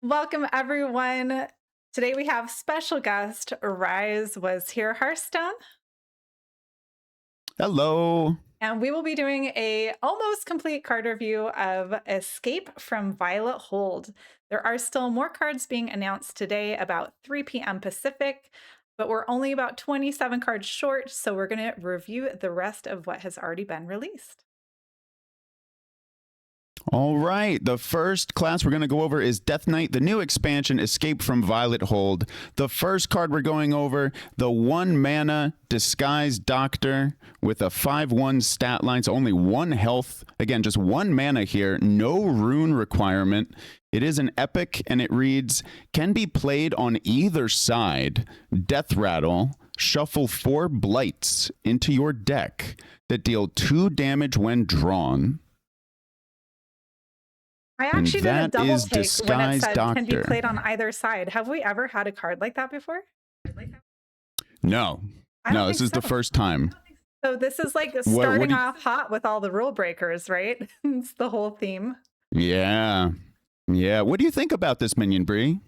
Welcome, everyone. Today we have special guest RiseWasHereHS, Hello. and we will be doing a almost complete card review of Escape from Violet Hold. There are still more cards being announced today about 3 p.m. Pacific, but we're only about 27 cards short, so we're going to review the rest of what has already been released. All right. The first class we're going to go over is Death Knight, the new expansion, Escape from Violet Hold. The first card we're going over, the 1 mana Disguise Doctor with a 5/1 stat line, so only 1 health. Again, just 1 mana here, no rune requirement. It is an epic, and it reads, can be played on either side. Death Rattle. Shuffle 4 blights into your deck that deal 2 damage when drawn. I actually did a double take when it Disguise said can be Doctor. played on either side. Have we ever had a card like that before? No. I don't No, this think is the so. first time. So this is like what starting do you- off hot with all the rule breakers, right? It's the whole theme. Yeah. Yeah. What do you think about this minion, Bree?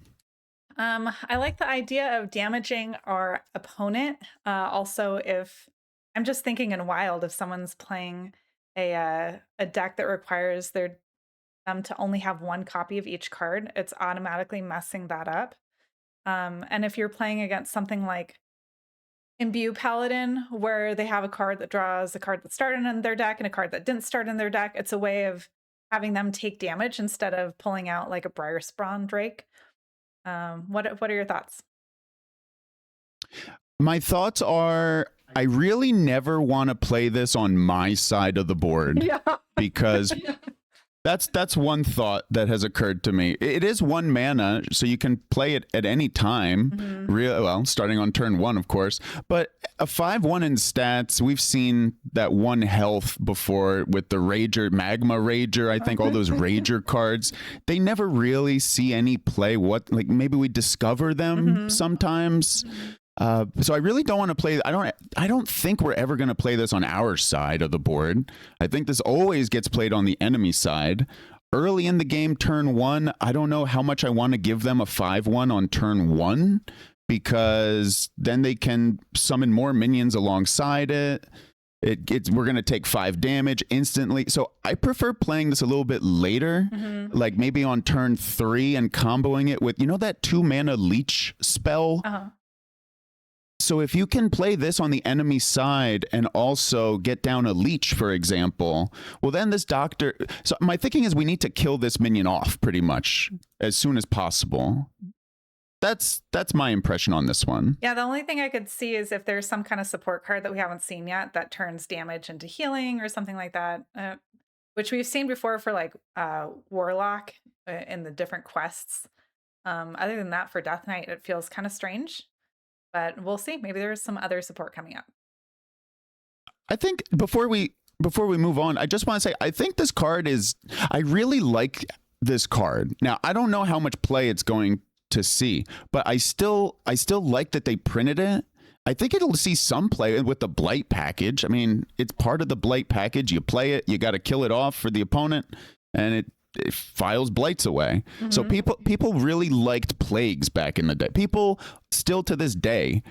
I like the idea of damaging our opponent. Also, if I'm just thinking in Wild, if someone's playing a deck that requires them to only have 1 copy of each card, it's automatically messing that up. And if you're playing against something like Imbue Paladin, where they have a card that draws a card that started in their deck and a card that didn't start in their deck, it's a way of having them take damage instead of pulling out like a Briar Spawn Drake. What are your thoughts? My thoughts are I really never want to play this on my side of the board Yeah. because that's one thought that has occurred to me. It is 1 mana, so you can play it at any time. Well, starting on turn 1, of course. But a 5/1 in stats, we've seen that 1 health before with the Rager, Magma Rager, I think all those Rager cards. They never really see any play. Like maybe we discover them sometimes. So I really don't want to play. I don't think we're ever going to play this on our side of the board. I think this always gets played on the enemy side. Early in the game, turn 1, I don't know how much I want to give them a 5/1 on turn 1 because then they can summon more minions alongside it. We're going to take 5 damage instantly. So I prefer playing this a little bit later, like maybe on turn 3 and comboing it with, that 2 mana leech spell. So if you can play this on the enemy side and also get down a leech, for example, well, then this doctor... So my thinking is we need to kill this minion off pretty much as soon as possible. That's my impression on this one. Yeah, the only thing I could see is if there's some kind of support card that we haven't seen yet that turns damage into healing or something like that, which we've seen before for like Warlock in the different quests. Other than that, for Death Knight, it feels kind of strange. But we'll see. Maybe there's some other support coming up. I think before we move on, I just want to say I think this card I really like this card. Now, I don't know how much play it's going to see, but I still like that they printed it. I think it'll see some play with the Blight package. I mean, it's part of the Blight package. You play it, you got to kill it off for the opponent, and it files blights away. So people really liked plagues back in the day. People still to this day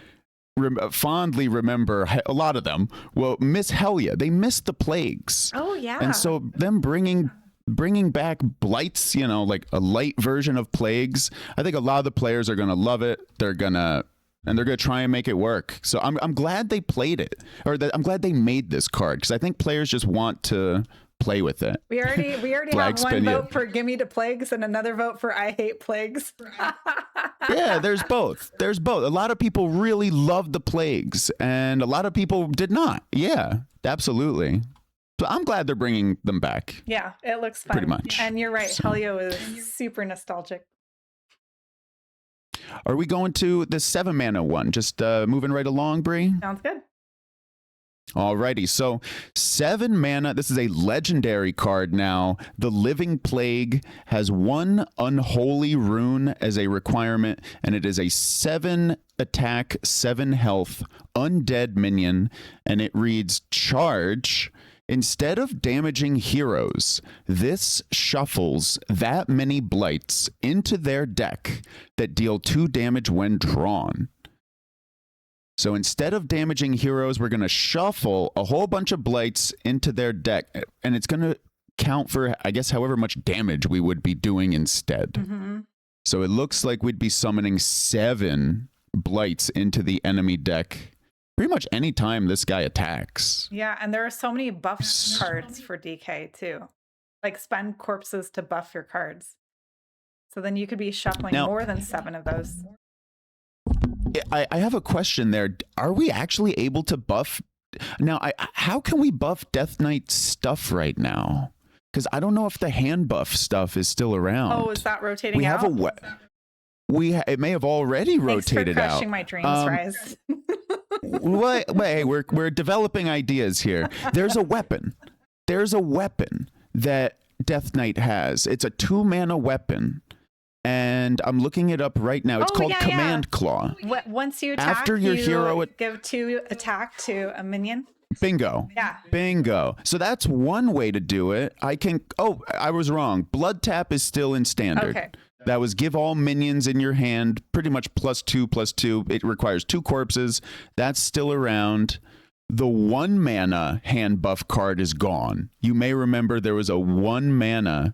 fondly remember, a lot of them will miss Helya. They miss the plagues. Oh yeah. And so them bringing back blights, like a light version of plagues, I think a lot of the players are going to love it. They're going to try and make it work. So I'm glad they played it, or that I'm glad they made this card, because I think players just want to play with it. We already have one vote for Gimme to Plagues and another vote for I Hate Plagues. Yeah, there's both. A lot of people really loved the plagues, and a lot of people did not. Yeah, absolutely. So I'm glad they're bringing them back. Yeah, it looks fun. Pretty much. And you're right, Helya is super nostalgic. Are we going to the 7 mana one? Just moving right along, Bree? Sounds good. Alrighty, so 7 mana. This is a legendary card now. The Living Plague has 1 unholy rune as a requirement, and it is a 7 attack, 7 health undead minion, and it reads Charge. Instead of damaging heroes, this shuffles that many blights into their deck that deal 2 damage when drawn. So instead of damaging heroes, we're going to shuffle a whole bunch of blights into their deck, and it's going to count for, I guess, however much damage we would be doing instead. Mm-hmm. So it looks like we'd be summoning 7 blights into the enemy deck pretty much any time this guy attacks. Yeah, and there are so many buff cards for DK too. Like spend corpses to buff your cards. So then you could be shuffling more than 7 of those. I have a question there. Are we actually able to buff? Now, how can we buff Death Knight stuff right now? Because I don't know if the hand buff stuff is still around. Oh, is that rotating we out? Have a it may have already rotated out. Thanks for crushing my dreams, Rise. Wait, we're developing ideas here. There's a weapon. There's a weapon that Death Knight has. It's a 2-mana weapon. And I'm looking it up right now. It's called Command Claw. Once you attack, after your hero give 2 attack to a minion. Bingo. Yeah. Bingo. So that's one way to do it. I was wrong. Blood Tap is still in standard. Okay. That was give all minions in your hand pretty much +2/+2. It requires 2 corpses. That's still around. The 1-mana hand buff card is gone. You may remember there was a 1-mana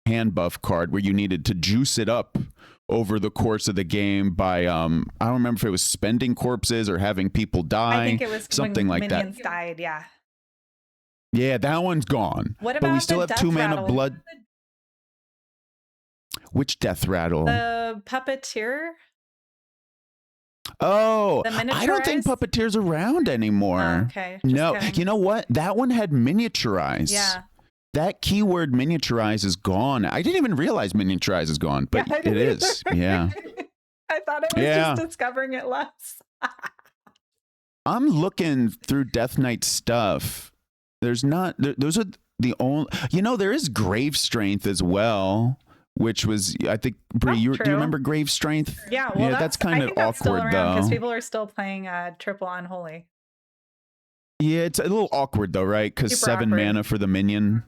hand buff card where you needed to juice it up over the course of the game by I don't remember if it was spending corpses or having people die. I think it was something when like minions that. died, yeah. Yeah, that one's gone. What about but we still the have 2-mana rattle? blood. Which death rattle? The puppeteer? Oh, the I don't think Puppeteer's around anymore. Oh, okay. No, kidding. you know what? That one had miniaturize. Yeah. That keyword miniaturize is gone. I didn't even realize miniaturize is gone, but Yeah, it is. Yeah. I thought I was just discovering it less. I'm looking through Death Knight stuff. There's not, those are the only, there is Grave Strength as well, which was, I think, Bree, do you remember Grave Strength? Yeah, well, that's kind of awkward, though. Because people are still playing triple unholy. Yeah, it's a little awkward, though, right? Because 7 mana for the minion.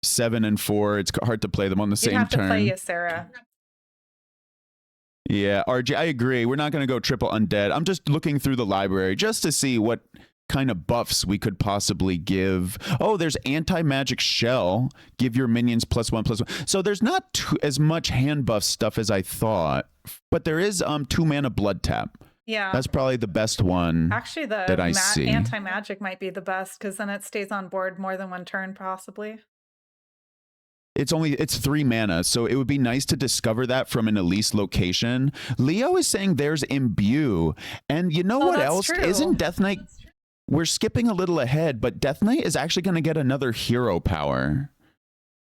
7 and 4, it's hard to play them on the same turn. You have to play Ysera. Yeah, RG, I agree. We're not going to go triple undead. I'm just looking through the library just to see what kind of buffs we could possibly give. Oh, there's anti-magic shell. Give your minions +1/+1. So there's not as much hand buff stuff as I thought, but there is 2-mana blood tap. Yeah, that's probably the best one. Actually, that I see. Anti-magic might be the best because then it stays on board more than 1 turn, possibly. It's 3 mana, so it would be nice to discover that from an Elise location. Leo is saying there's Imbue, and you know what else? True. Isn't Death Knight? We're skipping a little ahead, but Death Knight is actually going to get another hero power.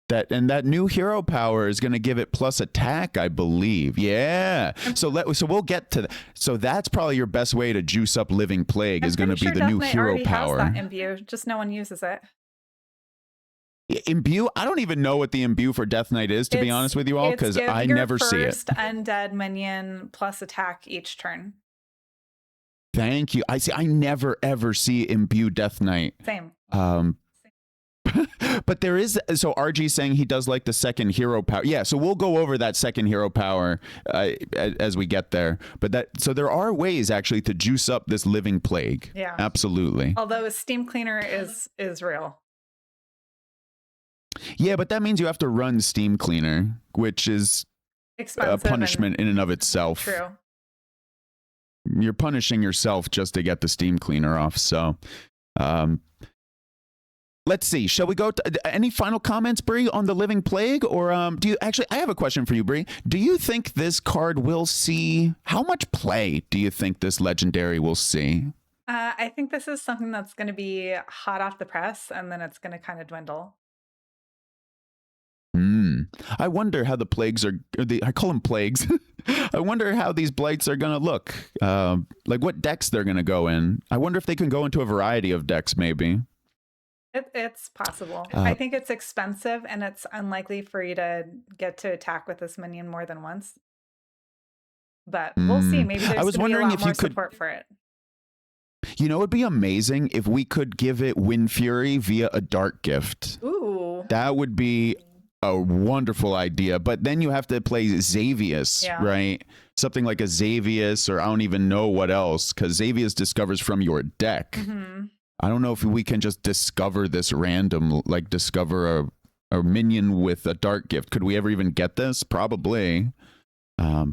That new hero power is going to give it plus attack, I believe. Yeah. So we'll get to that. So that's probably your best way to juice up Living Plague is going to be the new hero power. Has that Imbue, just no one uses it. Imbue? I don't even know what the Imbue for Death Knight is, to be honest with you all, because I never see it. First undead minion plus attack each turn. Thank you. I never ever see Imbue Death Knight. Same. But there is, so RG saying he does like the second hero power. Yeah, so we'll go over that second hero power as we get there. But so there are ways actually to juice up this Living Plague. Yeah, absolutely. Although a Steam Cleaner is real. Yeah, but that means you have to run Steam Cleaner, which is expensive a punishment in and of itself. True. You're punishing yourself just to get the Steam Cleaner off. So, let's see. Shall we go to any final comments, Bree, on the Living Plague? Or do you actually, I have a question for you, Bree. Do you think this card will see, how much play do you think this legendary will see? I think this is something that's going to be hot off the press, and then it's going to kind of dwindle. I wonder how the plagues are, I call them plagues. I wonder how these blights are going to look, like what decks they're going to go in. I wonder if they can go into a variety of decks, maybe. It's possible. I think it's expensive, and it's unlikely for you to get to attack with this minion more than once. But we'll see. Maybe there's going to be a lot more support for it. You know, it'd be amazing if we could give it Wind Fury via a Dark Gift. Ooh. That would be a wonderful idea. But then you have to play Xavius, right? Something like a Xavius, or I don't even know what else, because Xavius discovers from your deck. I don't know if we can just discover this random, like discover a minion with a Dark Gift. Could we ever even get this? Probably. A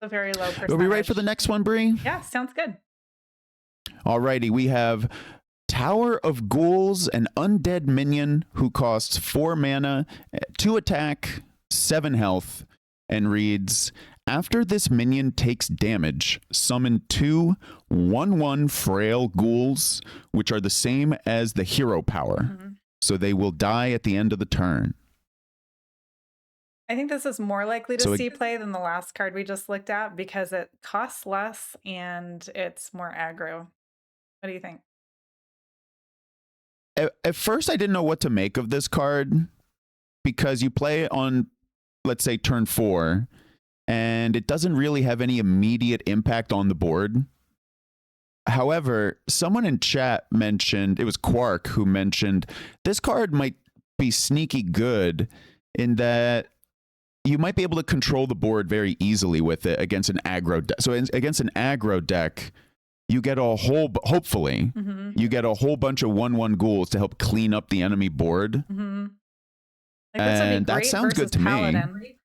very low percentage. Are we ready for the next one, Bree? Yeah, sounds good. Alrighty, we have Tower of Ghouls, an undead minion who costs 4 mana, 2 attack, 7 health, and reads, after this minion takes damage, summon 2 1/1 frail ghouls, which are the same as the hero power. So they will die at the end of the turn. I think this is more likely to see play than the last card we just looked at because it costs less and it's more aggro. What do you think? At first, I didn't know what to make of this card because you play it on, let's say, turn 4, and it doesn't really have any immediate impact on the board. However, someone in chat mentioned, it was Quark who mentioned, this card might be sneaky good in that you might be able to control the board very easily with it against an aggro deck. So against an aggro deck, you get a whole, hopefully, you get a whole bunch of 1/1 ghouls to help clean up the enemy board. Like and that sounds good to Paladin. Me.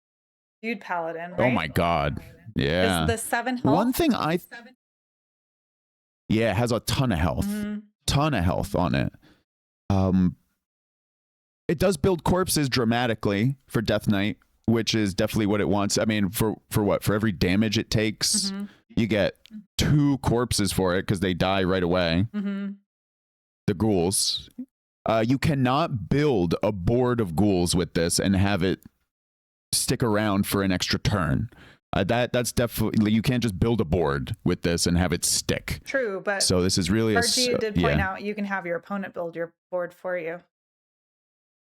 Dude Paladin, right? Oh my God. Yeah. Is the 7 health? One thing yeah, it has a ton of health. Ton of health on it. It does build corpses dramatically for Death Knight, which is definitely what it wants. I mean, for what? For every damage it takes, you get 2 corpses for it because they die right away. The ghouls. You cannot build a board of ghouls with this and have it stick around for an extra turn. That's definitely, you can't just build a board with this and have it stick. True, but so this is really RG did point out you can have your opponent build your board for you.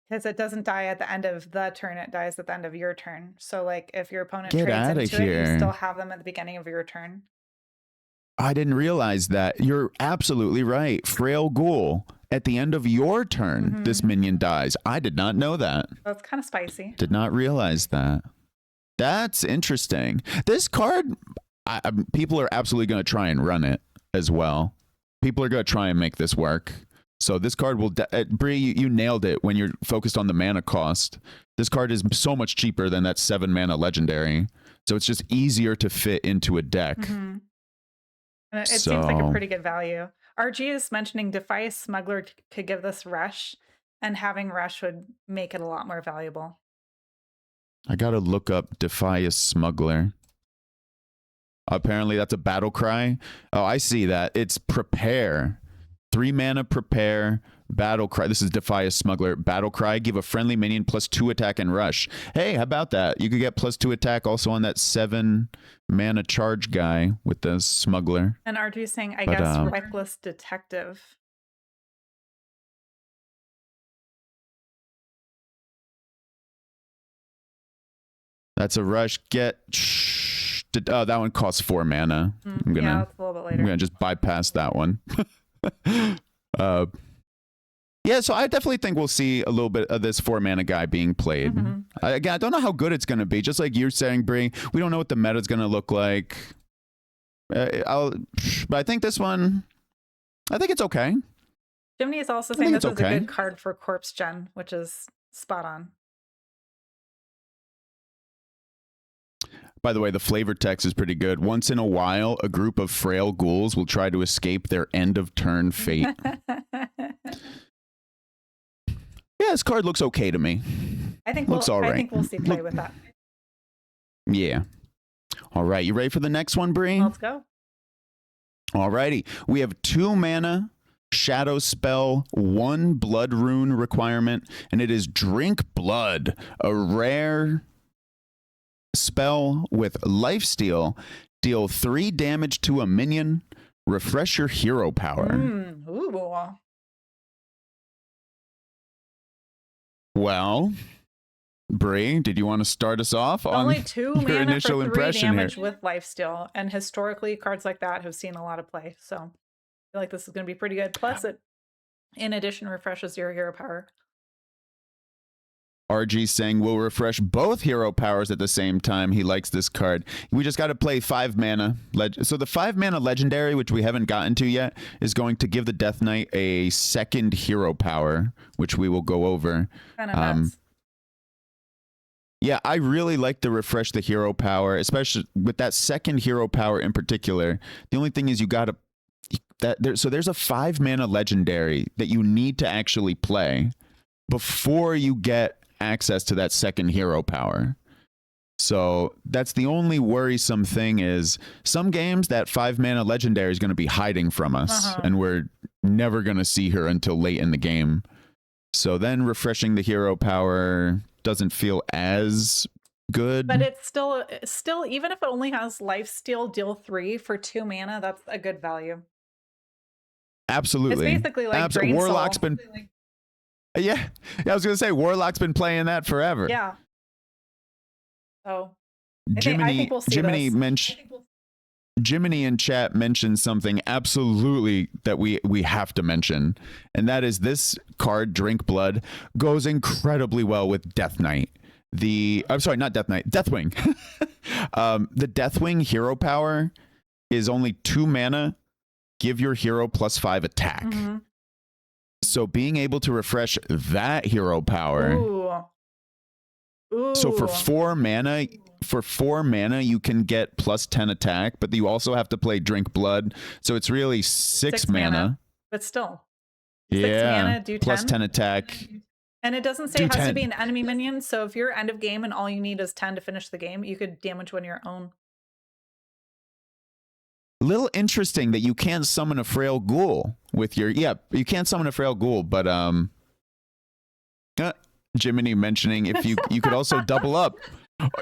Because it doesn't die at the end of the turn, it dies at the end of your turn. So like if your opponent trades into it, you still have them at the beginning of your turn. I didn't realize that. You're absolutely right. Frail Ghoul. At the end of your turn, this minion dies. I did not know that. That's kind of spicy. Did not realize that. That's interesting. This card, people are absolutely going to try and run it as well. People are going to try and make this work. So this card will, Bree, you nailed it when you're focused on the mana cost. This card is so much cheaper than that 7 mana legendary. So it's just easier to fit into a deck. And it seems like a pretty good value. RG is mentioning Defy Smuggler could give this Rush, and having Rush would make it a lot more valuable. I gotta look up Defy Smuggler. Apparently that's a battle cry. Oh, I see that. It's Prepare. 3 mana Prepare, Battle Cry. This is Defy Smuggler. Battle Cry, give a friendly minion +2 attack and rush. Hey, how about that? You could get +2 attack also on that 7 mana charge guy with the Smuggler. And RG is saying, I guess, Reckless Detective. That's a rush. Oh, that one costs 4 mana. Yeah, that's a little bit later. I'm gonna just bypass that one. Yeah, so I definitely think we'll see a little bit of this 4 mana guy being played. Again, I don't know how good it's going to be. Just like you're saying, Bree, we don't know what the meta is going to look like. But I think this one, I think it's okay. Jimny is also saying this is a good card for Corpse Gen, which is spot on. By the way, the flavor text is pretty good. Once in a while, a group of frail ghouls will try to escape their end-of-turn fate. Yeah, this card looks okay to me. I think we'll see play with that. Yeah. All right, you ready for the next one, Bree? Let's go. All righty. We have 2 mana, Shadow Spell, 1 Blood Rune requirement, and it is Drink Blood, a rare spell with lifesteal. Deal 3 damage to a minion. Refresh your hero power. Ooh. Well, Bree, did you want to start us off on only 2 your mana initial for 3 impression damage here? with lifesteal, and historically cards like that have seen a lot of play. So feel like this is going to be pretty good. Plus, it in addition refreshes your hero power. RG saying we'll refresh both hero powers at the same time. He likes this card. We just got to play 5 mana. So the 5 mana legendary, which we haven't gotten to yet, is going to give the Death Knight a second hero power, which we will go over. Kind of nuts. Yeah, I really like to refresh the hero power, especially with that second hero power in particular. The only thing is you got to so there's a 5 mana legendary that you need to actually play before you get access to that second hero power. So that's the only worrisome thing, is some games that 5 mana legendary is going to be hiding from us, and we're never going to see her until late in the game. So then refreshing the hero power doesn't feel as good. But it's still even if it only has lifesteal deal 3 for 2 mana, that's a good value. Absolutely. It's basically like Drain Warlock's Soul. been Yeah, I was gonna say Warlock's been playing that forever. Yeah. So Jiminy in chat mentioned something absolutely that we have to mention, and that is this card, Drink Blood, goes incredibly well with Death Knight. I'm sorry, not Death Knight, Deathwing. The Deathwing hero power is only 2 mana. Give your hero +5 attack. So being able to refresh that hero power. Ooh. So for 4 mana, you can get +10 attack, but you also have to play Drink Blood. So it's really 6 mana. But still. 6 mana, do 10. +10 attack. And it doesn't say it has to be an enemy minion. So if you're end of game and all you need is 10 to finish the game, you could damage one of your own. Little interesting that you can't summon a frail ghoul with your you can't summon a frail ghoul, but Jiminy mentioning if you could also double up.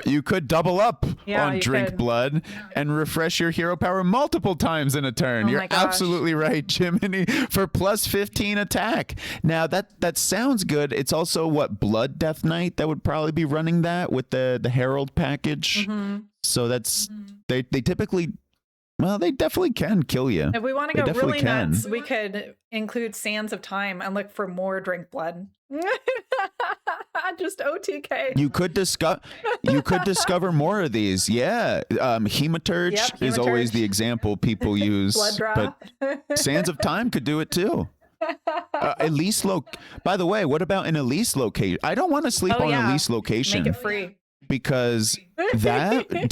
You could double up on Drink Blood and refresh your hero power multiple times in a turn. You're absolutely right, Jiminy, for +15 attack. Now that sounds good. It's also what, Blood Death Knight that would probably be running that with the Herald package. So that's they typically. Well, they definitely can kill you. If we want to go really nuts, we could include Sands of Time and look for more Drink Blood. Just OTK. You could discover more of these. Yeah. Hematurge is always the example people use. Blood draw. But Sands of Time could do it too. Elise By the way, what about an Elise location? I don't want to sleep on Elise location. Make it free. Because that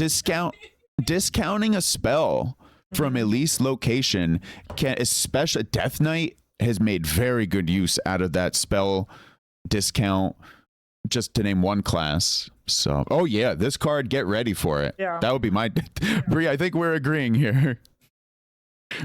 discounting a spell from Elise location can, especially Death Knight has made very good use out of that spell discount, just to name one class. So, oh yeah, this card, get ready for it. Yeah. That would be my Bree, I think we're agreeing here.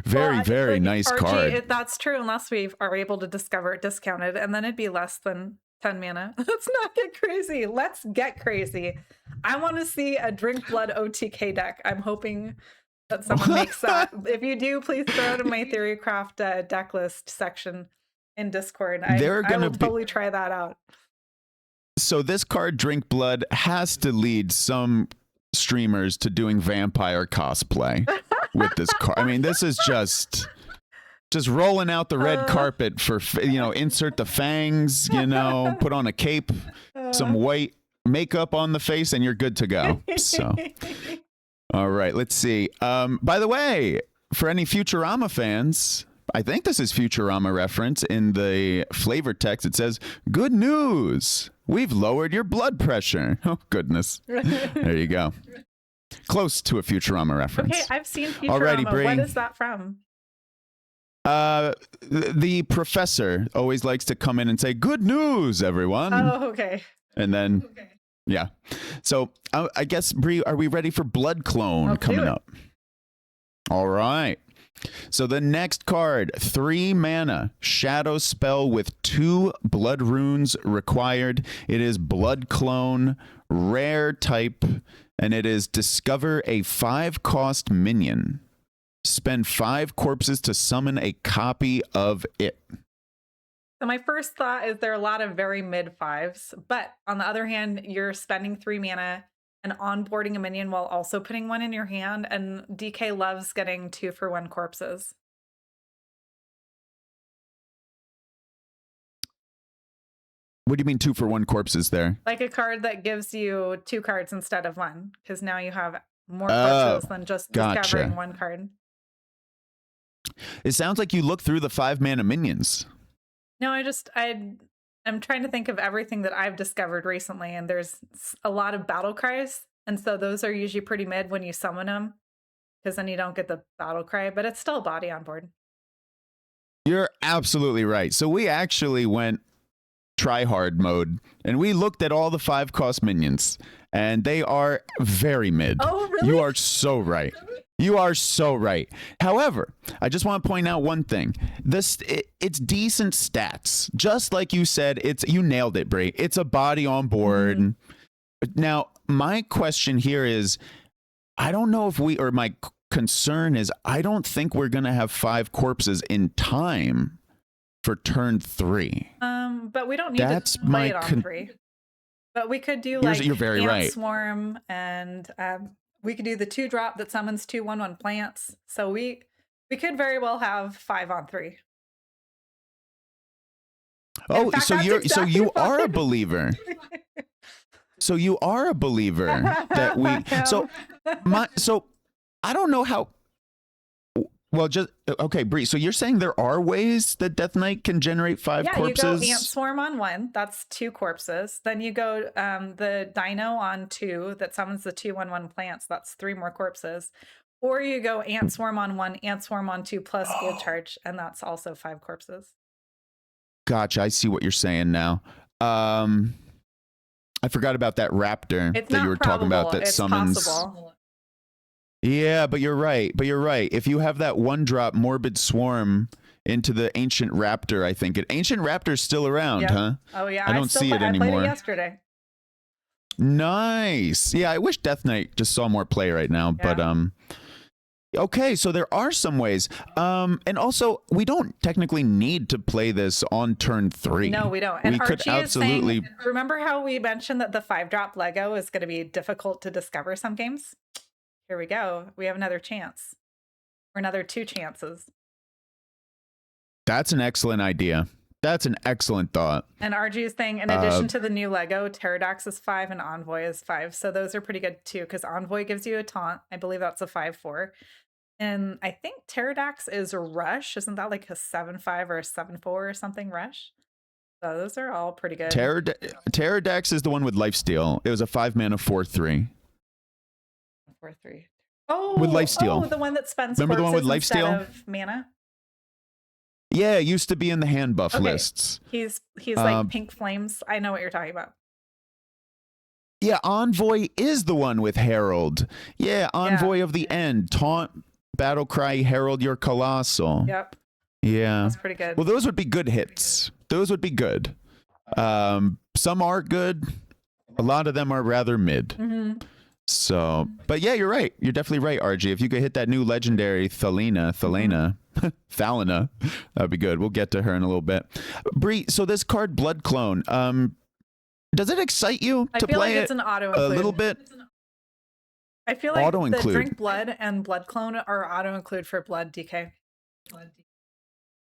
Very nice RG, card. That's true, unless we are able to discover it discounted, and then it'd be less than 10 mana. Let's not get crazy. Let's get crazy. I want to see a Drink Blood OTK deck. I'm hoping that someone makes that. If you do, please throw it in my Theorycraft deck list section in Discord. I will totally try that out. So this card, Drink Blood, has to lead some streamers to doing vampire cosplay with this card. I mean, this is just rolling out the red carpet for, insert the fangs, put on a cape, some white makeup on the face, and you're good to go. So, all right, let's see. By the way, for any Futurama fans, I think this is Futurama reference. In the flavor text, it says, "Good news. We've lowered your blood pressure." Oh, goodness. There you go. Close to a Futurama reference. Okay, I've seen Futurama. Alrighty, Bree. What is that from? The professor always likes to come in and say, "Good news, everyone." Oh, okay. And then, yeah. So I guess, Bree, are we ready for Blood Clone coming up? All right. So the next card, 3 mana, shadow spell with 2 blood runes required. It is Blood Clone, rare type, and it is discover a 5-cost minion. Spend 5 corpses to summon a copy of it. So my first thought is there are a lot of very mid 5s, but on the other hand, you're spending 3 mana and onboarding a minion while also putting 1 in your hand, and DK loves getting 2-for-1 corpses. What do you mean 2 for 1 corpses there? Like a card that gives you 2 cards instead of 1, because now you have more corpses than just discovering 1 card. It sounds like you look through the 5-mana minions. No, I'm trying to think of everything that I've discovered recently, and there's a lot of battle cries, and so those are usually pretty mid when you summon them, because then you don't get the battle cry, but it's still a body on board. You're absolutely right. So we actually went try hard mode, and we looked at all the 5-cost minions, and they are very mid. Oh, really? You are so right. You are so right. However, I just want to point out one thing. It's decent stats. Just like you said, you nailed it, Brie. It's a body on board. Mm-hmm. Now, my question here is, I don't know if my concern is, I don't think we're going to have 5 corpses in time for turn 3. But we don't need to play it on 3. But we could do like you're very Ant right. Swarm, and we could do the 2-drop that summons 2 1/1 plants. So we could very well have 5 on 3. Oh, fact, so you are a believer. So you are a believer that we so I don't know how. Well, just okay, Bree. So you're saying there are ways that Death Knight can generate 5 corpses? Yeah, you go Ant Swarm on 1. That's 2 corpses. Then you go the Dino on 2 that summons the 2 1/1 plants. That's 3 more corpses. Or you go Ant Swarm on 1, Ant Swarm on 2 plus Field Charge, and that's also 5 corpses. Gotcha. I see what you're saying now. I forgot about that raptor that you were talking about that summons. Possible. Yeah, but you're right. If you have that 1-drop Morbid Swarm into the Ancient Raptor, I think Ancient Raptor's still around, huh? Oh yeah, I don't see it anymore. I played it yesterday. Nice. Yeah, I wish Death Knight just saw more play right now, but okay, so there are some ways. And also, we don't technically need to play this on turn 3. No, we don't. And we Archie could absolutely. Is saying, remember how we mentioned that the 5-drop Lego is going to be difficult to discover some games? Here we go. We have another chance. Or another 2 chances. That's an excellent idea. That's an excellent thought. And RG is saying, in addition to the new Lego, Pterodax is 5 and Envoy is 5. So those are pretty good too, because Envoy gives you a taunt. I believe that's a 5/4. And I think Pterodax is a Rush. Isn't that like a 7/5 or a 7/4 or something Rush? So those are all pretty good. Pterodax is the one with Lifesteal. It was a 5-mana 4/3. 4/3. Oh, with Lifesteal. Oh, the one that spends. Remember the one with Lifesteal? Of mana. Yeah, it used to be in the hand buff lists. He's like Pink Flames. I know what you're talking about. Yeah, Envoy is the one with Herald. Yeah, Envoy of the End. Taunt, Battle Cry, Herald your Colossal. Yep. Yeah. That's pretty good. Well, those would be good hits. Those would be good. Some are good. A lot of them are rather mid. Mm-hmm. So, but yeah, you're right. You're definitely right, RG. If you could hit that new legendary Thalina, Thalina, that'd be good. We'll get to her in a little bit. Bree, so this card, Blood Clone, does it excite you to play like it's an auto include. A little bit? I feel like auto the include. Drink Blood and Blood Clone are auto include for Blood DK.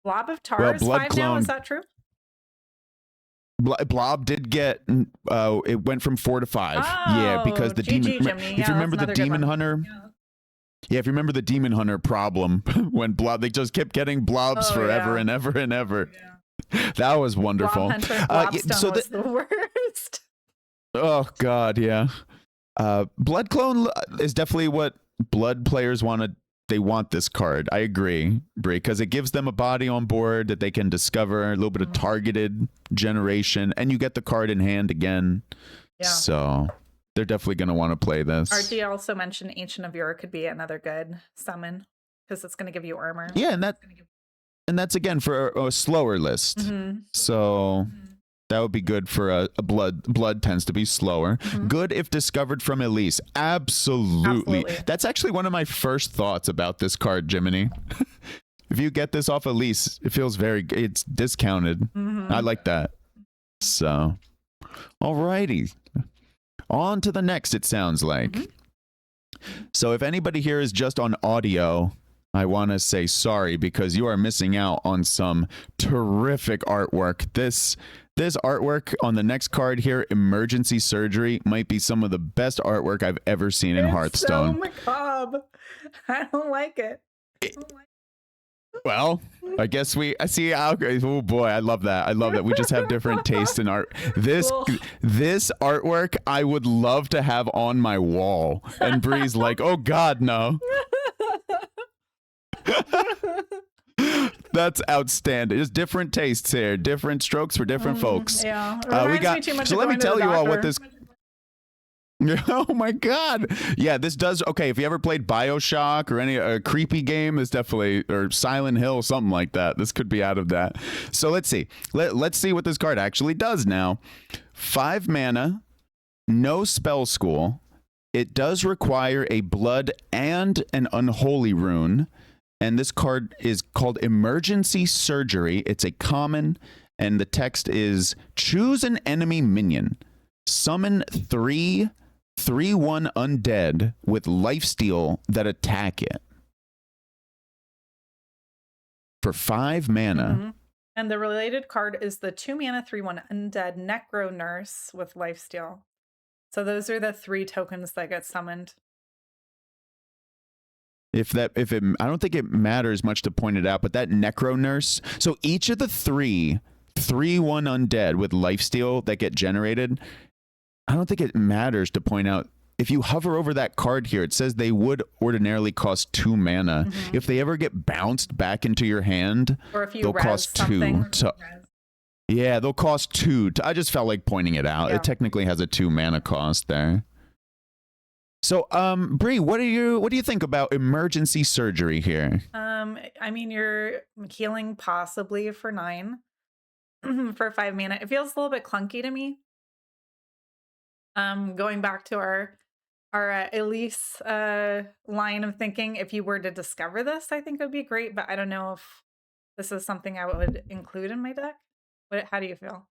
Blob of Tar is 5 now. Is that true? Blob did get it went from 4 to 5. Yeah, because the demon. If you remember the Demon Hunter. Yeah, if you remember the Demon Hunter problem when Blob, they just kept getting blobs forever and ever and ever. Yeah. That was wonderful. Blob Hunter, Blobstone was the worst. Oh God, yeah. Blood Clone is definitely what Blood players wanted. They want this card. I agree, Brie, because it gives them a body on board that they can discover, a little bit of targeted generation, and you get the card in hand again. Yeah. So they're definitely going to want to play this. RT also mentioned Ancient of Yore could be another good summon because it's going to give you armor. Yeah, and that's again for a slower list. Mm-hmm. So that would be good for a blood. Blood tends to be slower. Mm-hmm. Good if discovered from Elise. Absolutely. That's actually one of my first thoughts about this card, Jiminy. If you get this off Elise, it feels it's discounted. Mm-hmm. I like that. So, alrighty. On to the next, it sounds like. Mm-hmm. So if anybody here is just on audio, I want to say sorry because you are missing out on some terrific artwork. This this artwork on the next card here, Emergency Surgery, might be some of the best artwork I've ever seen in Hearthstone. So macabre. I don't like it. Well, I guess I see. Oh boy, I love that. I love that. We just have different tastes in art. This artwork, I would love to have on my wall. And Bree's like, oh God, no. That's outstanding. There's different tastes here, different strokes for different folks. Yeah, me too much. So let me tell you all what this. Oh my God. Yeah, this does. Okay, if you ever played Bioshock or any creepy game, it's definitely, or Silent Hill, something like that. This could be out of that. So let's see. Let's see what this card actually does now. 5 mana, no spell school. It does require a blood and an unholy rune. And this card is called Emergency Surgery. It's a common, and the text is choose an enemy minion. Summon 3/1 undead with lifesteal that attack it. For 5 mana. And the related card is the 2 mana 3/1 undead Necro Nurse with lifesteal. So those are the 3 tokens that get summoned. I don't think it matters much to point it out, but that Necro Nurse. So each of the 3/1 undead with lifesteal that get generated, I don't think it matters to point out. If you hover over that card here, it says they would ordinarily cost 2 mana. If they ever get bounced back into your hand, or if you they'll cost 2. Yeah, they'll cost 2. I just felt like pointing it out. Yeah. It technically has a 2 mana cost there. So, Bree, what do you think about Emergency Surgery here? I mean, you're healing possibly for 9 for 5 mana. It feels a little bit clunky to me. Going back to our Elise line of thinking, if you were to discover this, I think it would be great, but I don't know if this is something I would include in my deck. How do you feel?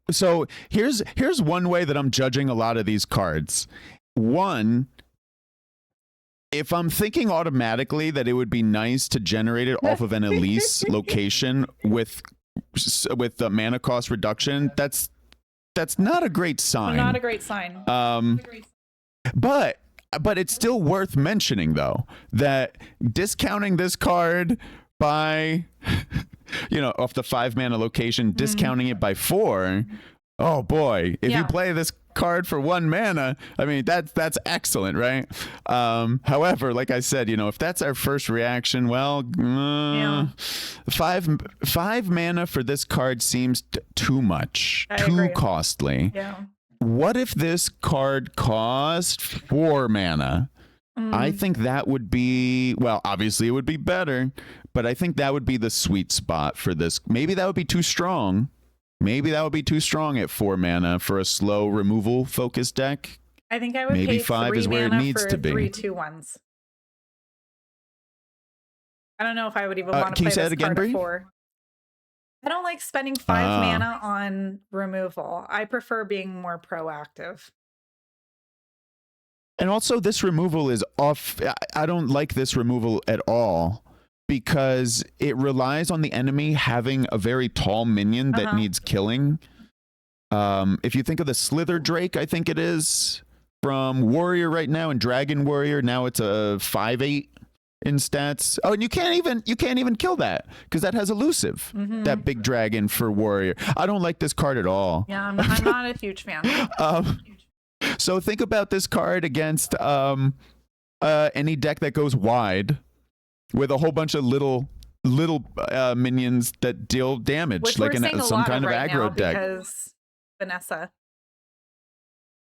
So here's one way that I'm judging a lot of these cards. One, if I'm thinking automatically that it would be nice to generate it off of an Elise location with the mana cost reduction, that's not a great sign. Not a great sign. But it's still worth mentioning though that discounting this card by off the 5 mana location, discounting it by 4. Oh boy, if you play this card for 1 mana, I mean that's excellent, right? However, like I said, if that's our first reaction, well, 5 mana for this card seems too much, too costly. Yeah. What if this card cost 4 mana? I think that would be, well, obviously it would be better, but I think that would be the sweet spot for this. Maybe that would be too strong. Maybe that would be too strong at 4 mana for a slow removal focused deck. I think I would maybe pay 5 3 is where it mana needs for to be. 3/2/1s. I don't know if I would even want to play this card at 4. I don't like spending 5 mana on removal. I prefer being more proactive. And also, this removal is off. I don't like this removal at all because it relies on the enemy having a very tall minion that needs killing. If you think of the Slither Drake, I think it is from Warrior right now and Dragon Warrior. Now it's a 5/8 in stats. Oh, and you can't even kill that because that has elusive. That big dragon for Warrior. I don't like this card at all. Yeah, I'm not a huge fan. So think about this card against any deck that goes wide with a whole bunch of little minions that deal damage, which like some kind of right aggro deck. Because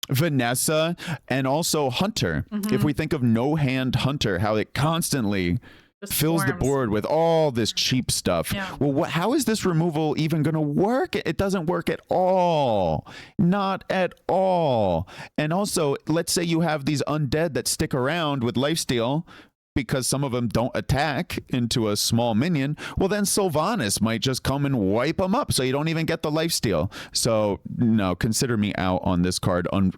Vanessa and also Hunter. If we think of No Hand Hunter, how it constantly just fills the board with all this cheap stuff. Yeah. Well, how is this removal even going to work? It doesn't work at all. Not at all. And also, let's say you have these undead that stick around with lifesteal because some of them don't attack into a small minion. Well, then Sylvanas might just come and wipe them up, so you don't even get the lifesteal. So, no, consider me out on this card. No.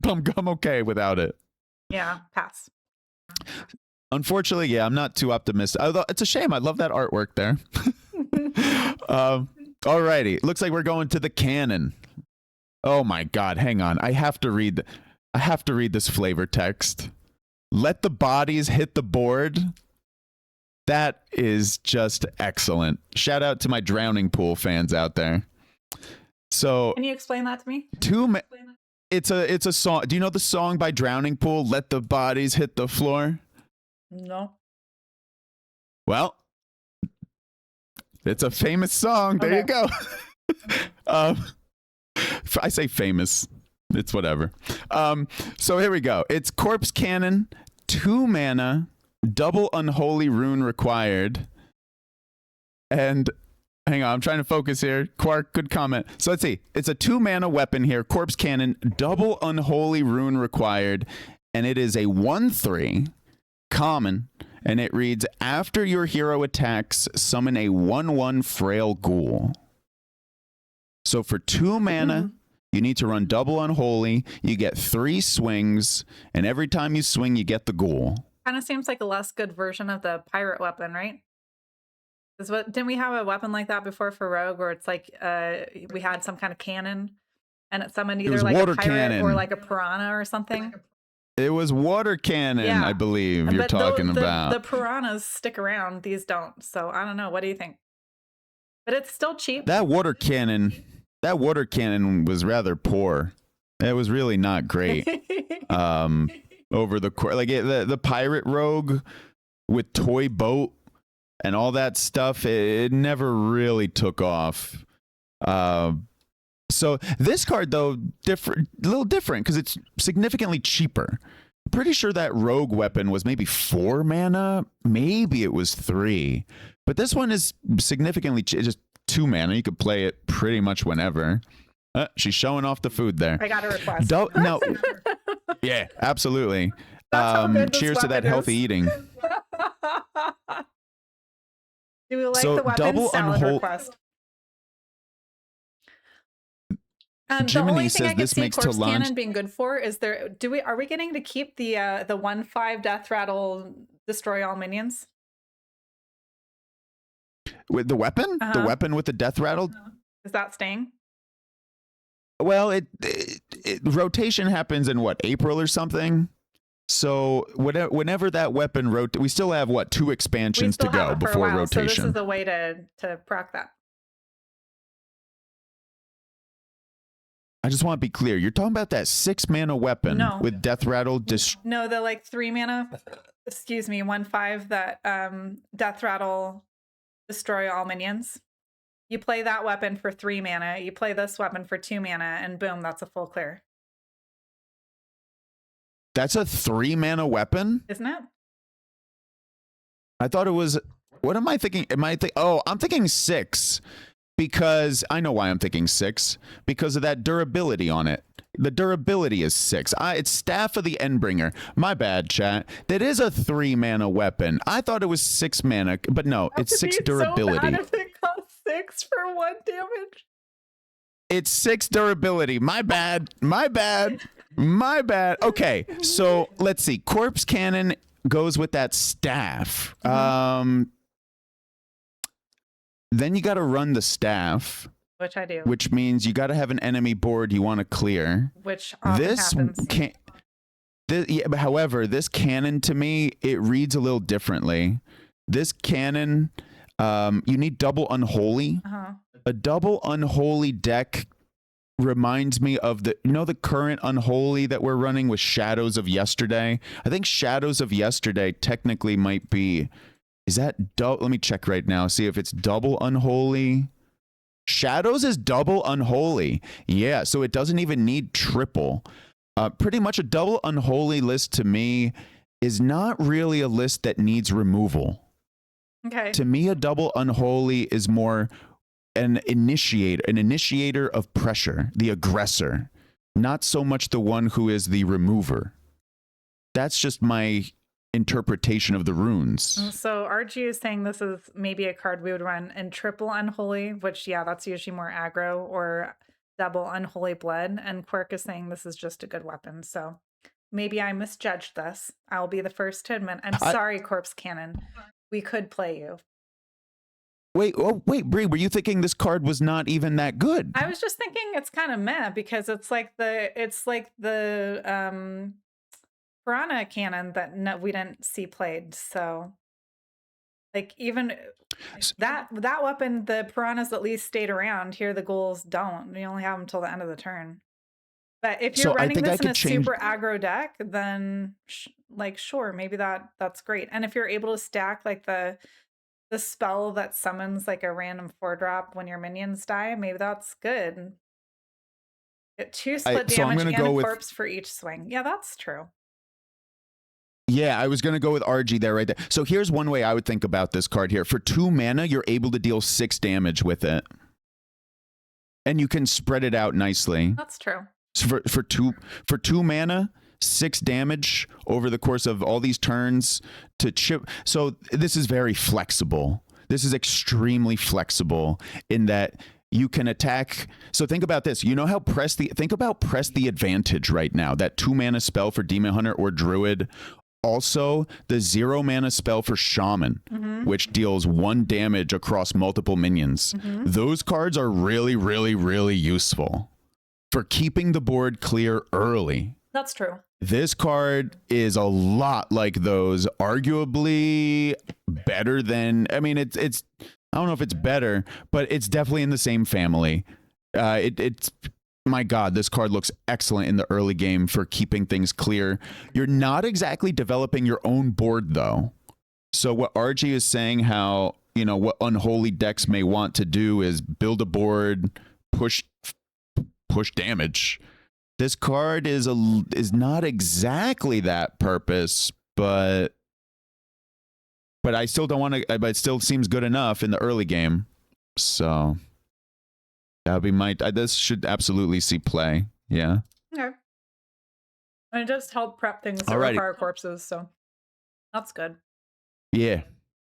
I'm okay without it. Yeah, pass. Unfortunately, yeah, I'm not too optimistic. Although it's a shame. I love that artwork there. Alrighty. Looks like we're going to the cannon. Oh my god, hang on. I have to read this flavor text. Let the bodies hit the board. That is just excellent. Shout out to my Drowning Pool fans out there. So, can you explain that to me? It's a song. Do you know the song by Drowning Pool, Let the Bodies Hit the Floor? No. Well, it's a famous song. There you go. I say famous. It's whatever. So here we go. It's Corpse Cannon, 2 mana, double unholy rune required. And hang on, I'm trying to focus here. Quark, good comment. So let's see. It's a 2 mana weapon here. Corpse Cannon, double unholy rune required. And it is a 1/3 common. And it reads, after your hero attacks, summon a 1/1 frail ghoul. So for 2 mana, you need to run double unholy. You get 3 swings. And every time you swing, you get the ghoul. Kind of seems like a less good version of the pirate weapon, right? Didn't we have a weapon like that before for Rogue, where it's like we had some kind of cannon and it summoned either like a pirate cannon or like a piranha or something? It was water cannon, yeah. I believe you're talking about. The piranhas stick around; these don't. So I don't know. What do you think? But it's still cheap. That water cannon was rather poor. It was really not great. Over the course, like the pirate rogue with toy boat and all that stuff, it never really took off. So this card, though, a little different because it's significantly cheaper. Pretty sure that rogue weapon was maybe 4 mana. Maybe it was 3. But this one is significantly just 2 mana. You could play it pretty much whenever. She's showing off the food there. I got a request. No. Yeah, absolutely. Cheers to that healthy eating. Do we like the weapon salad request? The only thing I can see Corpse Cannon being good for is are we getting to keep the 1/5 Death Rattle destroy all minions? With the weapon? The weapon with the Death Rattle? Is that staying? Well, it rotation happens in what, April or something? So whenever that weapon we still have what, 2 expansions to go before rotation. So this is the way to proc that. I just want to be clear. You're talking about that 6 mana weapon with Death Rattle. No, the like 3 mana. Excuse me, 1/5 that Death Rattle destroy all minions. You play that weapon for 3 mana. You play this weapon for 2 mana, and boom, that's a full clear. That's a 3 mana weapon, isn't it? I thought it was. What am I thinking? I'm thinking 6. Because I know why I'm thinking 6. Because of that durability on it. The durability is 6. It's Staff of the Endbringer. My bad, chat. That is a 3 mana weapon. I thought it was 6 mana, but no, it's 6 durability. So bad if it costs 6 for 1 damage. It's 6 durability. My bad. Okay, so let's see. Corpse Cannon goes with that staff. Then you got to run the staff, which I do. Which means you got to have an enemy board you want to clear. Which often happens. However, this cannon to me, it reads a little differently. This cannon, you need double unholy. A double unholy deck reminds me of the current unholy that we're running with Shadows of Yesterday. I think Shadows of Yesterday technically might be. Is that double? Let me check right now. See if it's double unholy. Shadows is double unholy. Yeah, so it doesn't even need triple. Pretty much a double unholy list to me is not really a list that needs removal. Okay. To me, a double unholy is more an initiator of pressure, the aggressor, not so much the one who is the remover. That's just my interpretation of the runes. So RG is saying this is maybe a card we would run in triple unholy, which that's usually more aggro, or double unholy blood, and Quirk is saying this is just a good weapon. So maybe I misjudged this. I'll be the first to admit I'm sorry, Corpse Cannon. We could play you. wait, Bree, were you thinking this card was not even that good? I was just thinking it's kind of meh because it's like the Piranha cannon that we didn't see played. So like even that weapon, the Piranhas at least stayed around. Here the ghouls don't. You only have them till the end of the turn. But if you're running this in a super aggro deck, then like sure, maybe that's great. And if you're able to stack like the spell that summons like a random 4-drop when your minions die, maybe that's good. Get 2 split damage and a corpse for each swing. Yeah, that's true. Yeah, I was going to go with RG there, right there. So here's one way I would think about this card here. For 2 mana, you're able to deal 6 damage with it. And you can spread it out nicely. That's true. So for two mana, 6 damage over the course of all these turns to chip. So this is very flexible. This is extremely flexible in that you can attack. So think about this. You know how Press the Advantage right now, that 2 mana spell for Demon Hunter or Druid. Also, the 0 mana spell for Shaman, which deals 1 damage across multiple minions. Those cards are really, really, really useful for keeping the board clear early. That's true. This card is a lot like those, arguably better than, I mean, it's I don't know if it's better, but it's definitely in the same family. It's my God, this card looks excellent in the early game for keeping things clear. You're not exactly developing your own board, though. So what RG is saying, how, you know, what unholy decks may want to do is build a board, push damage. This card is not exactly that purpose, but I still don't want to. But it still seems good enough in the early game. So that would be my. This should absolutely see play. Yeah. Okay. And it just help prep things that require corpses, so that's good. Yeah,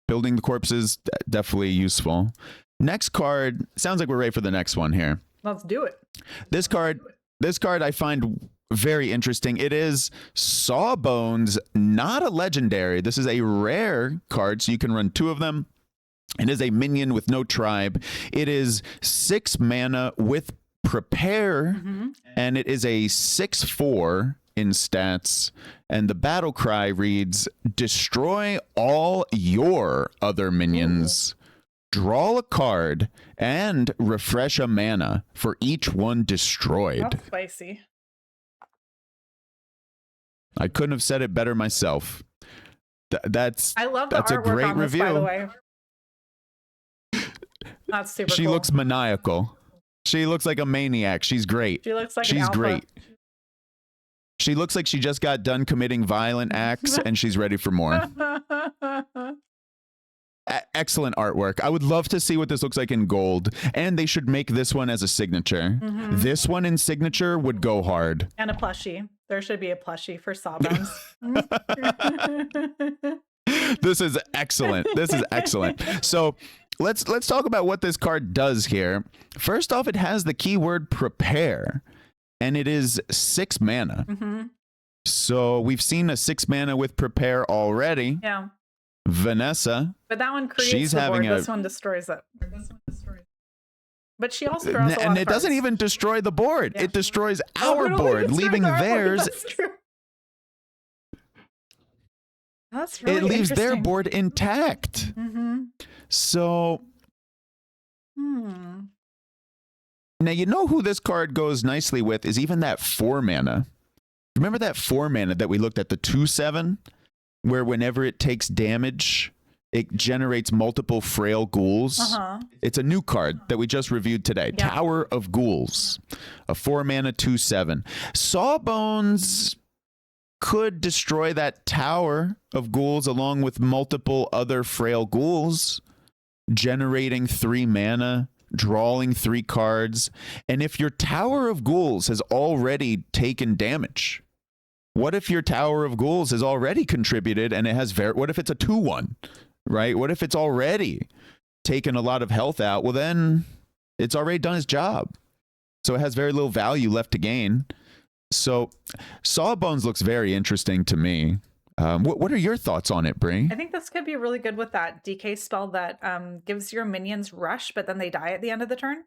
building the corpses definitely useful. Next card, sounds like we're ready for the next one here. Let's do it. This card I find very interesting. It is Sawbones, not a legendary. This is a rare card, so you can run 2 of them. It is a minion with no tribe. It is 6 mana with Prepare, and it is a 6/4 in stats. And the battle cry reads, destroy all your other minions. Draw a card and refresh a mana for each one destroyed. That's spicy. I couldn't have said it better myself. I love the that's artwork a great on this, review. by the way. That's super She cool. looks maniacal. She looks like a maniac. She's great. She looks like she's an alpha. great. She looks like she just got done committing violent acts and she's ready for more. Excellent artwork. I would love to see what this looks like in gold. And they should make this one as a signature. This one in signature would go hard. And a plushie. There should be a plushie for Sawbones. This is excellent. This is excellent. So let's talk about what this card does here. First off, it has the keyword prepare, and it is 6 mana. So we've seen a 6 mana with prepare already. Yeah. Vanessa. But that one creates she's the having board. This one destroys it. But she also draws a lot and of it doesn't cards. even destroy the board. Yeah. It destroys our board, leaving theirs. That's true. That's really it leaves their interesting. board intact. So now you know who this card goes nicely with is even that 4 mana. Remember that 4 mana that we looked at, the 2/7, where whenever it takes damage, it generates multiple frail ghouls. It's a new card that we just reviewed today. Yeah. Tower of Ghouls, a 4 mana 2/7. Sawbones could destroy that tower of ghouls along with multiple other frail ghouls, generating 3 mana, drawing 3 cards. And if your tower of ghouls has already taken damage, what if your tower of ghouls has already contributed and it has what if it's a 2/1, right? What if it's already taken a lot of health out? Well, then it's already done its job. So it has very little value left to gain. So Sawbones looks very interesting to me. What are your thoughts on it, Bree? I think this could be really good with that DK spell that gives your minions rush, but then they die at the end of the turn.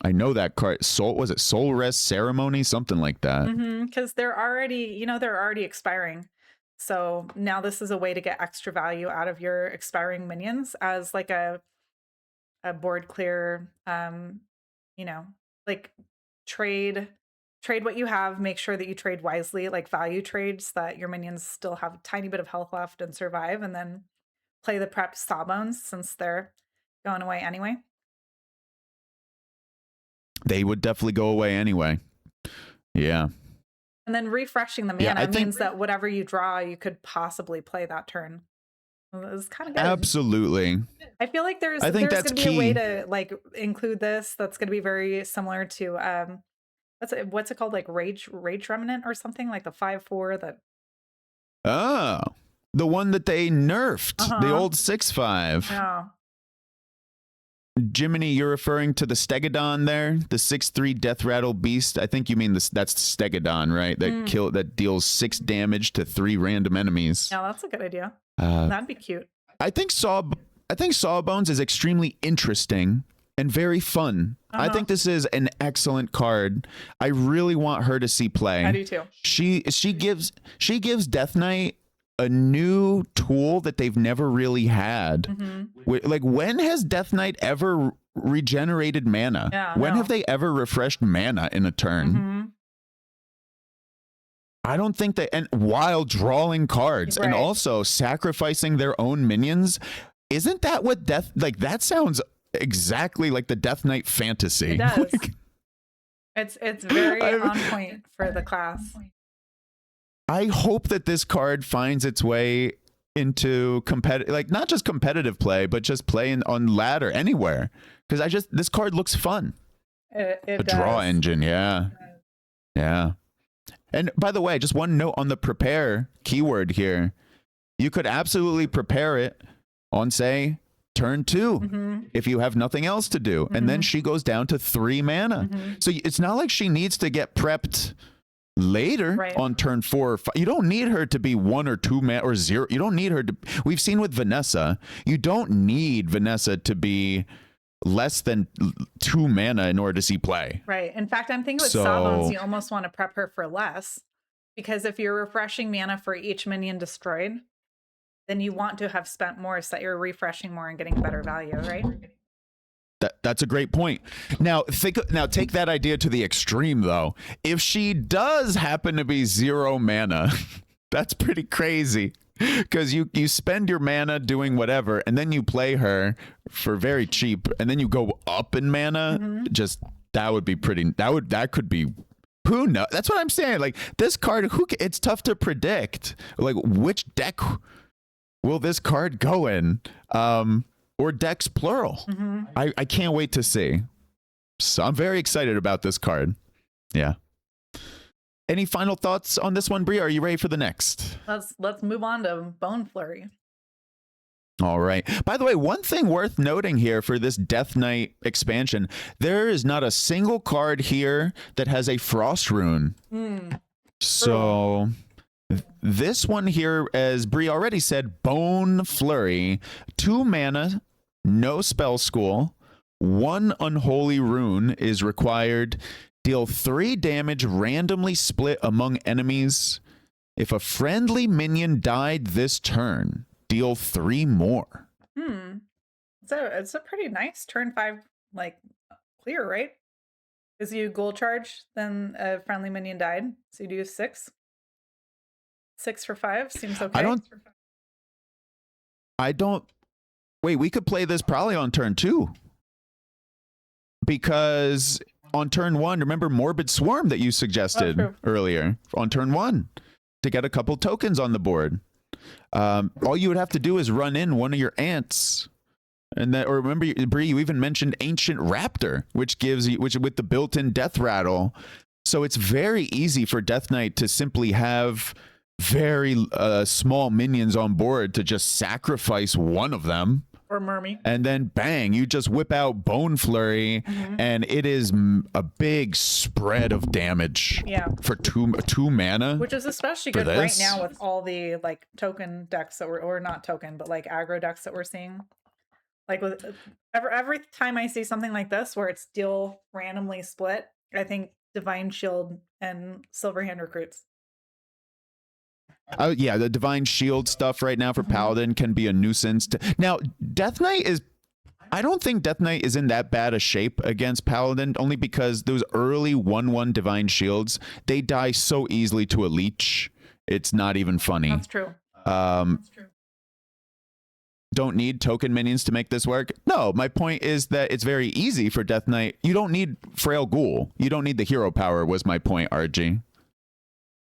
I know that card. Was it Soul Rest Ceremony? Something like that. Because they're already expiring. So now this is a way to get extra value out of your expiring minions as like a board clear, like trade what you have, make sure that you trade wisely, like value trades that your minions still have a tiny bit of health left and survive, and then play the prepped Sawbones since they're going away anyway. They would definitely go away anyway. Yeah. And then refreshing the mana means that whatever you draw, you could possibly play that turn. It's kind of good. Absolutely. I feel like there's going to be a way to like include this that's going to be very similar to what's it called, like Rage Remnant or something, like the 5/4 that. Oh, the one that they nerfed, the old 6/5. Yeah. Jiminy, you're referring to the Stegodon there, the 6/3 Death Rattle Beast. I think you mean this. That's Stegodon, right? That deals 6 damage to 3 random enemies. Yeah, that's a good idea. That'd be cute. I think Sawbones is extremely interesting and very fun. I think this is an excellent card. I really want her to see play. I do too. She gives Death Knight a new tool that they've never really had. Like, when has Death Knight ever regenerated mana? Yeah, when have they ever refreshed mana in a turn? I don't think they, and while drawing cards and also sacrificing their own minions. Isn't that what that sounds exactly like the Death Knight fantasy. It does. It's very on point for the class. I hope that this card finds its way into competitive, like not just competitive play, but just playing on ladder anywhere. Because this card looks fun. It does. Draw engine, yeah. Yeah. And by the way, just one note on the prepare keyword here. You could absolutely prepare it on, say, turn 2 if you have nothing else to do. And then she goes down to 3 mana. So it's not like she needs to get prepped later on turn 4 or 5. You don't need her to be 1 or 2 mana or 0. You don't need her to. We've seen with Vanessa, you don't need Vanessa to be less than 2 mana in order to see play. Right. In fact, I'm thinking with Sawbones, you almost want to prep her for less, because if you're refreshing mana for each minion destroyed, then you want to have spent more so that you're refreshing more and getting better value, right? That's a great point. Now take that idea to the extreme, though. If she does happen to be 0 mana, that's pretty crazy. Because you spend your mana doing whatever, and then you play her for very cheap, and then you go up in mana. Just that would be pretty. That could be. Who knows? That's what I'm saying. Like, this card, it's tough to predict. Like, which deck will this card go in? Or decks plural. I can't wait to see. So I'm very excited about this card. Yeah. Any final thoughts on this one, Brie? Are you ready for the next? Let's move on to Bone Flurry. All right. By the way, one thing worth noting here for this Death Knight expansion, there is not a single card here that has a Frost Rune. So this one here, as Brie already said, Bone Flurry, 2 mana, no spell school, 1 unholy rune is required. Deal 3 damage randomly split among enemies. If a friendly minion died this turn, deal 3 more. So it's a pretty nice turn 5, like, clear, right? Because you gold charge, then a friendly minion died. So you do 6. 6 for 5 seems okay. I don't. Wait, we could play this probably on turn 2. Because on turn 1, remember Morbid Swarm that you suggested earlier? On turn 1, to get a couple tokens on the board. All you would have to do is run in one of your ants. And that, or remember, Bree, you even mentioned Ancient Raptor, which with the built-in death rattle. So it's very easy for Death Knight to simply have very small minions on board to just sacrifice one of them. Or Mermy. And then bang, you just whip out Bone Flurry, and it is a big spread of damage. Yeah. For two mana. Which is especially good right now with all the like token decks that or not token, but like aggro decks that we're seeing. Like with every time I see something like this where it's still randomly split, I think Divine Shield and Silverhand recruits. Yeah, the Divine Shield stuff right now for Paladin can be a nuisance. Now, Death Knight is... I don't think Death Knight is in that bad a shape against Paladin, only because those early 1/1 Divine Shields, they die so easily to a leech. It's not even funny. That's true. That's true. Don't need token minions to make this work. No, my point is that it's very easy for Death Knight. You don't need Frail Ghoul. You don't need the hero power, was my point, RG.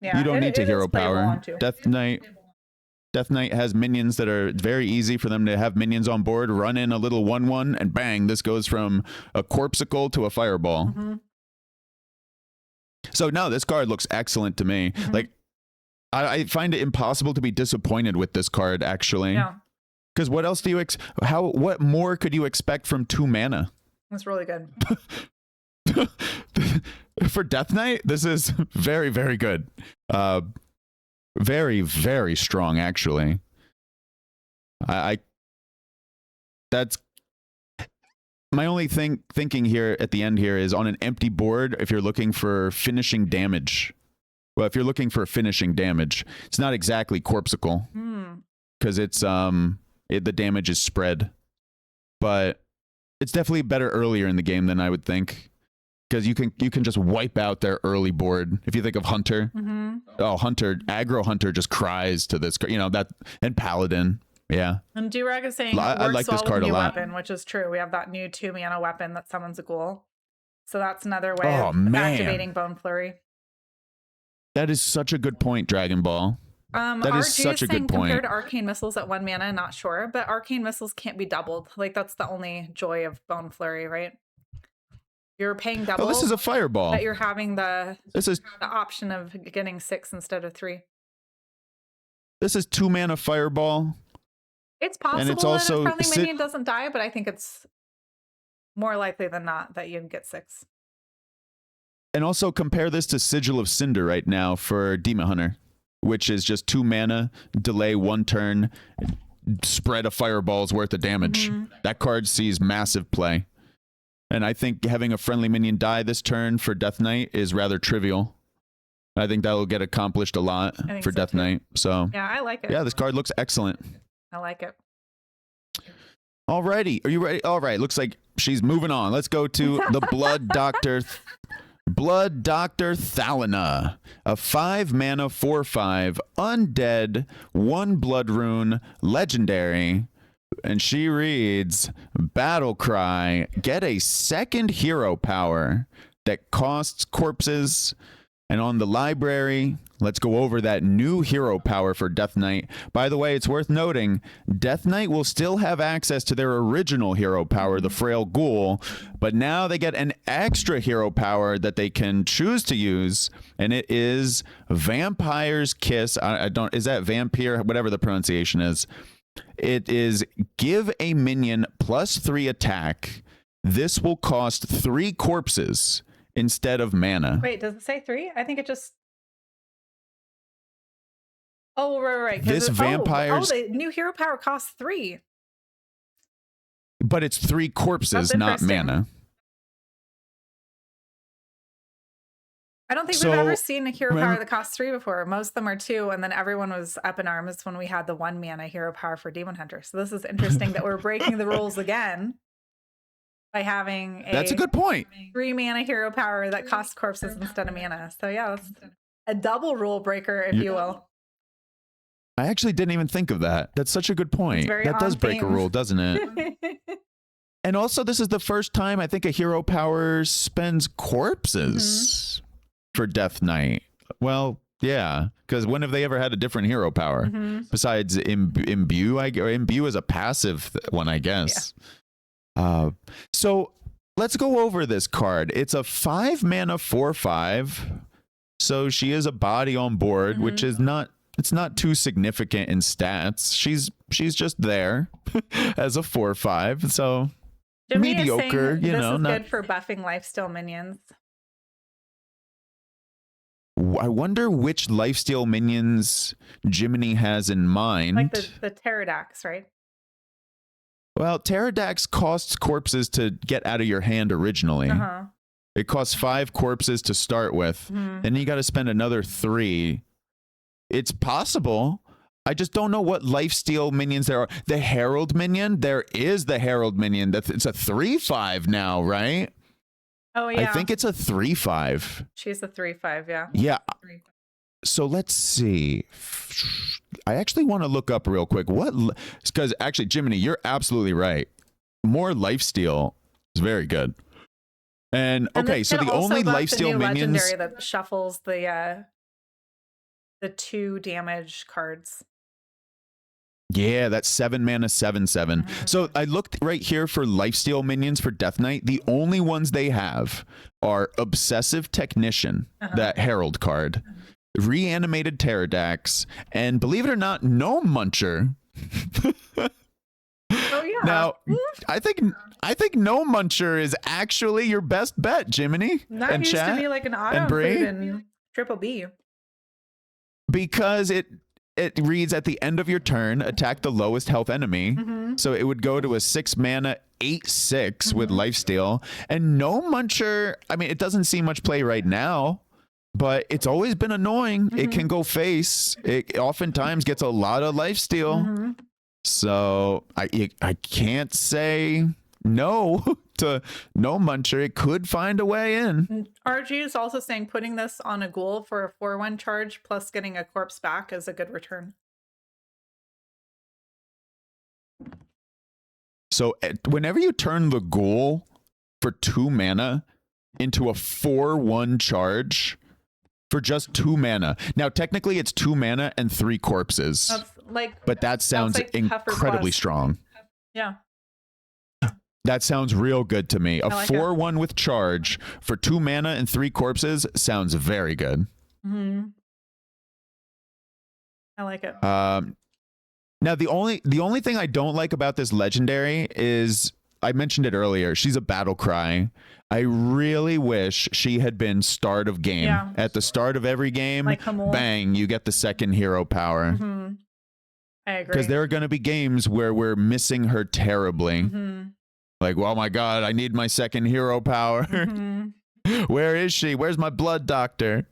Yeah, you don't need to hero power. Death Knight has minions that are very easy for them to have minions on board, run in a little 1/1, and bang, this goes from a Corpsicle to a Fireball. So no, this card looks excellent to me. Like, I find it impossible to be disappointed with this card, actually. Yeah. Because what else do you what more could you expect from 2 mana? That's really good. For Death Knight, this is very, very good. Very, very strong, actually. That's my only thinking here at the end here is on an empty board, if you're looking for finishing damage. Well, if you're looking for finishing damage, it's not exactly Corpsicle. Because it's the damage is spread. But it's definitely better earlier in the game than I would think. Because you can just wipe out their early board. If you think of Hunter, Hunter, aggro Hunter just cries to this, that, and Paladin, yeah. And Durag is saying I like this card a lot. Weapon, which is true. We have that new 2 mana weapon that summons a ghoul, so that's another way of activating Bone Flurry. That is such a good point, Dragon Ball. That is such a good point. Compared to Arcane Missiles at 1 mana, not sure, but Arcane Missiles can't be doubled. Like that's the only joy of Bone Flurry, right? You're paying double. Oh, this is a Fireball. But you're having the option of getting 6 instead of 3. This is 2 mana Fireball. It's possible and it's also, that a friendly minion doesn't die, but I think it's more likely than not that you'd get 6. And also compare this to Sigil of Cinder right now for Demon Hunter, which is just 2 mana, delay 1 turn, spread a Fireball's worth of damage. That card sees massive play. And I think having a friendly minion die this turn for Death Knight is rather trivial. I think that will get accomplished a lot for Death Knight. So yeah, I like it. Yeah, this card looks excellent. I like it. Alrighty, are you ready? All right, looks like she's moving on. Let's go to the Blood Doctor. Blood Doctor Thalina, a 5 mana 4/5 undead 1 blood rune legendary. And she reads, Battle Cry, get a 2nd hero power that costs corpses. And on the library, let's go over that new hero power for Death Knight. By the way, it's worth noting, Death Knight will still have access to their original hero power, the Frail Ghoul, but now they get an extra hero power that they can choose to use, and it is Vampire's Kiss. Is that Vampire? Whatever the pronunciation is. It is give a minion +3 attack. This will cost 3 corpses instead of mana. Wait, does it say 3? I think it just... Oh, right. This vampire's... the new hero power costs 3. But it's 3 corpses, not mana. I don't think we've ever seen a hero power that costs 3 before. Most of them are 2, and then everyone was up in arms when we had the 1 mana hero power for Demon Hunter. So this is interesting that we're breaking the rules again by having That's a good point. 3 mana hero power that costs corpses instead of mana. So yeah, that's a double rule breaker, if you will. I actually didn't even think of that. That's such a good point. That does break a rule, doesn't it? And also, this is the first time I think a hero power spends corpses for Death Knight. Well, yeah, because when have they ever had a different hero power besides Imbue? Imbue is a passive one, I guess. Yeah. So let's go over this card. It's a 5 mana 4/5. So she is a body on board, which is not It's not too significant in stats. She's just there as a 4/5. So Jimmy mediocre, is saying you know. This is good for buffing lifesteal minions. I wonder which lifesteal minions Jiminy has in mind. Like the Pterodax, right? Well, Pterodax costs corpses to get out of your hand originally. It costs 5 corpses to start with, and you got to spend another 3. It's possible. I just don't know what lifesteal minions there are. The Herald minion, there is the Herald minion. It's a 3/5 now, right? Oh, yeah. I think it's a 3/5. She's a 3/5, yeah. Yeah. So let's see. I actually want to look up real quick. Because actually, Jiminy, you're absolutely right. More lifesteal is very good. And okay, so the only lifesteal minions legendary that shuffles the 2 damage cards. Yeah, that's 7 mana 7/7. So I looked right here for lifesteal minions for Death Knight. The only ones they have are Obsessive Technician, that Herald card, Reanimated Pterodax, and believe it or not, No Muncher. Oh yeah. Now, I think No Muncher is actually your best bet, Jiminy. That and used chat, to be like an auto and Bree, in Triple B. Because it reads at the end of your turn, attack the lowest health enemy. So it would go to a 6 mana 8/6 with lifesteal. And No Muncher, I mean, it doesn't see much play right now, but it's always been annoying. It can go face. It oftentimes gets a lot of lifesteal. So I can't say no to No Muncher. It could find a way in. RG is also saying putting this on a ghoul for a 4/1 charge plus getting a corpse back is a good return. So whenever you turn the ghoul for 2 mana into a 4/1 charge for just 2 mana. Now, technically it's 2 mana and 3 corpses. But that sounds incredibly strong. Yeah. That sounds real good to me. A like 4/1 with charge for 2 mana and 3 corpses sounds very good. I like it. Now the only thing I don't like about this legendary is, I mentioned it earlier, she's a battle cry. I really wish she had been start of game. Yeah. At the start of every game, Like bang, you get the second hero power. I agree. Because there are going to be games where we're missing her terribly. Like, oh my god, I need my second hero power. Where is she? Where's my blood doctor?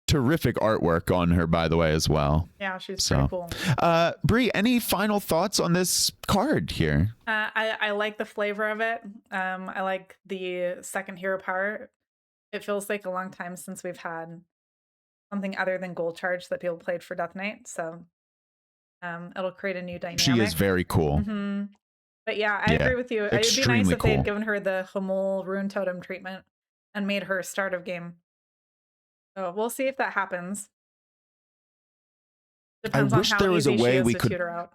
Terrific artwork on her, by the way, as well. Yeah, she's pretty cool. Bree, any final thoughts on this card here? I like the flavor of it. I like the second hero power. It feels like a long time since we've had something other than gold charge that people played for Death Knight. So it'll create a new dynamic. She is very cool. But yeah, I agree with you. It'd be nice if they had given her the Homol Rune Totem treatment and made her start of game. So we'll see if that happens. Depends on how easy she is to tutor out.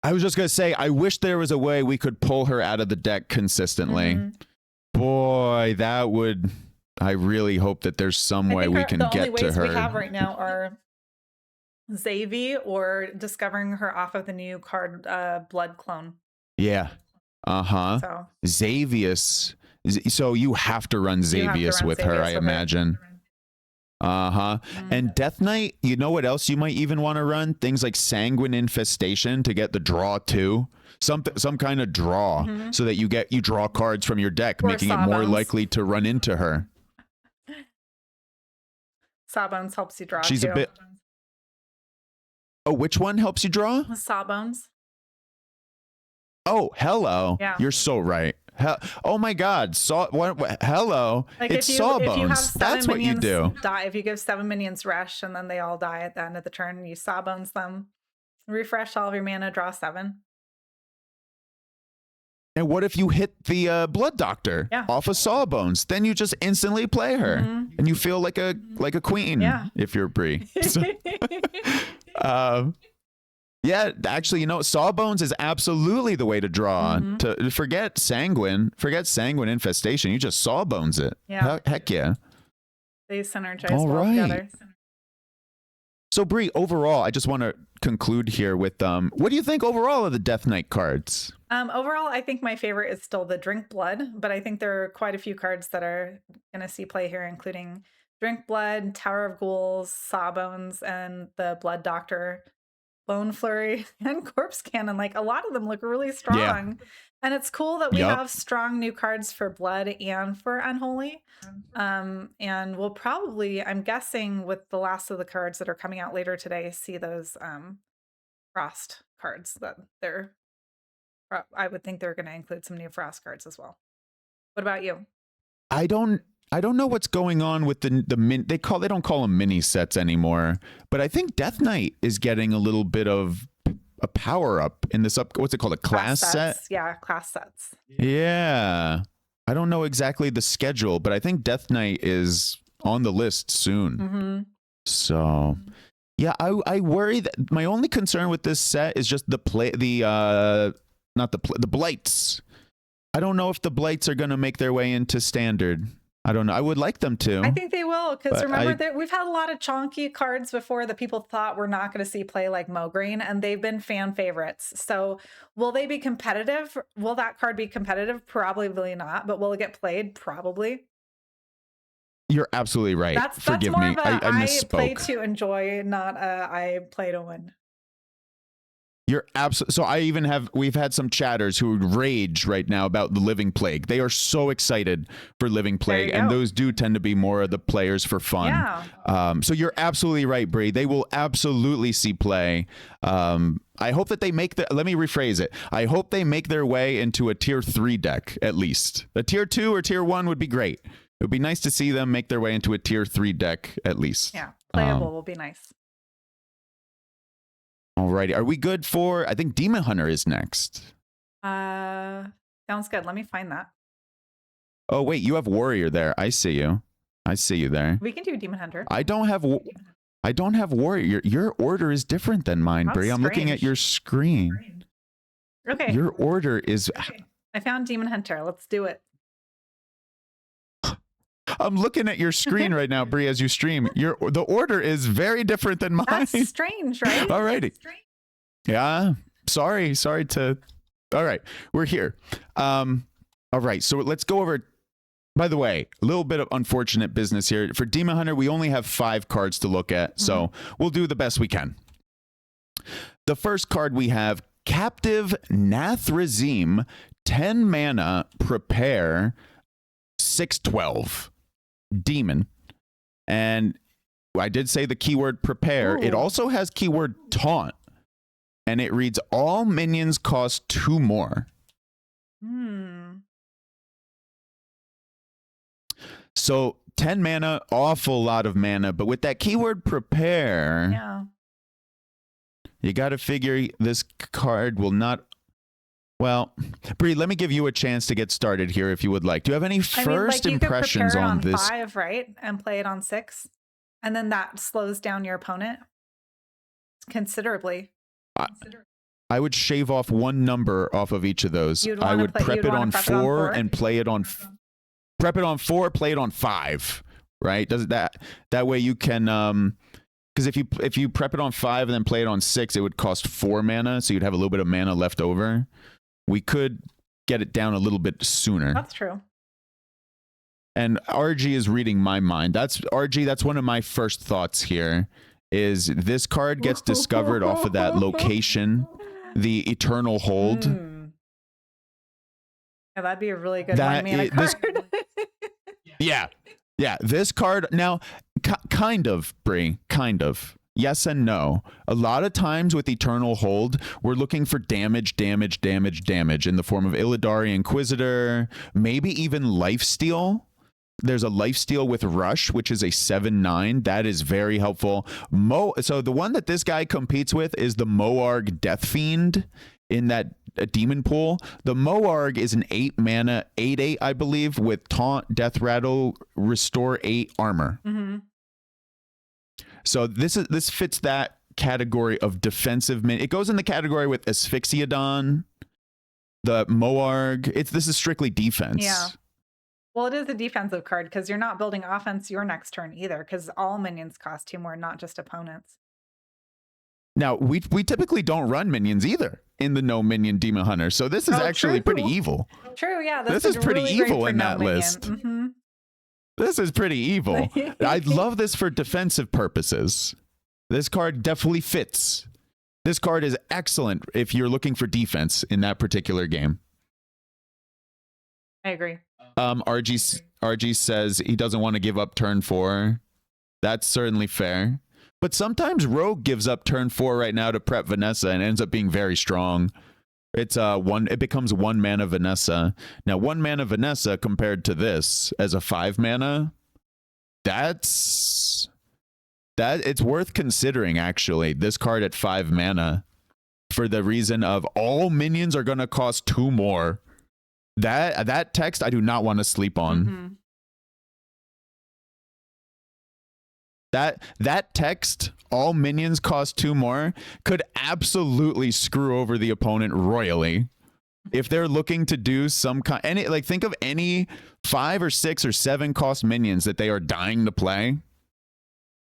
I was just going to say, I wish there was a way we could pull her out of the deck consistently. Boy, that would... I really hope that there's some way we can get to her. The only ways we have right now are Zeddy or discovering her off of the new card Blood Clone. Yeah. So. Xavius. So you have to run Xavius with her, I imagine. And Death Knight, you know what else you might even want to run? Things like Sanguine Infestation to get the draw too. Some kind of draw so that you draw cards from your deck, or making it more likely to run into her. Sawbones helps you draw. She's a bit... Oh, which one helps you draw? Sawbones. Oh, hello. Yeah. You're so right. Oh my God. Hello. Like it's Sawbones. That's what you do. If you give 7 minions rush and then they all die at the end of the turn, you Sawbones them, refresh all of your mana, draw 7. And what if you hit the Blood Doctor off of Sawbones? Then you just instantly play her, and you feel like a queen if you're Bree. So, yeah, actually, Sawbones is absolutely the way to draw. To forget Sanguine Infestation. You just Sawbones it. Yeah. Heck yeah. They synergize well together. So Bree, overall, I just want to conclude here with what do you think overall of the Death Knight cards? Overall, I think my favorite is still the Drink Blood, but I think there are quite a few cards that are going to see play here, including Drink Blood, Tower of Ghouls, Sawbones, and the Blood Doctor, Bone Flurry, and Corpse Cannon. Like, a lot of them look really strong. Yeah. And it's cool that we have strong new cards for Blood and for Unholy. And we'll probably, I'm guessing with the last of the cards that are coming out later today, see those Frost cards that I would think they're going to include some new Frost cards as well. What about you? I don't know what's going on with the they don't call them mini sets anymore, but I think Death Knight is getting a little bit of a power up in this what's it called, a class set? Yeah, class sets. Yeah. I don't know exactly the schedule, but I think Death Knight is on the list soon. So yeah, I worry that my only concern with this set is just the blights. I don't know if the blights are going to make their way into standard. I don't know. I would like them to. I think they will, because remember, we've had a lot of chonky cards before that people thought were not going to see play, like Mograine, and they've been fan favorites. So will they be competitive? Will that card be competitive? Probably not, but will it get played? Probably. You're absolutely right. That's Forgive more me. of a I misspoke. I play to enjoy, not I play to win. You're absolutely. So we've had some chatters who rage right now about the Living Plague. They are so excited for Living Plague, and those do tend to be more of the players for fun. Yeah. So you're absolutely right, Bree. They will absolutely see play. I hope that they let me rephrase it. I hope they make their way into a tier 3 deck, at least. A tier 2 or tier 1 would be great. It would be nice to see them make their way into a tier 3 deck, at least. Yeah, playable will be nice. Alrighty, are we good for? I think Demon Hunter is next. Sounds good. Let me find that. Oh wait, you have Warrior there. I see you. I see you there. We can do Demon Hunter. I don't have Warrior. Your order is different than mine, Bree. I'm looking at your screen. Okay. Your order is. Okay. I found Demon Hunter. Let's do it. I'm looking at your screen right now, Bree, as you stream. The order is very different than mine. That's strange, right? Alrighty. Yeah. Sorry to. All right, we're here. All right, so let's go over. By the way, a little bit of unfortunate business here. For Demon Hunter, we only have 5 cards to look at, so we'll do the best we can. The first card we have, Captive Nathrazim, 10 mana, prepare, 6/12. Demon. And I did say the keyword prepare. Ooh. It also has keyword taunt. And it reads, all minions cost 2 more. So 10 mana, awful lot of mana. But with that keyword prepare, you got to figure this card will not. Well, Bree, let me give you a chance to get started here if you would like. Do you have any first impressions on this? 5, right? And play it on 6. And then that slows down your opponent considerably. I would shave off 1 number off of each of those. I would prep it on 4 and play it on prep it on 4, play it on 5. Right? Does that way you can because if you prep it on 5 and then play it on 6, it would cost 4 mana, so you'd have a little bit of mana left over. We could get it down a little bit sooner. That's true. And RG is reading my mind. That's one of my first thoughts here is this card gets discovered off of that location, the Eternal Hold. Yeah, that'd be a really good 1 mana card. Yeah. This card now, kind of, Bree, kind of. Yes and no. A lot of times with Eternal Hold, we're looking for damage in the form of Illidari Inquisitor, maybe even Lifesteal. There's a Lifesteal with Rush, which is a 7/9. That is very helpful. So the one that this guy competes with is the Moarg Death Fiend in that demon pool. The Moarg is an 8 mana, 8/8, I believe, with Taunt, Death Rattle, Restore 8 armor. So this fits that category of defensive min. It goes in the category with Asphyxiodon, the Moarg. This is strictly defense. Yeah. Well, it is a defensive card because you're not building offense your next turn either, because all minions cost 2 more, not just opponents. Now, we typically don't run minions either in the no minion Demon Hunter. So this is actually pretty evil. True, yeah. This is pretty really evil in that list. Mm-hmm. This is pretty evil. I love this for defensive purposes. This card definitely fits. This card is excellent if you're looking for defense in that particular game. I agree. RG says he doesn't want to give up turn 4. That's certainly fair. But sometimes Rogue gives up turn 4 right now to prep Vanessa and ends up being very strong. It becomes 1 mana Vanessa. Now 1 mana Vanessa compared to this as a 5 mana, it's worth considering actually. This card at 5 mana for the reason of all minions are going to cost 2 more. That text I do not want to sleep on. Mm-hmm. That text, all minions cost 2 more, could absolutely screw over the opponent royally. If they're looking to do some kind, think of any 5 or 6 or 7 cost minions that they are dying to play.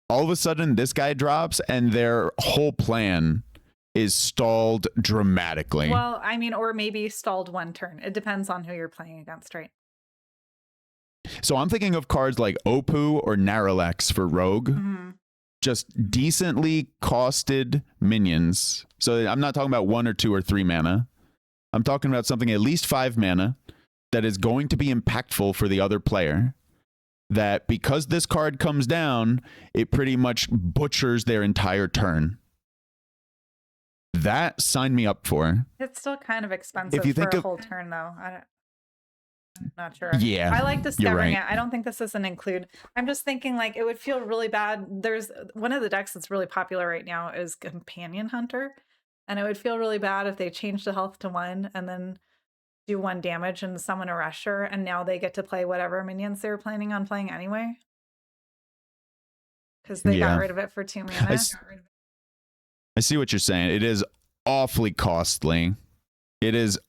All of a sudden, this guy drops and their whole plan is stalled dramatically. Well, I mean, or maybe stalled 1 turn. It depends on who you're playing against, right? So I'm thinking of cards like Opu or Naralex for Rogue. Mm-hmm. Just decently costed minions. So I'm not talking about 1 or 2 or 3 mana. I'm talking about something at least 5 mana that is going to be impactful for the other player. That because this card comes down, it pretty much butchers their entire turn. That sign me up for. It's still kind of expensive if you think for a of, whole turn, though. I'm not sure. Yeah, I like discovering right. it. I don't think this is an include. I'm just thinking like it would feel really bad. There's one of the decks that's really popular right now is Companion Hunter. And it would feel really bad if they changed the health to 1 and then do 1 damage and summon a rusher. And now they get to play whatever minions they were planning on playing anyway. Because they got rid of it for 2 mana. I see what you're saying. It is awfully costly. It is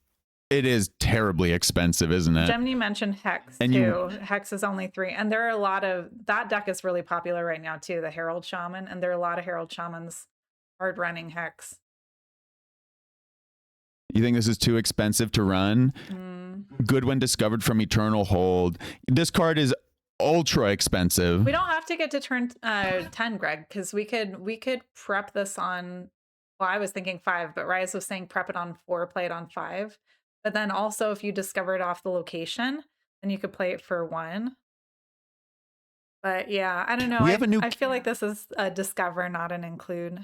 terribly expensive, isn't it? Gemini mentioned Hex too. Hex is only 3. And there are a lot of, that deck is really popular right now too, the Herald Shaman. And there are a lot of Herald Shamans hard running Hex. You think this is too expensive to run? Good when discovered from Eternal Hold. This card is ultra expensive. We don't have to get to turn 10, Greg, because we could prep this on, well, I was thinking 5, but Rise was saying prep it on 4, play it on 5. But then also if you discover it off the location, then you could play it for 1. But yeah, I don't know. I feel like this is a discover, not an include.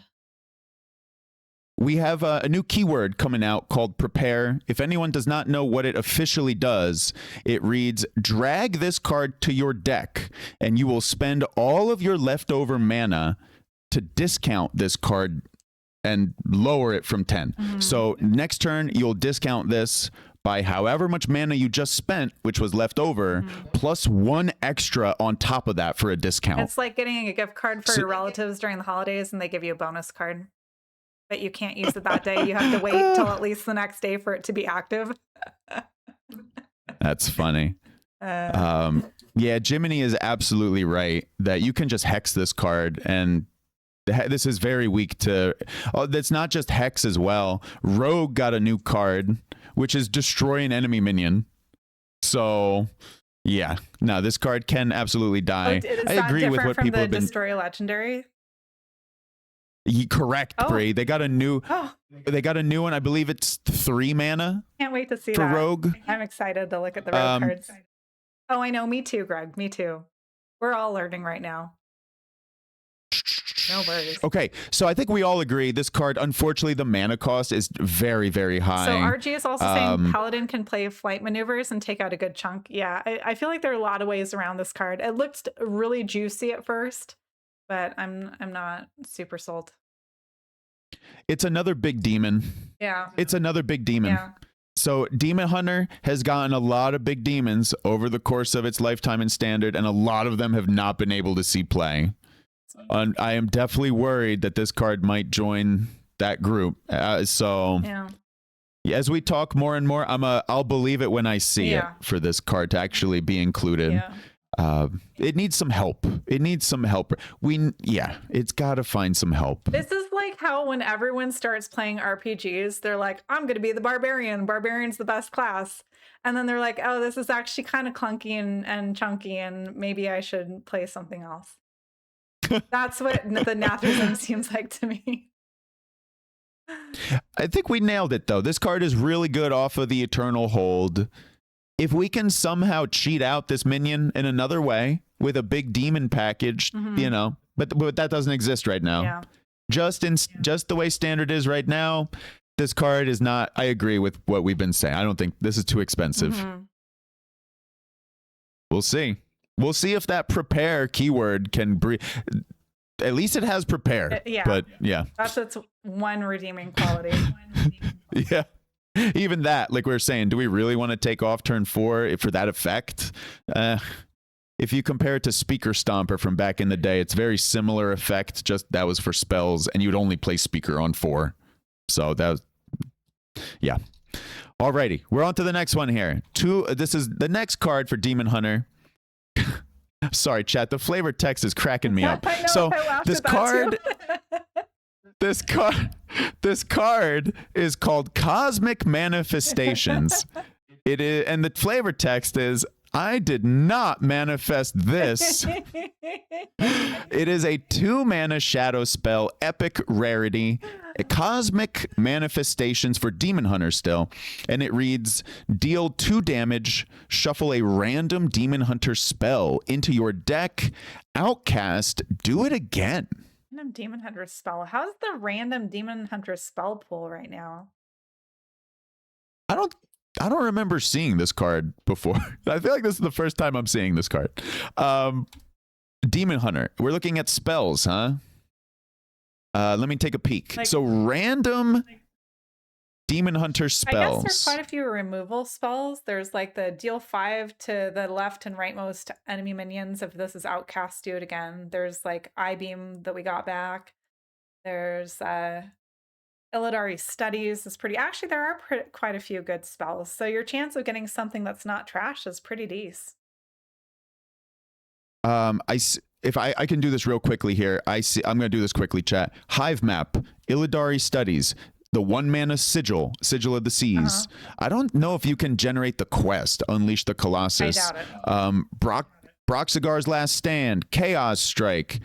We have a new keyword coming out called prepare. If anyone does not know what it officially does, it reads, drag this card to your deck and you will spend all of your leftover mana to discount this card and lower it from 10. Mm-hmm. So next turn, you'll discount this by however much mana you just spent, which was left over, plus 1 extra on top of that for a discount. It's like getting a gift card for your relatives during the holidays and they give you a bonus card. But you can't use it that day. You have to wait till at least the next day for it to be active. That's funny. Yeah, Jiminy is absolutely right that you can just hex this card, and this is very weak to... Oh, that's not just hex as well. Rogue got a new card, which is destroy an enemy minion. So, yeah. No, this card can absolutely die. I agree with what people have been... Destroy Legendary? Correct, Brie. They got a new one. I believe it's 3 mana. Can't wait to see for that. Rogue. I'm excited to look at the Rogue cards. Oh, I know. Me too, Greg. Me too. We're all learning right now. No worries. Okay, so I think we all agree this card, unfortunately, the mana cost is very, very high. So RG is also saying Paladin can play flight maneuvers and take out a good chunk. Yeah, I feel like there are a lot of ways around this card. It looked really juicy at first, but I'm not super sold. It's another big demon. Yeah. It's another big demon. Yeah. So Demon Hunter has gotten a lot of big demons over the course of its lifetime in Standard, and a lot of them have not been able to see play. I am definitely worried that this card might join that group. So as we talk more and more, I'll believe it when I see it for this card to actually be included. Yeah. It needs some help. It needs some help. It's got to find some help. This is like how when everyone starts playing RPGs, they're like, I'm going to be the barbarian. Barbarian's the best class. And then they're like, oh, this is actually kind of clunky and chunky, and maybe I should play something else. That's what the Nathrism seems like to me. I think we nailed it, though. This card is really good off of the Eternal Hold. If we can somehow cheat out this minion in another way with a big demon package, you know, but that doesn't exist right now. Yeah. Just the way standard is right now, this card is not. I agree with what we've been saying. I don't think this is too expensive. We'll see. We'll see if that prepare keyword can breathe. At least it has prepare. Yeah. But yeah. That's its one redeeming quality. Yeah. Even that, like we were saying, do we really want to take off turn 4 for that effect? If you compare it to Speaker Stomper from back in the day, it's very similar effect, just that was for spells, and you'd only play Speaker on 4. So that was, yeah. Alrighty, we're on to the next one here. This is the next card for Demon Hunter. Sorry, chat, the flavor text is cracking me up. I know, so this card... This card is called Cosmic Manifestations. It is, and the flavor text is, I did not manifest this. It is a 2-mana shadow spell, epic rarity, a Cosmic Manifestations for Demon Hunter still, and it reads, deal 2 damage, shuffle a random Demon Hunter spell into your deck, outcast, do it again. Random Demon Hunter spell. How's the random Demon Hunter spell pool right now? I don't remember seeing this card before. I feel like this is the first time I'm seeing this card. Demon Hunter. We're looking at spells, huh? Let me take a peek. So random Demon Hunter spells. I guess there's quite a few removal spells. There's like the deal 5 to the left and rightmost enemy minions. If this is outcast, do it again. There's like I-beam that we got back. There's Illidari Studies is pretty. Actually, there are quite a few good spells. So your chance of getting something that's not trash is pretty decent. If I can do this real quickly here. I'm going to do this quickly, chat. Hive Map, Illidari Studies, the 1-mana Sigil of the Seas. I don't know if you can generate the quest, Unleash the Colossus. I doubt it. Broxigar's Last Stand, Chaos Strike.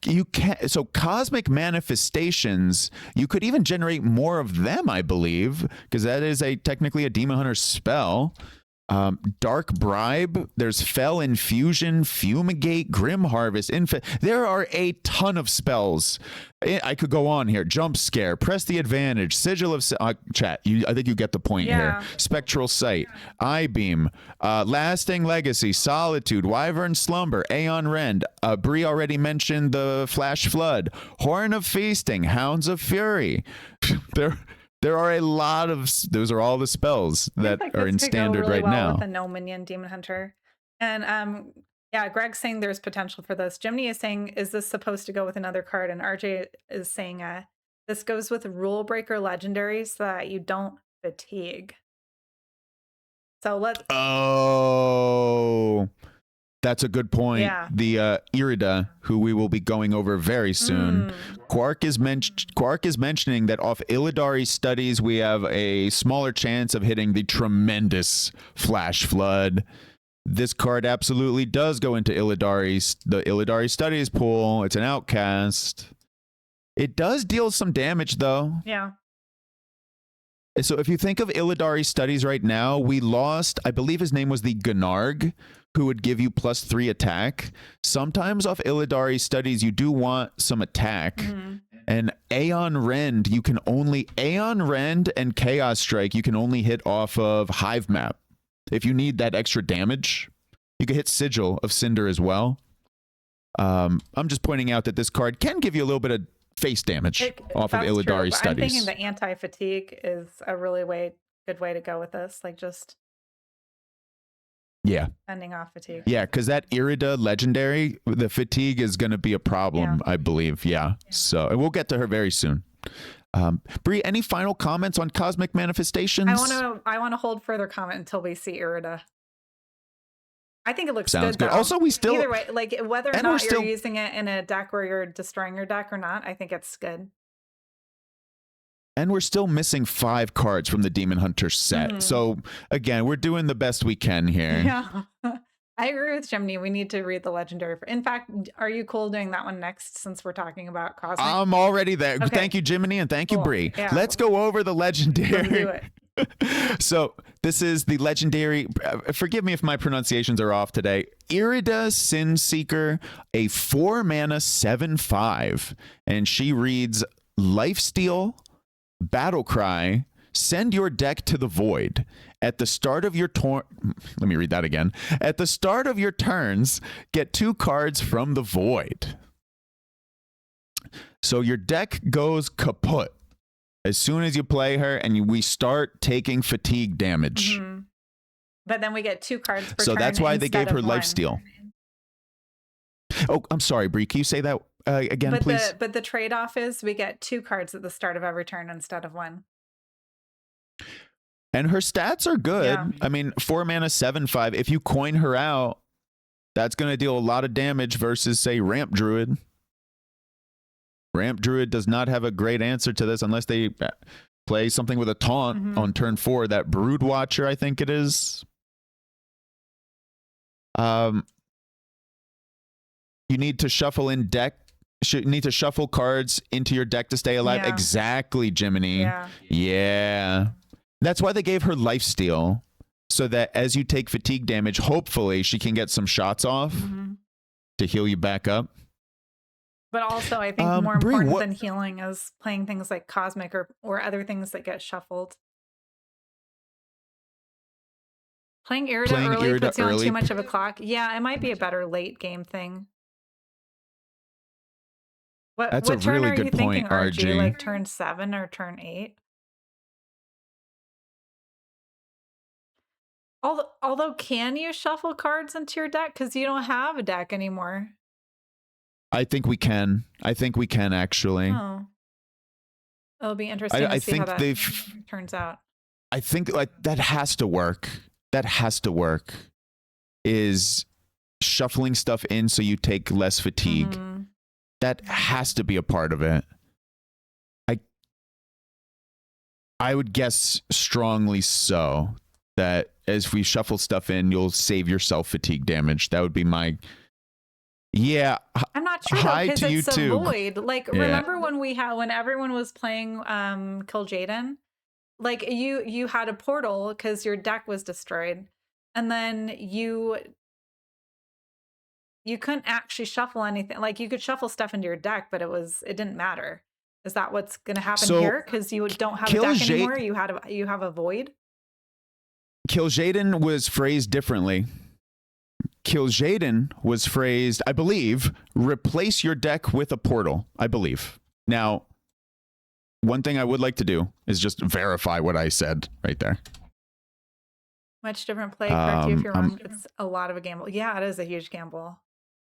You can, so Cosmic Manifestations, you could even generate more of them, I believe, because that is technically a Demon Hunter spell. Dark Bribe, there's Fell Infusion, Fumigate, Grim Harvest, there are a ton of spells. I could go on here. Jump Scare, Press the Advantage, Sigil of chat. I think you get the point here. Spectral Sight, I-beam, Lasting Legacy, Solitude, Wyvern Slumber, Aeon Rend. Bree already mentioned the Flash Flood, Horn of Feasting, Hounds of Fury. There are a lot of, those are all the spells that are in standard right now. With a no minion Demon Hunter. And yeah, Greg's saying there's potential for this. Jimmy is saying, is this supposed to go with another card? And RJ is saying, this goes with Rule Breaker Legendaries so that you don't fatigue. So let's... Oh, that's a good point. Yeah. The Irida, who we will be going over very soon. Quark is mentioning that off Illidari Studies, we have a smaller chance of hitting the tremendous Flash Flood. This card absolutely does go into the Illidari Studies pool. It's an outcast. It does deal some damage, though. Yeah. So if you think of Illidari Studies right now, we lost, I believe his name was the Gnarg, who would give you +3 attack. Sometimes off Illidari Studies, you do want some attack. And Aeon Rend, Aeon Rend and Chaos Strike, you can only hit off of Hive Map. If you need that extra damage, you can hit Sigil of Cinder as well. I'm just pointing out that this card can give you a little bit of face damage off of Illidari Studies. I'm thinking the anti-fatigue is a really good way to go with this. Like just ending off fatigue. Yeah, because that Irida legendary, the fatigue is going to be a problem, I believe. Yeah. So and we'll get to her very soon. Bree, any final comments on Cosmic Manifestations? I want to hold further comment until we see Irida. I think it looks Sounds good. good. Also, we still either way, like whether or and not you're using it in a deck where you're destroying your deck or not, I think it's good. And we're still missing 5 cards from the Demon Hunter set. So again, we're doing the best we can here. Yeah. I agree with Jiminy. We need to read the legendary. In fact, are you cool doing that one next since we're talking about Cosmic? I'm already there. Okay. Thank you, Jiminy, and thank you, Bree. Yeah. Let's go over the legendary. Let's do it. So this is the legendary, forgive me if my pronunciations are off today, Irida Sin Seeker, a 4-mana 7/5. And she reads Lifesteal, Battle Cry, send your deck to the void. At the start of your let me read that again. At the start of your turns, get 2 cards from the void. So your deck goes kaput as soon as you play her, and we start taking fatigue damage. But then we get 2 cards per so turn. That's why they gave her 1. Lifesteal. Oh, I'm sorry, Bree. Can you say that again, please? But the trade-off is we get 2 cards at the start of every turn instead of 1. And her stats are good. Yeah. I mean, 4-mana 7/5. If you coin her out, that's going to deal a lot of damage versus, say, Ramp Druid. Ramp Druid does not have a great answer to this unless they play something with a taunt on turn 4. That Brood Watcher, I think it is. You need to shuffle in deck. You need to shuffle cards into your deck to stay alive. Yeah. Exactly, Jiminy. Yeah. That's why they gave her Lifesteal, so that as you take fatigue damage, hopefully she can get some shots off to heal you back up. But also, I think more Bree, important than healing is playing things like Cosmic or other things that get shuffled. Playing Irida early puts you on too much of a clock. Yeah, it might be a better late game thing. That's what a turn really are good you thinking, point, RG. Like turn 7 or turn 8? Although, can you shuffle cards into your deck? Because you don't have a deck anymore. I think we can. I think we can, actually. Oh. It'll be interesting to see how that turns out. I think that has to work. That has to work. Is shuffling stuff in so you take less fatigue. That has to be a part of it. I would guess strongly so that as we shuffle stuff in, you'll save yourself fatigue damage. That would be my... Yeah. I'm not sure though, because it's a too. void. Like, remember when everyone was playing Kill Jaden? Like you had a portal because your deck was destroyed. And then you couldn't actually shuffle anything. Like you could shuffle stuff into your deck, but it didn't matter. Is that what's gonna happen here? Because you don't have a deck anymore, you have a void? Kil'jaeden was phrased differently. Kil'jaeden was phrased, I believe, replace your deck with a portal, I believe. Now, one thing I would like to do is just verify what I said right there. Much different play, correct you if you're wrong. It's a lot of a gamble. Yeah, it is a huge gamble.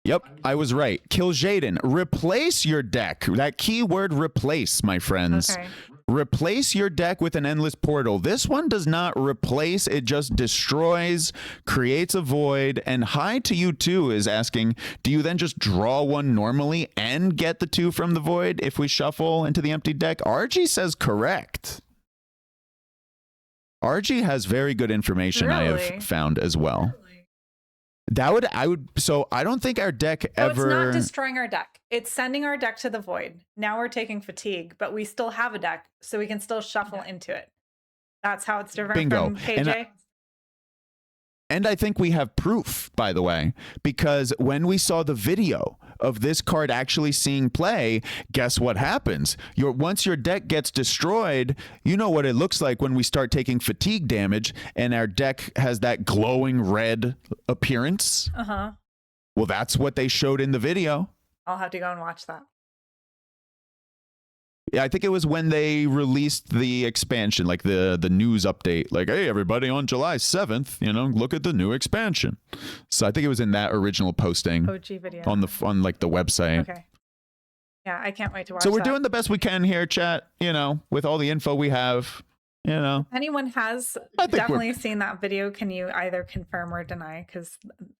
Yep, I was right. Kil'jaeden, replace your deck. That keyword replace, my friends. Okay. Replace your deck with an endless portal. This one does not replace, it just destroys, creates a void, and Hi to You Too is asking, do you then just draw one normally and get the 2 from the void if we shuffle into the empty deck? RG says correct. RG has very good information, Really? I have found as well. So I don't think our deck ever... It's not destroying our deck. It's sending our deck to the void. Now we're taking fatigue, but we still have a deck, so we can still shuffle into it. That's how it's different from KJ. And I think we have proof, by the way, because when we saw the video of this card actually seeing play, guess what happens? Once your deck gets destroyed, you know what it looks like when we start taking fatigue damage and our deck has that glowing red appearance. Uh-huh. Well, that's what they showed in the video. I'll have to go and watch that. Yeah, I think it was when they released the expansion, like the news update, like, hey, everybody, on July 7th, look at the new expansion. So I think it was in that original posting OG video on the website. Okay. Yeah, I can't wait to watch So we're that. doing the best we can here, chat, with all the info we have. You know, Anyone has definitely seen that video, can you either confirm or deny? Because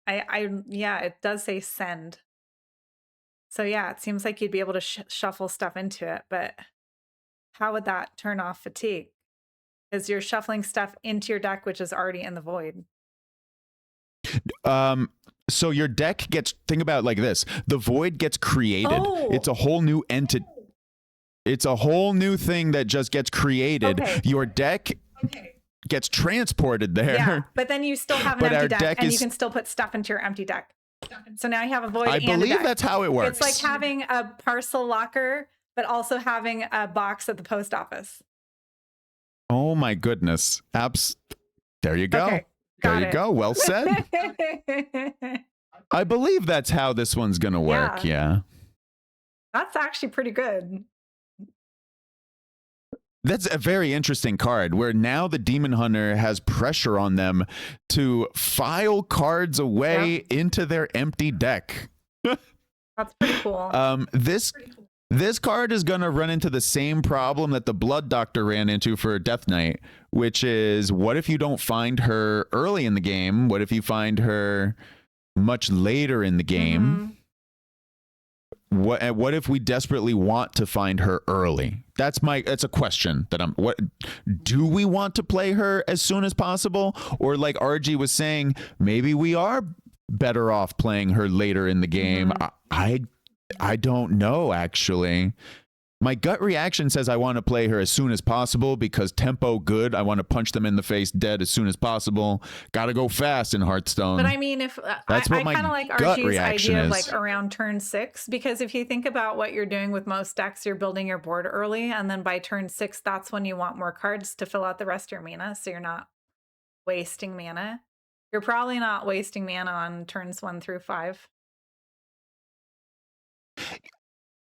yeah, it does say send. So yeah, it seems like you'd be able to shuffle stuff into it, but how would that turn off fatigue? Because you're shuffling stuff into your deck, which is already in the void. So your deck gets, think about it like this. The void gets created. Oh. It's a whole new entity. It's a whole new thing that just gets created. Okay. Your deck gets transported there. Yeah, but then you still have an empty deck, and you can still put stuff into your empty deck. So now you have a void and a deck. I believe that's how it works. It's like having a parcel locker, but also having a box at the post office. Oh my goodness. There you go. Okay, there you go. Well said. I believe that's how this one's going to work. Yeah. That's actually pretty good. That's a very interesting card where now the Demon Hunter has pressure on them to file cards away into their empty deck. That's pretty cool. This card is going to run into the same problem that the Blood Doctor ran into for Death Knight, which is, what if you don't find her early in the game? What if you find her much later in the game? Mm-hmm. What if we desperately want to find her early? That's a question that do we want to play her as soon as possible? Or like RG was saying, maybe we are better off playing her later in the game. Mm-hmm. I don't know, actually. My gut reaction says I want to play her as soon as possible because tempo good. I want to punch them in the face dead as soon as possible. Got to go fast in Hearthstone. But I mean, if I kind of like RG's idea of like around turn 6, because if you think about what you're doing with most decks, you're building your board early, and then by turn 6, that's when you want more cards to fill out the rest of your mana, so you're not wasting mana. You're probably not wasting mana on turns 1 through 5.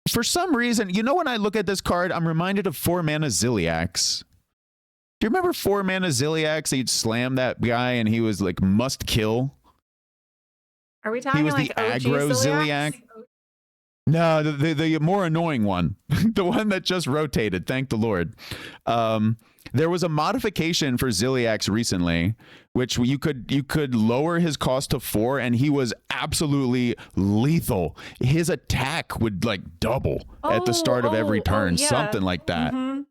For some reason, when I look at this card, I'm reminded of 4-mana Ziliax. Do you remember 4-mana Ziliax? He'd slam that guy and he was like must kill. Are we talking like the aggro Ziliax? No, the more annoying one. The one that just rotated, thank the Lord. There was a modification for Ziliax recently, which you could lower his cost to 4, and he was absolutely lethal. His attack would like double at the start of every turn, something like that. Mm-hmm.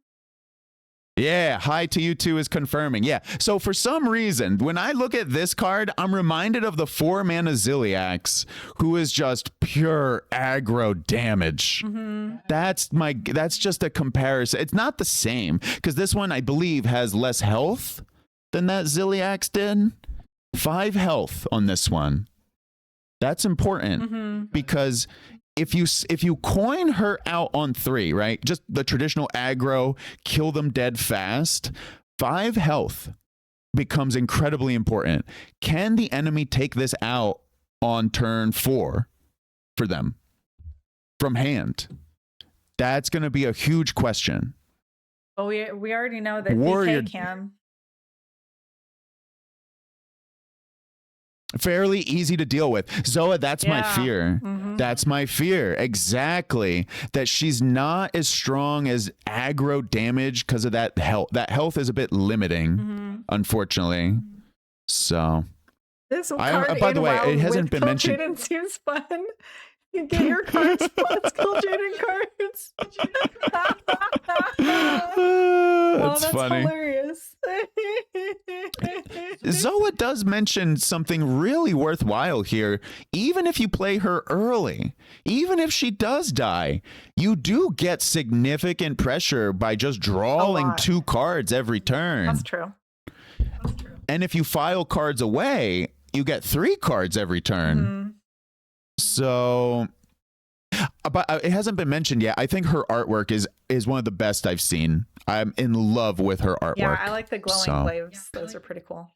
Yeah, hi to you two is confirming. Yeah, so for some reason, when I look at this card, I'm reminded of the 4-mana Ziliax, who is just pure aggro damage. Mm-hmm. That's just a comparison. It's not the same, because this one, I believe, has less health than that Ziliax did. 5 health on this one. That's important, because if you coin her out on 3, right? Just the traditional aggro, kill them dead fast, 5 health becomes incredibly important. Can the enemy take this out on turn 4 for them from hand? That's going to be a huge question. Well, we already know that DK can. Fairly easy to deal with. Zoa, that's my fear. Mm-hmm. That's my fear. Exactly. That she's not as strong as aggro damage because of that health. That health is a bit limiting, unfortunately. So, this card by the way, it hasn't been mentioned. It seems fun. You get your cards plus Jaden cards. That's funny. Hilarious. Zoa does mention something really worthwhile here. Even if you play her early, even if she does die, you do get significant pressure by just drawing 2 cards every turn. That's true. And if you file cards away, you get 3 cards every turn. Mm-hmm. So, but it hasn't been mentioned yet. I think her artwork is one of the best I've seen. I'm in love with her artwork. Yeah, I like the glowing glaives. Those are pretty cool.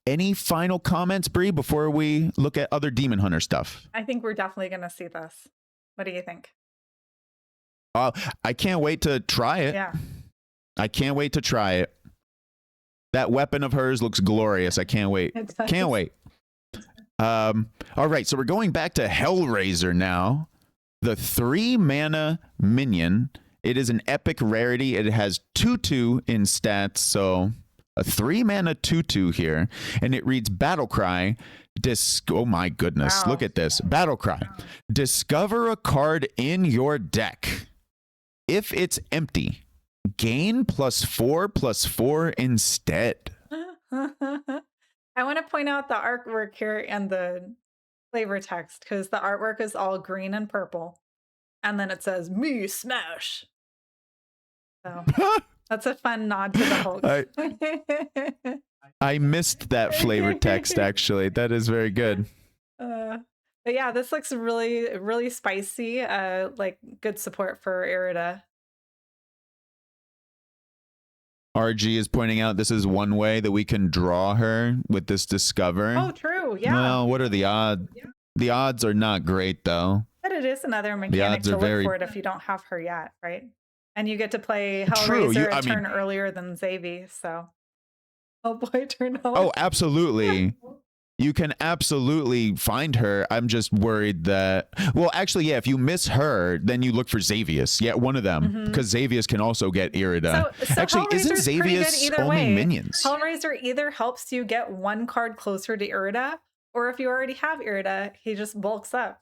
Any final comments, Bree, before we look at other Demon Hunter stuff? I think we're definitely going to see this. What do you think? I can't wait to try it. Yeah. I can't wait to try it. That weapon of hers looks glorious. I can't wait. Can't wait. All right, so we're going back to Hellraiser now. The 3-mana minion It is an epic rarity. It has 2/2 in stats, so a 3-mana 2/2 here, and it reads Battle Cry. Oh my goodness, Wow. look at this. Battle Cry. Discover a card in your deck. If it's empty, gain +4/+4 instead. I want to point out the artwork here and the flavor text, because the artwork is all green and purple. And then it says, "Me smash." So that's a fun nod to the Hulk. I missed that flavor text, actually. That is very good. But yeah, this looks really, really spicy. Like good support for Irida. RG is pointing out this is one way that we can draw her with this Discover. Oh, true. Yeah. Well, what are the odds? The odds are not great, though. But it is another mechanic to look for it if you don't have her yet, right? And you get to play Hellraiser a turn earlier than Zeddy, so. Oh boy, turn Hell. Oh, absolutely. You can absolutely find her. I'm just worried that... Well, actually, yeah, if you miss her, then you look for Xavius. Yeah, one of them. Because Xavius can also get Irida. So actually, isn't Xavius only minions? Hellraiser either helps you get one card closer to Irida, or if you already have Irida, he just bulks up.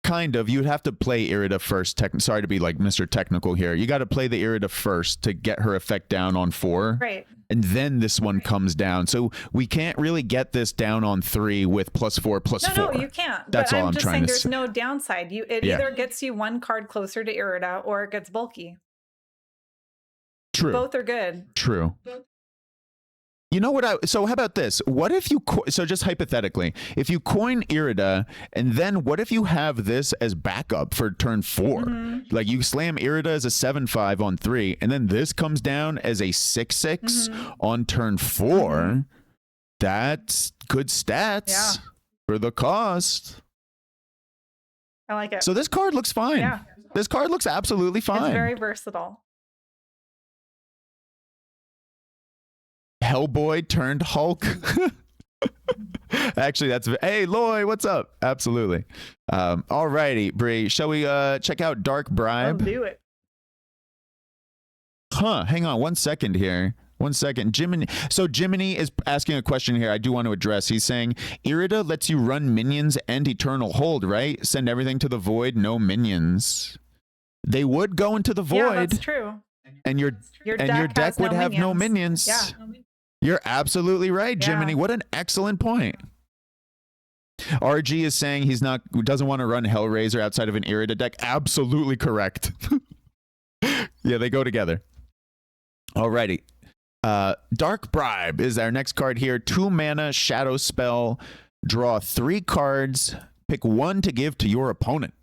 Kind of. You'd have to play Irida first. Sorry to be like Mr. Technical here. You got to play the Irida first to get her effect down on 4. Right. And then this one comes down. So we can't really get this down on 3 with +4/+4. No, you can't. That's all I'm just trying saying to there's say. no downside. It either gets you one card closer to Irida or it gets bulky. True. Both are good. True. You know what? So how about this? What if you, so just hypothetically, if you coin Irida, and then what if you have this as backup for turn 4? Like you slam Irida as a 7/5 on 3, and then this comes down as a 6/6 on turn 4. That's good stats for the cost. I like it. So this card looks fine. Yeah. This card looks absolutely fine. It's very versatile. Hellboy turned Hulk. Actually, that's... Hey, Loy, what's up? Absolutely. Alrighty, Bree. Shall we check out Dark Bribe? I'll do it. Huh, hang on 1 second here. 1 second. Jiminy. So Jiminy is asking a question here I do want to address. He's saying, Irida lets you run minions and Eternal Hold, right? Send everything to the void, no minions. They would go into the void. Yeah, that's true. And your deck would have no minions. Yeah. You're absolutely right, Jiminy. What an excellent point. RG is saying doesn't want to run Hellraiser outside of an Irida deck. Absolutely correct. Yeah, they go together. Alrighty. Dark Bribe is our next card here. 2 mana shadow spell. Draw 3 cards. Pick 1 to give to your opponent.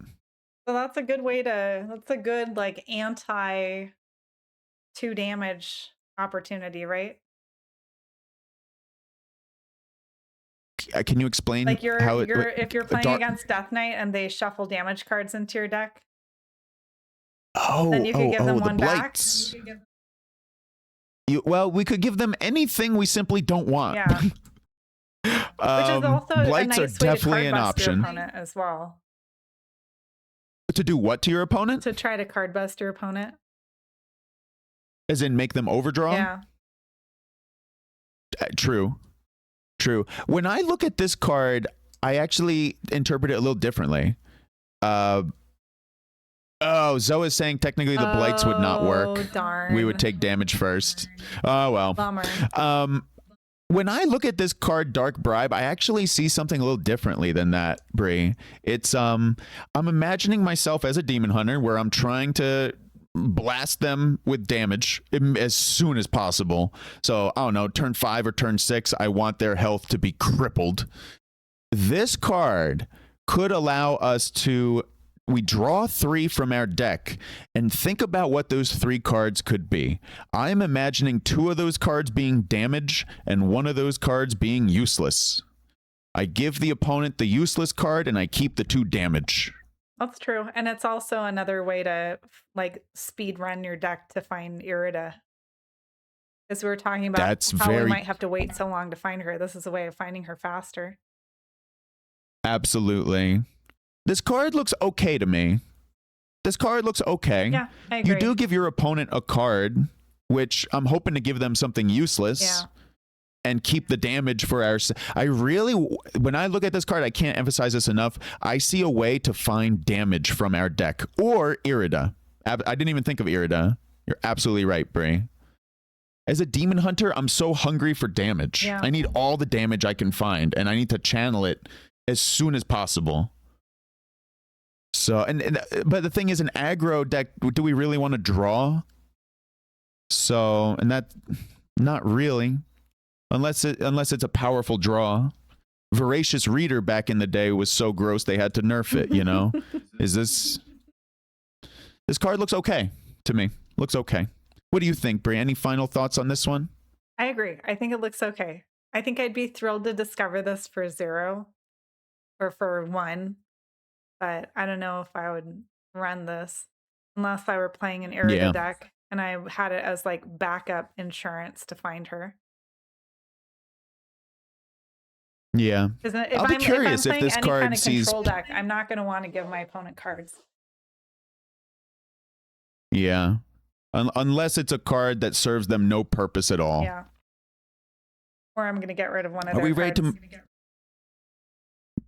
So that's a good way to, that's a good like anti 2 damage opportunity, right? Can you explain like how it, if you're playing against Death Knight and they shuffle damage cards into your deck, then you could give them one back. Well, we could give them anything we simply don't want. Yeah. Which is also blights a nice are definitely an option. your opponent as well. To do what to your opponent? To try to card bust your opponent. As in make them overdraw? Yeah. True. True. When I look at this card, I actually interpret it a little differently. Oh, Zoe is saying technically the blights would not work. Darn. We would take damage first. Oh, well. Bummer. When I look at this card, Dark Bribe, I actually see something a little differently than that, Bree. It's, I'm imagining myself as a demon hunter where I'm trying to blast them with damage as soon as possible. So, I don't know, turn 5 or turn 6, I want their health to be crippled. This card could allow us to... We draw 3 from our deck and think about what those 3 cards could be. I'm imagining 2 of those cards being damage and 1 of those cards being useless. I give the opponent the useless card and I keep the 2 damage. That's true. And it's also another way to like speed run your deck to find Irida. As we were talking about we might have to wait so long to find her. This is a way of finding her faster. Absolutely. This card looks okay to me. this card looks okay. Yeah, I agree. You do give your opponent a card, which I'm hoping to give them something useless. Yeah. And keep the damage for our... when I look at this card, I can't emphasize this enough. I see a way to find damage from our deck. Or Irida. I didn't even think of Irida. You're absolutely right, Brie. As a demon hunter, I'm so hungry for damage. Yeah. I need all the damage I can find, and I need to channel it as soon as possible. So, but the thing is, an aggro deck, do we really want to draw? So, and that... Not really. Unless it's a powerful draw. Voracious Reader back in the day was so gross they had to nerf it, you know? This card looks okay to me. Looks okay. What do you think, Brie? Any final thoughts on this one? I agree. I think it looks okay. I think I'd be thrilled to discover this for 0 or for 1, but I don't know if I would run this unless I were playing an Irida deck and I had it as like backup insurance to find her. Yeah. I'll be curious if this card kind of sees control deck, I'm not going to want to give my opponent cards. Yeah. Unless it's a card that serves them no purpose at all. Yeah. Or I'm going to get rid of one of their Are we ready cards. to...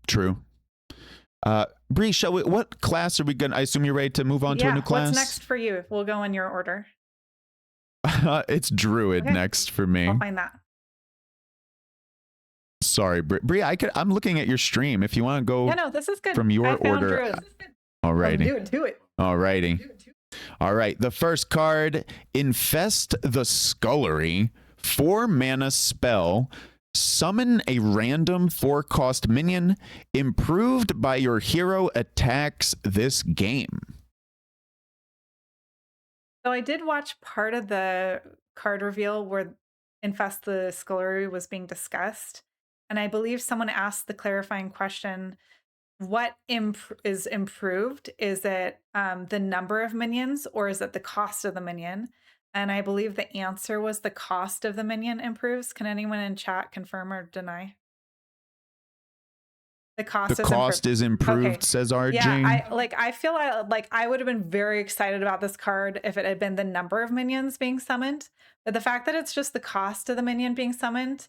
True. Bree, what class are we going to... I assume you're ready to move on to a new class? What's next for you? We'll go in your order. It's Druid next for me. I'll find that. Sorry, Bree. I'm looking at your stream. If you want to go this is good. from your order. Alrighty. Do it. Alrighty. All right. The first card, Infest the Scullery. 4 mana spell. Summon a random 4-cost minion. Improved by your hero attacks this game. So I did watch part of the card reveal where Infest the Scullery was being discussed. And I believe someone asked the clarifying question, what is improved? Is it the number of minions or is it the cost of the minion? And I believe the answer was the cost of the minion improves. Can anyone in chat confirm or deny? The cost is improved, okay. Says RJ. Yeah, I feel like I would have been very excited about this card if it had been the number of minions being summoned. But the fact that it's just the cost of the minion being summoned,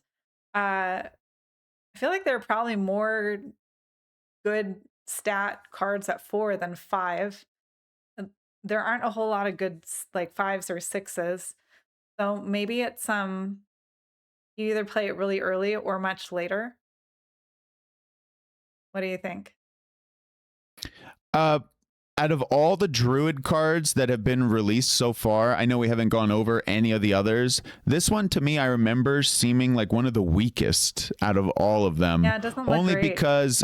I feel like there are probably more good stat cards at 4 than 5. There aren't a whole lot of good like 5s or 6s. So maybe it's you either play it really early or much later. What do you think? Out of all the Druid cards that have been released so far, I know we haven't gone over any of the others. This one, to me, I remember seeming like one of the weakest out of all of them. Yeah, it doesn't look great.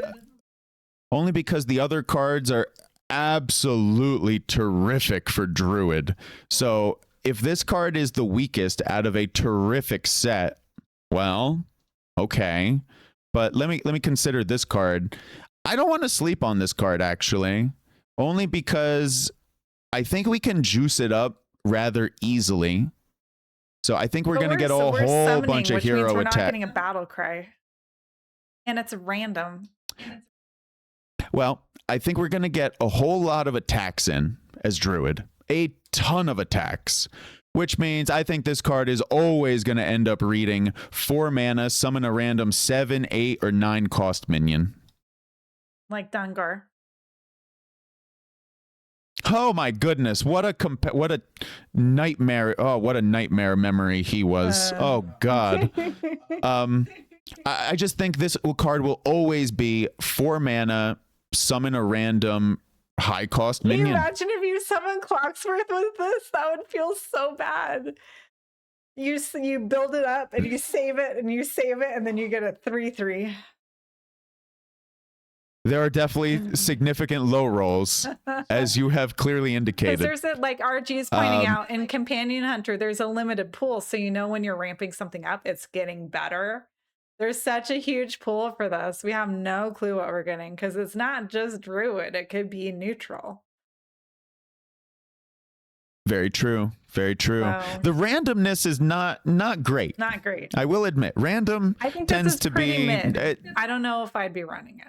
Only because the other cards are absolutely terrific for Druid. So if this card is the weakest out of a terrific set, well, okay. But let me consider this card. I don't want to sleep on this card, actually. Only because I think we can juice it up rather easily. So I think we're going to get a whole bunch of hero we're attack. Not getting a battle cry. And it's random. Well, I think we're going to get a whole lot of attacks in as Druid. A ton of attacks. Which means I think this card is always going to end up reading 4 mana, summon a random 7, 8, or 9 cost minion. Like Dungar. Oh my goodness! What a nightmare! Oh, what a nightmare memory he was. Oh God. I just think this card will always be 4 mana, summon a random high cost minion. Can you imagine if you summon Clocksworth with this? That would feel so bad. You build it up and you save it and you save it and then you get a 3/3. There are definitely significant low rolls, as you have clearly indicated. Because there's like RG is pointing out in Companion Hunter, there's a limited pool. So you know when you're ramping something up, it's getting better. There's such a huge pool for this. We have no clue what we're getting because it's not just Druid. It could be neutral. Very true. Very true. The randomness is not great. Not great. I will admit, random tends to be. I don't know if I'd be running it.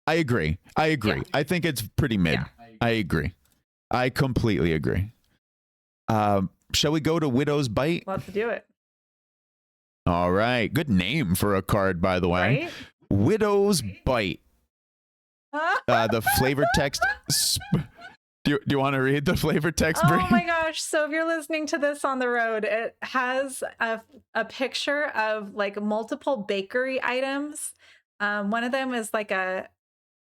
I agree. Yeah. I think it's pretty mid. Yeah. I agree. I completely agree. Shall we go to Widow's Bite? Let's do it. All right. Good name for a card, by the way. Right? Widow's Bite. The flavor text. Do you want to read the flavor text, Bree? Oh my gosh. So if you're listening to this on the road, it has a picture of like multiple bakery items. One of them is like a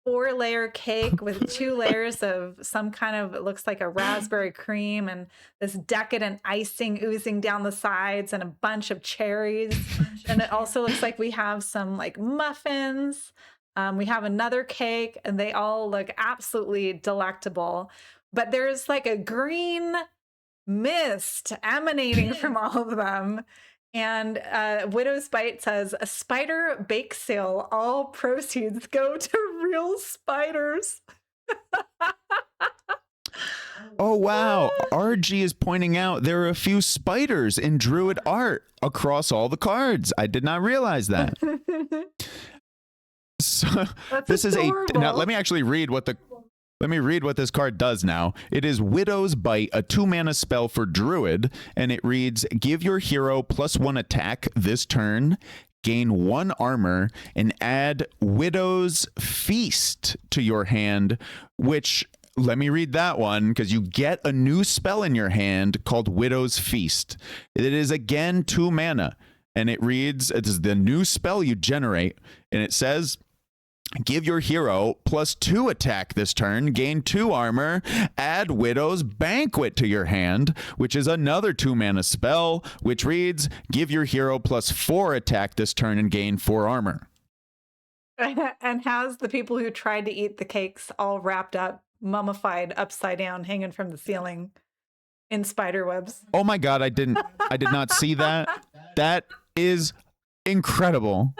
4-layer cake with 2 layers of some kind of, it looks like a raspberry cream, and this decadent icing oozing down the sides, and a bunch of cherries. And it also looks like we have some like muffins. We have another cake, and they all look absolutely delectable. But there's like a green mist emanating from all of them. And Widow's Bite says, a spider bake sale. All proceeds go to real spiders. Oh, wow. RG is pointing out there are a few spiders in Druid art across all the cards. I did not realize that. So That's this adorable. is now let me actually read what this card does now. It is Widow's Bite, a 2-mana spell for Druid, and it reads, give your hero +1 attack this turn, gain 1 armor, and add Widow's Feast to your hand, which, let me read that one, because you get a new spell in your hand called Widow's Feast. It is again 2 mana, and it reads, it is the new spell you generate, and it says, give your hero +2 attack this turn, gain 2 armor, add Widow's Banquet to your hand, which is another 2-mana spell, which reads, give your hero +4 attack this turn and gain 4 armor. And has the people who tried to eat the cakes all wrapped up, mummified, upside down, hanging from the ceiling in spider webs. Oh my god, I did not see that. That is incredible.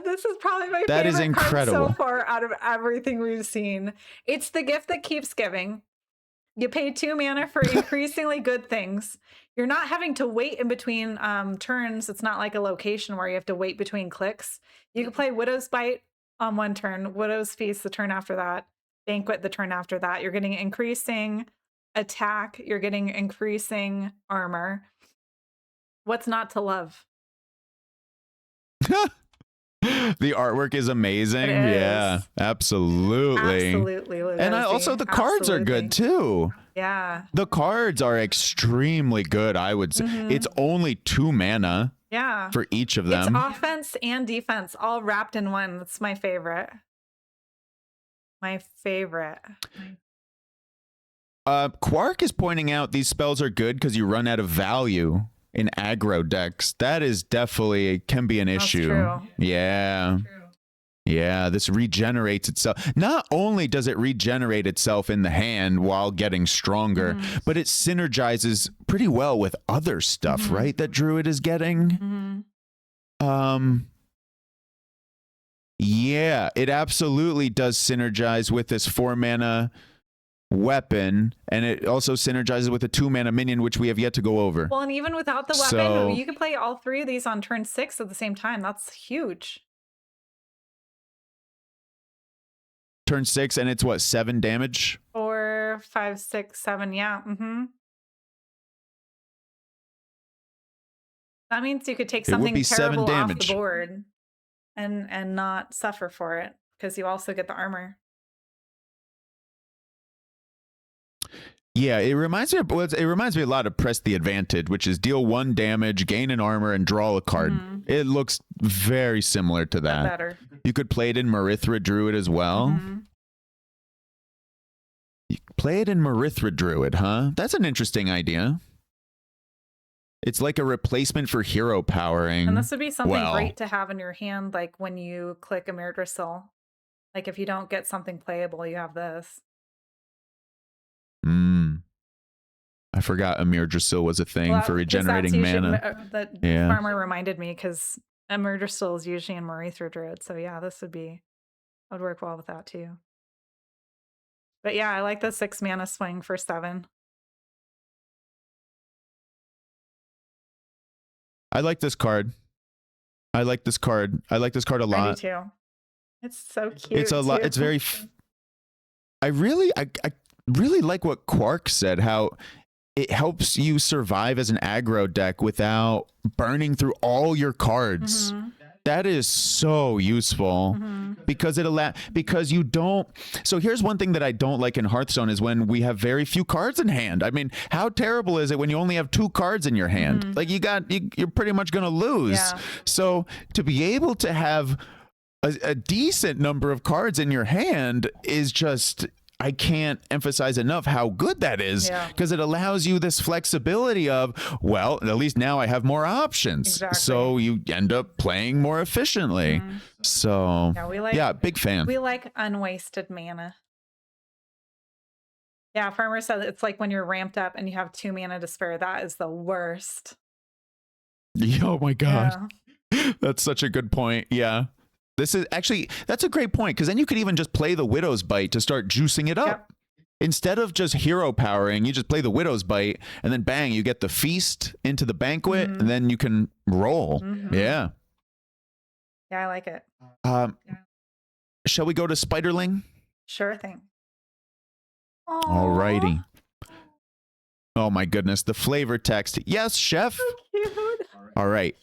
This is probably my That favorite is incredible. card so far out of everything we've seen. It's the gift that keeps giving. You pay 2 mana for increasingly good things. You're not having to wait in between turns. It's not like a location where you have to wait between clicks. You can play Widow's Bite on 1 turn, Widow's Feast the turn after that, Banquet the turn after that. You're getting increasing attack. You're getting increasing armor. What's not to love? The artwork is amazing. It is. Yeah, absolutely. Absolutely. And also the cards are good too. Yeah. The cards are extremely good, I would say. It's only 2 mana for each of them. It's offense and defense all wrapped in one. That's my favorite. My favorite. Quark is pointing out these spells are good because you run out of value in aggro decks. That is definitely can be an issue. True. Yeah. True. Yeah, this regenerates itself. Not only does it regenerate itself in the hand while getting stronger, but it synergizes pretty well with other stuff, right? That Druid is getting. Yeah, it absolutely does synergize with this 4-mana weapon, and it also synergizes with a 2-mana minion, which we have yet to go over. Well, and even without the weapon, you can play all 3 of these on turn 6 at the same time. That's huge. Turn 6, and it's what, 7 damage? 4, 5, 6, 7. Yeah. That means you could take something terrible off the board and not suffer for it, because you also get the armor. Yeah, it reminds me a lot of Press the Advantage, which is deal 1 damage, gain an armor, and draw a card. It looks very similar to that. Better. You could play it in Marithra Druid as well. You could play it in Marithra Druid, huh? That's an interesting idea. It's like a replacement for hero powering. And this would be something great to have in your hand, like when you click a Mirdrasil. Like if you don't get something playable, you have this. I forgot Mirdrasil was a thing for regenerating mana. That farmer reminded me, because Mirdrasil is usually in Marithra Druid. So yeah, this would work well with that too. But yeah, I like the 6 mana swing for 7. I like this card. I like this card a lot. I do too. It's so cute. It's a lot. It's very I really like what Quark said, how it helps you survive as an aggro deck without burning through all your cards. That is so useful because because you don't. So here's one thing that I don't like in Hearthstone is when we have very few cards in hand. I mean, how terrible is it when you only have 2 cards in your hand? Like you're pretty much going to lose. Yeah. So to be able to have a decent number of cards in your hand is just, I can't emphasize enough how good that is, because it allows you this flexibility of, well, at least now I have more options. Exactly. So you end up playing more efficiently. So yeah, big fan. We like unwasted mana. Yeah, Farmer said it's like when you're ramped up and you have 2 mana to spare. That is the worst. Oh my God. Yeah. That's such a good point. Yeah. This is actually, that's a great point, because then you could even just play the Widow's Bite to start juicing it up. Yep. Instead of just hero powering, you just play the Widow's Bite, and then bang, you get the feast into the banquet, and then you can roll. Yeah. Yeah, I like it. Shall we go to Spiderling? Sure thing. All righty. Oh my goodness, the flavor text. Yes, chef. So cute. All right.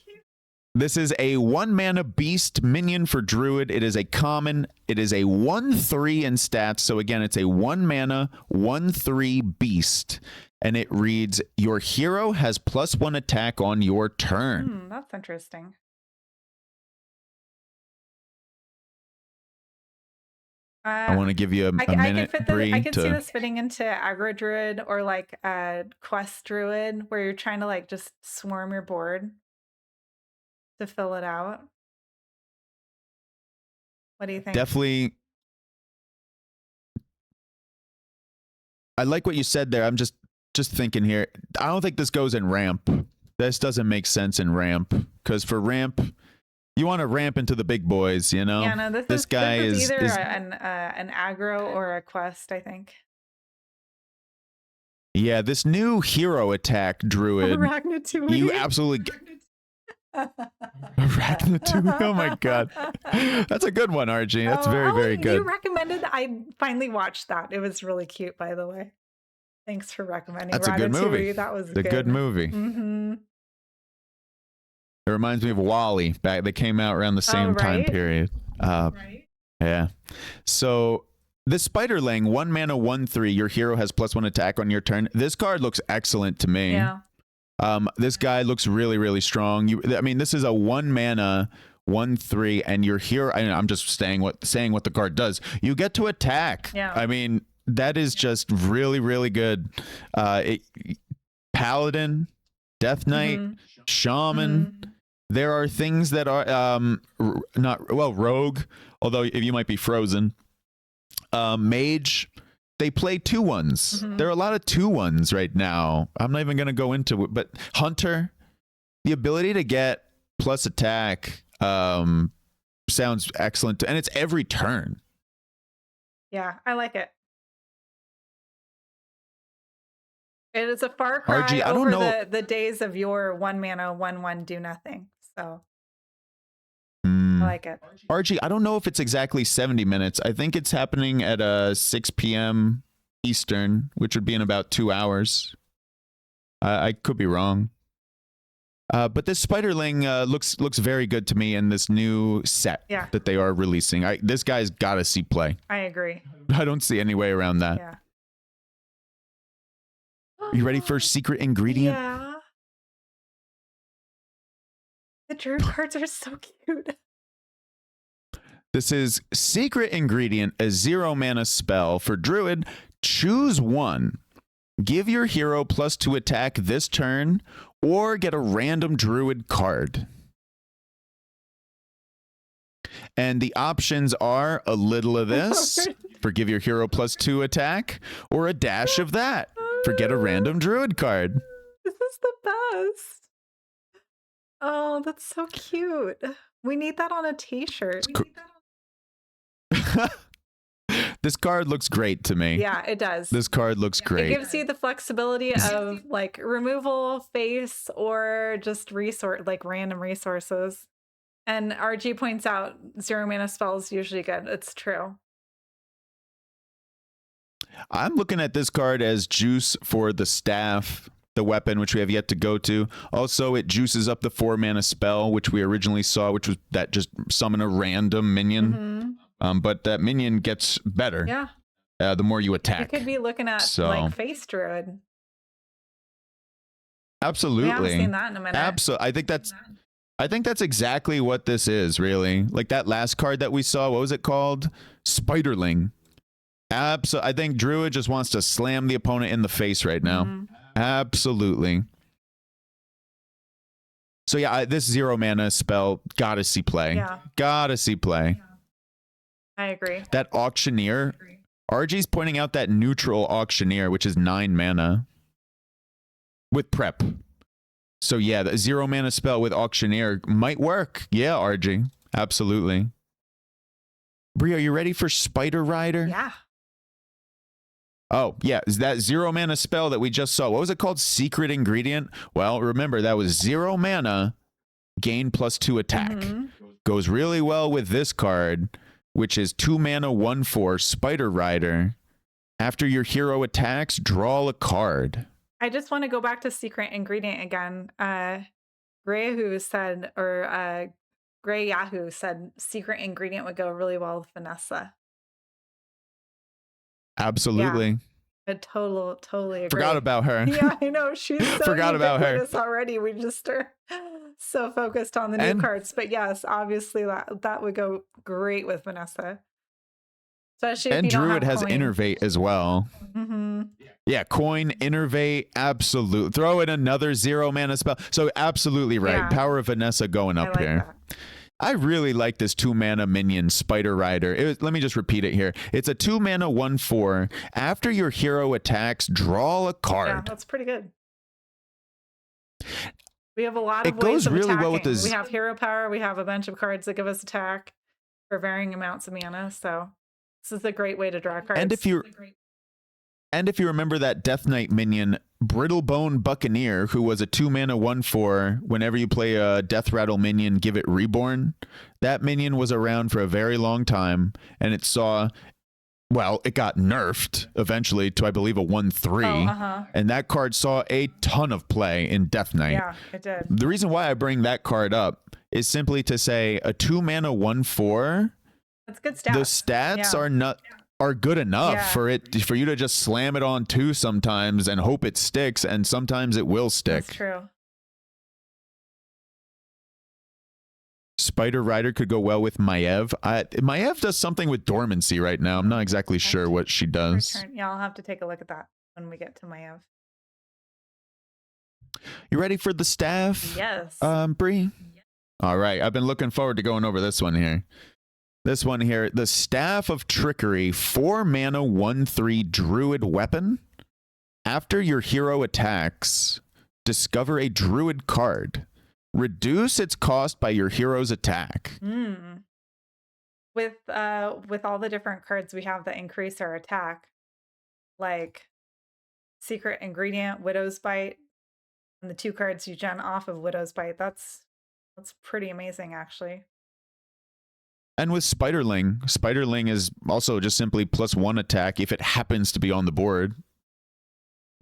This is a 1-mana beast minion for Druid. It is a common. It is a 1/3 in stats. So again, it's a 1-mana, 1/3 beast. And it reads, your hero has +1 attack on your turn. That's interesting. I want to give you a minute, Bree. I can see this fitting into aggro druid or like quest druid, where you're trying to like just swarm your board to fill it out. What do you think? Definitely. I like what you said there. I'm just thinking here. I don't think this goes in ramp. This doesn't make sense in ramp, because for ramp, you want to ramp into the big boys, you know? Yeah, no, this guy is either an aggro or a quest, I think. Yeah, this new hero attack druid. Arachnitude. You absolutely. Arachnitude. Oh my God. That's a good one, RG. That's very good. You recommended. I finally watched that. It was really cute, by the way. Thanks for recommending. That's a good movie. That was a good movie. It reminds me of Wall-E. They came out around the same time period. Yeah. So the Spiderling, 1-mana, 1/3. Your hero has +1 attack on your turn. This card looks excellent to me. Yeah. This guy looks really strong. I mean, this is a 1-mana, 1/3, and your hero. I'm just saying what the card does. You get to attack. Yeah. I mean, that is just really good. Paladin, Death Knight, Shaman. There are things that are not rogue, although you might be frozen. Mage, they play 2/1s. There are a lot of 2/1s right now. I'm not even going to go into it, but Hunter, the ability to get plus attack sounds excellent, and it's every turn. Yeah, I like it. It is a far cry RG, I over don't know. the days of your 1-mana, 1/1 do nothing. So I like it. RG, I don't know if it's exactly 70 minutes. I think it's happening at 6 p.m. Eastern, which would be in about 2 hours. I could be wrong. But this Spiderling looks very good to me in this new set that they are releasing. This guy's got to see play. I agree. I don't see any way around that. Yeah. You ready for secret ingredient? Yeah. The druid cards are so cute. This is secret ingredient, a 0-mana spell for druid. Choose one. Give your hero +2 attack this turn, or get a random druid card. And the options are a little of this for give your hero +2 attack, or a dash of that for get a random druid card. This is the best. Oh, that's so cute. We need that on a t-shirt. This card looks great to me. Yeah, it does. This card looks great. It gives you the flexibility of like removal, face, or just random resources. And RG points out 0-mana spells usually good. It's true. I'm looking at this card as juice for the staff, the weapon, which we have yet to go to. Also, it juices up the 4-mana spell, which we originally saw, which was that just summon a random minion. But that minion gets better. Yeah. The more you attack. You could be looking at like Face Druid. Absolutely. We haven't seen that in a minute. Absolutely. I think that's exactly what this is, really. Like that last card that we saw, what was it called? Spiderling. I think Druid just wants to slam the opponent in the face right now. Absolutely. So yeah, this 0-mana spell, gotta see play. Yeah. Gotta see play. I agree. That Auctioneer. RG's pointing out that neutral Auctioneer, which is 9 mana. With prep. So yeah, the 0-mana spell with Auctioneer might work. Yeah, RG. Absolutely. Brie, are you ready for Spider Rider? Yeah. Oh, yeah. Is that 0-mana spell that we just saw? What was it called? Secret Ingredient? Well, remember, that was 0 mana, gain +2 attack. Goes really well with this card, which is 2 mana, 1/4, Spider Rider. After your hero attacks, draw a card. I just want to go back to Secret Ingredient again. Gray Yahoo said Secret Ingredient would go really well with Vanessa. Absolutely. Yeah, I totally agree. Forgot about her. Yeah, I know. She's so Forgot about her already. We just are so focused on the new cards. But yes, obviously that would go great with Vanessa. Especially if and you don't Druid have has coin. Innervate as well. Yeah, coin, Innervate, absolute. Throw in another 0-mana spell. So absolutely right. Yeah. Power of Vanessa going up here. That. I really like this 2-mana minion, Spider Rider. Let me just repeat it here. It's a 2-mana 1/4. After your hero attacks, draw a card. Yeah, that's pretty good. We have a lot of it ways goes of really attacking. well with this. We have hero power. We have a bunch of cards that give us attack for varying amounts of mana. So this is a great way to draw cards. And if you remember that Death Knight minion, Brittlebone Buccaneer, who was a 2-mana 1/4, whenever you play a Death Rattle minion, give it Reborn. That minion was around for a very long time, and it saw, well, it got nerfed eventually to, I believe, a 1/3. And that card saw a ton of play in Death Knight. Yeah, it did. The reason why I bring that card up is simply to say a 2-mana 1/4. That's good stats. The stats are good enough for you to just slam it on 2 sometimes and hope it sticks, and sometimes it will stick. That's true. Spider Rider could go well with Maiev. Maiev does something with dormancy right now. I'm not exactly sure what she does. Yeah, I'll have to take a look at that when we get to Maiev. You ready for the staff? Yes. Bree? Yes. All right. I've been looking forward to going over this one here. This one here, the Staff of Trickery, 4-mana 1/3 Druid weapon. After your hero attacks, discover a Druid card. Reduce its cost by your hero's attack. With all the different cards we have that increase our attack, like Secret Ingredient, Widow's Bite, and the 2 cards you gen off of Widow's Bite, that's pretty amazing, actually. And with Spiderling is also just simply +1 attack if it happens to be on the board.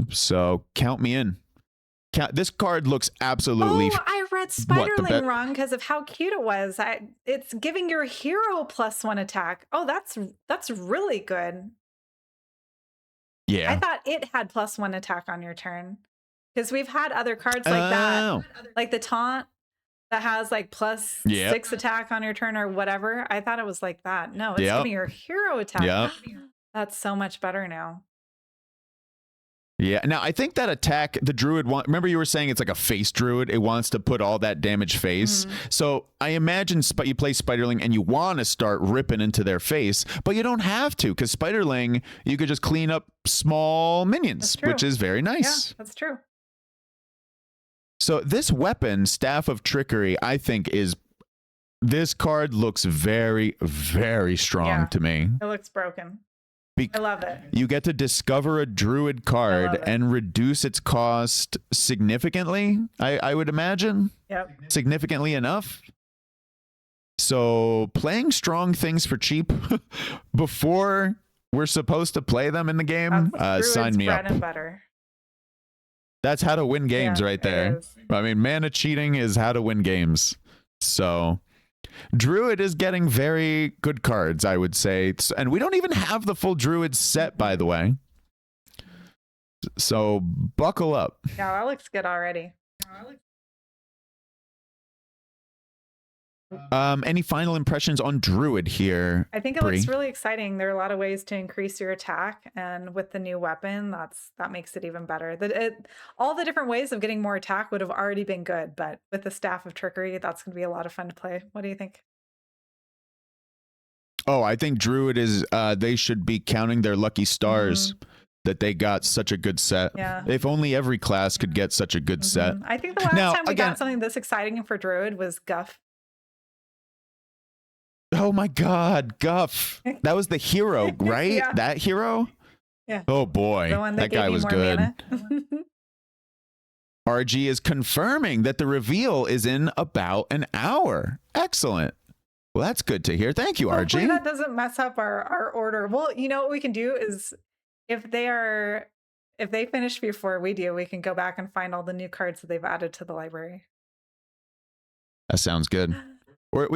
So count me in. This card looks absolutely... Oh, I read Spiderling wrong because of how cute it was. It's giving your hero +1 attack. Oh, that's really good. Yeah. I thought it had +1 attack on your turn. Because we've had other cards like that. Like the Taunt that has like +6 attack on your turn or whatever. I thought it was like that. No, it's giving your hero attack. That's so much better now. Yeah. Now, I think that attack, the Druid, remember you were saying it's like a face Druid. It wants to put all that damage face. So I imagine you play Spiderling and you want to start ripping into their face, but you don't have to, because Spiderling, you could just clean up small minions, which is very nice. Yeah, that's true. So this weapon, Staff of Trickery, I think this card looks very, very strong to me. It looks broken. I love it. You get to discover a Druid card and reduce its cost significantly, I would imagine. Yep. Significantly enough. So playing strong things for cheap before we're supposed to play them in the game, sign me bread up. And butter. That's how to win games right there. I mean, mana cheating is how to win games. So Druid is getting very good cards, I would say. And we don't even have the full Druid set, by the way. So buckle up. Yeah, that looks good already. Any final impressions on Druid here? I think it looks really exciting. There are a lot of ways to increase your attack, and with the new weapon, that makes it even better. All the different ways of getting more attack would have already been good, but with the Staff of Trickery, that's going to be a lot of fun to play. What do you think? Oh, I think Druid is, they should be counting their lucky stars that they got such a good set. Yeah. If only every class could get such a good set. I think the last time we got something this exciting for Druid was Guff. Oh my God, Guff. That was the hero, right? Yeah. That hero? Yeah. Oh boy, that guy was good. RG is confirming that the reveal is in about an hour. Excellent. Well, that's good to hear. Thank you, RG. Hopefully that doesn't mess up our order. Well, you know what we can do is if they finish before we do, we can go back and find all the new cards that they've added to the library. That sounds good. Or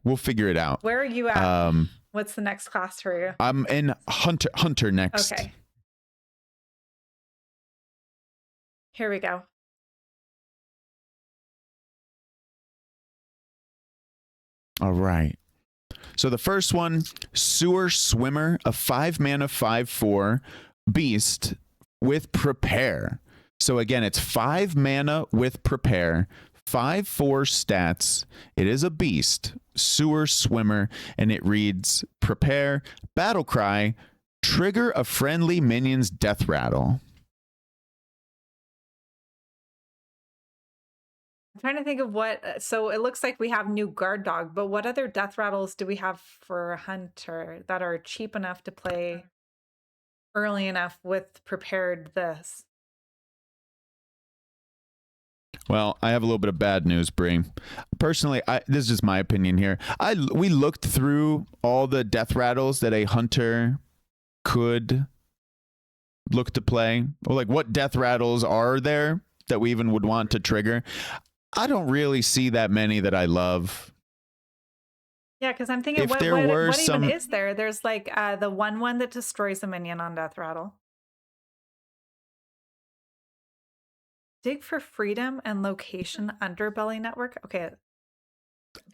we'll figure it out. Where are you at? What's the next class for you? I'm in Hunter next. Okay. Here we go. All right. So the first one, Sewer Swimmer, a 5-mana 5/4 beast with Prepare. So again, it's 5 mana with Prepare, 5/4 stats. It is a beast, Sewer Swimmer, and it reads Prepare, Battle Cry, trigger a friendly minion's death rattle. I'm trying to think of what, so it looks like we have new Guard Dog, but what other death rattles do we have for Hunter that are cheap enough to play early enough with Prepared this? Well, I have a little bit of bad news, Bree. Personally, this is just my opinion here. We looked through all the death rattles that a Hunter could look to play. Or like, what death rattles are there that we even would want to trigger? I don't really see that many that I love. Yeah, because I'm thinking, what even is there? There's like the one that destroys a minion on death rattle. Dig for Freedom and Location Underbelly Network. Okay.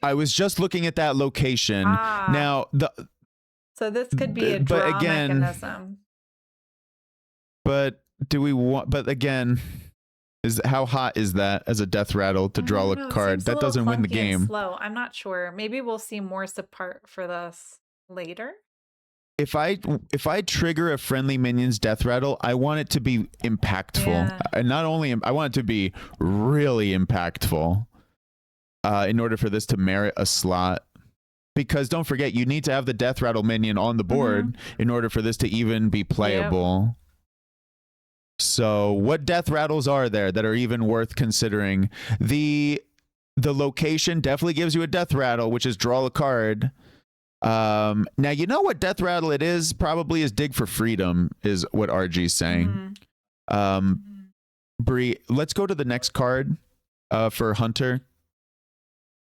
I was just looking at that location. Now, so this could be a draw mechanism. But do we want? But again, how hot is that as a death rattle to draw a card? That doesn't win the game. Slow. I'm not sure. Maybe we'll see more support for this later. If I trigger a friendly minion's death rattle, I want it to be impactful. Yeah. And not only I want it to be really impactful in order for this to merit a slot. Because don't forget, you need to have the death rattle minion on the board in order for this to even be playable. Yep. So what death rattles are there that are even worth considering? The location definitely gives you a death rattle, which is draw a card. Now, you know what death rattle it is? Probably is Dig for Freedom is what RG's saying. Bree, let's go to the next card for Hunter.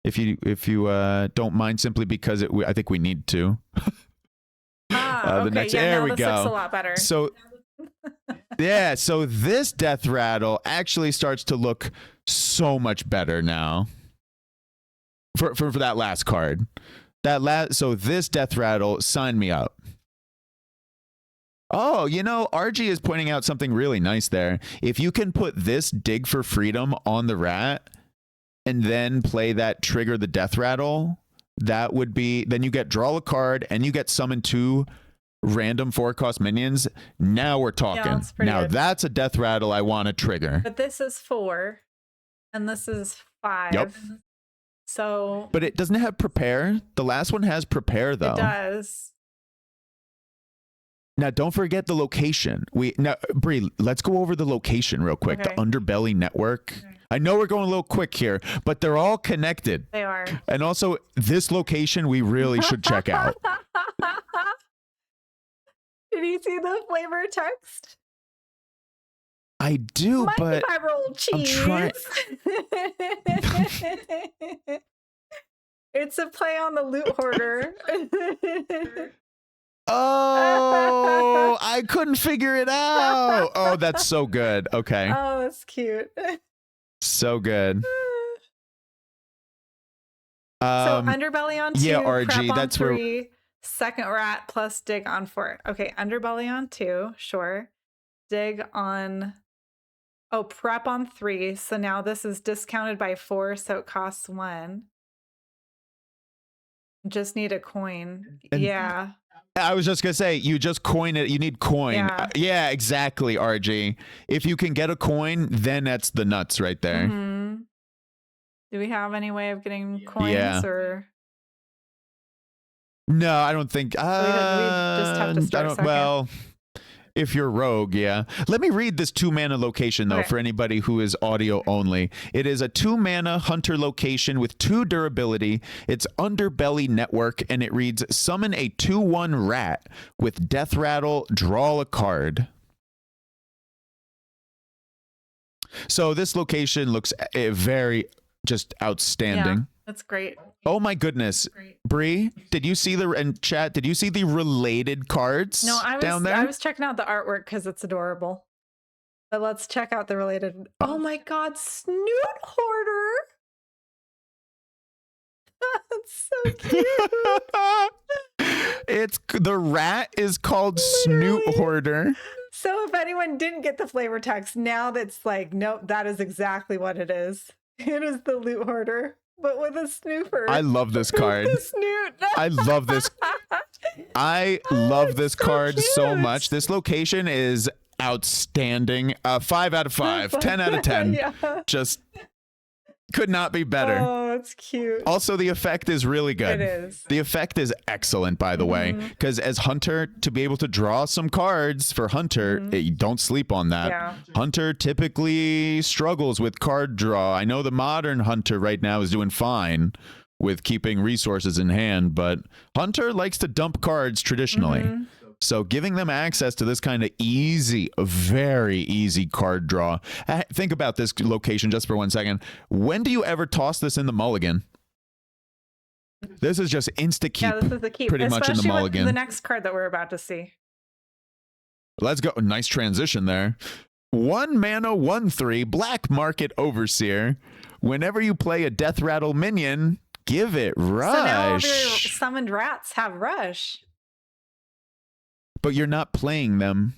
If you don't mind, simply because I think we need to. Okay. There we this go. Looks a lot better. So yeah, so this death rattle actually starts to look so much better now. For that last card. So this death rattle, sign me up. Oh, RG is pointing out something really nice there. If you can put this Dig for Freedom on the rat and then play that trigger the death rattle, that would be, then you get draw a card and you get summon 2 random 4-cost minions. Now we're talking. Now that's a death rattle I want to trigger. But this is 4 and this is 5. Yep. So, but it doesn't have Prepare. The last one has Prepare though. It does. Now don't forget the location. Bree, let's go over the location real quick. Okay. The Underbelly Network. Okay. I know we're going a little quick here, but they're all connected. They are. And also this location we really should check out. Did you see the flavor text? I do, My but 5-year-old cheese. I'm trying. It's a play on the loot hoarder. Oh, I couldn't figure it out. Oh, that's so good. Okay. Oh, that's cute. So good. So underbelly on 2, yeah, RG, prep on that's 3, where second rat plus dig on 4. Okay, underbelly on 2, sure. Dig on, oh, prep on 3. So now this is discounted by 4, so it costs 1. Just need a coin. Yeah. I was just gonna say, you just coin it. You need coin. Yeah. Yeah, exactly, RG. If you can get a coin, then that's the nuts right there. Mm-hmm. Do we have any way of getting coins? Yeah. Or no, I don't think. we just have to start second? Well, if you're rogue, yeah. Let me read this 2-mana location, though, Okay. for anybody who is audio only. It is a 2-mana hunter location with 2 durability. It's Underbelly Network, and it reads, summon a 2/1 rat with Death Rattle, draw a card. So this location looks very just outstanding. Yeah, that's great. Oh my goodness. Bree, did you see in chat, did you see the related cards down there? I was checking out the artwork because it's adorable. But let's check out the related. Oh my god, Snoot Hoarder. That's so cute. The rat is called Snoot Hoarder. So if anyone didn't get the flavor text, now that's like, nope, that is exactly what it is. It is the loot hoarder, but with a snooper. I love this card. The snoot. I love this. I love this card so much. This location is outstanding. 5 out of 5, 10 out of 10. Yeah. Just could not be better. Oh, it's cute. Also, the effect is really good. It is. The effect is excellent, by the way, because as Hunter, to be able to draw some cards for Hunter, don't sleep on that. Yeah. Hunter typically struggles with card draw. I know the modern Hunter right now is doing fine with keeping resources in hand, but Hunter likes to dump cards traditionally. So giving them access to this kind of easy, very easy card draw. Think about this location just for 1 second. When do you ever toss this in the mulligan? This is just insta-keep. Yeah, this is the keep. Pretty much in the mulligan. With the next card that we're about to see. Let's go. Nice transition there. 1 mana, 1/3, Black Market Overseer. Whenever you play a Death Rattle minion, give it Rush. So now all of your summoned rats have Rush. But you're not playing them.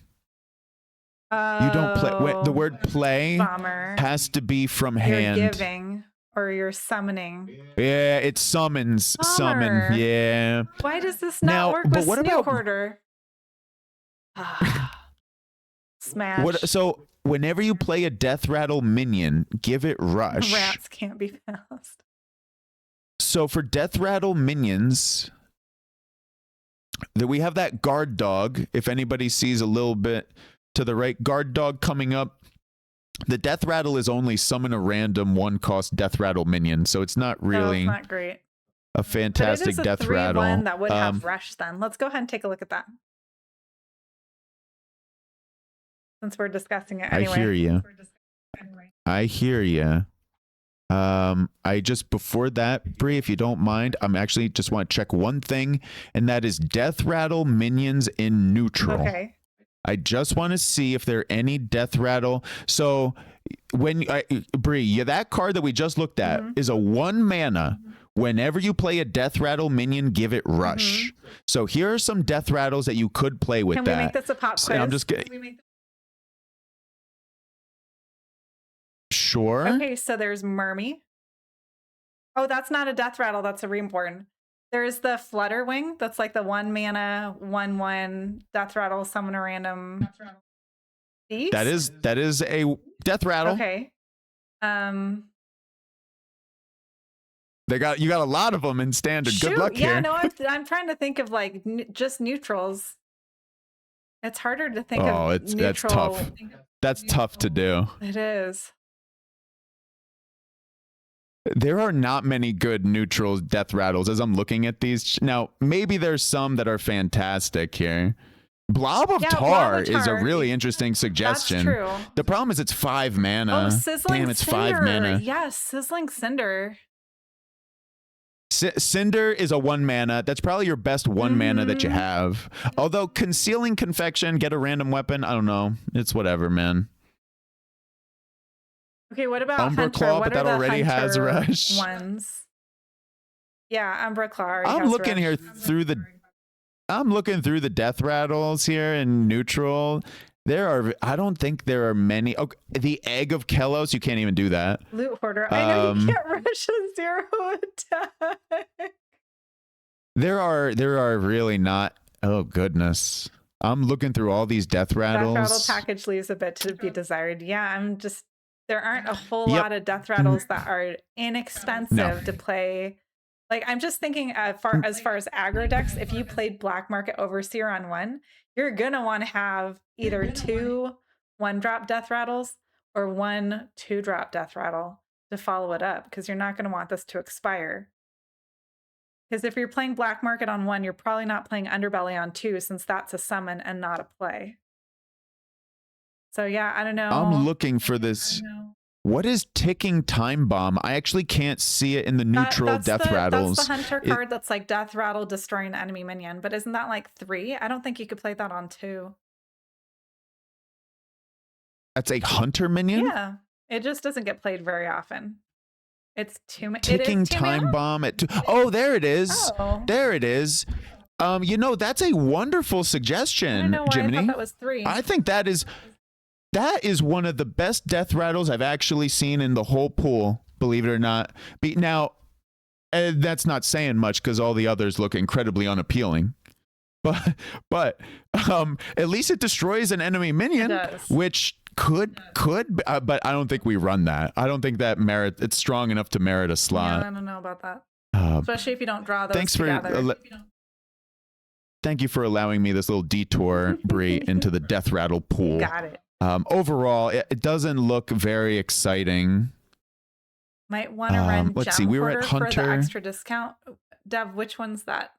You don't play. The word play Bomber. has to be from hand. You're giving or you're summoning. Yeah, it summons. Bummer. Summon. Yeah. Why does this not work with what Snoot about Hoarder? Smash. So whenever you play a Death Rattle minion, give it Rush. Rats can't be fast. So for Death Rattle minions, that we have that guard dog. If anybody sees a little bit to the right, guard dog coming up. The Death Rattle is only summon a random 1-cost Death Rattle minion, so it's not really it's not great. a fantastic but it is a Death Rattle. 3/1 that would have Rush then. Let's go ahead and take a look at that. Since we're discussing it anyway. I hear you. I hear you. I just, before that, Bree, if you don't mind, I'm actually just want to check one thing, and that is Death Rattle minions in neutral. Okay. I just want to see if there are any Death Rattle. So when Bree, that card that we just looked at is a 1 mana. Whenever you play a Death Rattle minion, give it Rush. So here are some Death Rattles that you could play with. Can we make this a pop quiz? I'm just kidding. Sure. Okay, so there's Mermy. Oh, that's not a Death Rattle. That's a Reborn. There's the Flutterwing. That's like the 1 mana, 1/1 Death Rattle, summon a random beast. That is a Death Rattle. Okay. You got a lot of them in standard. Shoot, Good luck here. Yeah, no, I'm trying to think of like just neutrals. It's harder to think of neutral. That's tough. That's tough to do. It is. There are not many good neutral Death Rattles as I'm looking at these. Now, maybe there's some that are fantastic here. Blob of Yeah, Tar Blob of is a Tar. really interesting suggestion. That's true. The problem is it's 5 mana. Oh, Sizzling Damn, it's Cinder. 5 mana. Yes, Sizzling Cinder. Cinder is a 1 mana. That's probably your best 1 mana that you have. Although Concealing Confection, get a random weapon. I don't know. It's whatever, man. Okay, what about Umbra Hunter? Claw, What but are that the already has Hunter Rush. ones? Yeah, Umbra Claw already I'm has looking Rush. here through the. I'm looking through the death rattles here in neutral. There are. I don't think there are many. Oh, the Egg of Kelos. You can't even do that. Loot Hoarder. I know you can't rush a 0 attack. There are really not. Oh goodness. I'm looking through all these death rattles. Death rattle package leaves a bit to be desired. Yeah, there aren't a whole lot of death rattles that are inexpensive to play. Like, I'm just thinking as far as aggro decks, if you played Black Market Overseer on 1, you're gonna want to have either 2 1-drop death rattles or 1 2-drop death rattle to follow it up, because you're not gonna want this to expire. Because if you're playing Black Market on 1, you're probably not playing Underbelly on 2, since that's a summon and not a play. So yeah, I don't know. I'm looking for this. What is Ticking Time Bomb? I actually can't see it in the neutral death rattles. That's the Hunter card that's like death rattle, destroy an enemy minion. But isn't that like 3? I don't think you could play that on 2. That's a Hunter minion? Yeah. It just doesn't get played very often. It's Ticking Time Bomb at 2. Oh, there it is. Oh. There it is. You know, that's a wonderful suggestion, I don't know why Jiminy. I thought that was 3. I think that is one of the best death rattles I've actually seen in the whole pool, believe it or not. Now, that's not saying much because all the others look incredibly unappealing. But at least it destroys an enemy minion, which could, but I don't think we run that. I don't think that it's strong enough to merit a slot. Yeah, I don't know about that. Especially if you don't draw those together. Thank you for allowing me this little detour, Bree, into the death rattle pool. Got it. Overall, it doesn't look very exciting. Might want to run let's see, we were at Hunter. For the extra discount. Dev, which one's that?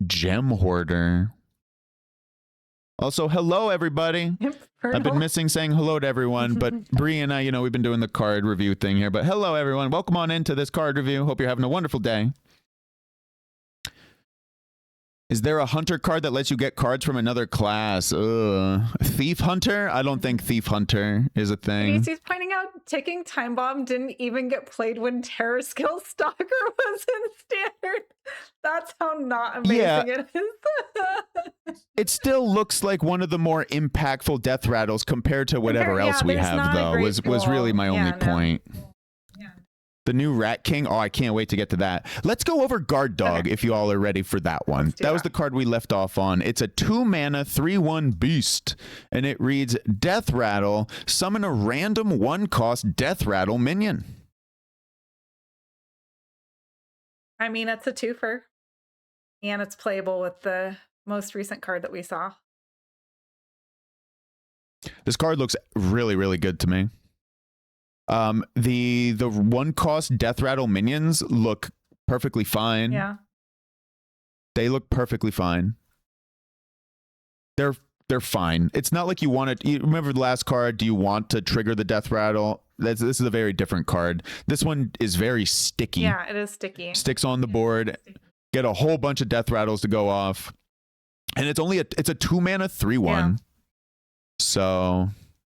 Gem Hoarder. Also, hello, everybody. I've been missing saying hello to everyone, but Bree and I, we've been doing the card review thing here. But hello, everyone. Welcome on into this card review. Hope you're having a wonderful day. Is there a Hunter card that lets you get cards from another class? Thief Hunter? I don't think Thief Hunter is a thing. He's pointing out Ticking Time Bomb didn't even get played when Terror Skill Stalker was in Standard. That's how not amazing it is. It still looks like one of the more impactful death rattles compared to whatever else we have, though, was really my only point. The new Rat King. Oh, I can't wait to get to that. Let's go over Guard Dog if you all are ready for that one. That was the card we left off on. It's a 2-mana 3/1 beast, and it reads Death Rattle. Summon a random 1-cost Death Rattle minion. I mean, it's a 2-fer, and it's playable with the most recent card that we saw. This card looks really, really good to me. The 1-cost death rattle minions look perfectly fine. Yeah. They look perfectly fine. They're fine. It's not like you want to. You remember the last card? Do you want to trigger the death rattle? This is a very different card. This one is very sticky. Yeah, it is sticky. Sticks on the board. Get a whole bunch of death rattles to go off, and it's a 2-mana 3/1. Yeah. So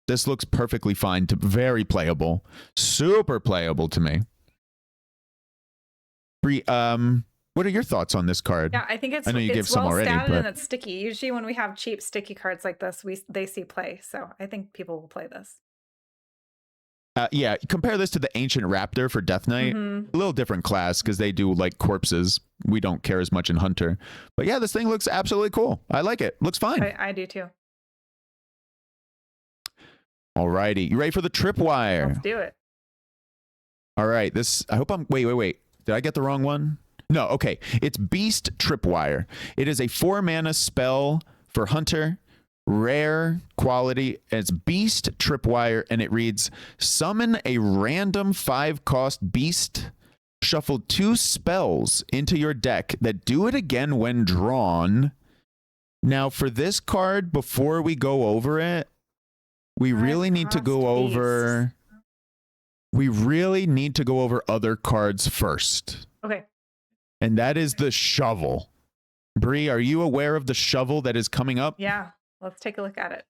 this looks perfectly fine to very playable, super playable to me. Bree, what are your thoughts on this card? Yeah, I think I know you gave some already, but and it's sticky. Usually when we have cheap sticky cards like this, they see play. So I think people will play this. Yeah, compare this to the Ancient Raptor for Death Knight. A little different class because they do like corpses. We don't care as much in Hunter. But yeah, this thing looks absolutely cool. I like it. Looks fine. I do too. Alrighty, you ready for the tripwire? Let's do it. All right, I hope I'm. Wait. Did I get the wrong one? No, okay. It's Beast Tripwire. It is a 4-mana spell for Hunter, rare quality. It's Beast Tripwire, and it reads: summon a random 5-cost beast. Shuffle 2 spells into your deck that do it again when drawn. Now, for this card, before we go over it, we really need to go over... We really need to go over other cards first. Okay. And that is the shovel. Bree, are you aware of the shovel that is coming up? Yeah, let's take a look at it.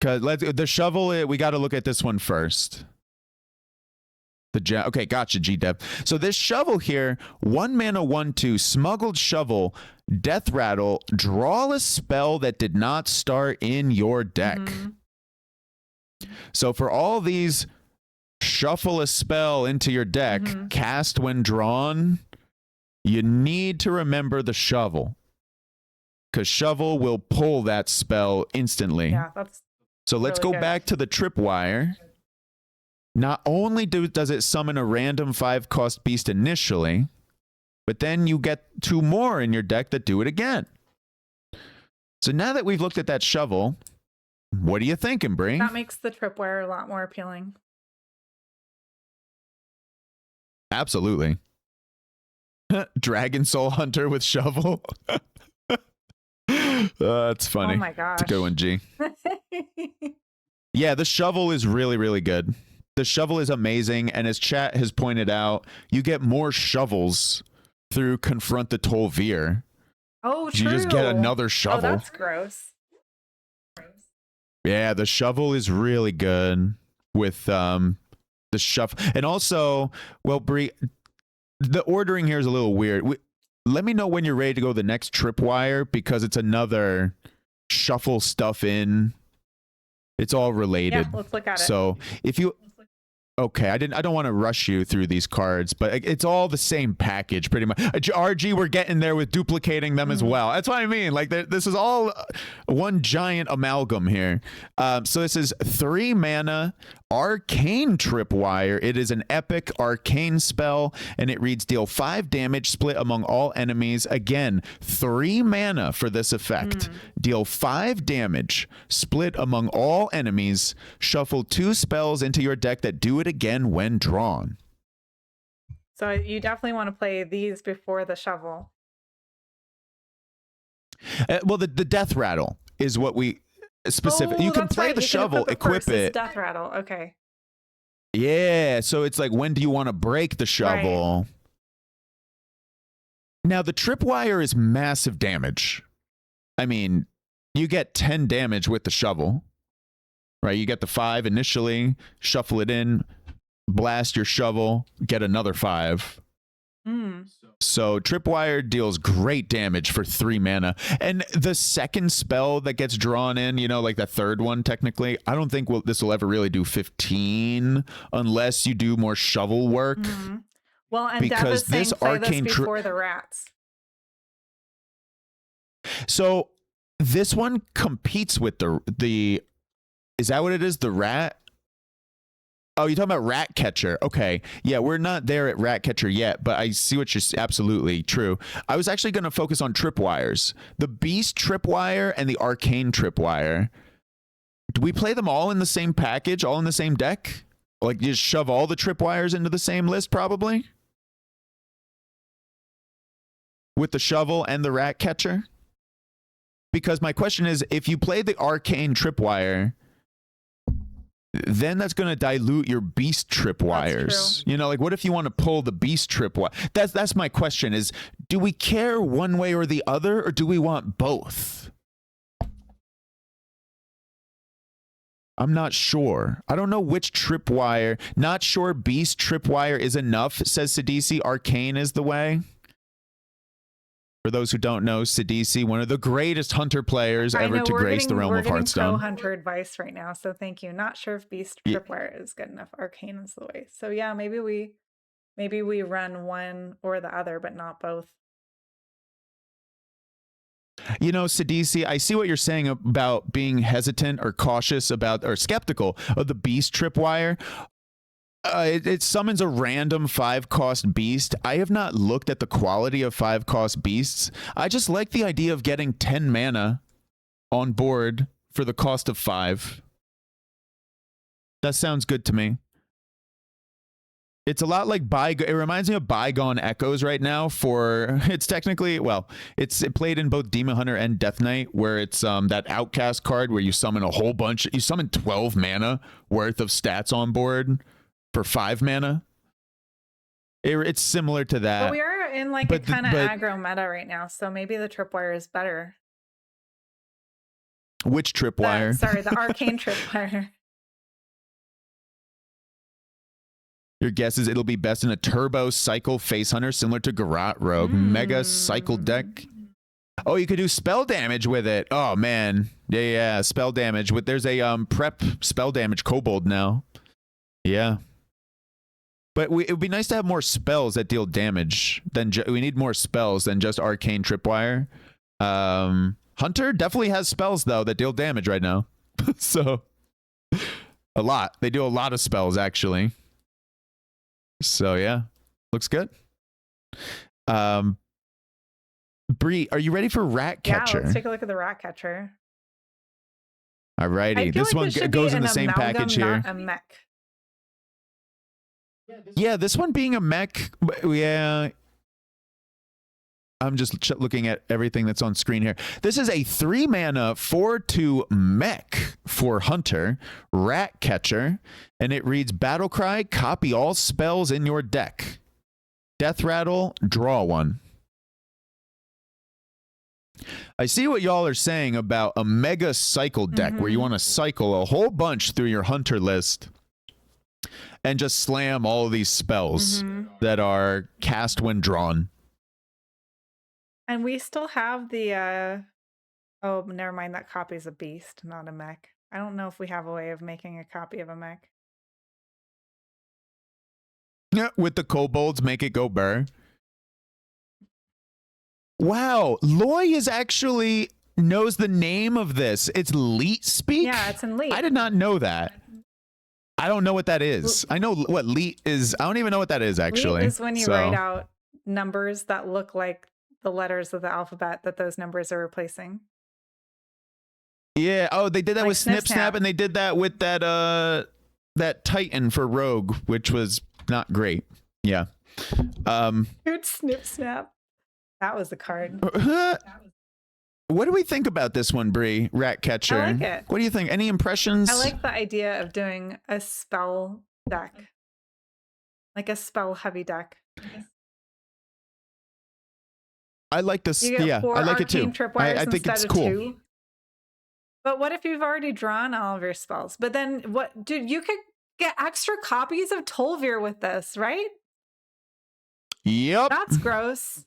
The shovel, we got to look at this one first. Okay, gotcha, G-Dev. So this shovel here, 1 mana, 1/2, smuggled shovel, death rattle, draw a spell that did not start in your deck. So for all these shuffle a spell into your deck, cast when drawn, you need to remember the shovel. Because shovel will pull that spell instantly. Yeah, that's so let's really go back to the tripwire. Not only does it summon a random 5-cost beast initially, but then you get 2 more in your deck that do it again. So now that we've looked at that shovel, what are you thinking, Bree? That makes the tripwire a lot more appealing. Absolutely. Dragon Soul Hunter with shovel. That's funny. Oh my gosh. It's a good one, G. Yeah, the shovel is really, really good. The shovel is amazing, and as chat has pointed out, you get more shovels through Confront the Tol'vir. Oh, true. You just get another shovel. Oh, that's gross. Yeah, the shovel is really good with the shuffle. And also, well, Bree, the ordering here is a little weird. Let me know when you're ready to go the next tripwire, because it's another shuffle stuff in. It's all related. Yeah, let's look at it. So if you... Okay, I don't want to rush you through these cards, but it's all the same package pretty much. RG, we're getting there with duplicating them as well. That's what I mean. Like, this is all one giant amalgam here. So this is 3 mana arcane tripwire. It is an epic arcane spell, and it reads deal 5 damage split among all enemies. Again, 3 mana for this effect. Deal 5 damage split among all enemies. Shuffle 2 spells into your deck that do it again when drawn. So you definitely want to play these before the shovel. Well, the death rattle is what we specific. You can play the shovel, equip it. Death rattle. Okay. Yeah, so it's like, when do you want to break the shovel? Right. Now the tripwire is massive damage. I mean, you get 10 damage with the shovel. Right, you get the 5 initially, shuffle it in, blast your shovel, get another 5. So tripwire deals great damage for 3 mana. And the second spell that gets drawn in, you know, like the third one technically, I don't think this will ever really do 15 unless you do more shovel work. Well, and because Dev is this saying arcane this before the rats. So this one competes with the is that what it is? The rat? Oh, you're talking about Rat Catcher. Okay. Yeah, we're not there at Rat Catcher yet, but I see what you're... Absolutely true. I was actually going to focus on tripwires. The Beast Tripwire and the Arcane Tripwire. Do we play them all in the same package, all in the same deck? Like, you just shove all the tripwires into the same list, probably? With the shovel and the Rat Catcher? Because my question is, if you play the Arcane Tripwire... then that's going to dilute your beast tripwires. You know, like, what if you want to pull the beast tripwire? That's my question is, do we care one way or the other, or do we want both? I'm not sure. I don't know which tripwire. Not sure beast tripwire is enough, says Sidisi. Arcane is the way. For those who don't know, Sidisi, one of the greatest hunter players ever to grace the realm of Hearthstone. We're getting pro-hunter advice right now, so thank you. Not sure if Beast Tripwire is good enough. Arcane is the way. So yeah, maybe we run one or the other, but not both. You know, Sidisi, I see what you're saying about being hesitant or cautious about, or skeptical of the Beast Tripwire. It summons a random 5-cost beast. I have not looked at the quality of 5-cost beasts. I just like the idea of getting 10 mana on board for the cost of 5. That sounds good to me. It's a lot like it reminds me of Bygone Echoes right now. It's technically, well, it played in both Demon Hunter and Death Knight, where it's that Outcast card where you summon you summon 12 mana worth of stats on board for 5 mana. It's similar to that. But we are in like a kind of aggro meta right now, so maybe the tripwire is better. Which tripwire? Sorry, the arcane tripwire. Your guess is it'll be best in a turbo cycle face hunter similar to Garrote Rogue. Mega cycle deck. Oh, you could do spell damage with it. Oh man. Yeah, spell damage. There's a prep spell damage kobold now. Yeah. But it would be nice to have more spells that deal damage. We need more spells than just arcane tripwire. Hunter definitely has spells though that deal damage right now. So a lot. They do a lot of spells actually. So yeah, looks good. Bree, are you ready for Ratcatcher? Yeah, let's take a look at the Ratcatcher. Alrighty, this one goes in the same package here. Not a mech. Yeah, this one being a mech. Yeah, I'm just looking at everything that's on screen here. This is a 3 mana 4/2 mech for Hunter, Ratcatcher, and it reads Battle Cry, copy all spells in your deck. Death Rattle, draw 1. I see what y'all are saying about a mega cycle deck where you want to cycle a whole bunch through your Hunter list and just slam all of these spells that are cast when drawn. And we still have the, oh, never mind. That copy's a beast, not a mech. I don't know if we have a way of making a copy of a mech. Yeah, with the kobolds, make it go burr. Wow, Loy is actually knows the name of this. It's Leet Speak? Yeah, it's in Leet. I did not know that. I don't know what that is. I know what Leet is. I don't even know what that is, actually. Leet is when you write out numbers that look like the letters of the alphabet that those numbers are replacing. Yeah. Oh, they did that like with Snip Snap, and they did that with that that Titan for Rogue, which was not great. Yeah. Dude, Snip Snap. That was the card. What do we think about this one, Bree? Ratcatcher. I like it. What do you think? Any impressions? I like the idea of doing a spell deck. Like a spell heavy deck. I like this. Yeah, I like it too. I think it's cool. 2. But what if you've already drawn all of your spells? But then what, dude, you could get extra copies of Tolvir with this, right? Yep. That's gross.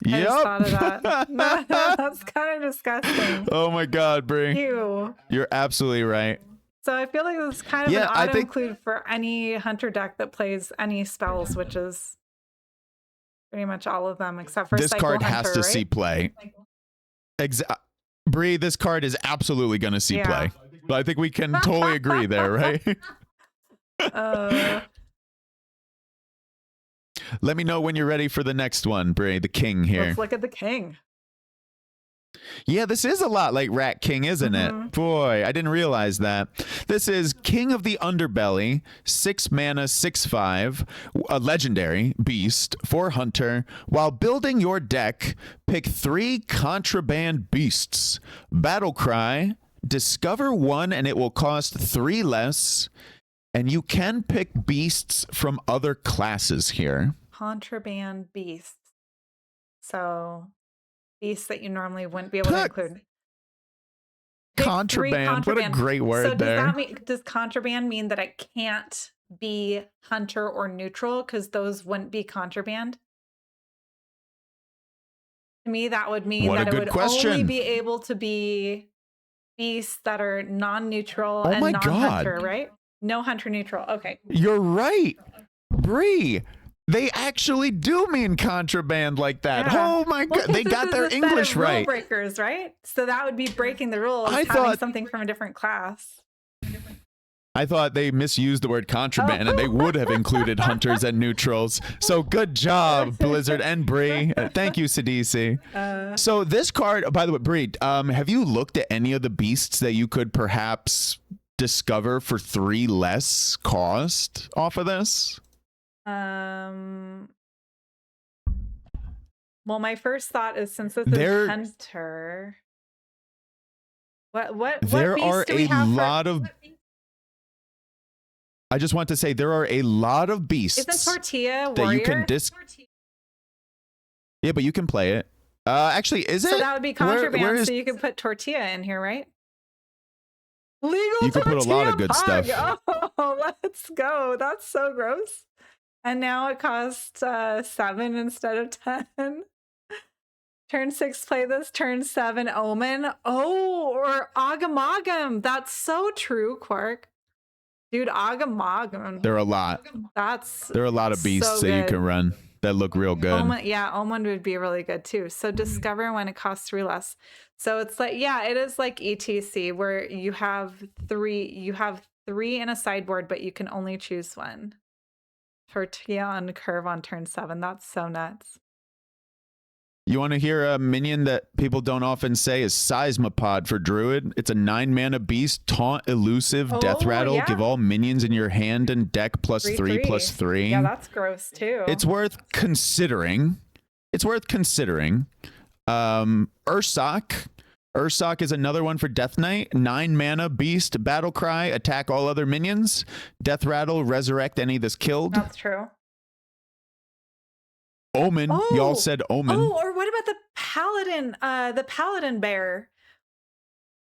Yep. I just thought of that. That's kind of disgusting. Oh my God, Bree. Ew. You're absolutely right. So I feel like this is kind of an auto-include for any Hunter deck that plays any spells, which is pretty much all of them except for this Cycle card Hunter, has to see play. Bree, this card is absolutely going to see play. But I think we can totally agree there, right? Let me know when you're ready for the next one, Bree, the king here. Let's look at the king. Yeah, this is a lot like Rat King, isn't it? Boy, I didn't realize that. This is King of the Underbelly, 6 mana, 6/5, a legendary beast for Hunter. While building your deck, pick 3 contraband beasts. Battle Cry, discover 1 and it will cost 3 less. And you can pick beasts from other classes here. Contraband beasts. So beasts that you normally wouldn't be able to include. Contraband. What a great word there. Does contraband mean that it can't be hunter or neutral because those wouldn't be contraband? To me, that would mean that it would only be able to be beasts that are non-neutral and non-hunter, right? No hunter neutral. Okay. You're right. Bree. They actually do mean contraband like that. Yeah. Oh my God. They got their English right. Rule breakers, right? So that would be breaking the rules, having something from a different class. I thought they misused the word contraband and they would have included hunters and neutrals. So good job, Blizzard and Bree. Thank you, Sidisi. So this card, by the way, Bree, have you looked at any of the beasts that you could perhaps discover for 3 less cost off of this? Well, my first thought is, since this is hunter, what there beast are do we a have lot of I just want to say there are a lot of beasts. Isn't Tortilla that warrior? you can Yeah, but you can play it. Actually, is it? So that would be contraband. Where is... So you could put Tortilla in here, right? Legal. You could put a lot of good pug. stuff. Oh, let's go. That's so gross. And now it costs 7 instead of 10. Turn 6, play this. Turn 7, Omen. Oh, or Agamagam. That's so true, Quark. Dude, Agamagam. There are a lot. There are a lot of beasts so that you can run that look real good. Omen would be really good too. So discover when it costs 3 less. So it's like, yeah, it is like ETC where you have 3 in a sideboard, but you can only choose one. Tortilla on curve on turn 7. That's so nuts. You want to hear a minion that people don't often say is Seismopod for Druid? It's a 9-mana beast, taunt, elusive, death rattle. Yeah. Give all minions in your hand and deck +3/+3. Yeah, that's gross too. It's worth considering. Ursoc. Ursoc is another one for Death Knight. 9-mana beast, battle cry, attack all other minions. Death rattle, resurrect any that's killed. That's true. Omen. Y'all said Omen. Oh, or what about the paladin bear?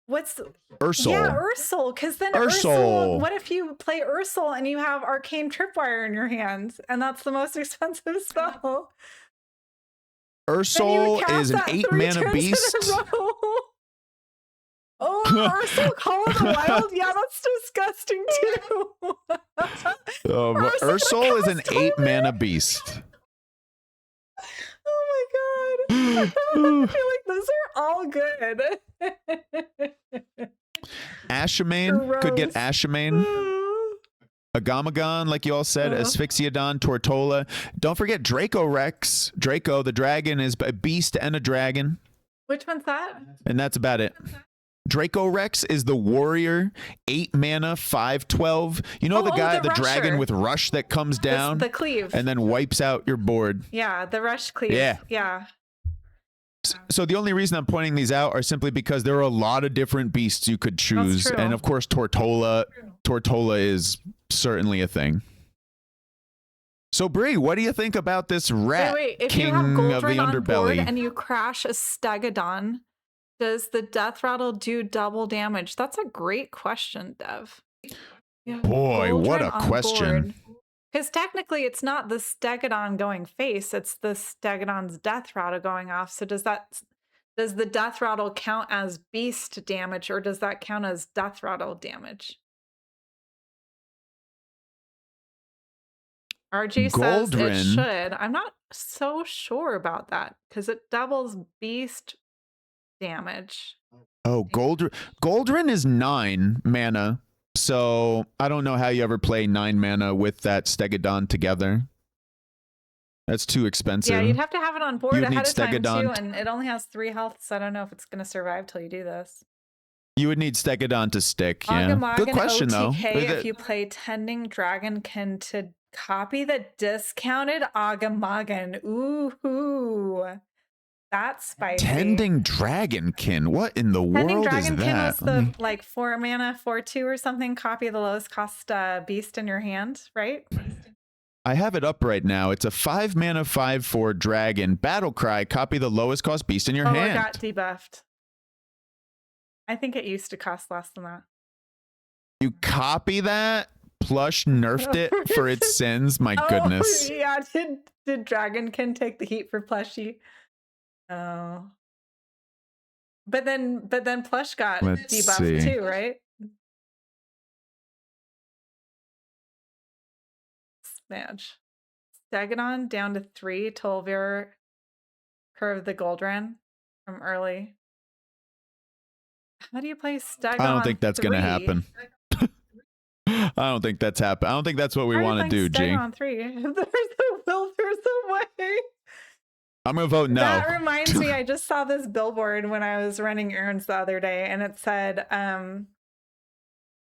What's Ursol? Yeah, Ursol. Because then Ursol. What if you play Ursol and you have arcane tripwire in your hand, and that's the most expensive spell? Ursol is an 8-mana beast. Oh, Ursol, Call of the Wild? Yeah, that's disgusting too. Ursol is an 8-mana beast. Oh my god. I feel like those are all good. Ashamain could get Ashamain. Agamagon, like you all said, Asphyxiodon, Tortola. Don't forget Draco Rex. Draco, the dragon, is a beast and a dragon. Which one's that? And that's about it. Draco Rex is the warrior, 8-mana, 5/12. You know the dragon with rush that comes down? The cleave. And then wipes out your board. Yeah, the rush cleave. Yeah. So the only reason I'm pointing these out are simply because there are a lot of different beasts you could choose. And of course, Tortola is certainly a thing. So Bree, what do you think about this rat king of the underbelly? And you crash a Stegodon, does the death rattle do double damage? That's a great question, Dev. Boy, what a question. Because technically it's not the Stegodon going face, it's the Stegodon's death rattle going off. So does the death rattle count as beast damage, or does that count as death rattle damage? RG says it should. I'm not so sure about that because it doubles beast damage. Oh, Goldrin is 9 mana. So I don't know how you ever play 9 mana with that Stegodon together. That's too expensive. Yeah, you'd have to have it on board ahead of time too, and it only has 3 health, so I don't know if it's going to survive till you do this. You would need Stegodon to stick, yeah. Good question, though. If you play Tending Dragonkin to copy the discounted Agamagan. Ooh. That's spicy. Tending Dragonkin. What in the world is that? Tending Dragonkin was the like 4 mana, 4/2 or something. Copy the lowest cost beast in your hand, right? I have it up right now. It's a 5 mana, 5/4 dragon. Battle cry. Copy the lowest cost beast in your hand. Oh, it got debuffed. I think it used to cost less than that. You copy that? Plush nerfed it for its sins. My goodness. Yeah, did Dragonkin take the heat for Plushie? Oh. But then Plush got debuffed too, right? Smash. Stegodon down to 3. Tolvir curve the Goldran from early. How do you play Stegodon? I don't think that's going to happen. I don't think that's happening. I don't think that's what we want to do, G. On 3. If there's a will, there's a way. I'm going to vote no. That reminds me, I just saw this billboard when I was running errands the other day, and it said,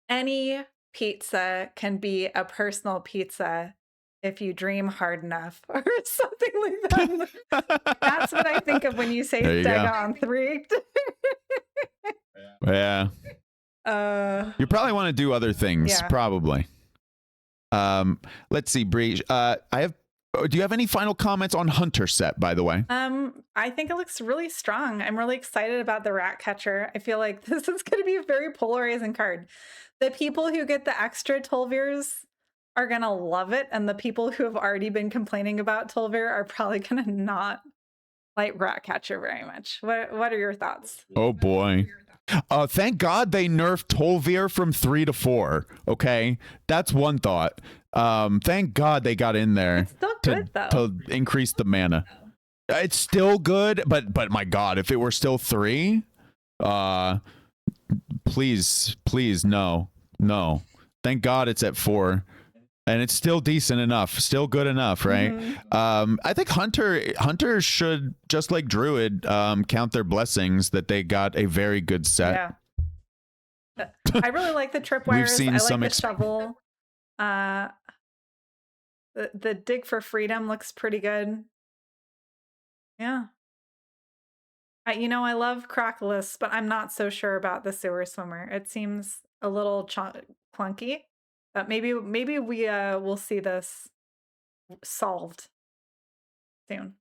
any pizza can be a personal pizza if you dream hard enough, or something like that. That's what I think of when you say Stega on 3. Yeah. You probably want to do other things, probably. Let's see, Bree. Do you have any final comments on Hunter set, by the way? I think it looks really strong. I'm really excited about the Rat Catcher. I feel like this is going to be a very polarizing card. The people who get the extra Tolvirs are going to love it, and the people who have already been complaining about Tolvir are probably going to not like Rat Catcher very much. What are your thoughts? Oh, boy. Thank God they nerfed Tolvir from 3 to 4. Okay, that's one thought. Thank God they got in there. It's still good, though. To increase the mana. It's still good, but my God, if it were still 3, please, no. Thank God it's at 4. And it's still decent enough, still good enough, right? I think Hunter should, just like Druid, count their blessings that they got a very good set. Yeah. I really like the tripwires. We've seen I like the shovel. The dig for freedom looks pretty good. Yeah. You know, I love Crocalus, but I'm not so sure about the sewer swimmer. It seems a little clunky. But maybe we will see this solved soon.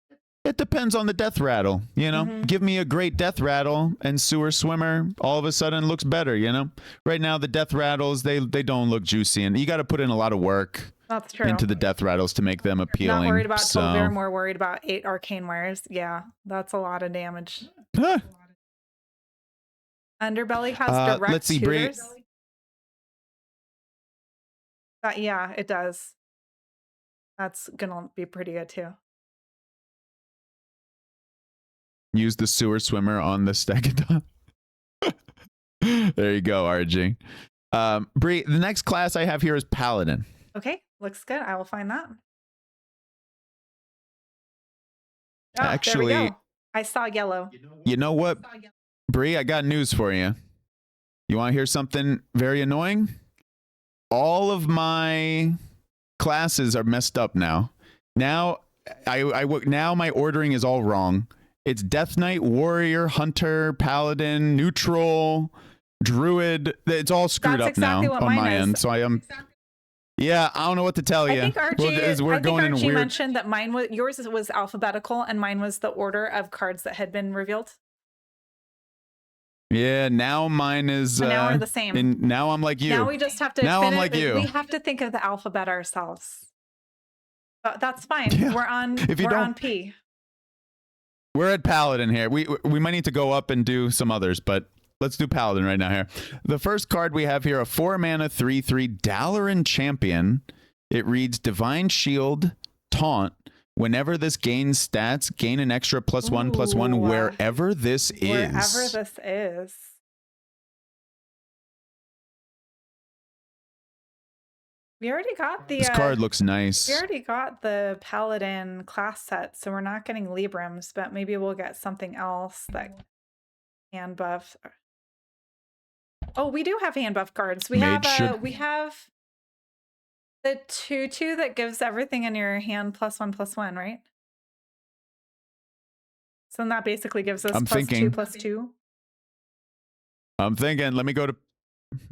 It depends on the death rattle, you know. Give me a great death rattle, and sewer swimmer all of a sudden looks better, you know. Right now the death rattles they don't look juicy, and you got to put in a lot of work. That's true. Into the death rattles to make them appealing. Not worried about Tolvir, more worried about 8 arcane wires. Yeah, that's a lot of damage. Underbelly has direct let's see, Bree. Yeah, it does. That's gonna be pretty good too. Use the sewer swimmer on the Stegadon. There you go, RG. Bree, the next class I have here is Paladin. Okay, looks good. I will find that. Oh, actually, there we go. I saw yellow. You know what, Bree? I got news for you. You want to hear something very annoying? All of my classes are messed up now. Now my ordering is all wrong. It's Death Knight, Warrior, Hunter, Paladin, Neutral, Druid. It's all screwed up now on my end. So I am. Yeah, I don't know what to tell you. I think RG mentioned that yours was alphabetical, and mine was the order of cards that had been revealed. Yeah, now mine is. Now we're the same. And now I'm like you. Now we just have to. Now I'm like you. We have to think of the alphabet ourselves. But that's fine. Yeah. We're on P. We're at Paladin here. We might need to go up and do some others, but let's do Paladin right now here. The first card we have here, a 4-mana 3/3 Dalaran Champion. It reads Divine Shield, Taunt. Whenever this gains stats, gain an extra +1/+1 wherever this is. Wherever this is. We already got the... This card looks nice. We already got the Paladin class set, so we're not getting Librams, but maybe we'll get something else that hand buff. Oh, we do have hand buff cards. We have the 2/2 that gives everything in your hand +1/+1, right? So then that basically gives us +2/+2. I'm thinking, let me go to...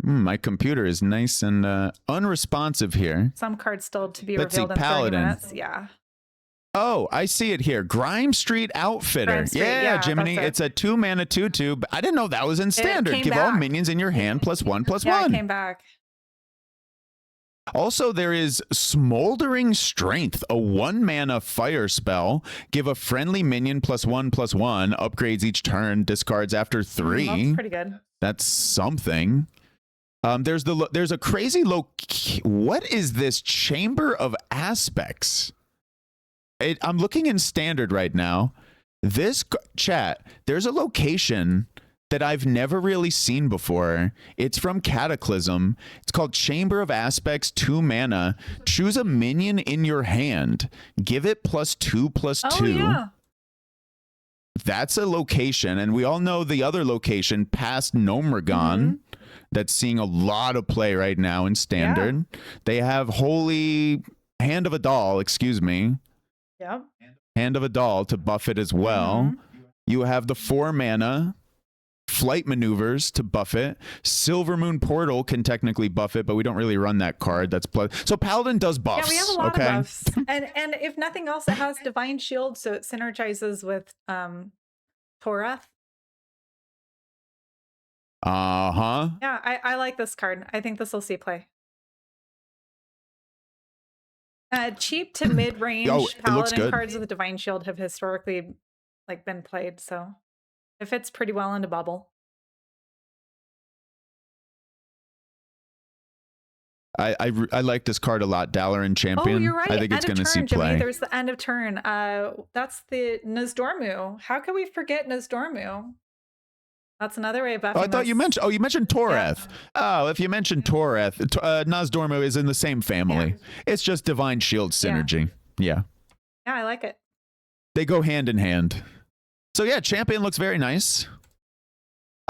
my computer is nice and unresponsive here. Some cards still to be revealed in 30 minutes. Yeah. Oh, I see it here. Grime Street Outfitter. Yeah, Jiminy. It's a 2-mana 2/2. I didn't know that was in standard. Give all minions in your hand +1/+1. Yeah, it came back. Also, there is Smoldering Strength, a 1-mana fire spell. Give a friendly minion +1/+1. Upgrades each turn. Discards after 3. That's pretty good. That's something. There's a crazy what is this? Chamber of Aspects. I'm looking in standard right now. This chat, there's a location that I've never really seen before. It's from Cataclysm. It's called Chamber of Aspects, 2 mana. Choose a minion in your hand. Give it +2/+2. Oh, yeah. That's a location, and we all know the other location past Gnomeregan. that's seeing a lot of play right now in Standard. Yeah. They have Hand of a Doll, excuse me. Yep. Hand of a Doll to buff it as well. You have the 4 mana Flight Maneuvers to buff it. Silver Moon Portal can technically buff it, but we don't really run that card. That's so Paladin does buffs. Yeah, we have a lot of buffs. And if nothing else, it has Divine Shield, so it synergizes with Toreth. Yeah, I like this card. I think this will see play. Cheap to mid-range Paladin cards with a Divine Shield have historically been played, so it fits pretty well into Bubble. I like this card a lot, Dalaran Champion. Oh, you're right. I think it's going to see play. Jimmy, there's the end of turn. That's the Nozdormu. How could we forget Nozdormu? That's another way of buffing. Oh, I thought you mentioned. Oh, you mentioned Toreth. Yeah. Oh, if you mentioned Toreth, Nozdormu is in the same family. Yeah. It's just Divine Shield synergy. Yeah. Yeah, I like it. They go hand in hand. So yeah, Champion looks very nice.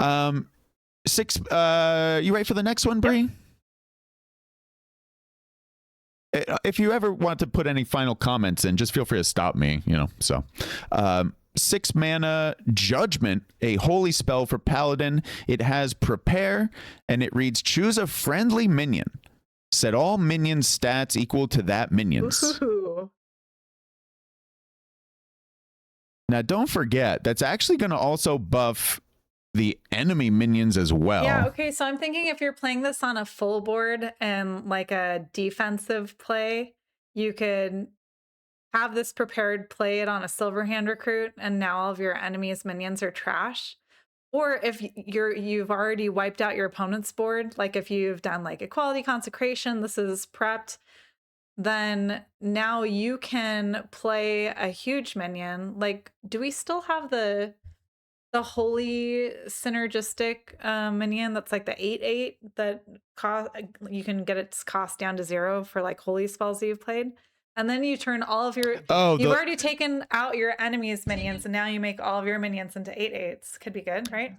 6. You ready for the next one, Bree? Yep. If you ever want to put any final comments in, just feel free to stop me. So. 6 mana Judgment, a holy spell for Paladin. It has Prepare, and it reads: choose a friendly minion. Set all minion stats equal to that minion's. Ooh. Now, don't forget, that's actually going to also buff the enemy minions as well. Yeah, okay, so I'm thinking if you're playing this on a full board and a defensive play, you could have this prepared, play it on a Silverhand Recruit, and now all of your enemies' minions are trash. Or if you've already wiped out your opponent's board, if you've done Equality Consecration, this is prepped, then now you can play a huge minion. Do we still have the holy synergistic minion that's the 8/8 that you can get its cost down to 0 for holy spells that you've played? And then you turn all of your you've already taken out your enemy's minions, and now you make all of your minions into 8/8s. Could be good, right?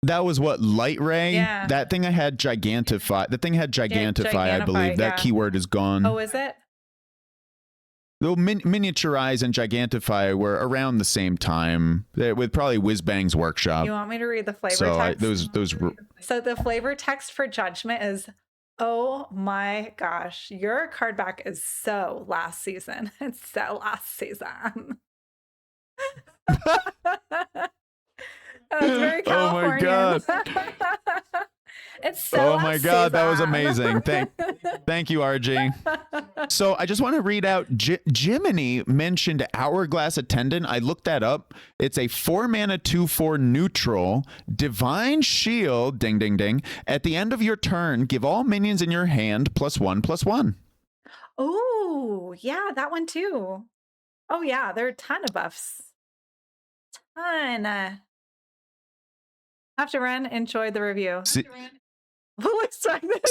That was what, Light Ray? Yeah. That thing had Gigantify. The thing had Gigantify, I believe. That keyword is gone. Oh, is it? Though Miniaturize and Gigantify were around the same time, with probably Whizbang's Workshop. You want me to read the flavor text? So the flavor text for Judgment is: oh my gosh, your card back is so last season. It's so last season. It's very Californian. Oh my god. It's so my god, that was amazing. Thank you, RG. So I just want to read out, Jiminy mentioned Hourglass Attendant. I looked that up. It's a 4 mana 2/4 neutral, Divine Shield, ding ding ding. At the end of your turn, give all minions in your hand +1/+1. Oh, yeah, that one too. Oh yeah, there are a ton of buffs. Ton. Have to run. Enjoy the review. See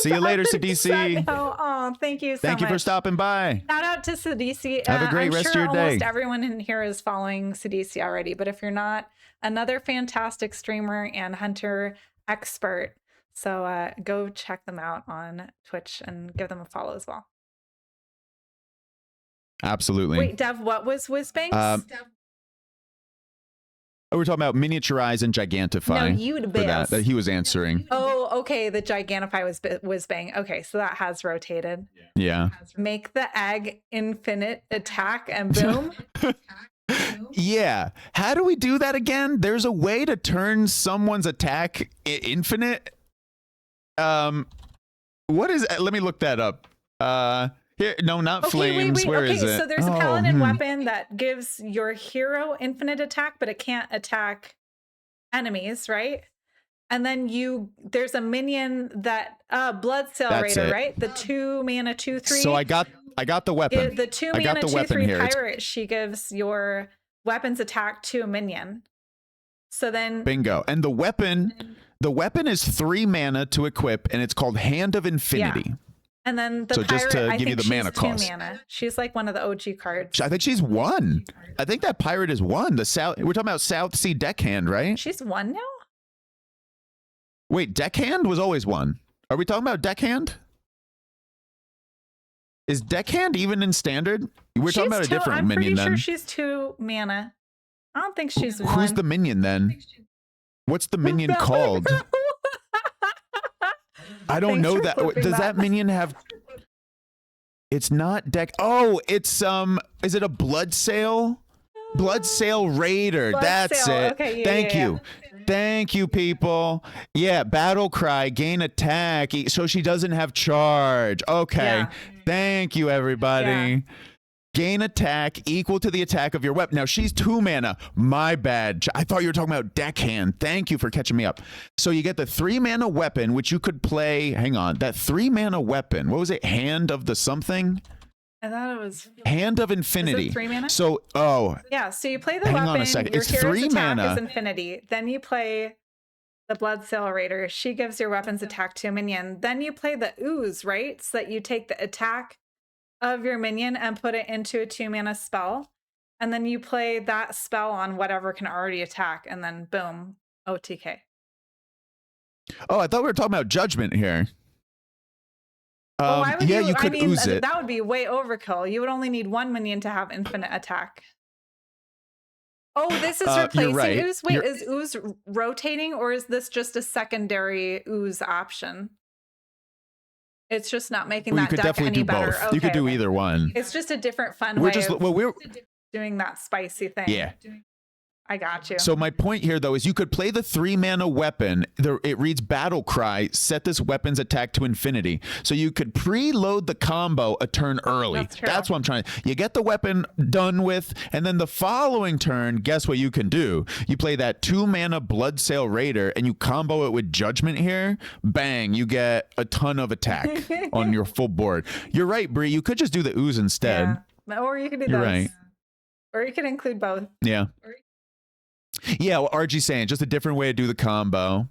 you later, CDC. Oh, thank you so much. Thank you for stopping by. Shout out to CDC. Have a great rest of your day. Almost everyone in here is following CDC already, but if you're not, another fantastic streamer and hunter expert. So go check them out on Twitch and give them a follow as well. Absolutely. Wait, Dev, what was Whizbangs? We're talking about Miniaturize and Gigantify. No, you'd for that he was answering. Oh, okay. The Gigantify was bang. Okay, so that has rotated. Yeah. Make the egg infinite attack and boom. Yeah. How do we do that again? There's a way to turn someone's attack infinite. What is it? Let me look that up. Here, no, not flames. Wait. Where is it? So there's a paladin weapon that gives your hero infinite attack, but it can't attack enemies, right? And then there's a minion that Bloodsail Raider, right? The 2 mana 2/3. So I got the weapon. The 2 mana 2/3 pirate. She gives your weapons attack to a minion. So then bingo. And the weapon is 3 mana to equip, and it's called Hand of Infinity. Yeah. And then the so pirate, just to give you the mana cost. 2 mana. She's like one of the OG cards. I think she's 1. I think that pirate is 1. We're talking about South Sea Deckhand, right? She's 1 now? Wait, deckhand was always 1. Are we talking about deckhand? Is deckhand even in standard? We're talking about a different minion then. I'm pretty sure she's 2 mana. I don't think she's 1. Who's the minion then? What's the minion called? I don't know that. Does that minion have... It's not deck. Oh, it's is it a Bloodsail? Bloodsail Raider. That's it. Okay, yeah, Thank you. Thank you, people. Yeah, battle cry, gain attack, so she doesn't have charge. Okay. Yeah. Thank you, everybody. Yeah. Gain attack equal to the attack of your weapon. Now, she's 2 mana. My bad. I thought you were talking about deckhand. Thank you for catching me up. So you get the 3 mana weapon, which you could play. Hang on. That 3 mana weapon. What was it? Hand of the something? I thought it was Hand of Infinity. Is it 3 mana? So, yeah, so you play the hang weapon. On a second. Your it's hero's 3 attack mana. Is Infinity. Then you play the Bloodsail Raider. She gives your weapon's attack to a minion. Then you play the Ooze, right? So that you take the attack of your minion and put it into a 2 mana spell. And then you play that spell on whatever can already attack. And then boom, OTK. Oh, I thought we were talking about Judgment here. Why would you could ooze it. That would be way overkill. You would only need 1 minion to have infinite attack. Oh, this is replacing right. Ooze? Wait, is Ooze rotating or is this just a secondary Ooze option? It's just not making that deck any better. Okay. You could do either one. It's just a different fun way of doing that spicy thing. Yeah. I got you. So my point here, though, is you could play the 3 mana weapon. It reads Battle Cry, set this weapon's attack to infinity. So you could preload the combo a turn early. That's what I'm trying to... You get the weapon done with, and then the following turn, guess what you can do? You play that 2 mana Bloodsail Raider, and you combo it with Judgment here. Bang, you get a ton of attack on your full board. You're right, Bree. You could just do the Ooze instead. Yeah. Or you could do those. You're right. Or you could include both. Yeah. Yeah, what RG's saying, just a different way to do the combo.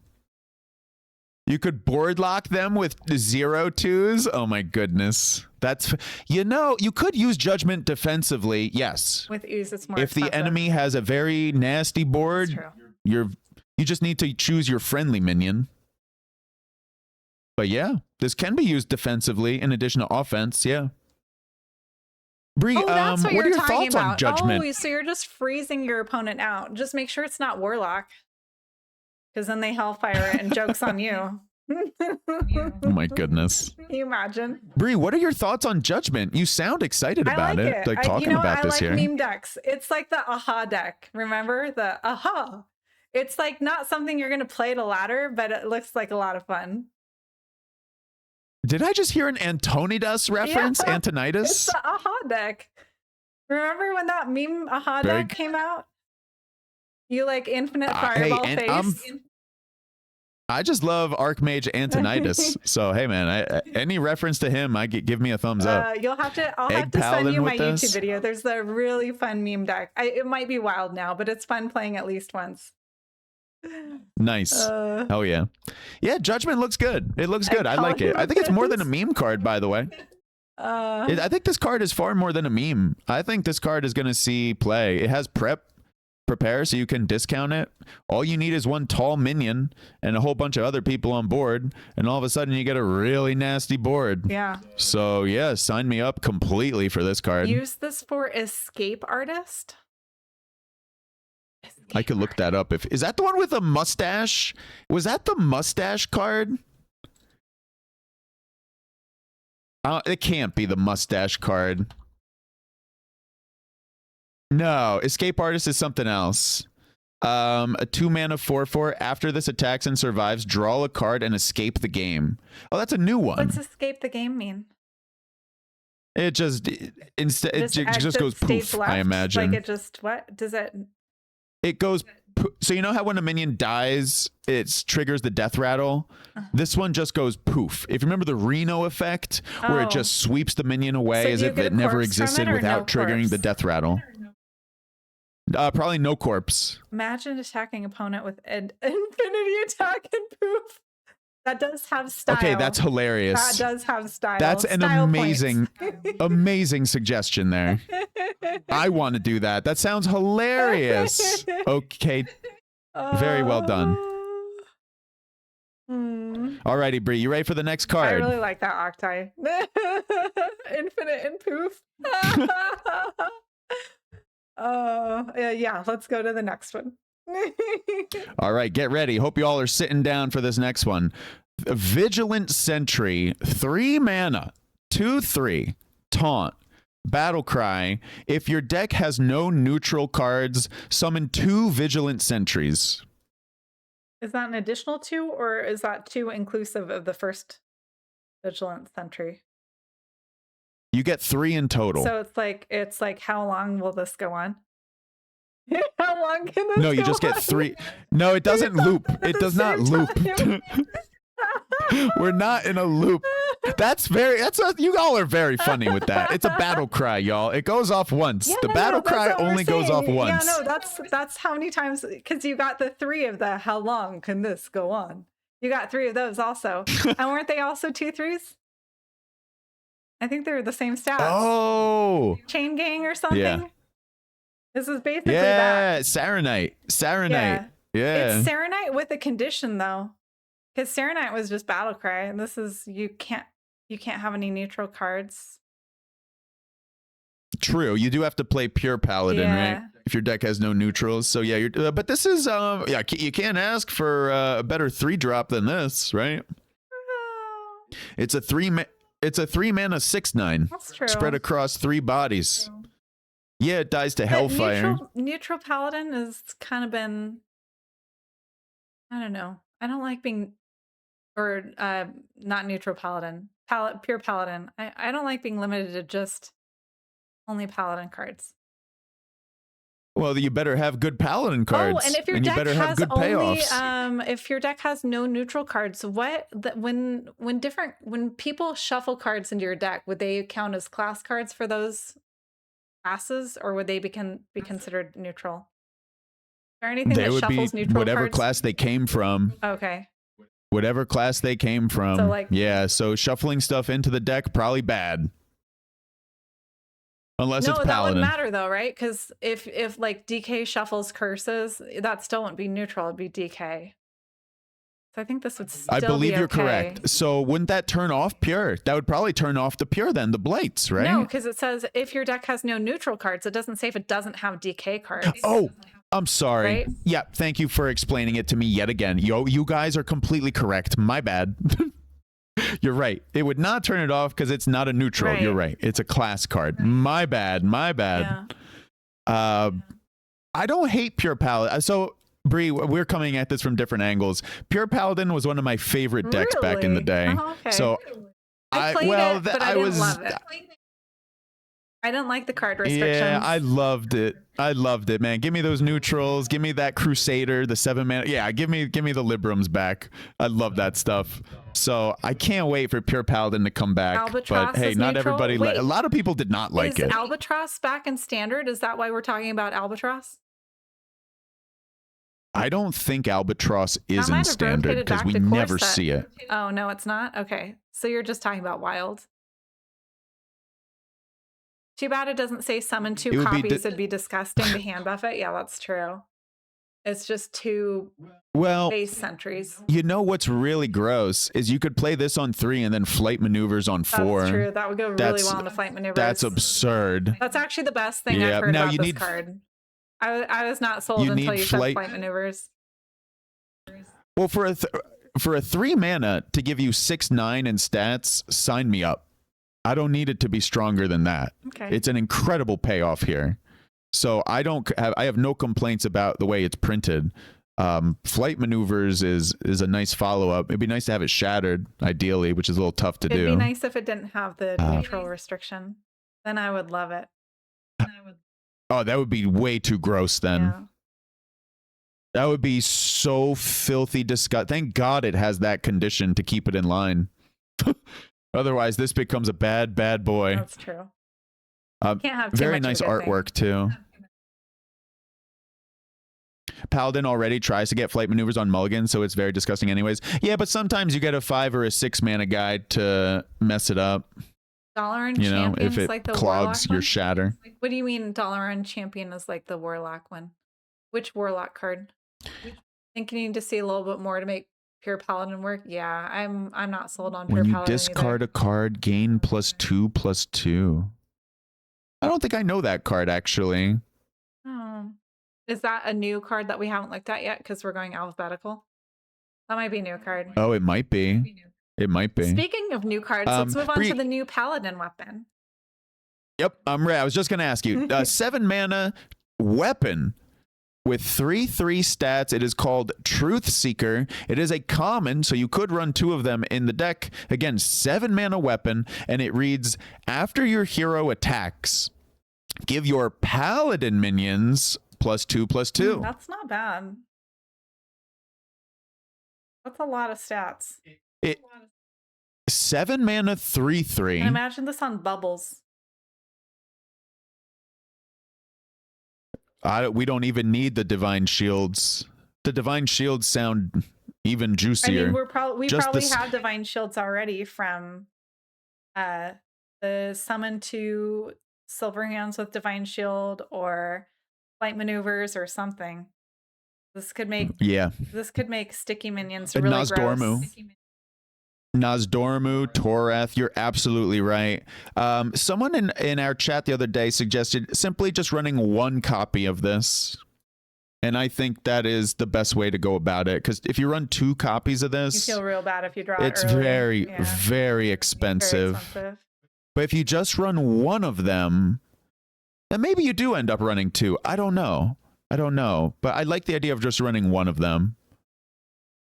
You could board lock them with 0/2s. Oh my goodness. That's, you could use Judgment defensively, yes. With Ooze, it's more If expensive. the enemy has a very nasty board, you just need to choose your friendly minion. But yeah, this can be used defensively in addition to offense, yeah. Bree, that's what are your thoughts on Judgment? Oh, so you're just freezing your opponent out. Just make sure it's not Warlock. Because then they Hellfire it and joke's on you. Oh my goodness. Can you imagine? Bree, what are your thoughts on Judgment? You sound excited about it. Like talking about this here. I like meme decks. It's like the Aha deck. Remember the Aha? It's like not something you're going to play to ladder, but it looks like a lot of fun. Did I just hear an Antonidas reference? Yeah, Antonidas? It's the Aha deck. Remember when that meme Aha deck came out? You like infinite fireball face. I just love Archmage Antonidas. So hey man, any reference to him, give me a thumbs up. I'll have to send you my YouTube video. There's a really fun meme deck. It might be wild now, but it's fun playing at least once. Nice. Oh yeah. Yeah, Judgment looks good. It looks good. I like it. I think it's more than a meme card, by the way. I think this card is far more than a meme. I think this card is going to see play. It has prepare, so you can discount it. All you need is 1 tall minion and a whole bunch of other people on board, and all of a sudden you get a really nasty board. Yeah. So yeah, sign me up completely for this card. Use this for Escape Artist. I could look that up. Is that the one with a mustache? Was that the mustache card? It can't be the mustache card. No, Escape Artist is something else. A 2 mana 4/4. After this attacks and survives, draw a card and escape the game. Oh, that's a new one. What's escape the game mean? It just goes poof. I imagine. Like it just what does it? It goes. So you know how when a minion dies, it triggers the death rattle? This one just goes poof. If you remember the Reno effect, where it just sweeps the minion away as if it never existed without triggering the death rattle. Probably no corpse. Imagine attacking opponent with an infinity attack and poof. That does have style. Okay, that's hilarious. That does have style. That's an amazing, amazing suggestion there. I want to do that. That sounds hilarious. Okay. Very well done. Alrighty, Bree, you ready for the next card? I really like that Octai. Infinite and poof. Yeah, let's go to the next one. All right, get ready. Hope you all are sitting down for this next one. Vigilant Sentry, 3 mana, 2/3, taunt, battle cry. If your deck has no neutral cards, summon 2 Vigilant Sentries. Is that an additional 2, or is that 2 inclusive of the first Vigilant Sentry? You get 3 in total. So it's like how long will this go on? How long can this go on? No, you just get 3. No, it doesn't loop. It does not loop. We're not in a loop. You all are very funny with that. It's a battle cry, y'all. It goes off once. Yeah, the battle cry only goes off once. Yeah, no, that's how many times, because you got the 3 of the how long can this go on? You got 3 of those also. And weren't they also 2 3s? I think they're the same stats. Oh. Chain Gang or something. Yeah. This is basically that. Saronite. Yeah. It's Saronite with a condition though. Because Saronite was just battle cry, and this is you can't have any neutral cards. True, you do have to play pure paladin, right? If your deck has no neutrals, so yeah, but this is you can't ask for a better 3-drop than this, right? It's a 3 mana 6/9. That's true. Spread across 3 bodies. Yeah, it dies to Hellfire. Neutral paladin has kind of been, I don't know. I don't like being, or not neutral paladin, pure paladin. I don't like being limited to just only paladin cards. Well, you better have good paladin cards. Oh, and if your deck has only, if your deck has no neutral cards, when people shuffle cards into your deck, would they count as class cards for those classes, or would they be considered neutral? Is there anything that shuffles neutral whatever cards? Class they came from. Okay. Whatever class they came from. So so shuffling stuff into the deck, probably bad. Unless it's paladin. No, that wouldn't matter though, right? Because if like DK shuffles curses, that still wouldn't be neutral. It'd be DK. So I think this would still be I believe you're okay. correct. So wouldn't that turn off pure? That would probably turn off the pure then, the blights, right? No, because it says if your deck has no neutral cards. It doesn't say if it doesn't have DK cards. Oh, I'm sorry. Right? Yeah, thank you for explaining it to me yet again. You guys are completely correct. My bad. You're right. It would not turn it off because it's not a neutral. Right. You're right. It's a class card. My bad. Yeah. I don't hate pure paladin. So Bree, we're coming at this from different angles. Pure paladin was one of my favorite decks back in the day. Okay. So I played it, but I didn't love it. I didn't like the card restrictions. Yeah, I loved it. Man. Give me those neutrals. Give me that Crusader, the 7 mana. Yeah, give me the Librams back. I love that stuff. So I can't wait for pure paladin to come back. Albatross but hey, not neutral? everybody. Wait, a lot of people did not like it. Is Albatross back in standard? Is that why we're talking about Albatross? I don't think Albatross is in standard because we never see it. Oh no, it's not. Okay, so you're just talking about wild. Too bad it doesn't say summon 2 copies. It'd be disgusting to hand buff it. Yeah, that's true. It's just 2 base sentries. You know what's really gross is you could play this on 3 and then flight maneuvers on 4. That's true. That would go really well into flight maneuvers. That's absurd. That's actually the best thing I've heard about this card. I was not sold until you said flight maneuvers. Well, for a 3 mana to give you 6/9 in stats, sign me up. I don't need it to be stronger than that. Okay. It's an incredible payoff here. So I have no complaints about the way it's printed. Flight maneuvers is a nice follow-up. It'd be nice to have it shattered, ideally, which is a little tough to do. It'd be nice if it didn't have the neutral restriction. Then I would love it. Oh, that would be way too gross then. Yeah. That would be so filthy disgusting. Thank God it has that condition to keep it in line. Otherwise, this becomes a bad boy. That's true. Can't have too very much nice of a good artwork too. Paladin already tries to get flight maneuvers on mulligan, so it's very disgusting anyways. Yeah, but sometimes you get a 5 or a 6 mana guide to mess it up. Dalaran Champion if it is like the clogs your shatter. What do you mean Dalaran Champion is like the Warlock one? Which Warlock card? I think you need to see a little bit more to make pure paladin work. Yeah, I'm not sold on pure When you paladin discard either. a card, gain +2/+2. I don't think I know that card actually. Oh, is that a new card that we haven't looked at yet? Because we're going alphabetical. That might be a new card. Oh, it might be. It might be. Speaking of new cards, let's move on to the new paladin weapon. Yep, I'm ready. I was just going to ask you. 7 mana weapon with 3/3 stats. It is called Truth Seeker. It is a common, so you could run 2 of them in the deck. Again, 7 mana weapon, and it reads, after your hero attacks, give your paladin minions +2/+2. That's not bad. That's a lot of stats. 7 mana 3/3. And imagine this on bubbles. We don't even need the divine shields. The divine shields sound even juicier. I mean, we probably have divine shields already from the summon to silver hands with divine shield or flight maneuvers or something. This could make sticky minions really gross. Nozdormu, Toreth, you're absolutely right. Someone in our chat the other day suggested simply just running 1 copy of this. And I think that is the best way to go about it. Because if you run 2 copies of this, you feel real bad if you draw it it's early. very expensive. But if you just run 1 of them, then maybe you do end up running 2. I don't know. But I like the idea of just running 1 of them.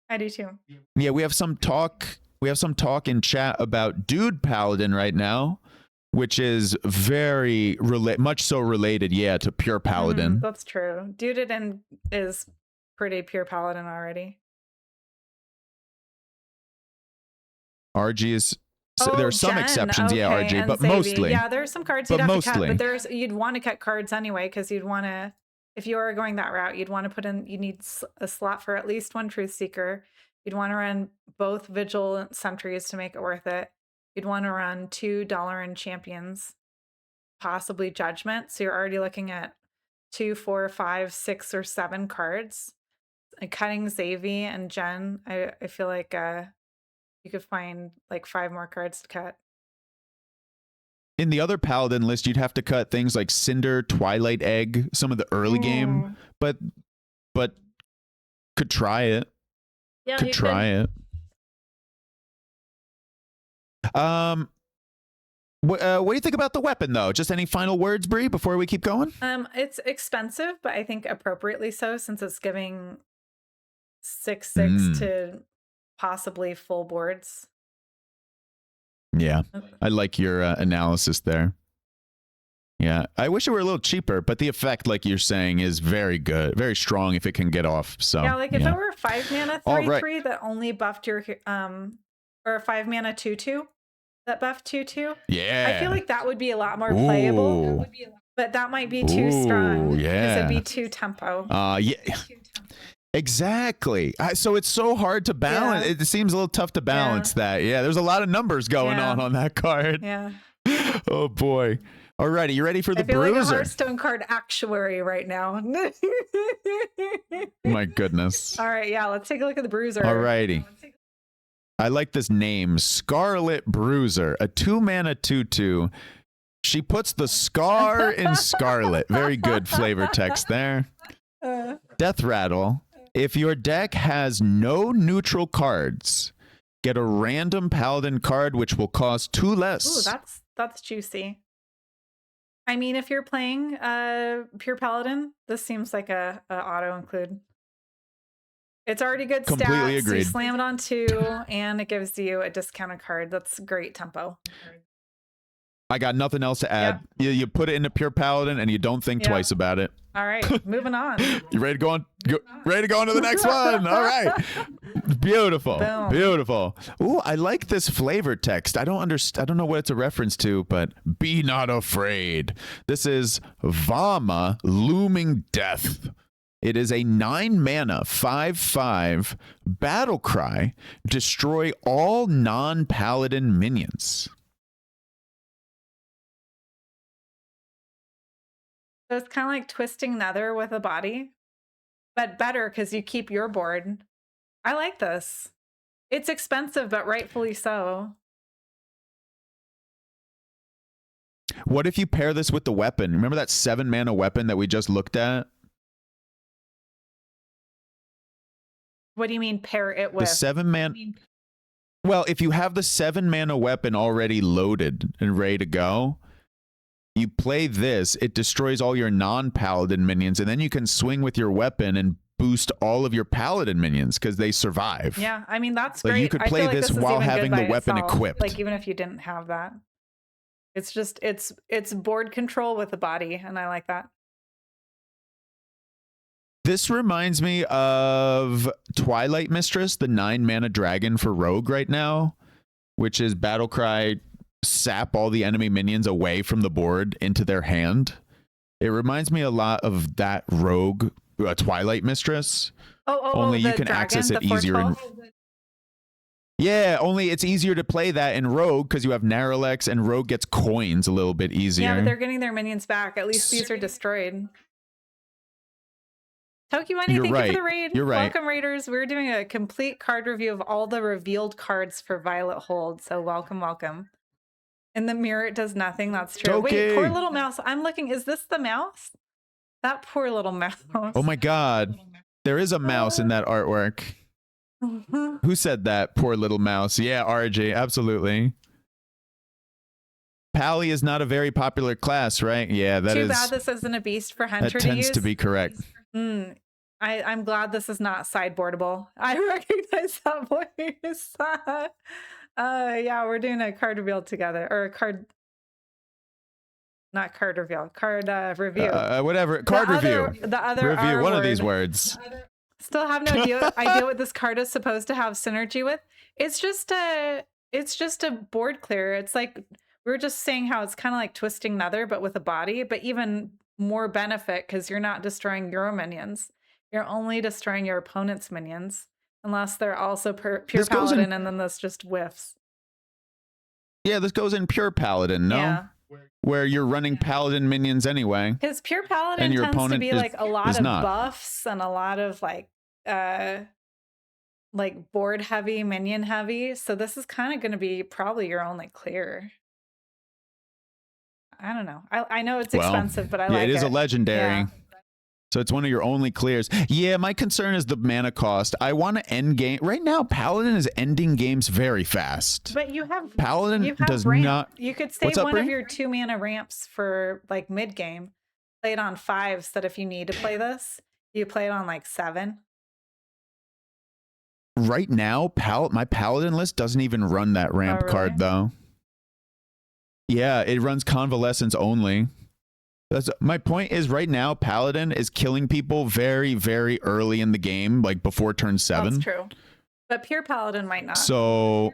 I do too. Yeah, we have some talk in chat about Dude Paladin right now, which is much so related, to pure Paladin. That's true. Dude is pretty pure Paladin already. RG is... So there are some exceptions, RG, but Zeddy. Mostly. Yeah, there are some cards you'd have to cut, but you'd want to cut cards anyway, because you'd want to, if you are going that route, you'd want to put in, you need a slot for at least 1 Truth Seeker. You'd want to run both Vigilant Sentries to make it worth it. You'd want to run 2 Dalaran Champions, possibly Judgment. So you're already looking at 2, 4, 5, 6, or 7 cards. And cutting Zeddy and Jen, I feel like you could find like 5 more cards to cut. In the other Paladin list, you'd have to cut things like Cinder, Twilight Egg, some of the early game, but could try it. Yeah, could try it. What do you think about the weapon, though? Just any final words, Bree, before we keep going? It's expensive, but I think appropriately so, since it's giving 6/6 to possibly full boards. Yeah, I like your analysis there. Yeah, I wish it were a little cheaper, but the effect, like you're saying, is very good, very strong if it can get off. So yeah, like if it were 5 mana 3/3 that only buffed your or a 5 mana 2/2 that buffed 2/2. Yeah, I feel like that would be a lot more playable. But that might be too strong. Yeah, it'd be too tempo. Yeah. Exactly. So it's so hard to balance. Yeah. It seems a little tough to balance that. Yeah, there's a lot of numbers going on that card. Yeah. Oh boy. Alrighty, you ready for the bruiser? Like a Hearthstone card actuary right now. My goodness. All right, let's take a look at the bruiser. Alrighty. I like this name, Scarlet Bruiser, a 2 mana 2/2. She puts the scar in scarlet. Very good flavor text there. Death Rattle. If your deck has no neutral cards, get a random Paladin card which will cost 2 less. Ooh, that's juicy. I mean, if you're playing pure Paladin, this seems like a auto include. It's already good stats. Completely agreed. You slam it on 2, and it gives you a discounted card. That's great tempo. I got nothing else to add. Yeah. You put it into pure Paladin, and you don't think twice about it. All right, moving on. You ready to go on? Ready to go on to the next one? All right. Beautiful. Boom. Beautiful. Ooh, I like this flavor text. I don't know what it's a reference to, but be not afraid. This is Vama, Looming Death. It is a 9 mana 5/5 battle cry. Destroy all non-paladin minions. So it's kind of like Twisting Nether with a body, but better because you keep your board. I like this. It's expensive, but rightfully so. What if you pair this with the weapon? Remember that 7 mana weapon that we just looked at? What do you mean pair it with? The 7 mana. Well, if you have the 7 mana weapon already loaded and ready to go, you play this, it destroys all your non-paladin minions, and then you can swing with your weapon and boost all of your paladin minions because they survive. Yeah, I mean, that's like great. You could play this while having the weapon equipped. Like, even if you didn't have that. It's just, it's board control with the body, and I like that. This reminds me of Twilight Mistress, the 9 mana dragon for Rogue right now, which is Battlecry, sap all the enemy minions away from the board into their hand. It reminds me a lot of that Rogue, Twilight Mistress. Only you can access it easier. Yeah, only it's easier to play that in Rogue because you have Narrowlex and Rogue gets coins a little bit easier. Yeah, but they're getting their minions back. At least these are destroyed. Tokiwani, thank you for the raid. You're right. Welcome, raiders. We're doing a complete card review of all the revealed cards for Violet Hold. So welcome, welcome. In the mirror, it does nothing. That's true. Okay. Wait, poor little mouse. I'm looking. Is this the mouse? That poor little mouse. Oh my God. There is a mouse in that artwork. Who said that? Poor little mouse. Yeah, RJ, absolutely. Pally is not a very popular class, right? Yeah, that is. Too bad this isn't a beast for Hunter to use. That tends to be correct. I'm glad this is not sideboardable. I recognize that voice. Yeah, we're doing a card reveal together, or a card. Not card reveal, card review. Whatever, card review. The other review, R one word. of these words. Still have no idea what this card is supposed to have synergy with. It's just a board clear. It's like we were just saying how it's kind of like Twisting Nether, but with a body, but even more benefit because you're not destroying your minions. You're only destroying your opponent's minions, unless they're also pure paladin, and then this just whiffs. Yeah, this goes in pure paladin, no? Yeah. Where you're running paladin minions anyway. Because pure paladin tends to be like a lot of buffs and a lot of like board heavy, minion heavy. So this is kind of going to be probably your only clear. I don't know. I know it's expensive, but I like it. It is a legendary. Yeah. So it's one of your only clears. Yeah, my concern is the mana cost. I want to end game. Right now, Paladin is ending games very fast. But you have Paladin does ramp. not. You could save one of your 2 mana ramps for like mid game. Play it on 5s. That if you need to play this, you play it on like 7. Right now, my Paladin list doesn't even run that ramp card though. Yeah, it runs Convalescence only. My point is right now, Paladin is killing people very, very early in the game, like before turn 7. That's true. But pure Paladin might not. So,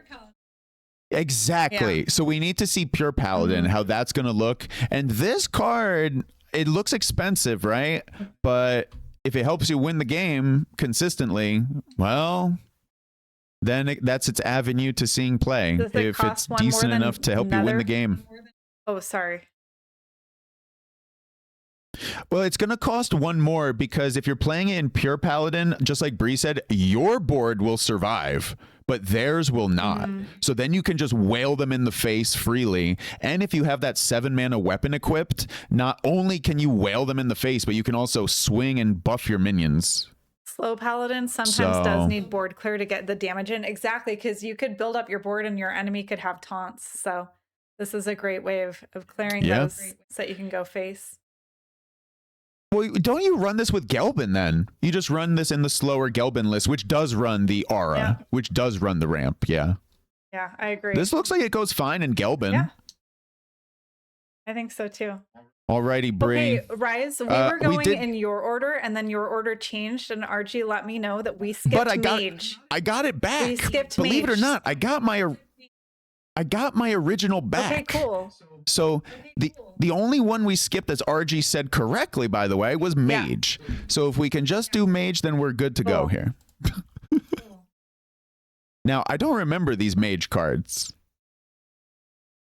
exactly. Yeah. So we need to see pure Paladin, how that's going to look. And this card, it looks expensive, right? But if it helps you win the game consistently, well, then that's its avenue to seeing play. If it's decent enough to help you win the game. Oh, sorry. Well, it's going to cost 1 more because if you're playing it in pure Paladin, just like Bree said, your board will survive, but theirs will not. So then you can just wail them in the face freely. And if you have that 7 mana weapon equipped, not only can you wail them in the face, but you can also swing and buff your minions. Slow Paladin sometimes does need board clear to get the damage in. Exactly, because you could build up your board and your enemy could have taunts. So this is a great way of clearing those so that you can go face. Well, don't you run this with Gelbin then? You just run this in the slower Gelbin list, which does run the aura, which does run the ramp. Yeah. Yeah, I agree. This looks like it goes fine in Gelbin. Yeah. I think so too. Alrighty, Bree. Okay, Rise, we were going in your order, and then your order changed, and Archie let me know that we skipped Mage. I got it back. We skipped Believe Mage. it or not, I got my original back. Okay, cool. So the only one we skipped, as RG said correctly, by the way, was Mage. Yeah. So if we can just do Mage, then we're good to go here. Now, I don't remember these Mage cards.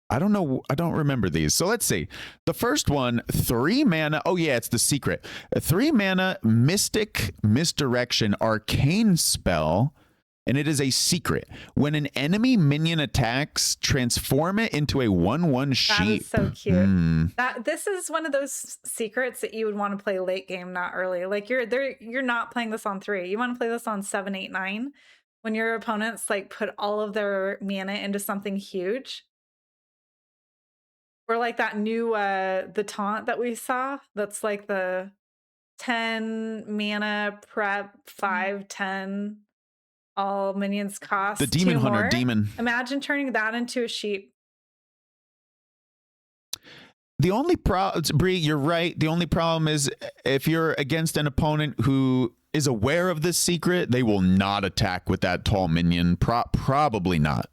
I don't know. I don't remember these. So let's see. The first one, 3 mana. Oh, yeah, it's the secret. A 3 mana Mystic Misdirection Arcane spell and it is a secret. When an enemy minion attacks, transform it into a 1/1 sheep. That is so cute. This is one of those secrets that you would want to play late game, not early. Like you're not playing this on 3. You want to play this on 7, 8, 9. When your opponents like put all of their mana into something huge. Or like that new the taunt that we saw. That's like the 10 mana prep 5/10. All minions cost the demon 2 hunter more. demon. Imagine turning that into a sheep. The only problem, Bree, you're right. The only problem is if you're against an opponent who is aware of this secret, they will not attack with that tall minion. Probably not.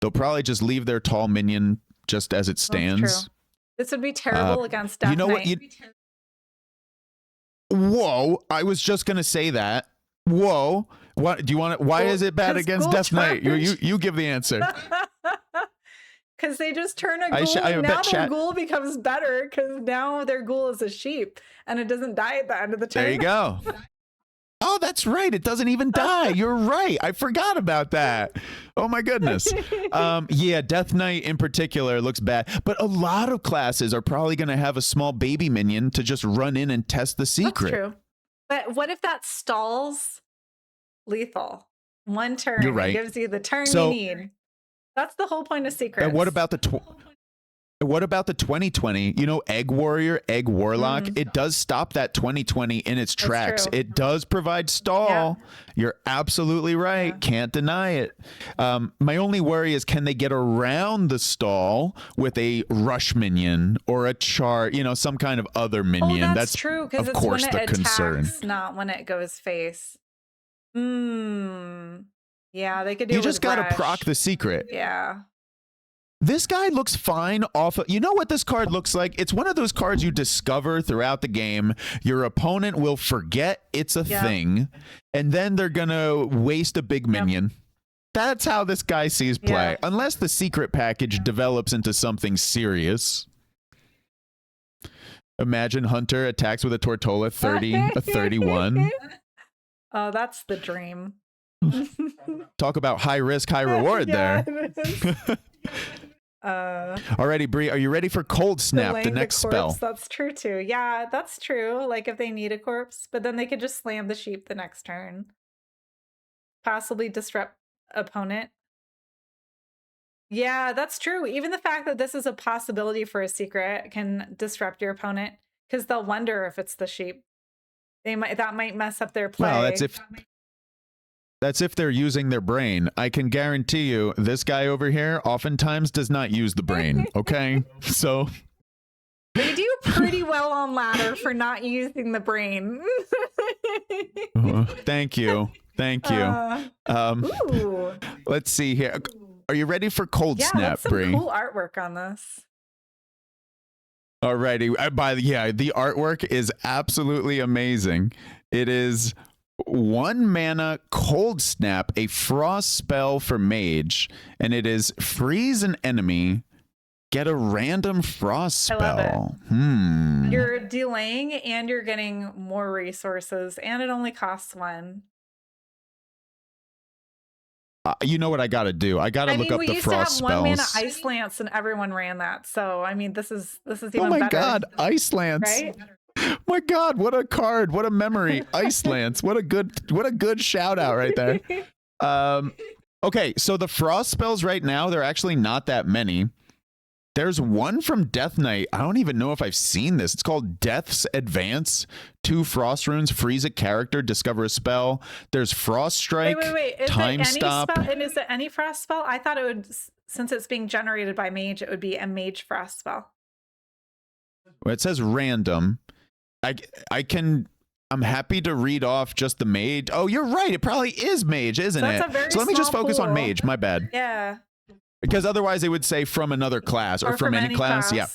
They'll probably just leave their tall minion just as it stands. This would be terrible against Death You know Knight. what? Whoa! I was just gonna say that. Whoa! What do you want? Why is it bad against Death Knight? You give the answer. Because they just turn a ghoul, and now their ghoul becomes better because now their ghoul is a sheep and it doesn't die at the end of the turn. There you go. Oh, that's right. It doesn't even die. You're right. I forgot about that. Oh my goodness. Yeah, Death Knight in particular looks bad, but a lot of classes are probably going to have a small baby minion to just run in and test the secret. That's true. But what if that stalls lethal? 1 turn. You're right. It gives you the turn you need. That's the whole point of secrets. And what about the 2020? You know, Egg Warrior, Egg Warlock. It does stop that 2020 in its tracks. It does provide stall. Yeah. You're absolutely right. Yeah. Can't deny it. My only worry is, can they get around the stall with a rush minion or a char? You know, some kind of other minion. That's true. Because it's when it attacks, not when it goes face. Yeah, they could do. You just got to proc the secret. Yeah. This guy looks fine off of, you know what this card looks like? It's one of those cards you discover throughout the game. Your opponent will forget it's a thing, and then they're going to waste a big minion. That's how this guy sees play. Unless the secret package develops into something serious. Imagine Hunter attacks with a Tortola 30, a 31. Oh, that's the dream. Talk about high risk, high reward there. Alrighty, Bree, are you ready for Cold Snap, the next spell? That's true too. Yeah, that's true. Like if they need a corpse, but then they could just slam the sheep the next turn. Possibly disrupt opponent. Yeah, that's true. Even the fact that this is a possibility for a secret can disrupt your opponent because they'll wonder if it's the sheep. That might mess up their play. Well, that's if they're using their brain. I can guarantee you this guy over here oftentimes does not use the brain, okay? So they do pretty well on ladder for not using the brain. Thank you. Thank you. Let's see here. Are you ready for Cold Snap, Bree? Yeah, cool artwork on this. Alrighty. The artwork is absolutely amazing. It is 1 mana Cold Snap, a frost spell for mage, and it is freeze an enemy, get a random frost spell. You're delaying and you're getting more resources, and it only costs 1. You know what I got to do? I got to look up the frost spells. We used to have 1 mana Ice Lance, and everyone ran that. So I mean, this is even better. Oh my God, Ice Lance! Right? My God, what a card! What a memory! Ice Lance. What a good shout out right there. Okay, so the frost spells right now, they're actually not that many. There's one from Death Knight. I don't even know if I've seen this. It's called Death's Advance. 2 frost runes, freeze a character, discover a spell. There's Frost Strike, wait. Time Stop. And is it any frost spell? I thought it would, since it's being generated by mage, it would be a mage frost spell. Well, it says random. I'm happy to read off just the mage. Oh, you're right. It probably is mage, isn't it? So let me just focus on mage. My bad. Yeah. Because otherwise they would say from another class or from any class. Yeah.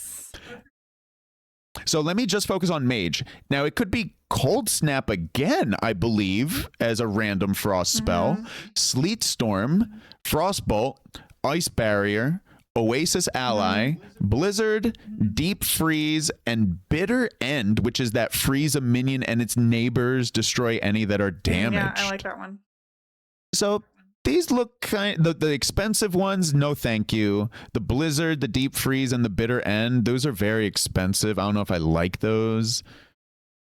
So let me just focus on mage. Now it could be Cold Snap again, I believe, as a random frost spell. Sleet Storm, Frostbolt, Ice Barrier, Oasis Ally, Blizzard, Deep Freeze, and Bitter End, which is that freeze a minion and its neighbors, destroy any that are damaged. Yeah, I like that one. So These look the expensive ones, no thank you. The Blizzard, the Deep Freeze, and the Bitter End, those are very expensive. I don't know if I like those.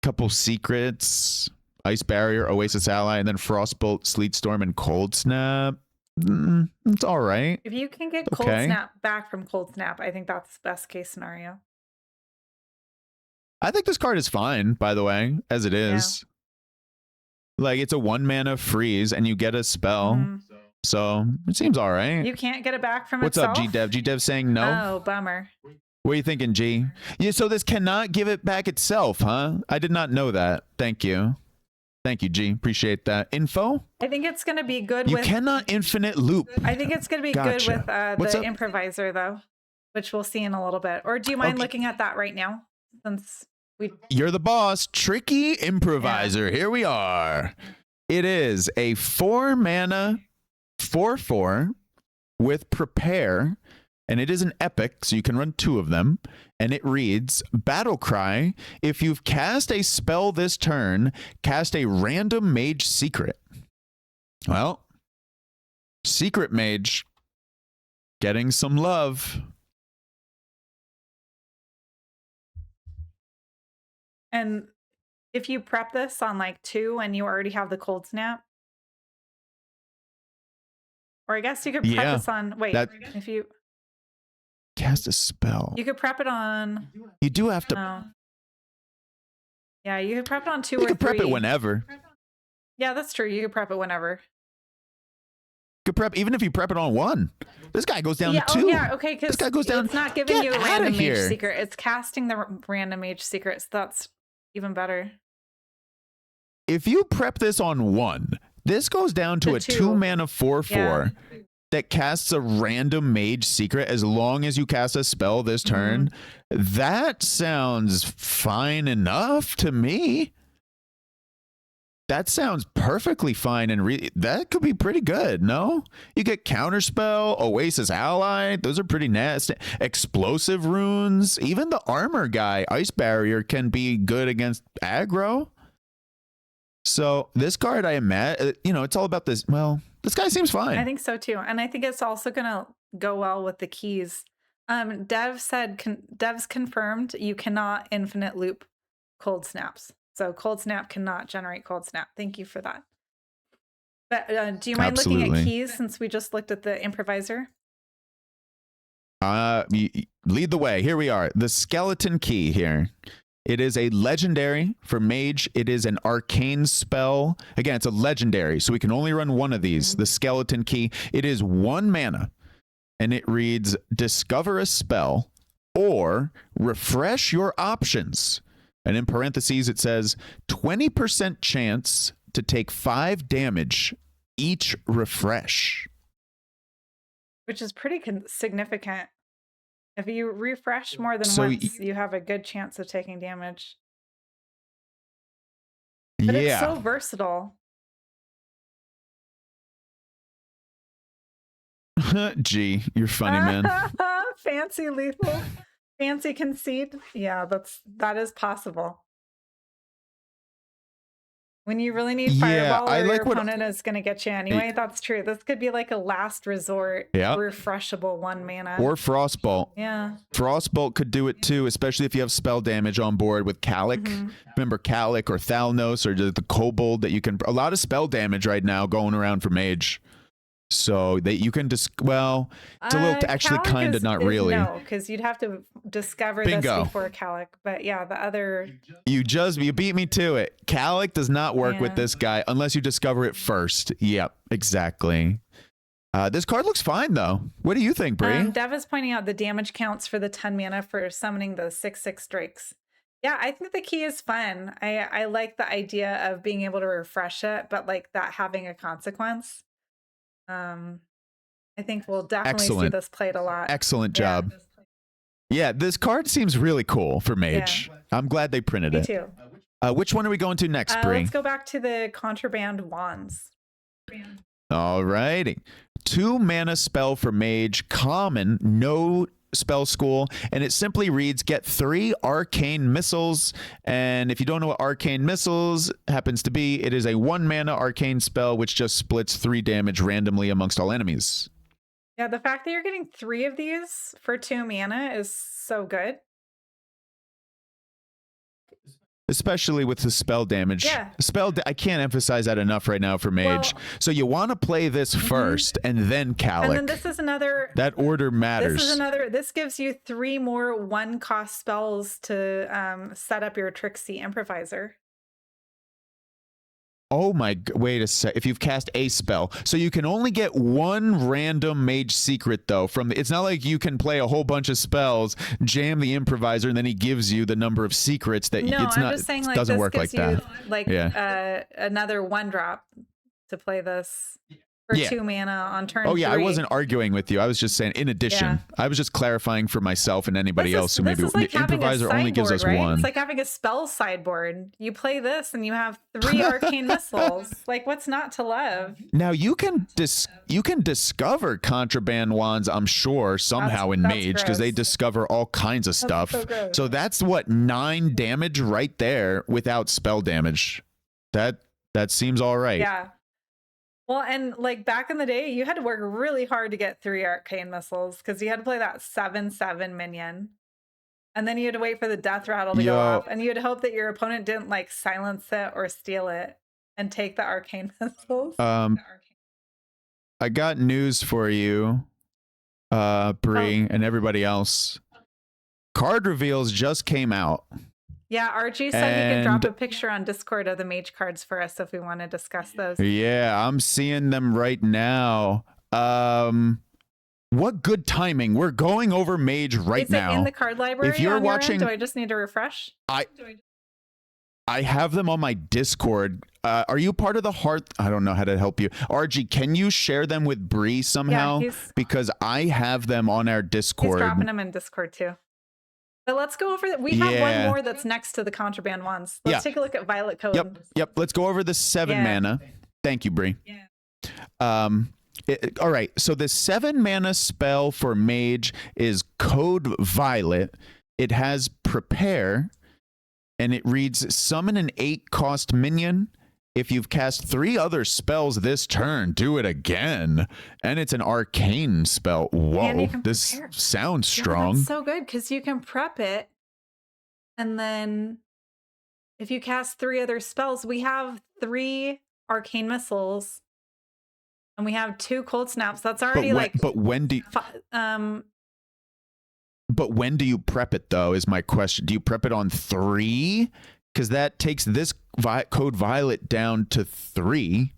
Couple secrets, Ice Barrier, Oasis Ally, and then Frostbolt, Sleet Storm, and Cold Snap. It's all right. If you can get Cold Snap back from Cold Snap, I think that's best case scenario. I think this card is fine, by the way, as it is. Yeah. Like, it's a 1 mana freeze, and you get a spell. So, it seems all right. You can't get it back from itself? What's up, G-Dev? G-Dev saying no? Oh, bummer. What are you thinking, G? Yeah, so this cannot give it back itself, huh? I did not know that. Thank you. Thank you, G. Appreciate that. Info? I think it's going to be good with... You cannot infinite loop. I think it's going to be good with the Improviser, though, which we'll see in a little bit. Or do you mind looking at that right now? Since... You're the boss. Tricky Improviser. Yeah. Here we are. It is a 4 mana 4/4 with Prepare, and it is an epic, so you can run 2 of them. And it reads, Battle Cry. If you've cast a spell this turn, cast a random mage secret. Well, Secret Mage getting some love. And if you prep this on like 2 and you already have the Cold Snap, or I guess you could prep this on, if you cast a spell, you could prep it on, you do have to, yeah, you could prep it on 2 or 3. You could prep it whenever. Yeah, that's true. You could prep it whenever. You could prep, even if you prep it on 1. This guy goes down to 2. Oh, yeah, okay, because this guy goes down. It's not giving you a random mage secret. It's casting the random mage secret, so that's even better. If you prep this on 1, this goes down to a 2 mana 4/4 that casts a random mage secret as long as you cast a spell this turn. That sounds fine enough to me. That sounds perfectly fine, and that could be pretty good, no? You get Counterspell, Oasis Ally, those are pretty nasty. Explosive runes, even the armor guy, Ice Barrier, can be good against aggro. So this card, I imagine, it's all about this. Well, this guy seems fine. I think so too, and I think it's also going to go well with the keys. Dev said, Dev's confirmed you cannot infinite loop Cold Snaps. So Cold Snap cannot generate Cold Snap. Thank you for that. But do you mind looking at keys since we just looked at the Improviser? Lead the way. Here we are. The Skeleton Key here. It is a legendary for mage. It is an arcane spell. Again, it's a legendary, so we can only run 1 of these. The Skeleton Key. It is 1 mana, and it reads, discover a spell or refresh your options. And in parentheses, it says 20% chance to take 5 damage each refresh. Which is pretty significant. If you refresh more than once, you have a good chance of taking damage. But it's so versatile. Gee, you're funny, man. Fancy lethal. Fancy concede. Yeah, that is possible. When you really need Fireball, or your opponent is going to get you anyway. That's true. This could be like a last resort, refreshable 1 mana. Or Frostbolt. Yeah. Frostbolt could do it too, especially if you have spell damage on board with Calic. Remember Calic or Thalnos or the Kobold that you can... A lot of spell damage right now going around for Mage. So that you can it's a little actually kind of not really. No, because you'd have to discover this before Calic. But yeah, the other. You beat me to it. Calic does not work with this guy unless you discover it first. Yep, exactly. This card looks fine though. What do you think, Bree? Dev is pointing out the damage counts for the 10 mana for summoning the 6/6 drakes. Yeah, I think the key is fun. I like the idea of being able to refresh it, but like that having a consequence. I think we'll definitely see this played a lot. Excellent job. Yeah, this card seems really cool for Mage. Yeah. I'm glad they printed it. Me too. Which one are we going to next, Bree? Let's go back to the Contraband Wands. All righty. 2 mana spell for Mage, common, no spell school, and it simply reads, get 3 arcane missiles. And if you don't know what arcane missiles happens to be, it is a 1 mana arcane spell which just splits 3 damage randomly amongst all enemies. Yeah, the fact that you're getting 3 of these for 2 mana is so good. Especially with the spell damage. Yeah. I can't emphasize that enough right now for Mage. Well, so you want to play this first and then Calic. And then this is another... That order matters. This gives you 3 more 1-cost spells to set up your Tricksy Improviser. Oh my, wait a sec. If you've cast a spell. So you can only get 1 random mage secret though. It's not like you can play a whole bunch of spells, jam the improviser, and then he gives you the number of secrets that I'm it's not, just saying, it like, doesn't this work like gives that. you, like, another 1-drop to play this for 2 mana on turn 3. Oh yeah, I wasn't arguing with you. I was just saying in addition. I was just clarifying for myself and anybody else who maybe like improviser only gives us right? 1. It's like having a spell sideboard. You play this and you have 3 arcane missiles. Like, what's not to love? Now you can discover contraband wands, I'm sure, somehow in Mage, because they discover all kinds of stuff. So that's what 9 damage right there without spell damage. That seems all right. Yeah. Well, and like back in the day, you had to work really hard to get 3 arcane missiles because you had to play that 7/7 minion. And then you had to wait for the death rattle to go off. And you had to hope that your opponent didn't like silence it or steal it and take the arcane missiles. I got news for you, Bree, and everybody else. Card reveals just came out. Yeah, Archie said he could drop a picture on Discord of the mage cards for us if we want to discuss those. Yeah, I'm seeing them right now. What good timing. We're going over Mage right now. Is it in the card library? If you're watching, do I just need to refresh? I have them on my Discord. Are you part of the Hearth? I don't know how to help you. RG, can you share them with Bree somehow? Yeah, because I have them on our Discord. He's dropping them in Discord too. But let's go over that. We have one more that's next to the contraband ones. Let's take a look at Violet Code. Yep. Let's go over the 7 mana. Thank you, Bree. Yeah. All right. So the 7 mana spell for Mage is Code Violet. It has Prepare, and it reads, summon an 8-cost minion. If you've cast 3 other spells this turn, do it again. And it's an arcane spell. Whoa, this sounds strong. That's so good because you can prep it. And then if you cast 3 other spells, we have 3 arcane missiles. And we have 2 cold snaps. That's already But when do you prep it though, is my question. Do you prep it on 3? Because that takes this Code Violet down to 3.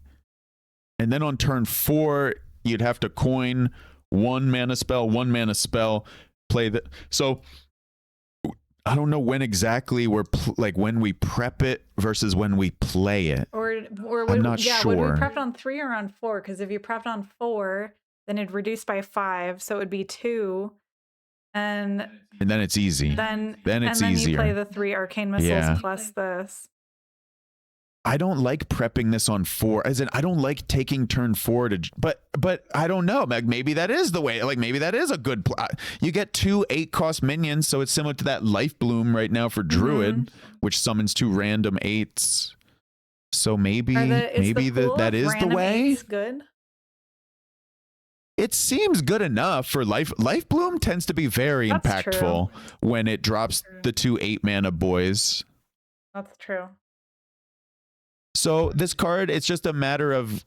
And then on turn 4, you'd have to coin 1 mana spell, play the... So I don't know when exactly we're when we prep it versus when we play it. Or I'm not sure. Would we prep it on 3 or on 4? Because if you prepped on 4, then it'd reduce by 5, so it would be 2. And then it's easy. Then it's easier. You play the 3 arcane missiles plus this. I don't like prepping this on 4. As in, I don't like taking turn 4 to. But I don't know. Like maybe that is the way. Like maybe that is a good. You get 2 8-cost minions, so it's similar to that Life Bloom right now for Druid, which summons 2 random 8s. So maybe that is the way. Good. It seems good enough for Life Bloom tends to be very impactful when it drops the 2 8-mana boys. That's true. So this card, it's just a matter of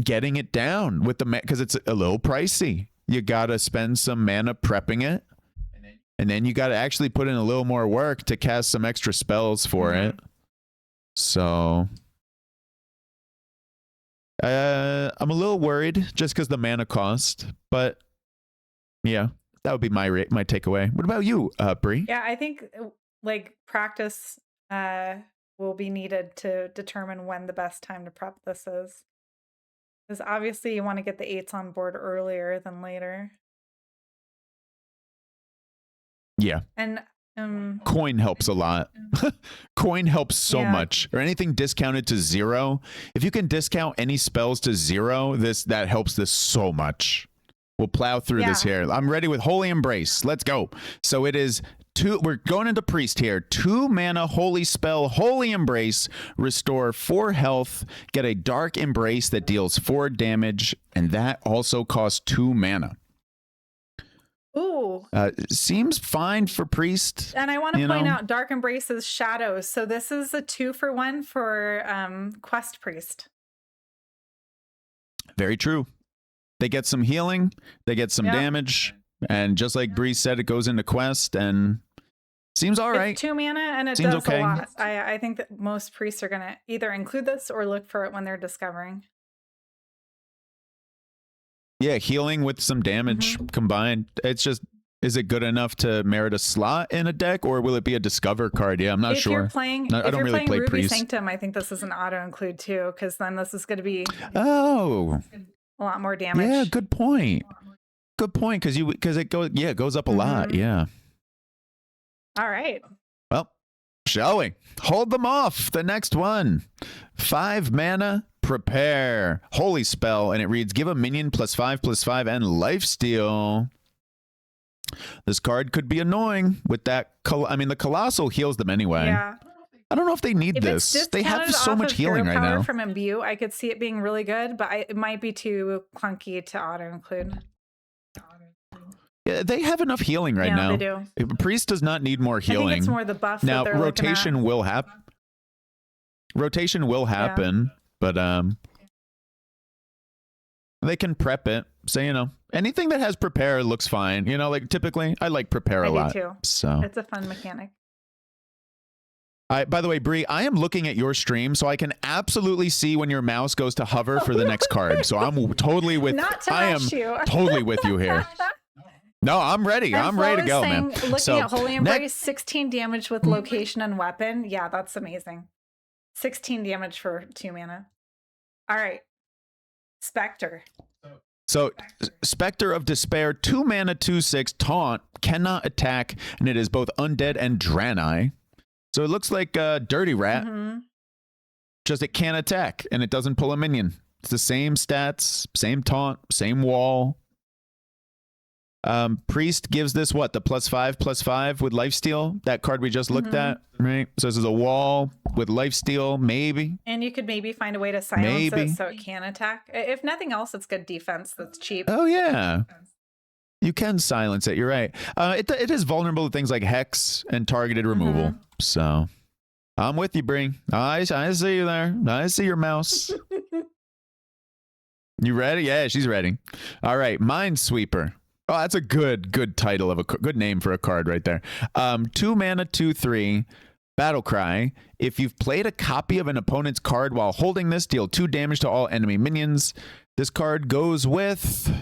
getting it down with the because it's a little pricey. You gotta spend some mana prepping it, and then you gotta actually put in a little more work to cast some extra spells for it. So I'm a little worried just because the mana cost, but yeah, that would be my takeaway. What about you, Bree? Yeah, I think like practice will be needed to determine when the best time to prep this is. Because obviously you want to get the 8s on board earlier than later. Yeah. And coin helps a lot. Coin helps so much. Or anything discounted to 0. If you can discount any spells to 0, that helps this so much. We'll plow through this here. I'm ready with Holy Embrace. Let's go. So it is 2. We're going into Priest here. 2 mana, Holy Spell, Holy Embrace. Restore 4 health. Get a Dark Embrace that deals 4 damage. And that also costs 2 mana. Ooh. Seems fine for Priest. And I want to point out Dark Embrace's Shadows. So this is a 2-for-1 for Quest Priest. Very true. They get some healing, they get some damage, and just like Bree said, it goes into Quest, and seems all right. It's 2 mana, and it seems does okay. a lot. I think that most priests are going to either include this or look for it when they're discovering. Yeah, healing with some damage combined. It's just, is it good enough to merit a slot in a deck, or will it be a Discover card? Yeah, I'm not sure. You're playing, I don't really play Ruby Priest. Sanctum, I think this is an auto-include too, because then this is going to be... Oh... a lot more damage. Yeah, good point. Good point, because it goes up a lot. Yeah. All right. Well, shall we? Hold them off. The next one. 5 mana, Prepare. Holy Spell, and it reads, give a minion +5/+5 and lifesteal. This card could be annoying with that. The Colossal heals them anyway. Yeah. I don't know if they need this. They have so much healing right now. From Imbue, I could see it being really good, but it might be too clunky to auto-include. Yeah, they have enough healing right now. They do. Priest does not need more healing. I think it's more the buff now, that they're rotation will happen. Rotation will happen, but they can prep it. So, anything that has Prepare looks fine. Like typically, I like Prepare a lot. I do too. So it's a fun mechanic. By the way, Bree, I am looking at your stream, so I can absolutely see when your mouse goes to hover for the next card. So I'm totally with. Totally with you here. No, I'm ready. I'm ready to go, man. Looking at Holy Embrace, 16 damage with location and weapon. Yeah, that's amazing. 16 damage for 2 mana. All right, Spectre. So, Spectre of Despair, 2 mana, 2/6, taunt, cannot attack, and it is both undead and Draenei. So it looks like a Dirty Rat, just it can't attack, and it doesn't pull a minion. It's the same stats, same taunt, same wall. Priest gives this, the +5/+5 with lifesteal? That card we just looked at, right? So this is a wall with lifesteal, maybe. And you could maybe find a way to silence it so it can attack. If nothing else, it's good defense that's cheap. Oh, yeah. You can silence it. You're right. It is vulnerable to things like Hex and targeted removal. So I'm with you, Bree. I see you there. I see your mouse. You ready? Yeah, she's ready. All right. Minesweeper. Oh, that's a good title of good name for a card right there. 2 mana, 2/3. Battle Cry. If you've played a copy of an opponent's card while holding this, deal 2 damage to all enemy minions. This card goes with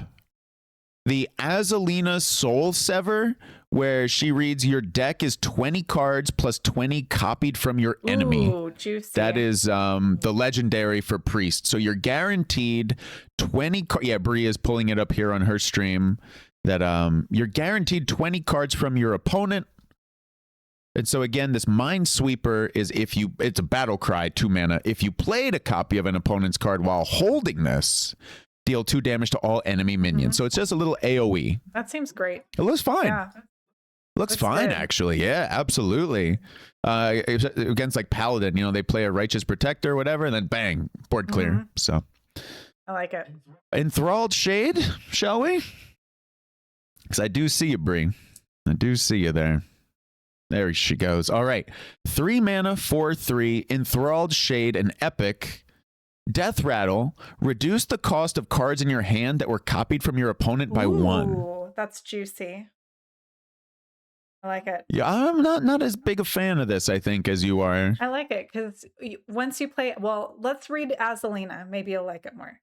the Azalina Soul Sever, where she reads, your deck is 20 cards plus 20 copied from your enemy. Ooh, juicy. That is the legendary for Priest. So you're guaranteed 20 cards. Yeah, Bree is pulling it up here on her stream. That you're guaranteed 20 cards from your opponent. And so again, this Minesweeper is it's a Battle Cry, 2 mana. If you played a copy of an opponent's card while holding this, deal 2 damage to all enemy minions. So it's just a little AoE. That seems great. It looks fine. Yeah. Looks fine, good. Actually. Yeah, absolutely. Against like Paladin, they play a Righteous Protector or whatever, and then bang, board clear. So I like it. Enthralled Shade, shall we? Because I do see you, Bree. I do see you there. There she goes. All right. 3 mana, 4/3, Enthralled Shade, an epic. Death Rattle, reduce the cost of cards in your hand that were copied from your opponent by 1. That's juicy. I like it. Yeah, I'm not as big a fan of this, I think, as you are. I like it because once you play, let's read Azalina. Maybe you'll like it more.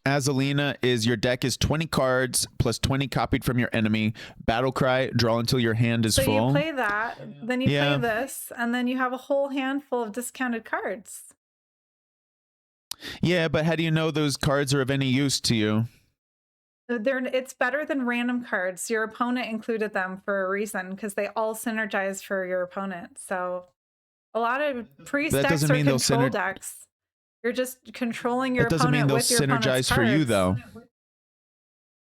Azalina is your deck is 20 cards plus 20 copied from your enemy. Battle Cry, draw until your hand is full. So you play that, then you play this, and then you have a whole handful of discounted cards. Yeah, but how do you know those cards are of any use to you? It's better than random cards. Your opponent included them for a reason because they all synergize for your opponent. So a lot of priest decks or control decks, You're just controlling your That doesn't mean opponent they'll with your synergize for you, cards. though.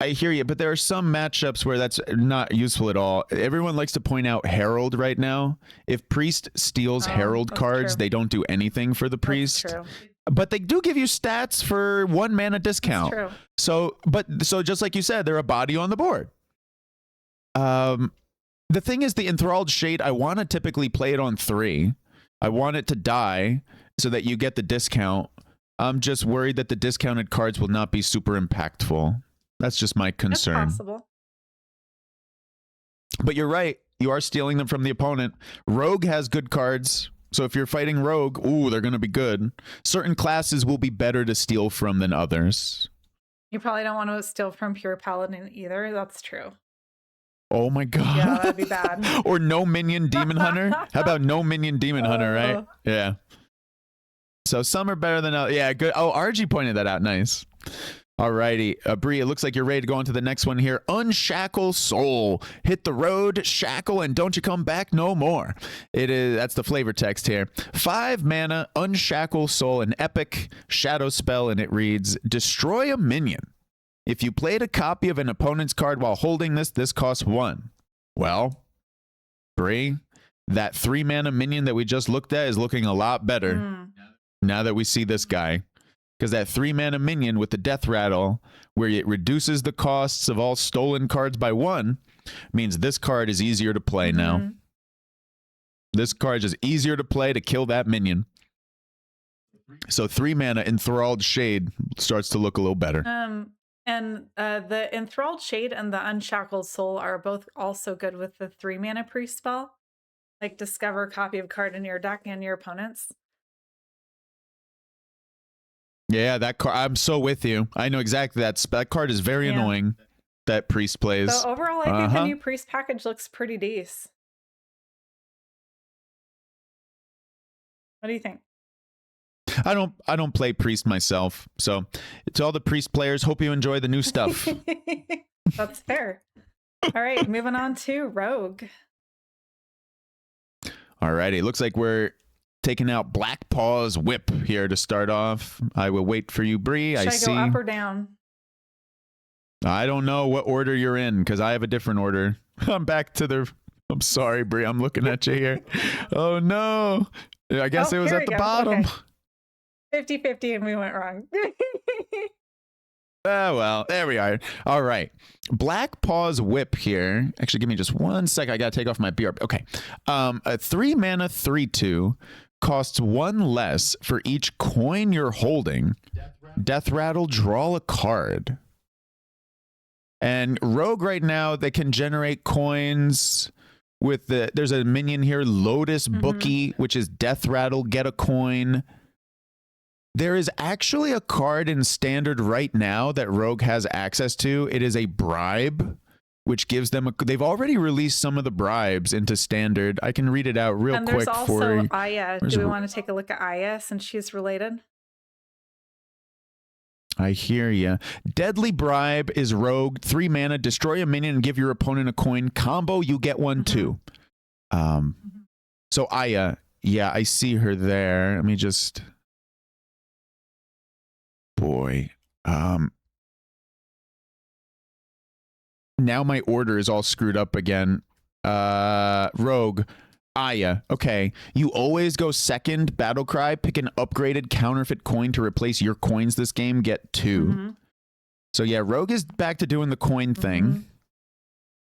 I hear you, but there are some matchups where that's not useful at all. Everyone likes to point out Herald right now. If Priest steals Herald cards, they don't do anything for the Priest. That's true. But they do give you stats for 1 mana discount. That's true. So just like you said, they're a body on the board. The thing is, the Enthralled Shade, I want to typically play it on 3. I want it to die so that you get the discount. I'm just worried that the discounted cards will not be super impactful. That's just my concern. That's possible. But you're right. You are stealing them from the opponent. Rogue has good cards. So if you're fighting Rogue, ooh, they're going to be good. Certain classes will be better to steal from than others. You probably don't want to steal from Pure Paladin either. That's true. Oh my god. Yeah, that'd be bad. Or no minion Demon Hunter. How about no minion Demon Hunter, right? Yeah. So some are better than others. Yeah, good. Oh, RG pointed that out. Nice. Alrighty, Bree, it looks like you're ready to go on to the next one here. Unshackle Soul. Hit the road, shackle, and don't you come back no more. That's the flavor text here. 5 mana, Unshackle Soul, an epic shadow spell, and it reads, destroy a minion. If you played a copy of an opponent's card while holding this costs 1. Well, Bree, that 3 mana minion that we just looked at is looking a lot better now that we see this guy. Because that 3 mana minion with the Death Rattle, where it reduces the costs of all stolen cards by 1, means this card is easier to play now. This card is easier to play to kill that minion. So 3 mana Enthralled Shade starts to look a little better. And the Enthralled Shade and the Unshackled Soul are both also good with the 3 mana priest spell. Like discover a copy of card in your deck and your opponent's. Yeah, that card. I'm so with you. I know exactly that card is very annoying. That priest plays. So overall, I think the new priest package looks pretty decent. What do you think? I don't play priest myself. So to all the priest players, hope you enjoy the new stuff. That's fair. All right, moving on to Rogue. Alrighty, looks like we're taking out Black Paw's Whip here to start off. I will wait for you, Bree. Should I go up or down? I don't know what order you're in because I have a different order. I'm back to the... I'm sorry, Bree. I'm looking at you here. Oh, no. I guess it was at the bottom. Okay. 50-50 and we went wrong. Oh, well, there we are. All right. Black Paw's Whip here. Actually, give me just 1 second. I got to take off my BR. Okay. A 3 mana 3/2 costs 1 less for each coin you're holding. Death Rattle, draw a card. And Rogue right now, they can generate coins with there's a minion here, Lotus Bookie, which is Death Rattle, get a coin. There is actually a card in Standard right now that Rogue has access to. It is a bribe, which gives them they've already released some of the bribes into Standard. I can read it out real quick for you. And there's also Aya. Do we want to take a look at Aya since she's related? I hear ya. Deadly Bribe is Rogue, 3 mana, destroy a minion and give your opponent a coin. Combo, you get 1 too. So Aya, yeah, I see her there. Let me just... Boy. Now my order is all screwed up again. Rogue, Aya. Okay. You always go second, Battle Cry, pick an upgraded counterfeit coin to replace your coins this game, get 2. So yeah, Rogue is back to doing the coin thing.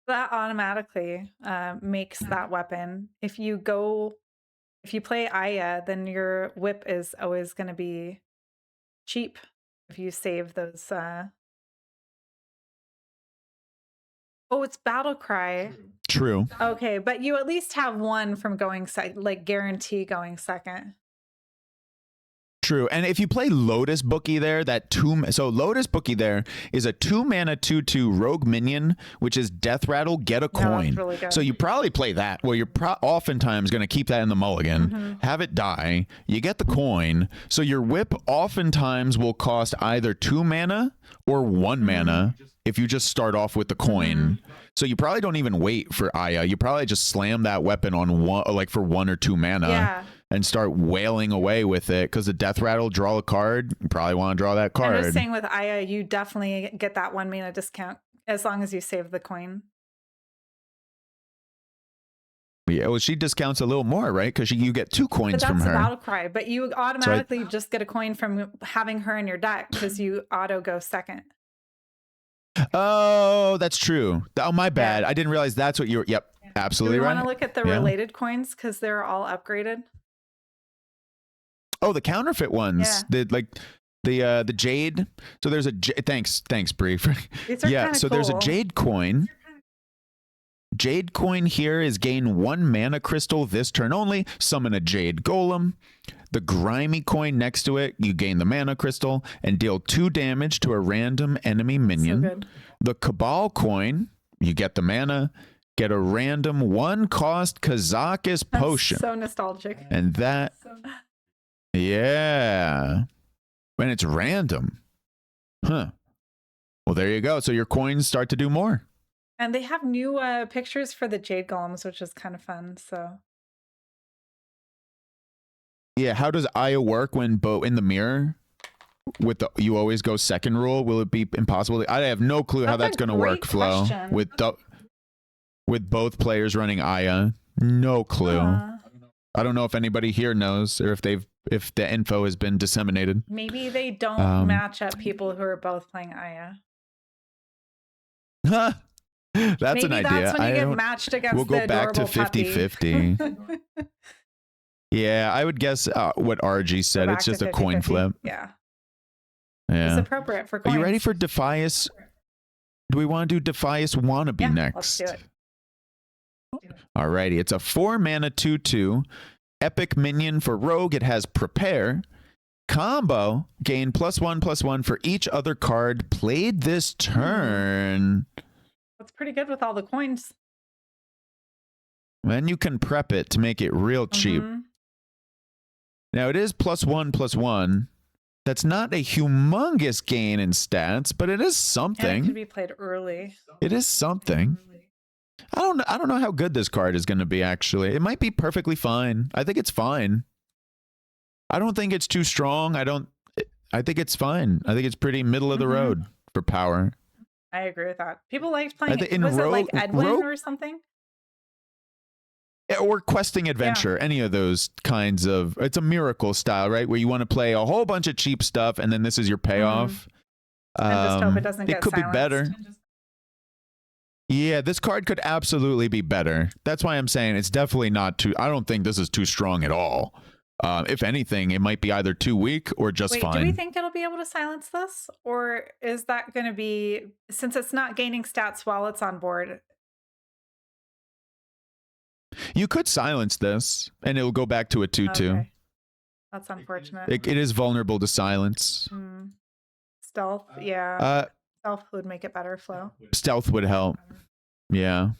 That automatically makes that weapon. If you play Aya, then your whip is always going to be cheap if you save those. Oh, it's Battle Cry. True. Okay, but you at least have 1 from going like guarantee going second. True. And if you play Lotus Bookie there, so Lotus Bookie there is a 2 mana 2/2 rogue minion, which is Death Rattle, get a coin. That's really good. So you probably play that. Well, you're oftentimes going to keep that in the mulligan, have it die, you get the coin. So your whip oftentimes will cost either 2 mana or 1 mana if you just start off with the coin. So you probably don't even wait for Aya. You probably just slam that weapon on 1, like for 1 or 2 mana. Yeah. and start wailing away with it, because the death rattle, draw a card, you probably want to draw that card. I'm just saying with Aya, you definitely get that 1 mana discount as long as you save the coin. Yeah, well, she discounts a little more, right? Because you get 2 coins from her. But that's a battle cry, but you automatically just get a coin from having her in your deck because you auto go second. Oh, that's true. Oh, my bad. Yeah. I didn't realize that's what you were. Yep, absolutely right. You want to look at the related coins because they're all upgraded. Oh, the counterfeit ones. Yeah. The jade. So there's a thanks Bree. Yeah, so cool. There's a jade coin. Jade coin here is gain 1 mana crystal this turn only. Summon a jade golem. The grimy coin next to it, you gain the mana crystal and deal 2 damage to a random enemy minion. So the cabal coin, you get the mana, get a random 1-cost Kazakus potion. So nostalgic. And that, yeah, and it's random. Huh. Well, there you go. So your coins start to do more. And they have new pictures for the jade golems, which is kind of fun. So, yeah, how does Aya work when in the mirror with the you always go second rule? Will it be impossible? I have no clue how that's going to work, Flo. With both players running Aya, no clue. I don't know if anybody here knows or if the info has been disseminated. Maybe they don't match up people who are both playing Aya. Huh. That's Maybe an idea. That's when you get matched against we'll go back to 50-50. Yeah, I would guess what RG said. It's just a coin flip. Yeah. Yeah. It's appropriate for coins. Are you ready for Defias? Do we want to do Defias Wannabe next? Let's do it. Alrighty. It's a 4-mana 2/2. Epic minion for Rogue. It has Prepare. Combo. Gain +1/+1 for each other card played this turn. That's pretty good with all the coins. And you can prep it to make it real cheap. Now it is +1/+1. That's not a humongous gain in stats, but it is something. And it can be played early. It is something. I don't know how good this card is going to be, actually. It might be perfectly fine. I think it's fine. I don't think it's too strong. I think it's fine. I think it's pretty middle of the road for power. I agree with that. People liked playing it. Was it like Edwin or something? Or Questing Adventure, any of those kinds of... It's a miracle style, right? Where you want to play a whole bunch of cheap stuff, and then this is your payoff. And just hope it doesn't get could silenced. Be better. Yeah, this card could absolutely be better. That's why I'm saying it's definitely not too... I don't think this is too strong at all. If anything, it might be either too weak or just fine. Do we think it'll be able to silence this? Or is that going to be... Since it's not gaining stats while it's on board... You could silence this, and it'll go back to a 2/2. Okay. That's unfortunate. It is vulnerable to silence. Stealth, yeah. Stealth would make it better, Flo. Stealth would help. Yeah.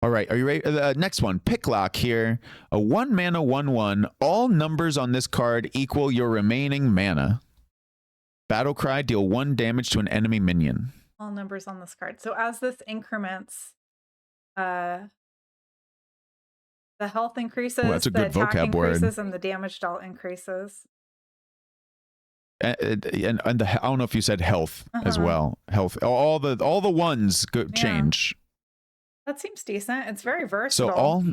All right, are you ready? Next one, Picklock here. A 1-mana 1/1. All numbers on this card equal your remaining mana. Battle Cry, deal 1 damage to an enemy minion. All numbers on this card. So as this increments... the health increases, that's a good the attack vocab word. increases, and the damage dealt increases. And I don't know if you said health as well. Health, all the ones change. That seems decent. It's very versatile. So all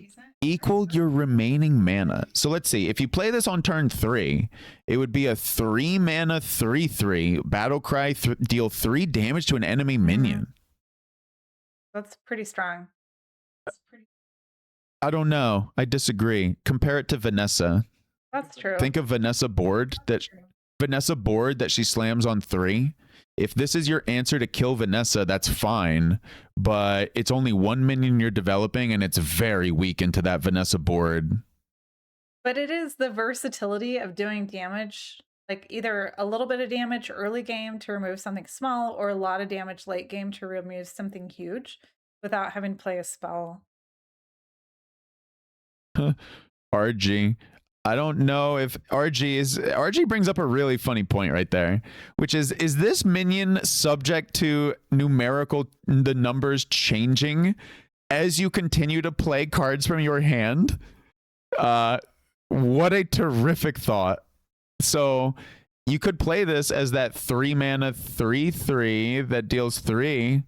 equal your remaining mana. So let's see. If you play this on turn 3, it would be a 3-mana 3/3 Battle Cry. Deal 3 damage to an enemy minion. That's pretty strong. I don't know. I disagree. Compare it to Vanessa. That's true. Think of Vanessa board that she slams on 3. If this is your answer to kill Vanessa, that's fine. But it's only 1 minion you're developing, and it's very weak into that Vanessa board. But it is the versatility of doing damage, like either a little bit of damage early game to remove something small, or a lot of damage late game to remove something huge without having to play a spell. RG. I don't know if RG brings up a really funny point right there, which is this minion subject to the numbers changing as you continue to play cards from your hand? What a terrific thought. So you could play this as that 3 mana 3/3 that deals 3.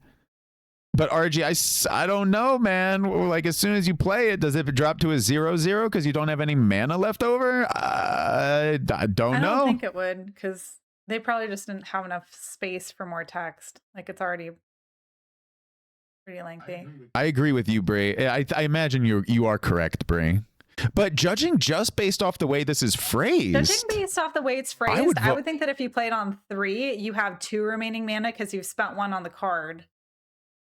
But RG, I don't know, man. Like, as soon as you play it, does it drop to a 0/0 because you don't have any mana left over? I don't know. I don't think it would, because they probably just didn't have enough space for more text. Like, it's already pretty lengthy. I agree with you, Brie. I imagine you are correct, Brie. But judging just based off the way this is phrased, judging based off the way it's phrased, I would think that if you played on 3, you have 2 remaining mana because you've spent 1 on the card.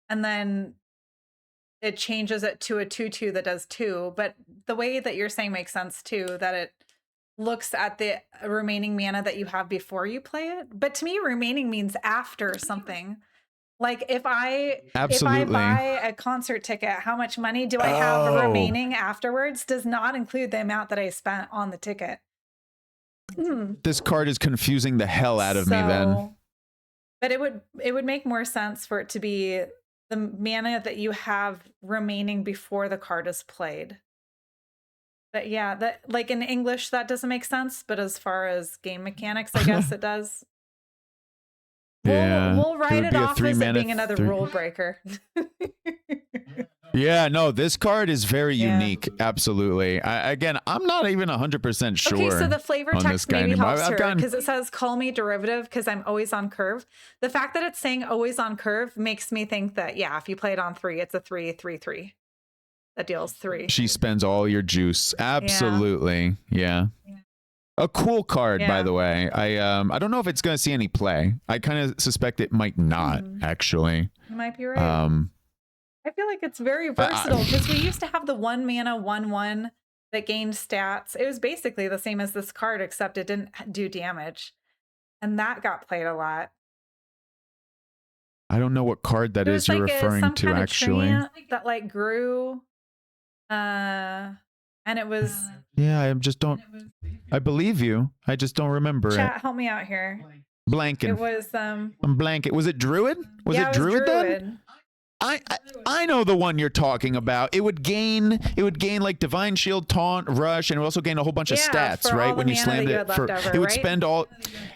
And then it changes it to a 2/2 that does 2. But the way that you're saying makes sense too, that it looks at the remaining mana that you have before you play it. But to me, remaining means after something. Like, if I buy a concert ticket, how much money do I have remaining afterwards does not include the amount that I spent on the ticket. This card is confusing the hell out of me then. But it would make more sense for it to be the mana that you have remaining before the card is played. But yeah, that, like, in English that doesn't make sense, but as far as game mechanics, I guess it does. We'll write it off as it being another rule breaker. Yeah, no, this card is very unique. Absolutely. Again, I'm not even 100% sure. Okay, so the flavor text maybe helps her because it says call me derivative because I'm always on curve. The fact that it's saying always on curve makes me think that, yeah, if you play it on 3, it's a 3/3/3 that deals 3. She spends all your juice. Absolutely. Yeah. A cool card, by the way. I don't know if it's going to see any play. I kind of suspect it might not, actually. You might be right. I feel like it's very versatile because we used to have the 1 mana 1/1 that gained stats. It was basically the same as this card, except it didn't do damage. And that got played a lot. I don't know what card that is you're referring to, actually. That like grew. And it was. Yeah, I just don't. I believe you. I just don't remember it. Chat, help me out here. Blanking. It was. I'm blanking. Was it Druid? Was it Druid then? I know the one you're talking about. It would gain like Divine Shield, Taunt, Rush, and it would also gain a whole bunch of stats, right? When you slammed it, it would spend all,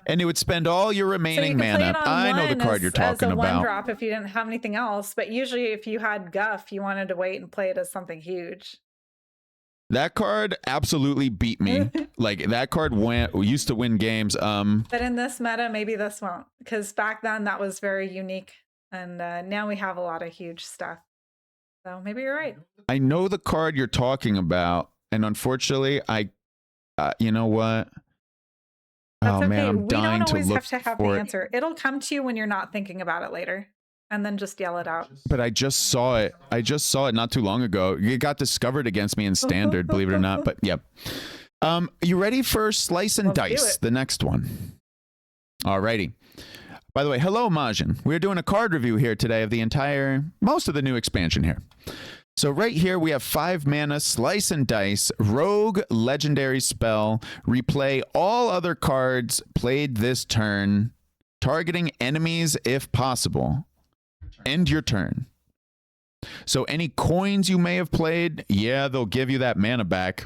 and it would spend all your remaining mana. I know the card you're talking about. As a 1-drop if you didn't have anything else, but usually if you had guff, you wanted to wait and play it as something huge. That card absolutely beat me. Like, that card used to win games. But in this meta, maybe this won't, because back then that was very unique. And now we have a lot of huge stuff. So maybe you're right. I know the card you're talking about. And unfortunately, you know what? That's okay. Man, I'm dying to look for it. We don't always have to have the answer. It'll come to you when you're not thinking about it later. And then just yell it out. But I just saw it. Not too long ago. It got discovered against me in Standard, believe it or not. But yeah. You ready for Slice and Dice? The next one. Alrighty. By the way, hello, Majin. We're doing a card review here today of most of the new expansion here. So right here, we have 5 mana, Slice and Dice, Rogue, legendary spell, replay all other cards played this turn, targeting enemies if possible. End your turn. So any coins you may have played, yeah, they'll give you that mana back.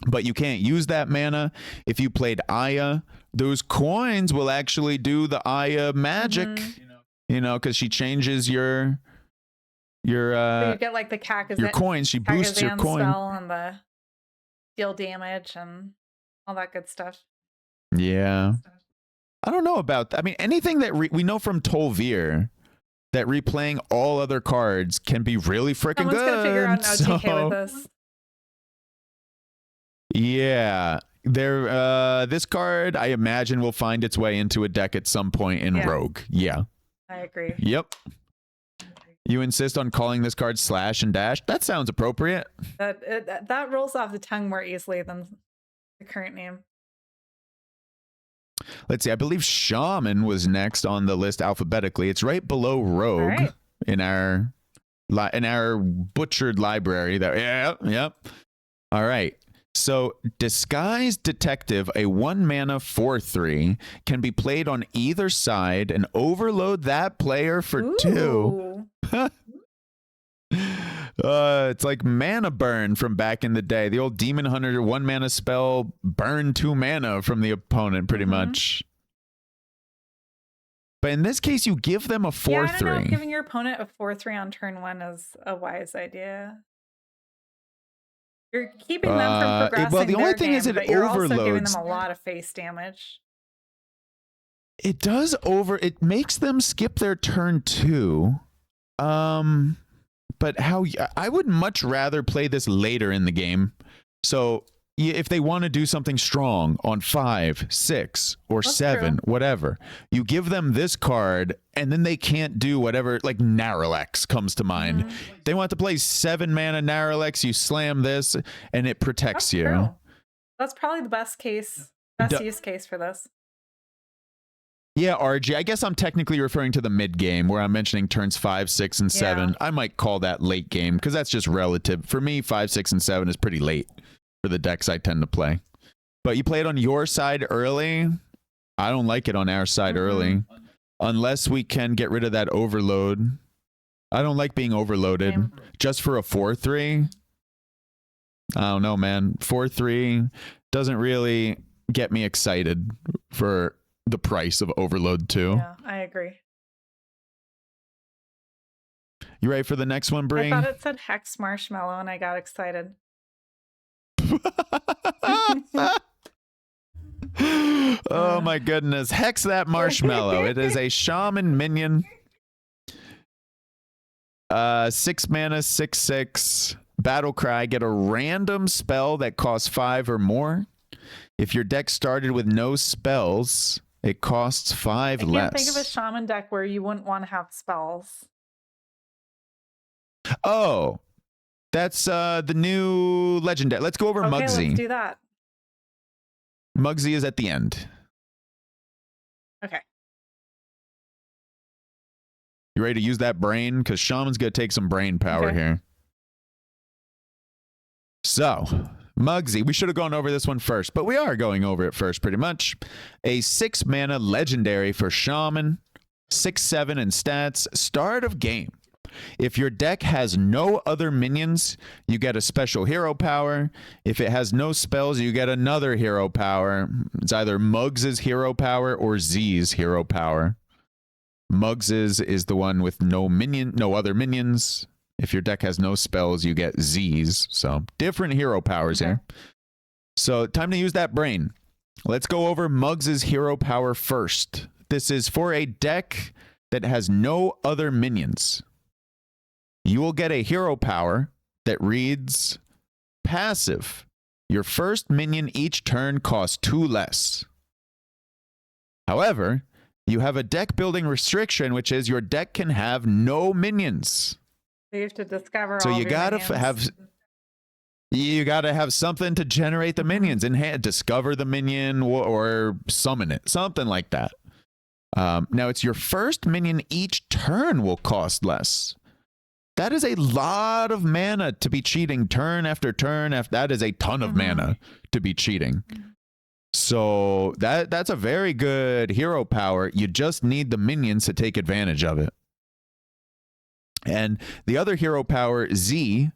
But you can't use that mana. If you played Aya, those coins will actually do the Aya magic. You know, because she changes your so you get like the your coins. She boosts your coin spell and the deal damage and all that good stuff. Yeah, I don't know about that. I mean, anything that we know from Tol'vir, that replaying all other cards can be really freaking good. Someone's gonna figure out an OTK with this. Yeah, this card I imagine will find its way into a deck at some point in Rogue. Yeah, I agree. Yep. You insist on calling this card Slash and Dash? That sounds appropriate. That rolls off the tongue more easily than the current name. Let's see. I believe Shaman was next on the list alphabetically. It's right below Rogue in our butchered library. There. Yep. All right. So, Disguise Detective, a 1 mana 4/3, can be played on either side and overload that player for 2. It's like mana burn from back in the day. The old Demon Hunter 1 mana spell, burn 2 mana from the opponent, pretty much. But in this case, you give them a 4/3. Yeah, I don't know if giving your opponent a 4/3 on turn 1 is a wise idea. You're keeping them from progressing. Well, the only thing game, is it but you're overloads. also giving them a lot of face damage. It does it makes them skip their turn 2. But I would much rather play this later in the game. So if they want to do something strong on 5, 6, or That's 7, true. whatever, you give them this card, and then they can't do whatever, like Naralex comes to mind. They want to play 7 mana Naralex, you slam this, and it protects you. True. That's probably the best use case for this. Yeah, RG. I guess I'm technically referring to the mid game where I'm mentioning turns 5, 6, and 7. I might call that late game because that's just relative. For me, 5, 6, and 7 is pretty late for the decks I tend to play. But you play it on your side early. I don't like it on our side early. Unless we can get rid of that overload. I don't like being overloaded. Just for a 4/3. I don't know, man. 4/3 doesn't really get me excited for the price of overload 2. Yeah, I agree. You ready for the next one, Bree? I thought it said Hex Marshmallow and I got excited. Oh my goodness. Hex that marshmallow. It is a shaman minion. 6 mana, 6/6. Battle cry. Get a random spell that costs 5 or more. If your deck started with no spells, it costs 5 less. I can't think of a shaman deck where you wouldn't want to have spells. Oh, that's the new legend deck. Let's go over Muggsy. Let's do that. Muggsy is at the end. Okay. You ready to use that brain? Because Shaman's going to take some brain power here. So, Muggsy. We should have gone over this one first, but we are going over it first pretty much. A 6 mana legendary for Shaman. 6/7 in stats. Start of game. If your deck has no other minions, you get a special hero power. If it has no spells, you get another hero power. It's either Muggs's hero power or Z's hero power. Muggs's is the one with no other minions. If your deck has no spells, you get Z's. So different hero powers here. So time to use that brain. Let's go over Muggs's hero power first. This is for a deck that has no other minions. You will get a hero power that reads passive. Your first minion each turn costs 2 less. However, you have a deck building restriction, which is your deck can have no minions. So you have to discover so all you gotta have something to generate the minions in hand, discover the minion or summon it, something like that. Now it's your first minion each turn will cost less. That is a lot of mana to be cheating turn after turn. That is a ton of mana to be cheating. So that's a very good hero power. You just need the minions to take advantage of it. And the other hero power, Z,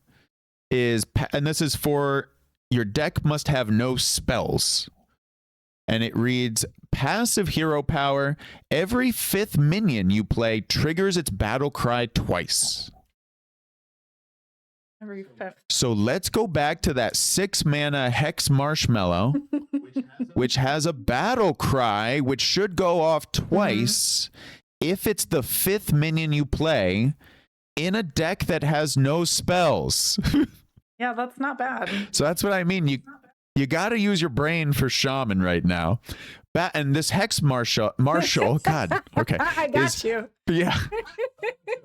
is, and this is for your deck must have no spells. And it reads, passive hero power, every 5th minion you play triggers its battle cry twice. Every 5th. So let's go back to that 6 mana Hex Marshmallow, which has a battle cry, which should go off twice if it's the 5th minion you play in a deck that has no spells. Yeah, that's not bad. So that's what I mean. You got to use your brain for Shaman right now. And this Hex Marshall, God, okay. I got you. Yeah.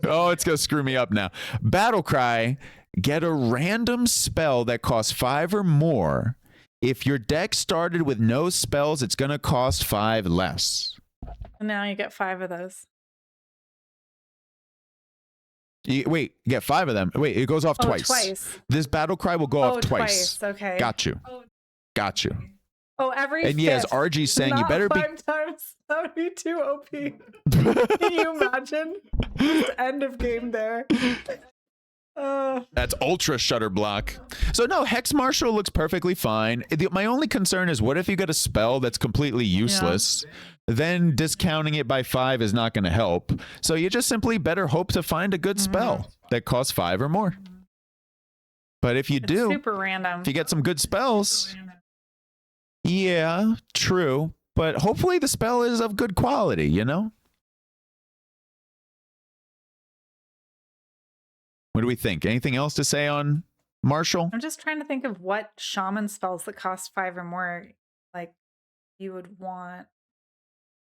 Oh, it's going to screw me up now. Battle cry, get a random spell that costs 5 or more. If your deck started with no spells, it's going to cost 5 less. And now you get 5 of those. Wait, you get 5 of them. Wait, it goes off twice. Twice. This battle cry will go off twice. Okay. Got you. Got you. Oh, every and yes, RG saying not you better 5 times. That would be too OP. Can you imagine? Just end of game there. That's ultra shutter block. So no, Hex Marshal looks perfectly fine. My only concern is what if you get a spell that's completely useless? Yeah. Then discounting it by 5 is not going to help. So you just simply better hope to find a good spell that costs 5 or more. But if you do, super random. If you get some good spells, yeah, true. But hopefully the spell is of good quality, you know? What do we think? Anything else to say on Marshall? I'm just trying to think of what shaman spells that cost 5 or more, like, you would want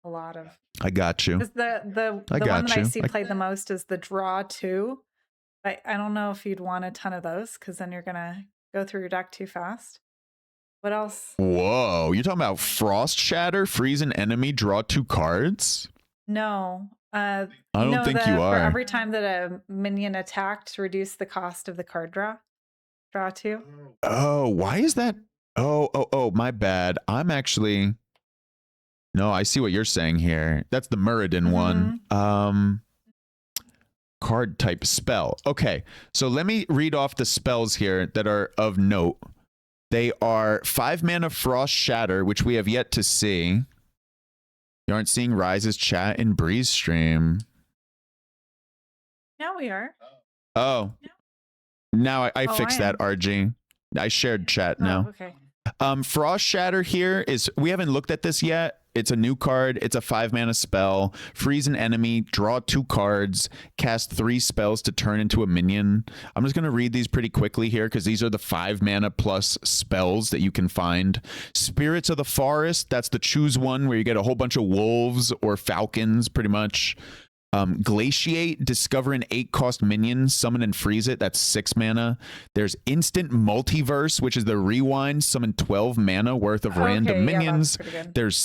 a lot of. I got you. The one that I see played the most is the draw 2. But I don't know if you'd want a ton of those, because then you're going to go through your deck too fast. What else? Whoa, you're talking about Frost Shatter, freeze an enemy, draw 2 cards? No. I don't think you are. For every time that a minion attacked, reduce the cost of the card draw. Draw 2. Oh, why is that? Oh, my bad. I'm actually... No, I see what you're saying here. That's the Muradin one. Card type spell. Okay, so let me read off the spells here that are of note. They are 5 mana Frost Shatter, which we have yet to see. You aren't seeing Rise's chat in Breeze stream. Now we are. Oh. Now I fixed that, RG. I shared chat now. Okay. Frost Shatter here is, we haven't looked at this yet. It's a new card. It's a 5 mana spell. Freeze an enemy, draw 2 cards, cast 3 spells to turn into a minion. I'm just going to read these pretty quickly here because these are the 5 mana plus spells that you can find. Spirits of the Forest, that's the choose one where you get a whole bunch of wolves or falcons pretty much. Glaciate, discover an 8-cost minion, summon and freeze it. That's 6 mana. There's Instant Multiverse, which is the rewind, summon 12 mana worth of random minions. There's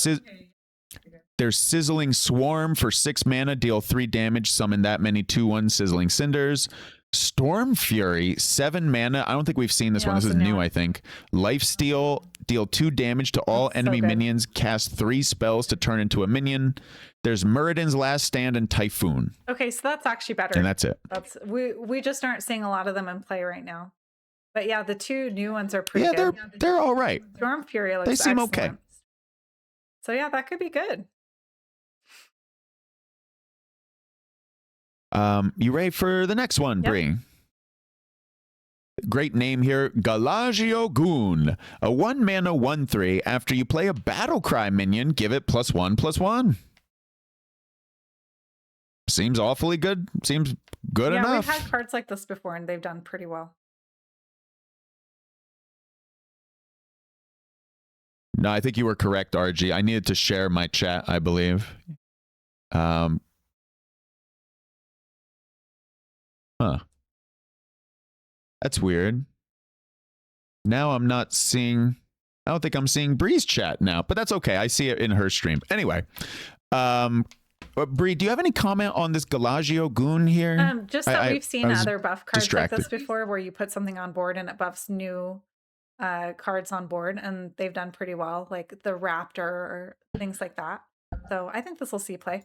Sizzling Swarm for 6 mana, deal 3 damage, summon that many 2/1 Sizzling Cinders. Storm Fury, 7 mana. I don't think we've seen this one. This is new, I think. Lifesteal, deal 2 damage to all enemy minions, cast 3 spells to turn into a minion. There's Muradin's Last Stand and Typhoon. Okay, so that's actually better. And that's it. We just aren't seeing a lot of them in play right now. But yeah, the 2 new ones are pretty good. Yeah, they're all right. Storm Fury looks excellent. They seem okay. So yeah, that could be good. You ready for the next one, Bree? Great name here, Galagio Goon. A 1 mana 1/3. After you play a Battlecry minion, give it +1/+1. Seems awfully good. Seems good enough. Yeah, we've had cards like this before, and they've done pretty well. No, I think you were correct, RG. I needed to share my chat, I believe. Huh. That's weird. Now I'm not seeing... I don't think I'm seeing Bree's chat now, but that's okay. I see it in her stream. Anyway, Bree, do you have any comment on this Galagio Goon here? Just that we've seen other buff cards like this before, where you put something on board and it buffs new cards on board, and they've done pretty well, like the Raptor or things like that. So I think this will see play.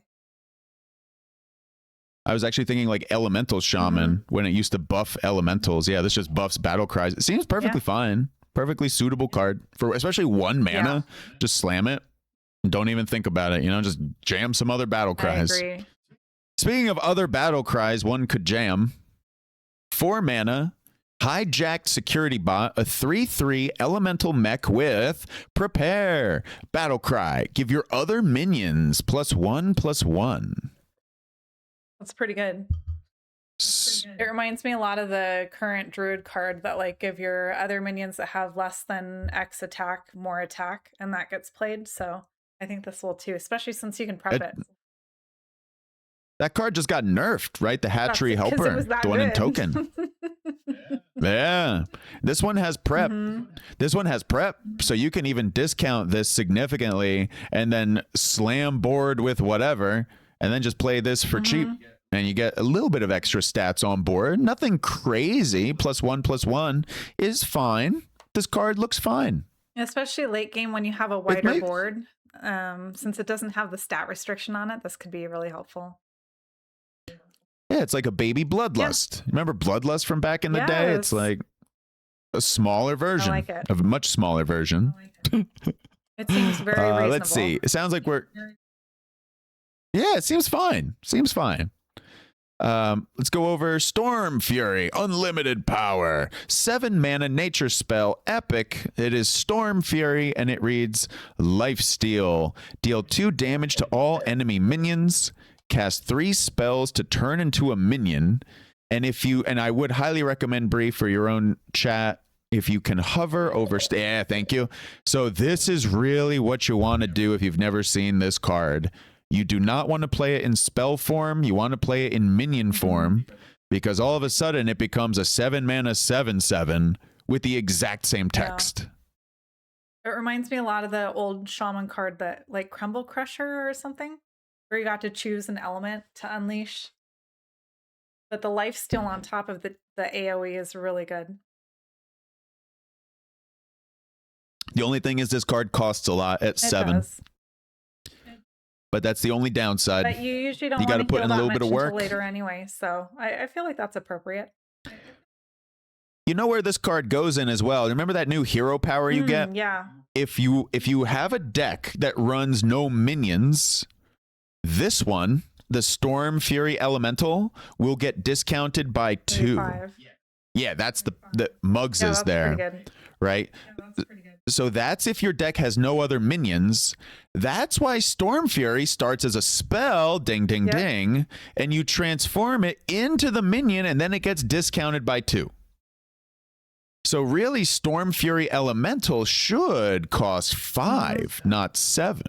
I was actually thinking like Elemental Shaman when it used to buff elementals. Yeah, this just buffs battle cries. It seems perfectly fine. Perfectly suitable card for especially 1 mana. Just slam it. Don't even think about it. You know, just jam some other battle cries. I agree. Speaking of other battle cries, one could jam. 4 mana, hijacked security bot, a 3/3 elemental mech with prepare. Battle cry. Give your other minions +1/+1. That's pretty good. It reminds me a lot of the current druid card that like give your other minions that have less than X attack more attack, and that gets played. So I think this will too, especially since you can prep it. That card just got nerfed, right? The Hatchery Helper, the one in token. Yeah, this one has prep. This one has prep, so you can even discount this significantly and then slam board with whatever, and then just play this for cheap. And you get a little bit of extra stats on board. Nothing crazy. +1/+1 is fine. This card looks fine. Especially late game when you have a wider board. Since it doesn't have the stat restriction on it, this could be really helpful. Yeah, Yeah, it's like a baby Bloodlust. Remember Bloodlust from back in the day? It's like a smaller version. I like it. Of a much smaller version. It seems very reasonable. Let's see. It sounds like we're... Yeah, it seems fine. Seems fine. Let's go over Storm Fury, unlimited power, 7 mana nature spell, epic. It is Storm Fury, and it reads Lifesteal. Deal 2 damage to all enemy minions. Cast 3 spells to turn into a minion. And I would highly recommend, Bree, for your own chat, if you can hover over, yeah, thank you. So this is really what you want to do if you've never seen this card. You do not want to play it in spell form. You want to play it in minion form, because all of a sudden it becomes a 7 mana 7/7 with the exact same text. Yeah. It reminds me a lot of the old shaman card, that like Crumble Crusher or something, where you got to choose an element to unleash. But the lifesteal on top of the AoE is really good. The only thing is this card costs a lot at 7. Does. But that's the only downside. But you usually don't you got to put in a little bit of work later anyway, so I feel like that's appropriate. You know where this card goes in as well. Remember that new hero power you get? Yeah. If you have a deck that runs no minions, this one, the Storm Fury Elemental, will get discounted by 2. 5. Yeah, that's the Muggs is there. Pretty good. Right? Yeah, that's pretty good. So that's if your deck has no other minions. That's why Storm Fury starts as a spell, ding, ding, ding, and you transform it into the minion, and then it gets discounted by 2. So really, Storm Fury Elemental should cost 5, not 7.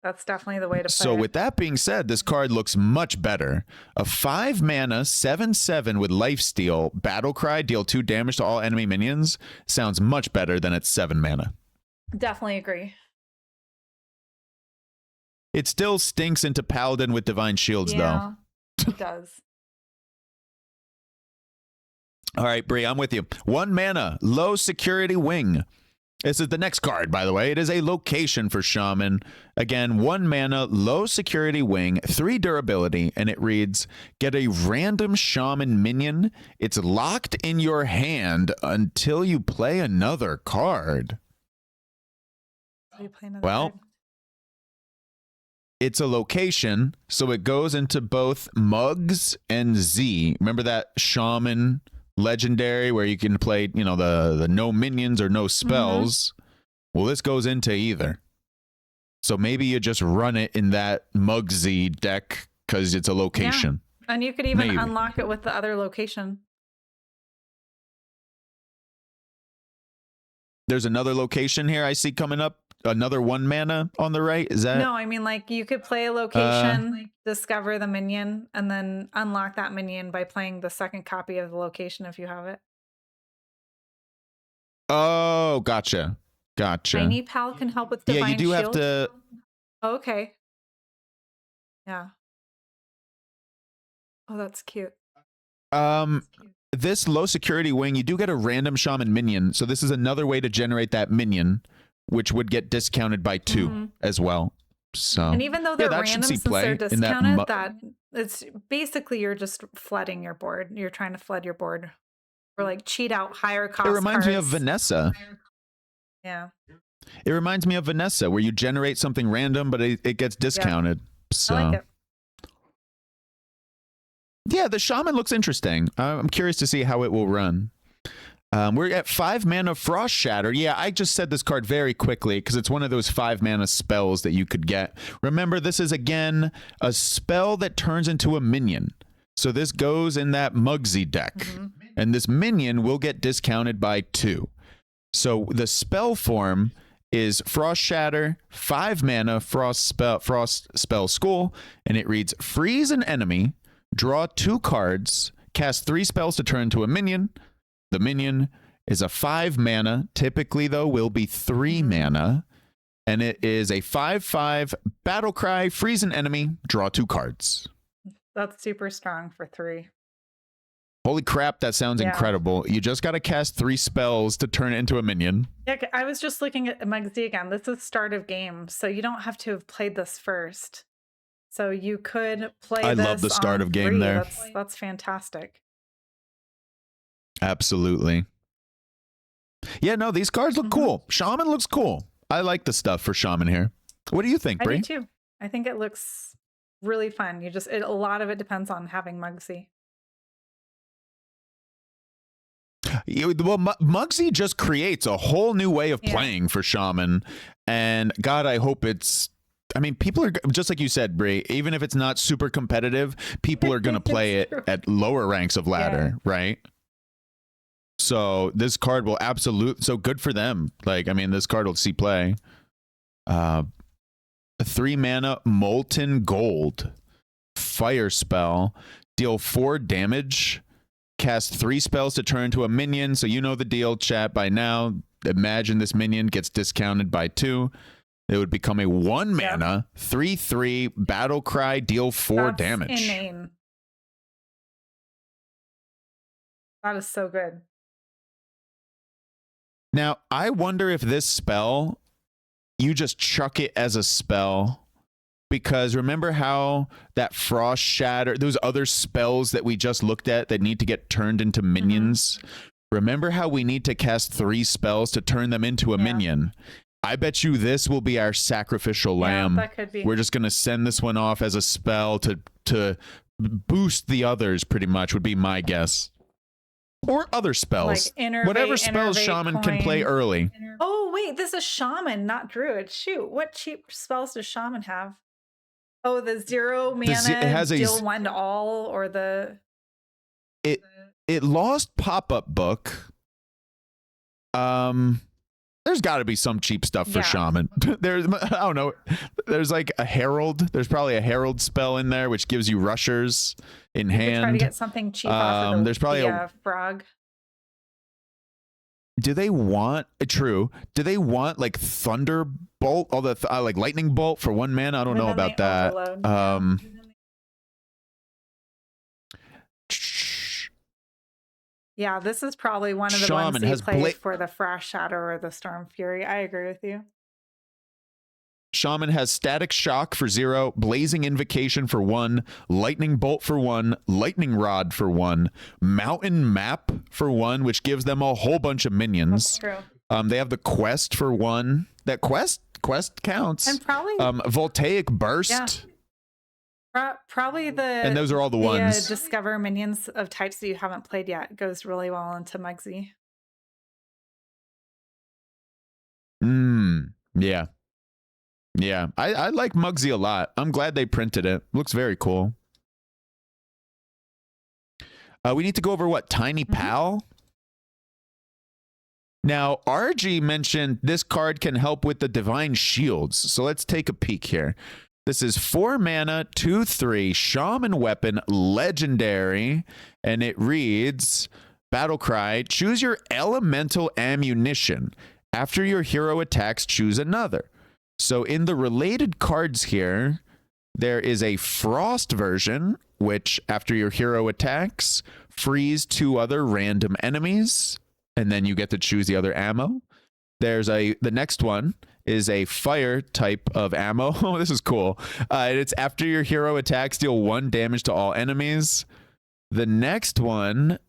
That's definitely the way to play So it. with that being said, this card looks much better. A 5 mana 7/7 with Lifesteal, Battle Cry, deal 2 damage to all enemy minions sounds much better than its 7 mana. Definitely agree. It still stinks into Paladin with Divine Shields, though. It does. All right, Bree, I'm with you. 1 mana, low security wing. This is the next card, by the way. It is a location for Shaman. Again, 1 mana, low security wing, 3 durability, and it reads, get a random Shaman minion. It's locked in your hand until you play another card. Well, it's a location, so it goes into both Muggs and Z. Remember that Shaman legendary where you can play, you know, the no minions or no spells? Well, this goes into either. So maybe you just run it in that Muggsy deck because it's a location. Yeah. And you could even unlock it with the other location. There's another location here I see coming up. Another 1 mana on the right. Is that? No, I mean, like, you could play a location, discover the minion, and then unlock that minion by playing the second copy of the location if you have it. Oh, gotcha. Tiny Pal can help with Divine Shield. Yeah, you do have to. Oh, okay. Yeah. Oh, that's cute. This low security wing, you do get a random Shaman minion. So this is another way to generate that minion, which would get discounted by 2 as well. So, and even though they're random, since they're discounted, that it's basically you're just flooding your board. You're trying to flood your board, or like cheat out higher cost. It reminds me of Vanessa. Yeah. It reminds me of Vanessa, where you generate something random, but it gets discounted. So. I like it. Yeah, the Shaman looks interesting. I'm curious to see how it will run. We're at 5 mana Frost Shatter. Yeah, I just said this card very quickly because it's one of those 5 mana spells that you could get. Remember, this is, again, a spell that turns into a minion. So this goes in that Muggsy deck. And this minion will get discounted by 2. So the spell form is Frost Shatter, 5 mana Frost Spell School, and it reads, freeze an enemy, draw 2 cards, cast 3 spells to turn into a minion. The minion is a 5 mana, typically though will be 3 mana, and it is a 5/5 battle cry, freeze an enemy, draw 2 cards. That's super strong for 3. Holy crap, that sounds incredible. You just got to cast 3 spells to turn it into a minion. Yeah, I was just looking at Muggsy again. This is start of game, so you don't have to have played this first. So you could play I this love the start on of game 3. there. That's fantastic. Absolutely. Yeah, no, these cards look cool. Shaman looks cool. I like the stuff for Shaman here. What do you think, Bri? I do too. I think it looks really fun. A lot of it depends on having Muggsy. Well, Muggsy just creates a whole new way of playing for Shaman. And God, I hope it's... I mean, people are, just like you said, Bri, even if it's not super competitive, people are going to play it at lower ranks of ladder, right? So this card will absolutely... So good for them. Like, I mean, this card will see play. A 3-mana Molten Gold. Fire spell. Deal 4 damage. Cast 3 spells to turn into a minion. So you know the deal, chat, by now. Imagine this minion gets discounted by 2. It would become a 1-mana 3/3 battle cry, deal 4 damage. Inane. That is so good. Now, I wonder if this spell, you just chuck it as a spell. Because remember how that Frost Shatter, those other spells that we just looked at that need to get turned into minions? Remember how we need to cast 3 spells to turn them into a minion? I bet you this will be our sacrificial lamb. That could be. We're just going to send this one off as a spell to boost the others, pretty much, would be my guess. Or other spells. Like whatever spells Shaman can play early. Oh, wait, this is Shaman, not Druid. Shoot, what cheap spells does Shaman have? Oh, the 0 mana deal 1 to all, or the... It lost pop-up book. There's got to be some cheap stuff for Shaman. There's, I don't know. There's like a Herald. There's probably a Herald spell in there, which gives you rushers in hand. Try to get something cheap off of there's probably a frog. Do they want true? Do they want like Thunderbolt? All the like Lightning Bolt for 1 mana? I don't know about that. Overload. Yeah, this is probably one of the ones that you play for the Frost Shatter or the Storm Fury. I agree with you. Shaman has Static Shock for 0, Blazing Invocation for 1, Lightning Bolt for 1, Lightning Rod for 1, Mountain Map for 1, which gives them a whole bunch of minions. That's true. They have the Quest for 1. That quest counts. And probably Voltaic Burst. Yeah. Probably and those are all the ones. Discover minions of types that you haven't played yet goes really well into Muggsy. Yeah. Yeah, I like Muggsy a lot. I'm glad they printed it. Looks very cool. We need to go over what? Tiny Pal? Now, RG mentioned this card can help with the Divine Shields. So let's take a peek here. This is 4 mana, 2/3, Shaman Weapon, Legendary, and it reads, Battle Cry, choose your elemental ammunition. After your hero attacks, choose another. So in the related cards here, there is a Frost version, which after your hero attacks, freeze 2 other random enemies, and then you get to choose the other ammo. There's the next one is a fire type of ammo. Oh, this is cool. It's after your hero attacks, deal 1 damage to all enemies. The next one,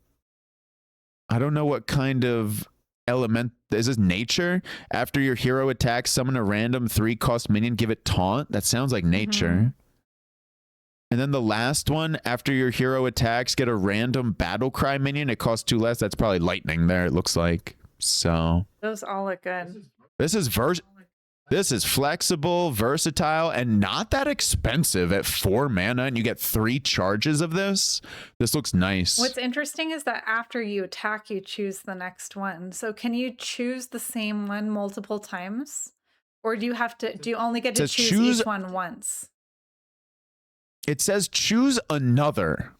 I don't know what kind of element. Is this nature? After your hero attacks, summon a random 3-cost minion, give it taunt. That sounds like nature. And then the last one, after your hero attacks, get a random battle cry minion. It costs 2 less. That's probably lightning there, it looks like. So those all look good. This is flexible, versatile, and not that expensive at 4 mana, and you get 3 charges of this. This looks nice. What's interesting is that after you attack, you choose the next one. So can you choose the same one multiple times? Or do you only get to choose each one once? It says choose another.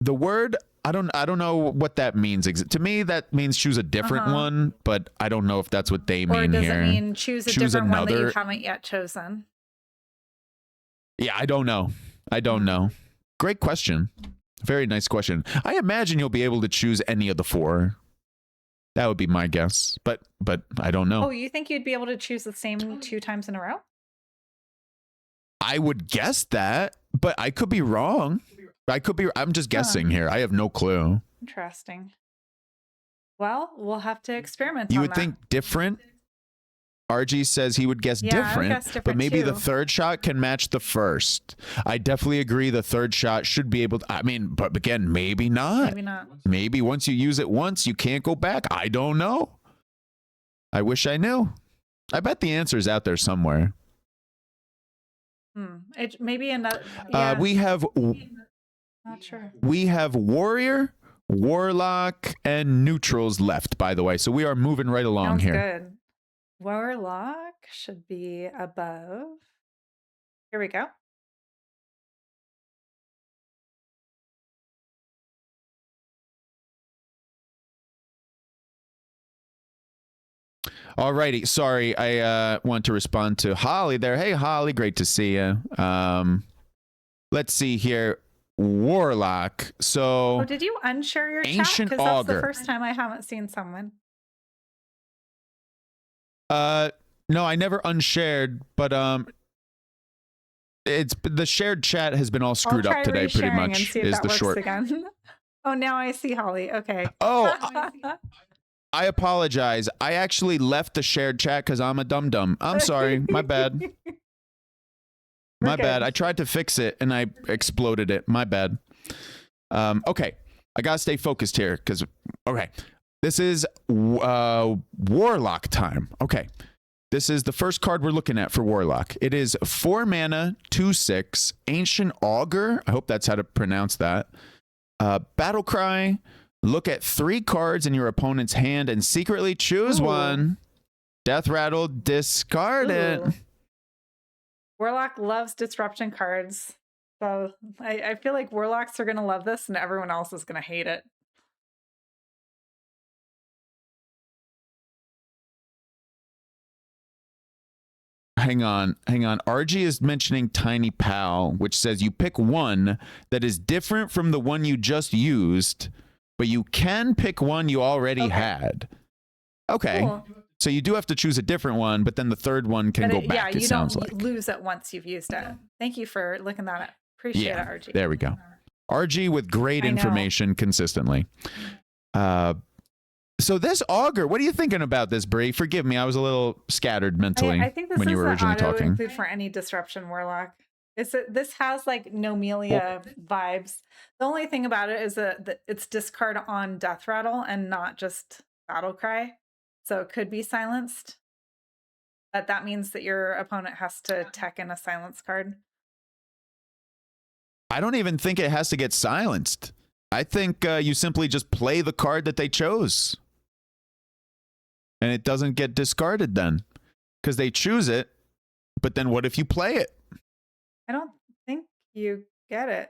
The word, I don't know what that means. To me, that means choose a different one, but I don't know if that's what they mean here. Or does it mean choose a different one that you haven't yet chosen? Yeah, I don't know. I don't know. Great question. Very nice question. I imagine you'll be able to choose any of the 4. That would be my guess, but I don't know. Oh, you think you'd be able to choose the same 2 times in a row? I would guess that, but I could be wrong. I'm just guessing here. I have no clue. Interesting. Well, we'll have to experiment You on would that. think different. RG says he would guess different, but maybe the third shot can match the first. I definitely agree the third shot should be able to, I mean, but again, maybe not. Maybe not. Maybe once you use it once, you can't go back. I don't know. I wish I knew. I bet the answer's out there somewhere. Maybe another. Yeah. We have. Not sure. We have Warrior, Warlock, and Neutrals left, by the way. So we are moving right along Sounds here. Good. Warlock should be above. Here we go. Alrighty, sorry, I want to respond to Holly there. Hey, Holly, great to see you. Let's see here, Warlock. So, did you unshare your chat? Ancient Because that's the Augur. first time I haven't seen someone. no, I never unshared, but it's the shared chat has been all screwed up today, pretty much. And see if is that the works short? Again. Oh, now I see Holly. Okay. Oh. I apologize. I actually left the shared chat because I'm a dum-dum. I'm sorry. My bad. My bad. I tried to fix it and I exploded it. My bad. Okay. I got to stay focused here because, okay. This is Warlock time. Okay. This is the first card we're looking at for Warlock. It is 4 mana, 2/6, Ancient Augur. I hope that's how to pronounce that. Battle Cry. Look at 3 cards in your opponent's hand and secretly choose one. Death Rattle, discard it. Warlock loves disruption cards. So I feel like Warlocks are going to love this and everyone else is going to hate it. Hang on. RG is mentioning Tiny Pal, which says you pick one that is different from the one you just used, but you can pick one you already had. Okay. Cool. So you do have to choose a different one, but then the third one can go back, it sounds like. Yeah, you don't lose it once you've used it. Thank you for looking that up. Appreciate it, RG. There we go. RG with great information consistently. So this Augur, what are you thinking about this, Bree? Forgive me, I was a little scattered mentally I think this when you were originally talking. Include for any disruption Warlock. This has like Nomelia vibes. The only thing about it is that it's discard on Death Rattle and not just Battle Cry. So it could be silenced. But that means that your opponent has to tech in a silence card. I don't even think it has to get silenced. I think you simply just play the card that they chose. And it doesn't get discarded then. Because they choose it. But then what if you play it? I don't think you get it.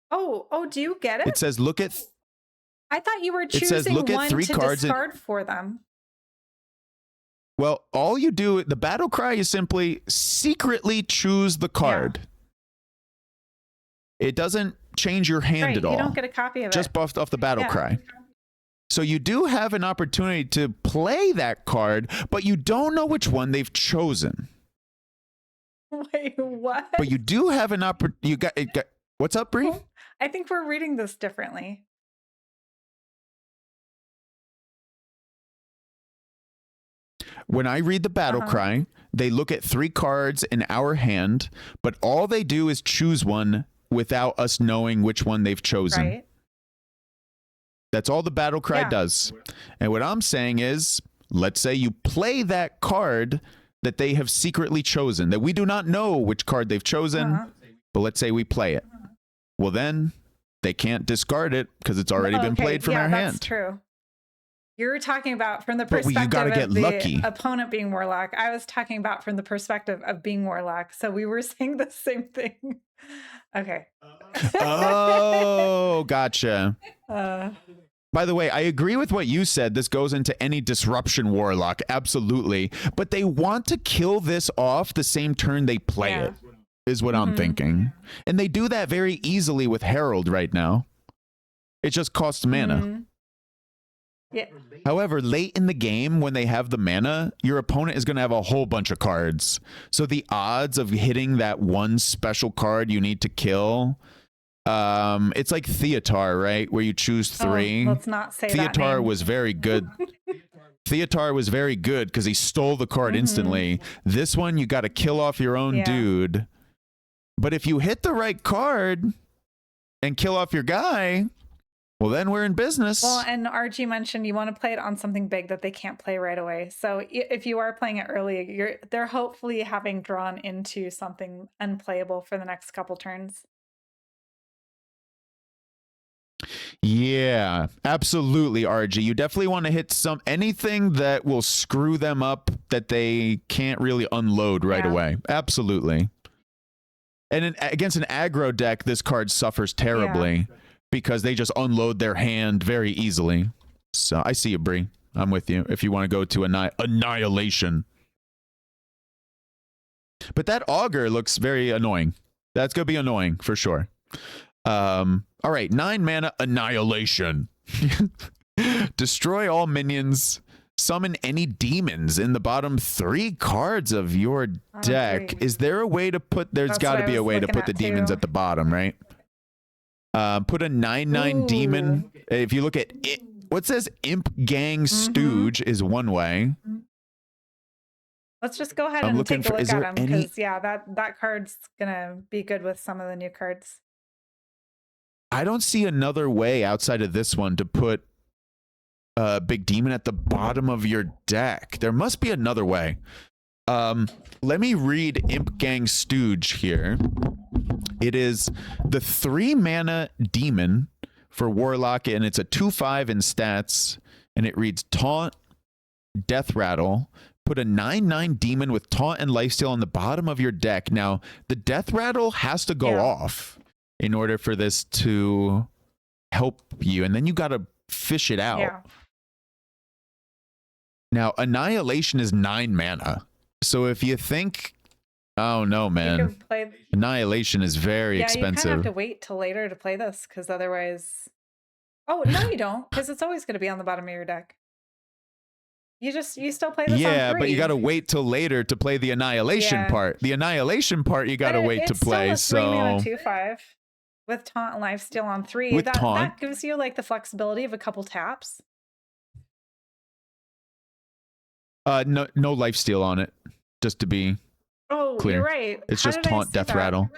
Oh, do you get it? It says look at... I thought you were choosing look one at 3 to cards discard for them. Well, all you do, the Battle Cry is simply secretly choose the card. Yeah. It doesn't change your hand at all. You don't get a copy of it. Just buffed off the Battle Cry. So you do have an opportunity to play that card, but you don't know which one they've chosen. Wait, what? But you do have an opportunity. What's up, Bree? I think we're reading this differently. When I read the Battle Cry, they look at 3 cards in our hand, but all they do is choose one without us knowing which one they've chosen. Right. That's all the Battle Cry does. And what I'm saying is, let's say you play that card that they have secretly chosen, that we do not know which card they've chosen, but let's say we play it. Well, then they can't discard it because it's already been played from our hand. That's true. You're talking about from the perspective you gotta get of the lucky. opponent being Warlock. I was talking about from the perspective of being Warlock. So we were saying the same thing. Okay. Oh, gotcha. By the way, I agree with what you said. This goes into any disruption Warlock. Absolutely. But they want to kill this off the same turn they play it, is what I'm thinking. And they do that very easily with Herald right now. It just costs mana. Yeah. However, late in the game, when they have the mana, your opponent is going to have a whole bunch of cards. So the odds of hitting that one special card you need to kill, it's like Theatar, right? Where you choose 3. Let's not say that Theatar name. was very good. Theatar was very good because he stole the card instantly. This one, you got to kill off your own dude. But if you hit the right card and kill off your guy, well, then we're in business. Well, and RG mentioned you want to play it on something big that they can't play right away. So if you are playing it early, they're hopefully having drawn into something unplayable for the next couple turns. Yeah, absolutely, RG. You definitely want to hit anything that will screw them up that they can't really unload right away. Absolutely. And against an aggro deck, this card suffers terribly because they just unload their hand very easily. So I see you, Bree. I'm with you if you want to go to Annihilation. But that Augur looks very annoying. That's going to be annoying for sure. All right, 9 mana Annihilation. Destroy all minions. Summon any demons in the bottom 3 cards of your deck. Is there a way to put... There's got to be a way to put the demons at the bottom, right? Put a 9/9 demon. If you look at it, what says Imp Gang Stooge is one way. Let's just go ahead and take a look at them because, that card's going to be good with some of the new cards. I don't see another way outside of this one to put a big demon at the bottom of your deck. There must be another way. Let me read Imp Gang Stooge here. It is the 3 mana demon for Warlock, and it's a 2/5 in stats, and it reads Taunt, Death Rattle. Put a 9/9 demon with Taunt and Lifesteal on the bottom of your deck. Now, the Death Rattle has to go off in order for this to help you, and then you got to fish it out. Now, Annihilation is 9 mana. So if you think, oh no, man, Annihilation is very expensive. You kind of have to wait till later to play this because otherwise... Oh, no, you don't, because it's always going to be on the bottom of your deck. You still play this on 3. But you got to wait till later to play the Annihilation part. The Annihilation part you got to wait to play. It's still a 3 mana 2/5 with Taunt and Lifesteal on 3. That gives you like the flexibility of a couple taps. No Lifesteal on it, just to be clear. You're right. It's just Taunt, Death Rattle.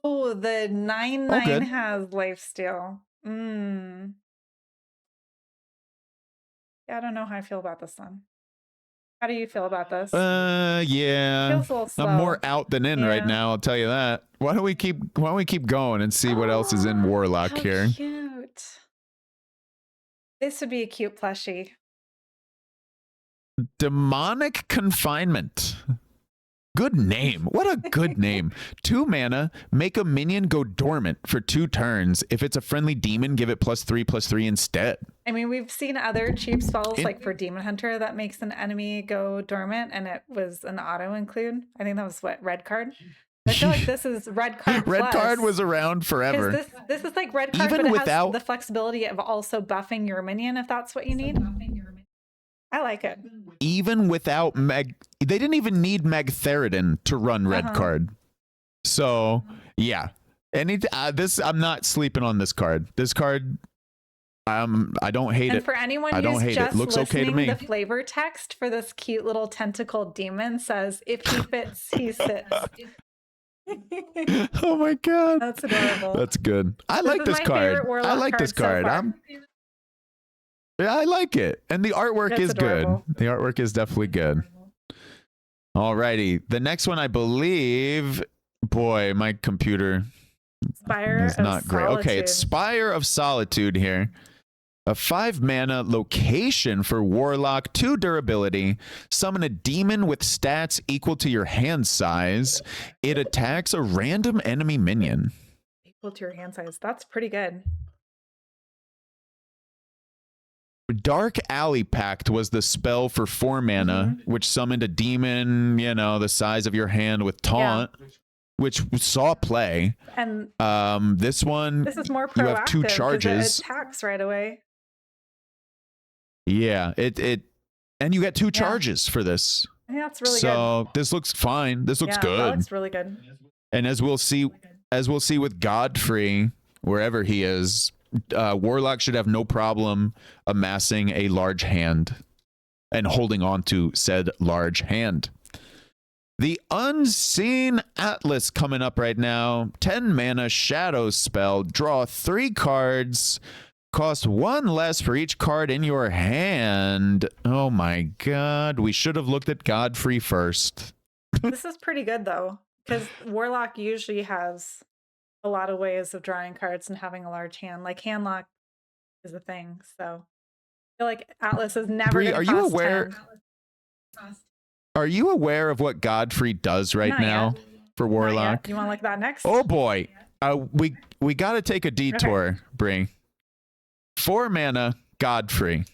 Oh, the 9/9 has Lifesteal. Yeah, I don't know how I feel about this one. How do you feel about this? Yeah. Feels a little slow. I'm more out than in right now, I'll tell you that. Why don't we keep going and see what else is in Warlock here? Cute. This would be a cute plushie. Demonic Confinement. Good name. What a good name. 2 mana, make a minion go dormant for 2 turns. If it's a friendly demon, give it +3/+3 instead. I mean, we've seen other cheap spells like for Demon Hunter that makes an enemy go dormant, and it was an auto include. I think that was red card. I feel like this is red card. Red card was around forever. This is like red card, even but it has the flexibility of also buffing your minion if that's what you need. I like it. Even without they didn't even need Magtheridon to run red card. So yeah, I'm not sleeping on this card. This card, I don't hate it. And for anyone who's just looks okay to me. The flavor text for this cute little tentacle demon says, "If he fits, he sits." Oh my god, that's adorable. That's good. I like this card. I like this card. I like it. And the artwork is adorable. Good. The artwork is definitely good. Alrighty. The next one, I believe, boy, my computer is not great. Okay, it's Spire of Solitude here. A 5 mana location for Warlock, 2 durability. Summon a demon with stats equal to your hand size. It attacks a random enemy minion. Equal to your hand size. That's pretty good. Dark Alley Pact was the spell for 4 mana, which summoned a demon, the size of your hand with Taunt, which saw play. And this one, this is more proactive. You have 2 charges. It attacks right away. Yeah, and you get 2 charges for this. I think that's really good. So this looks fine. This looks good. That looks really good. And as we'll see with Godfrey, wherever he is, Warlock should have no problem amassing a large hand and holding on to said large hand. The Unseen Atlas coming up right now. 10 mana shadow spell. Draw 3 cards. Cost 1 less for each card in your hand. Oh my god. We should have looked at Godfrey first. This is pretty good though, because Warlock usually has a lot of ways of drawing cards and having a large hand. Like hand lock is a thing. So I feel like Atlas is never going to cost 10. Are you aware of what Godfrey does right now for Warlock? You want to look at that next? Oh boy. We got to take a detour, Bree. 4 mana, Godfrey.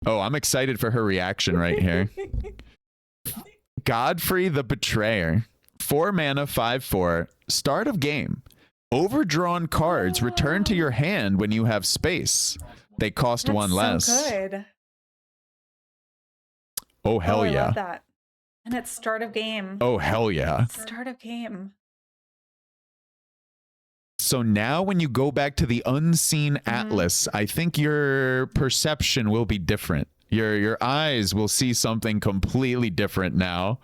Oh, I'm excited for her reaction right here. Godfrey the Betrayer. 4 mana, 5/4. Start of game. Overdrawn cards return to your hand when you have space. They cost 1 less. So good. Oh, hell yeah. I love that. And it's start of game. Oh, hell yeah. Start of game. So now when you go back to the Unseen Atlas, I think your perception will be different. Your eyes will see something completely different now.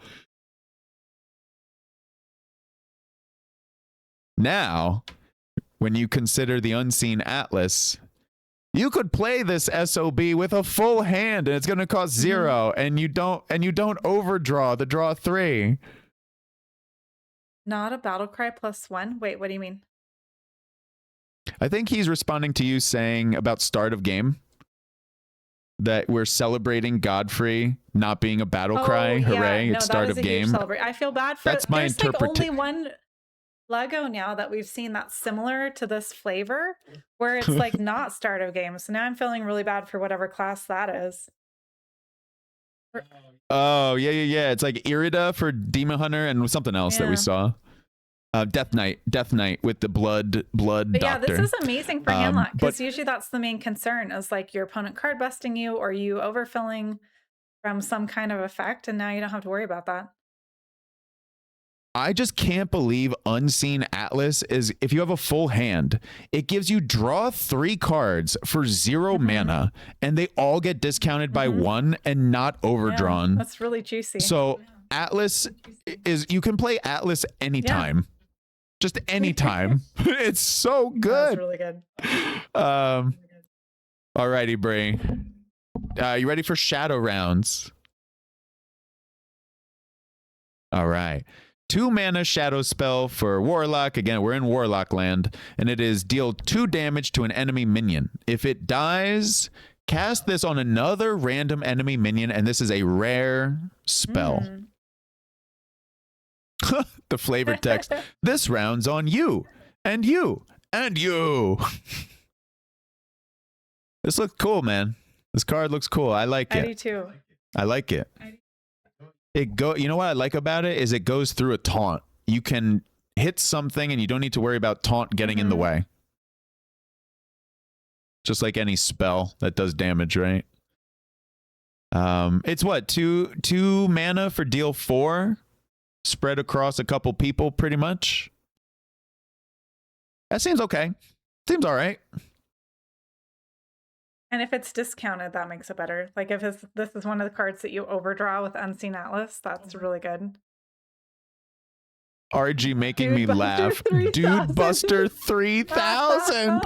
Now, when you consider the Unseen Atlas, you could play this SOB with a full hand and it's going to cost 0 and you don't overdraw the draw 3. Not a battle cry +1. Wait, what do you mean? I think he's responding to you saying about start of game that we're celebrating Godfrey not being a battle cry. Hooray, it's start of game. I feel bad for that's my There's interpretation. like only one Lego now that we've seen that's similar to this flavor where it's like not start of game. So now I'm feeling really bad for whatever class that is. Oh, yeah. It's like Irida for Demon Hunter and something else that we saw. Death Knight with the blood but doctor. Yeah, this is amazing for handlock because usually that's the main concern is like your opponent card busting you or you overfilling from some kind of effect, and now you don't have to worry about that. I just can't believe Unseen Atlas is, if you have a full hand, it gives you draw 3 cards for 0 mana, and they all get discounted by 1 and not overdrawn. Yeah, that's really juicy. So Atlas is, you can play Atlas anytime. Yeah. Just anytime. It's so good. That's really good. Alrighty, Bray. You ready for shadow rounds? All right. 2 mana shadow spell for Warlock. Again, we're in Warlock land, and it is deal 2 damage to an enemy minion. If it dies, cast this on another random enemy minion, and this is a rare spell. The flavor text. This round's on you, and you, and you. This looks cool, man. This card looks cool. I like it. I do too. I like it. You know what I like about it is it goes through a taunt. You can hit something and you don't need to worry about taunt getting in the way. Just like any spell that does damage, right? It's what, two mana for deal 4, spread across a couple people, pretty much. That seems okay. Seems all right. And if it's discounted, that makes it better. Like if this is one of the cards that you overdraw with Unseen Atlas, that's really good. RG making me laugh. Dude Buster 3000.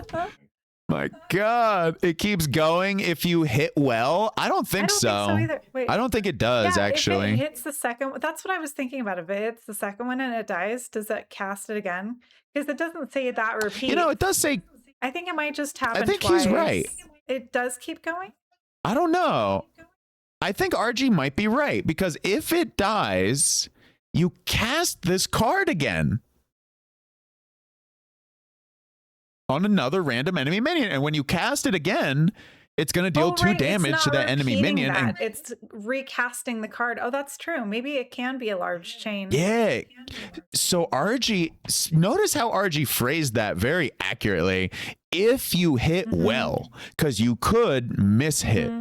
My God. It keeps going if you hit well. I don't think so. Think so either. Wait. I don't think it does, actually. If it hits the second, that's what I was thinking about. If it hits the second one and it dies, does it cast it again? Because it doesn't say that repeat. You know, it does say... I think it might just happen I think twice. he's right. It does keep going? I don't know. I think RG might be right, because if it dies, you cast this card again on another random enemy minion. And when you cast it again, It's going to deal 2 damage to that enemy minion. And it's recasting the card. Oh, that's true. Maybe it can be a large chain. Yeah. So RG, notice how RG phrased that very accurately. If you hit well, because you could miss hit.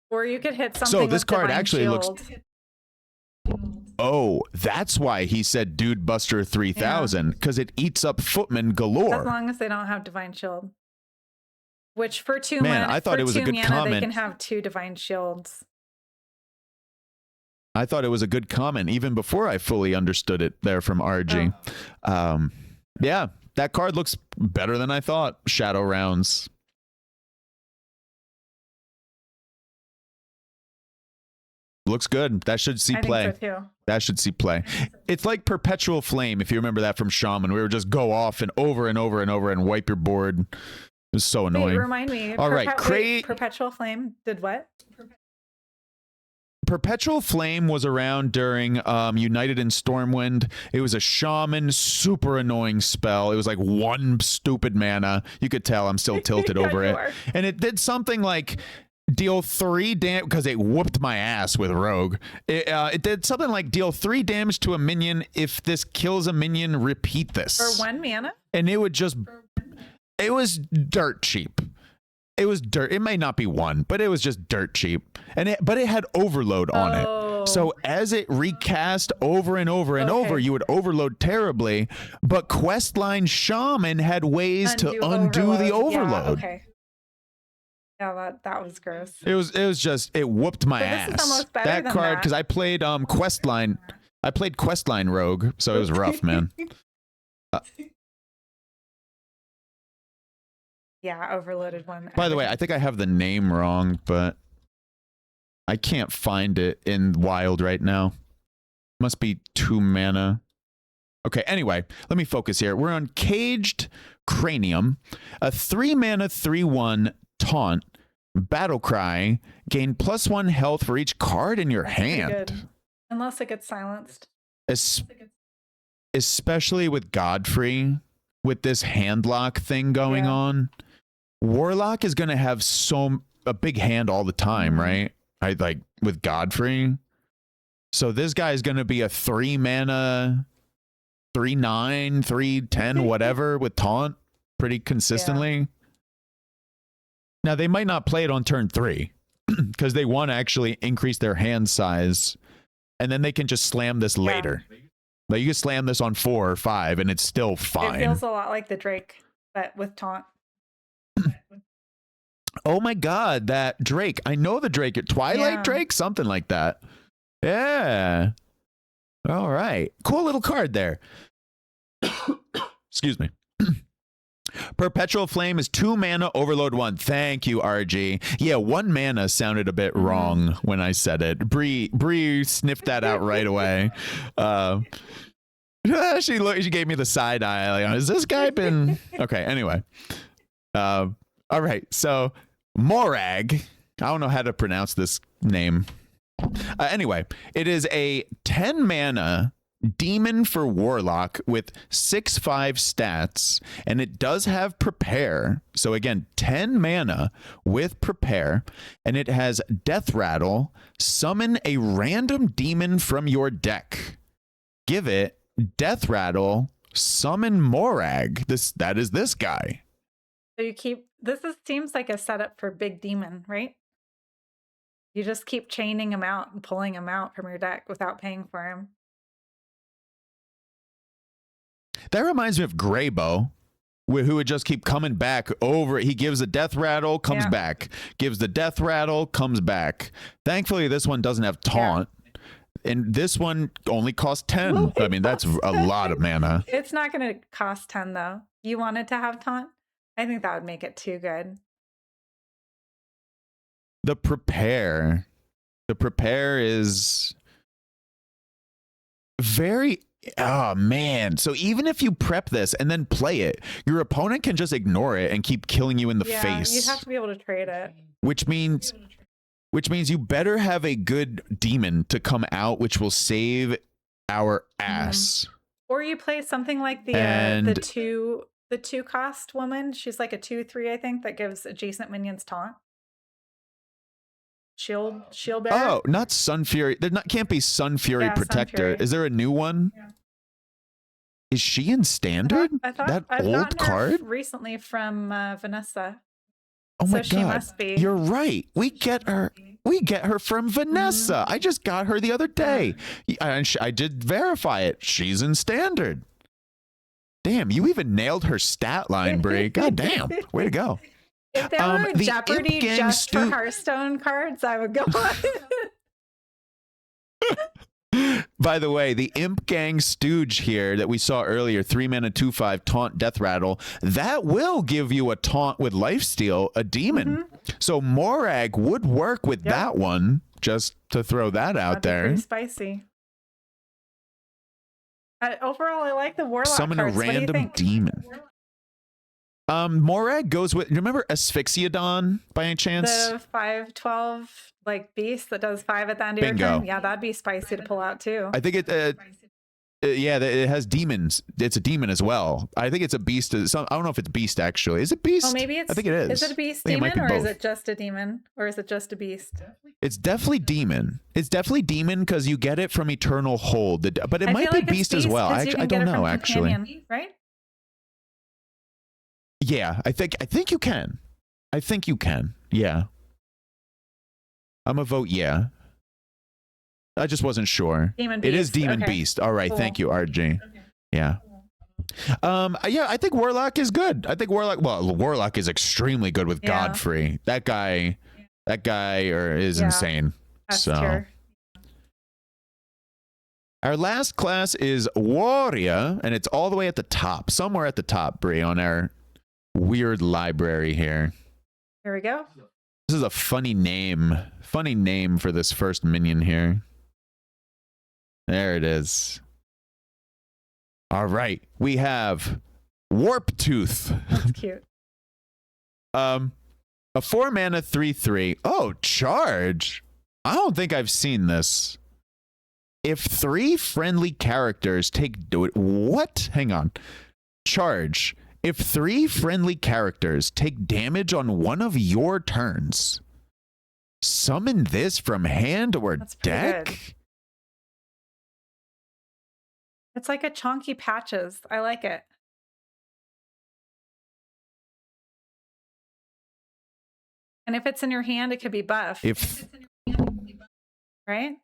Or you could hit something. So this with card Divine actually Shield. looks. Oh, that's why he said Dude Buster 3000, because it eats up footmen galore. As long as they don't have Divine Shield. Which for 2 Man, mana, I thought it was a good comment. They can have 2 Divine Shields. I thought it was a good comment even before I fully understood it there from RG. Yeah, that card looks better than I thought. Shadow Rounds. Looks good. That should see play. I think so too. That should see play. It's like Perpetual Flame, if you remember that from Shaman. We would just go off and over and over and over and wipe your board. It was so annoying. Wait, remind me. All right, Perpetual Flame did what? Perpetual Flame was around during United in Stormwind. It was a Shaman, super annoying spell. It was like 1 stupid mana. You could tell I'm still tilted over it. And it did something like deal 3 damage, because it whooped my ass with Rogue. It did something like deal 3 damage to a minion. If this kills a minion, repeat this. For 1 mana? And it would just... It was dirt cheap. It was dirt. It may not be 1, but it was just dirt cheap. But it had overload on it. So as it recast over and over and over, you would overload terribly. But Questline Shaman had ways to undo the overload. Yeah, that was gross. It was just, it whooped my ass. This is almost better that than card, that. because I played Questline. I played Questline Rogue, so it was rough, man. Yeah, overloaded one. By the way, I think I have the name wrong, but I can't find it in Wild right now. Must be 2 mana. Okay, anyway, let me focus here. We're on Caged Cranium, a 3 mana 3/1 taunt, battle cry, gain +1 health for each card in your hand. Unless it gets silenced. Especially with Godfrey, with this handlock thing going on. Warlock is going to have a big hand all the time, right? I like with Godfrey. So this guy is going to be a 3 mana, 3/9, 3/10, whatever with taunt pretty consistently. Now they might not play it on turn 3 because they want to actually increase their hand size, and then they can just slam this later. Like you can slam this on 4 or 5 and it's still fine. It feels a lot like the Drake, but with taunt. Oh my god, that Drake. I know the Drake. Twilight Drake? Something like that. Yeah. All right. Cool little card there. Excuse me. Perpetual Flame is 2 mana, overload 1. Thank you, RG. Yeah, 1 mana sounded a bit wrong when I said it. Bree sniffed that out right away. She gave me the side eye. Like, has this guy been... Okay, anyway. All right, so Morag. I don't know how to pronounce this name. Anyway, it is a 10 mana demon for Warlock with 6/5 stats, and it does have Prepare. So again, 10 mana with Prepare, and it has Death Rattle. Summon a random demon from your deck. Give it Death Rattle. Summon Morag. That is this guy. So you keep seems like a setup for big demon, right? You just keep chaining him out and pulling him out from your deck without paying for him. That reminds me of Greybow, who would just keep coming back over. He gives a death rattle, comes back. Gives the death rattle, comes back. Thankfully, this one doesn't have taunt. And this one only costs 10. Well, I mean, that's a lot of mana. It's not going to cost 10, though. You want it to have taunt? I think that would make it too good. The Prepare is very... Oh, man. So even if you prep this and then play it, your opponent can just ignore it and keep killing you in the face. You have to be able to trade it. Which means you better have a good demon to come out, which will save our ass. Or you play something like the 2 The 2-cost woman, she's like a 2/3, I think, that gives adjacent minions taunt. Shield bearer. Oh, not Sun Fury. There can't be Sun Fury Yeah, Sun Protector. Fury. Is there a new one? Yeah. Is she in standard? I thought that I've old card? recently from Vanessa. Oh my so god. She must be. You're right. We get her from Vanessa. I just got her the other day. I did verify it. She's in standard. Damn, you even nailed her stat line, Brie. God damn. Way to go. If there were Jeopardy just for Hearthstone cards, I would go on. By the way, the Imp Gang Stooge here that we saw earlier, 3-mana 2/5 taunt death rattle, that will give you a taunt with lifesteal, a demon. So Morag would work with that one, just to throw that out there. Pretty spicy. Overall, I like the Warlock Summon cards. a random demon. Morag goes with, remember Asphyxiodon by any chance? The 5/12 like beast that does 5 at the end of your turn. Yeah, that'd be spicy to pull out too. I think it has demons. It's a demon as well. I think it's a beast. I don't know if it's beast actually. Is it beast? Oh, maybe it's. I think it is. Is it a beast demon or is it just a demon or is it just a beast? It's definitely demon. It's definitely demon because you get it from Eternal Hold. But it might be beast as well. I don't know actually. Right? Yeah, I think you can. I think you can. Yeah. I'm a vote yeah. I just wasn't sure. Demon Beast. It is Demon Beast. All right, thank you, RG. Okay. Yeah. Yeah, I think Warlock is good. I think Warlock is extremely good with Godfrey. That guy is insane. So our last class is Warrior, and it's all the way at the top, somewhere at the top, Brie, on our weird library here. Here we go. This is a funny name for this first minion here. There it is. All right, we have Warp Tooth. That's cute. A 4-mana 3/3. Oh, charge. I don't think I've seen this. If 3 friendly characters what? Hang on. Charge. If 3 friendly characters take damage on one of your turns, summon this from hand or deck? Good. It's like a chonky patches. I like it. And if it's in your hand, it could be buff. Right?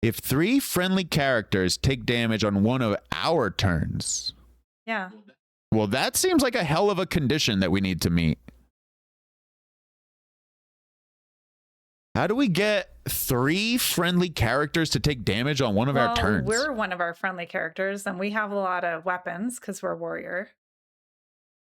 If 3 friendly characters take damage on one of our turns. Yeah. Well, that seems like a hell of a condition that we need to meet. How do we get 3 friendly characters to take damage on one of our turns? We're one of our friendly characters, and we have a lot of weapons because we're warrior.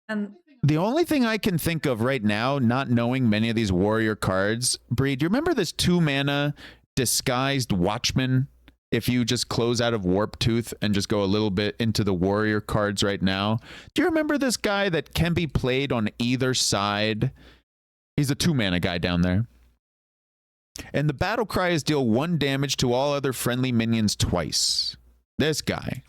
And the only thing I can think of right now, not knowing many of these warrior cards, Bree, do you remember this 2-mana disguised watchman? If you just close out of Warp Tooth and just go a little bit into the warrior cards right now. Do you remember this guy that can be played on either side? He's a 2-mana guy down there. And the battle cry is deal 1 damage to all other friendly minions twice. This guy.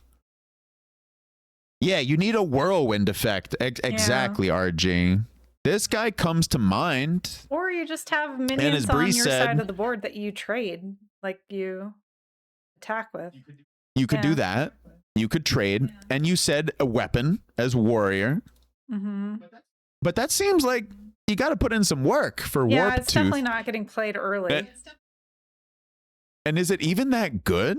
Yeah, you need a whirlwind effect. Exactly, RG. This guy comes to mind. Or you just have minions on your side of the board that you trade, like you attack with. You could do that. You could trade. And you said a weapon as warrior. But that seems like you got to put in some work for Warp Tooth. Yeah, it's definitely not getting played early. And is it even that good?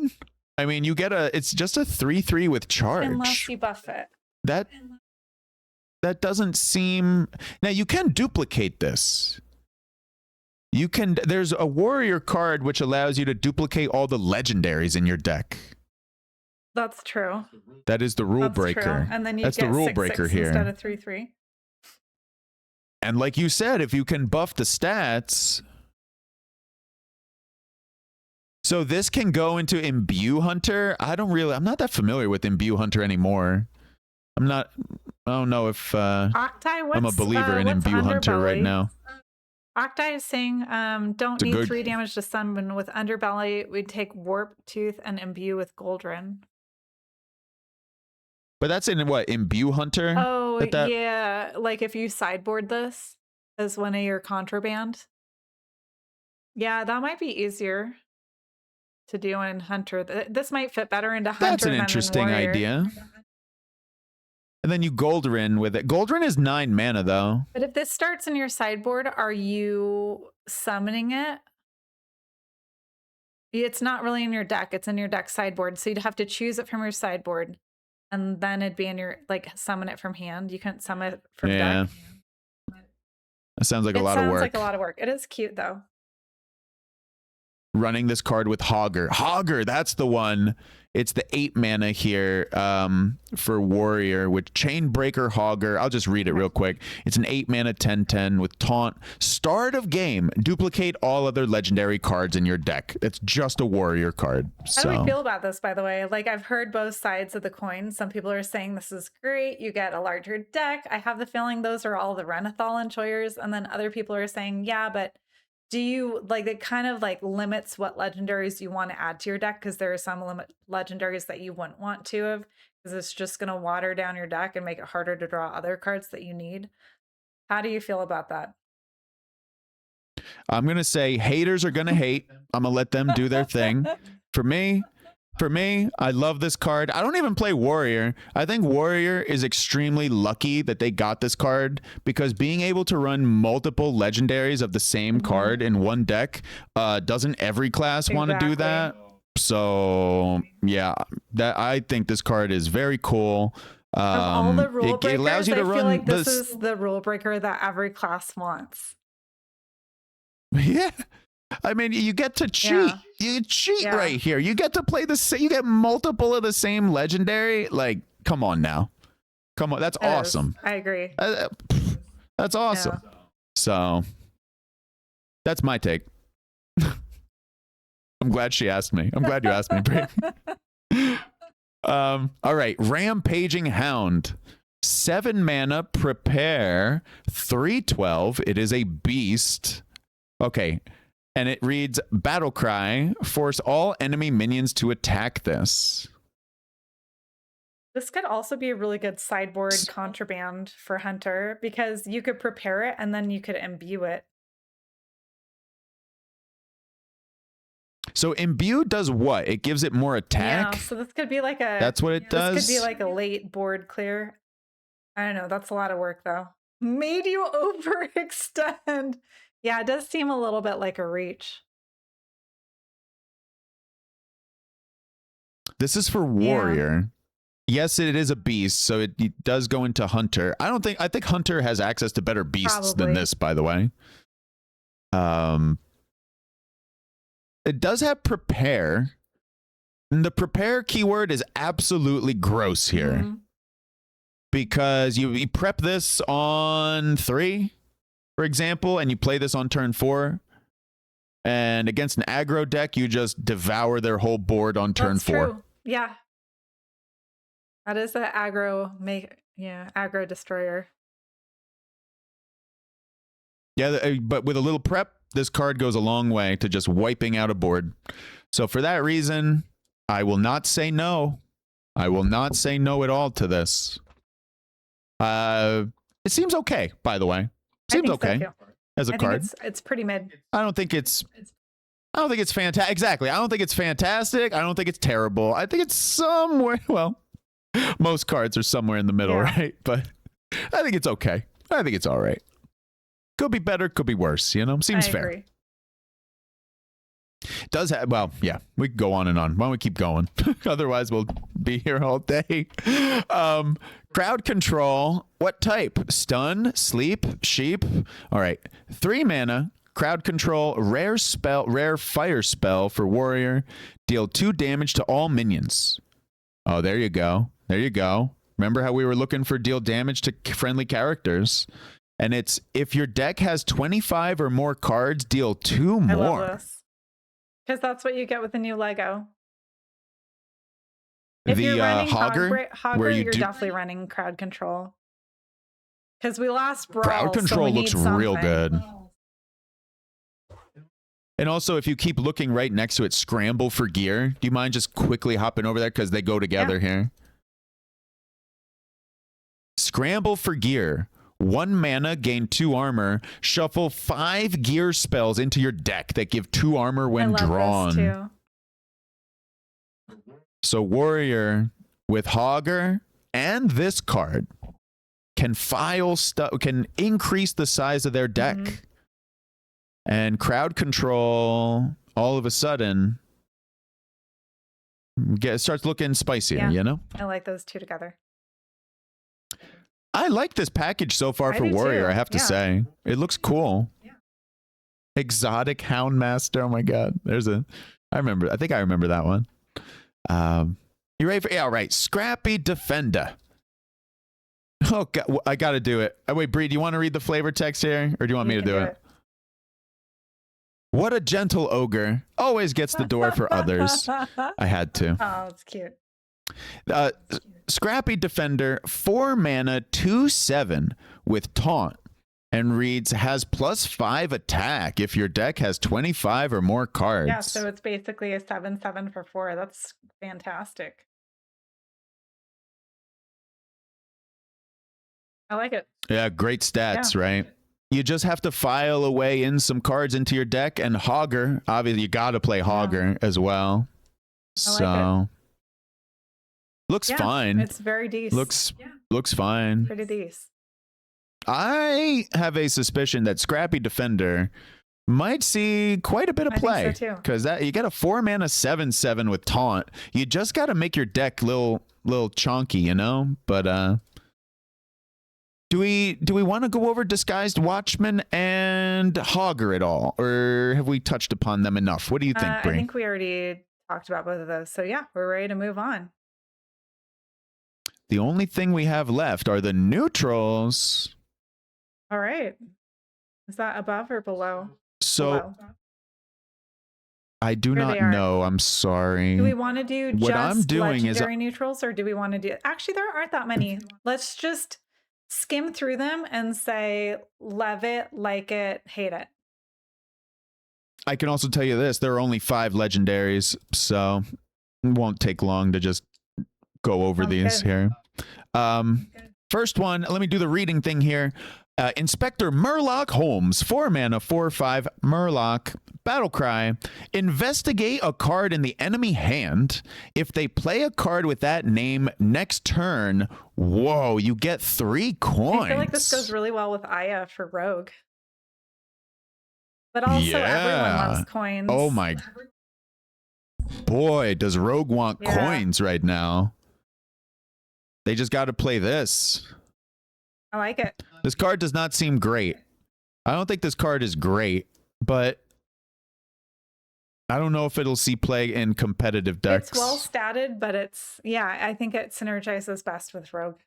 I mean, you get it's just a 3/3 with charge. Unless you buff it. That doesn't seem... Now, you can duplicate this. There's a warrior card which allows you to duplicate all the legendaries in your deck. That's true. That is the rule breaker. True. And then you get the rule 6/6 breaker here. Instead of 3/3. And like you said, if you can buff the stats... So this can go into Imbue Hunter. I'm not that familiar with Imbue Hunter anymore. I don't know if Octai, I'm a believer in Imbue Hunter right now. Octai is saying, don't need 3 damage to summon with Underbelly. We'd take Warp Tooth and Imbue with Goldrin. But that's in what, Imbue Hunter? Oh, yeah. Like if you sideboard this as one of your contraband. Yeah, that might be easier to do in Hunter. This might fit better into Hunter. That's an interesting idea. And then you Goldrin with it. Goldrin is 9 mana, though. But if this starts in your sideboard, are you summoning it? It's not really in your deck. It's in your deck sideboard. So you'd have to choose it from your sideboard. And then it'd be in your, like, summon it from hand. You couldn't summon it from deck. That sounds like a lot of work. It sounds like a lot of work. It is cute, though. Running this card with Hogger. Hogger, that's the one. It's the 8 mana here for Warrior with Chainbreaker Hogger. I'll just read it real quick. It's an 8 mana 10/10 with Taunt. Start of game. Duplicate all other legendary cards in your deck. It's just a Warrior card. So. How do we feel about this, by the way? Like, I've heard both sides of the coin. Some people are saying this is great. You get a larger deck. I have the feeling those are all the Renathal enjoyers. And then other people are saying, yeah, but do you, like, it kind of like limits what legendaries you want to add to your deck, because there are some legendaries that you wouldn't want to have, because it's just going to water down your deck and make it harder to draw other cards that you need. How do you feel about that? I'm going to say haters are going to hate. I'm going to let them do their thing. For me, I love this card. I don't even play Warrior. I think Warrior is extremely lucky that they got this card, because being able to run multiple legendaries of the same card in one deck, doesn't every class want to do that? So yeah, I think this card is very cool. Of all the rule breakers, it allows you to I feel like this is the rule breaker that every class wants. Yeah. I mean, you get to cheat. Yeah. You cheat right here. You get to play you get multiple of the same legendary. Like, come on now. Come on. That's awesome. I agree. That's awesome. Yeah. So, that's my take. I'm glad she asked me. I'm glad you asked me, Brie. All right. Rampaging Hound. 7 mana, prepare, 3/12. It is a beast. Okay. And it reads, Battle Cry, force all enemy minions to attack this. This could also be a really good sideboard contraband for Hunter, because you could prepare it and then you could imbue it. So imbue does what? It gives it more attack? Yeah, so this could be like a... That's what it does? This could be like a late board clear. I don't know. That's a lot of work, though. Made you overextend. Yeah, it does seem a little bit like a reach. This is for Warrior. Yeah. Yes, it is a beast, so it does go into Hunter. I think Hunter has access to better beasts than this, by the way. It does have prepare. And the prepare keyword is absolutely gross here. Because you prep this on 3, for example, and you play this on turn 4, and against an aggro deck, you just devour their whole board on turn 4. True. Yeah. That is the aggro aggro destroyer. Yeah, but with a little prep, this card goes a long way to just wiping out a board. So for that reason, I will not say no. I will not say no at all to this. It seems okay, by the way. Seems okay as a card. It's pretty mid. I don't think it's fantastic. Exactly. I don't think it's fantastic. I don't think it's terrible. I think it's somewhere. Well, most cards are somewhere in the middle, right? But I think it's okay. I think it's all right. Could be better. Could be worse. You know, seems fair. Agree. Does have, well, yeah, we can go on and on. Why don't we keep going? Otherwise, we'll be here all day. Crowd control. What type? Stun, sleep, sheep. All right. 3 mana. Crowd control. Rare fire spell for Warrior. Deal 2 damage to all minions. Oh, there you go. There you go. Remember how we were looking for deal damage to friendly characters? And it's if your deck has 25 or more cards, deal 2 more. I love this. Because that's what you get with the new Lego. If you're running Hogger, you're definitely running crowd control. Because we lost Brawl, crowd control looks real good. And also, if you keep looking right next to it, scramble for gear. Do you mind just quickly hopping over there? Because they go together here. Scramble for gear. 1 mana, gain 2 armor. Shuffle 5 gear spells into your deck that give 2 armor when drawn. Too. So warrior with Hogger and this card can file stuff, can increase the size of their deck. And crowd control all of a sudden starts looking spicier, you know? I like those two together. I like this package so far for Warrior, I have to say. It looks cool. Yeah. Exotic Houndmaster. Oh my god. I think I remember that one. You ready for all right, Scrappy Defender. Oh god, I gotta do it. Oh, wait, Bree, do you want to read the flavor text here? Or do you want me to do it? What a gentle ogre. Always gets the door for others. I had to. Oh, it's cute. Scrappy Defender, 4 mana, 2/7 with Taunt, and reads has +5 attack if your deck has 25 or more cards. Yeah, so it's basically a 7/7 for 4. That's fantastic. I like it. Yeah, great stats, right? You just have to file away in some cards into your deck, and Hogger, obviously you got to play Hogger as well. So looks fine. It's very decent. Looks fine. Pretty decent. I have a suspicion that Scrappy Defender might see quite a bit of play. I think so too. Because you got a 4 mana 7/7 with Taunt. You just got to make your deck little chonky, you know? But do we want to go over Disguised Watchman and Hogger at all, or have we touched upon them enough? What do you think, Bree? I think we already talked about both of those. So yeah, we're ready to move on. The only thing we have left are the neutrals. All right. Is that above or below? So I do not know. I'm sorry. Do we want to do what I'm doing legendary neutrals, or do we want to do? Actually, there aren't that many. Let's just skim through them and say love it, like it, hate it. I can also tell you this: there are only 5 legendaries, so it won't take long to just go over these here. First one, let me do the reading thing here. Inspector Murloc Holmes, 4 mana, 4/5 Murloc. Battlecry. Investigate a card in the enemy hand. If they play a card with that name next turn, whoa, you get 3 coins. I feel like this goes really well with Aya for Rogue. But also everyone loves coins. Oh my. Boy, does Rogue want coins right now. They just got to play this. I like it. This card does not seem great. I don't think this card is great, but I don't know if it'll see play in competitive decks. It's well statted, but I think it synergizes best with Rogue.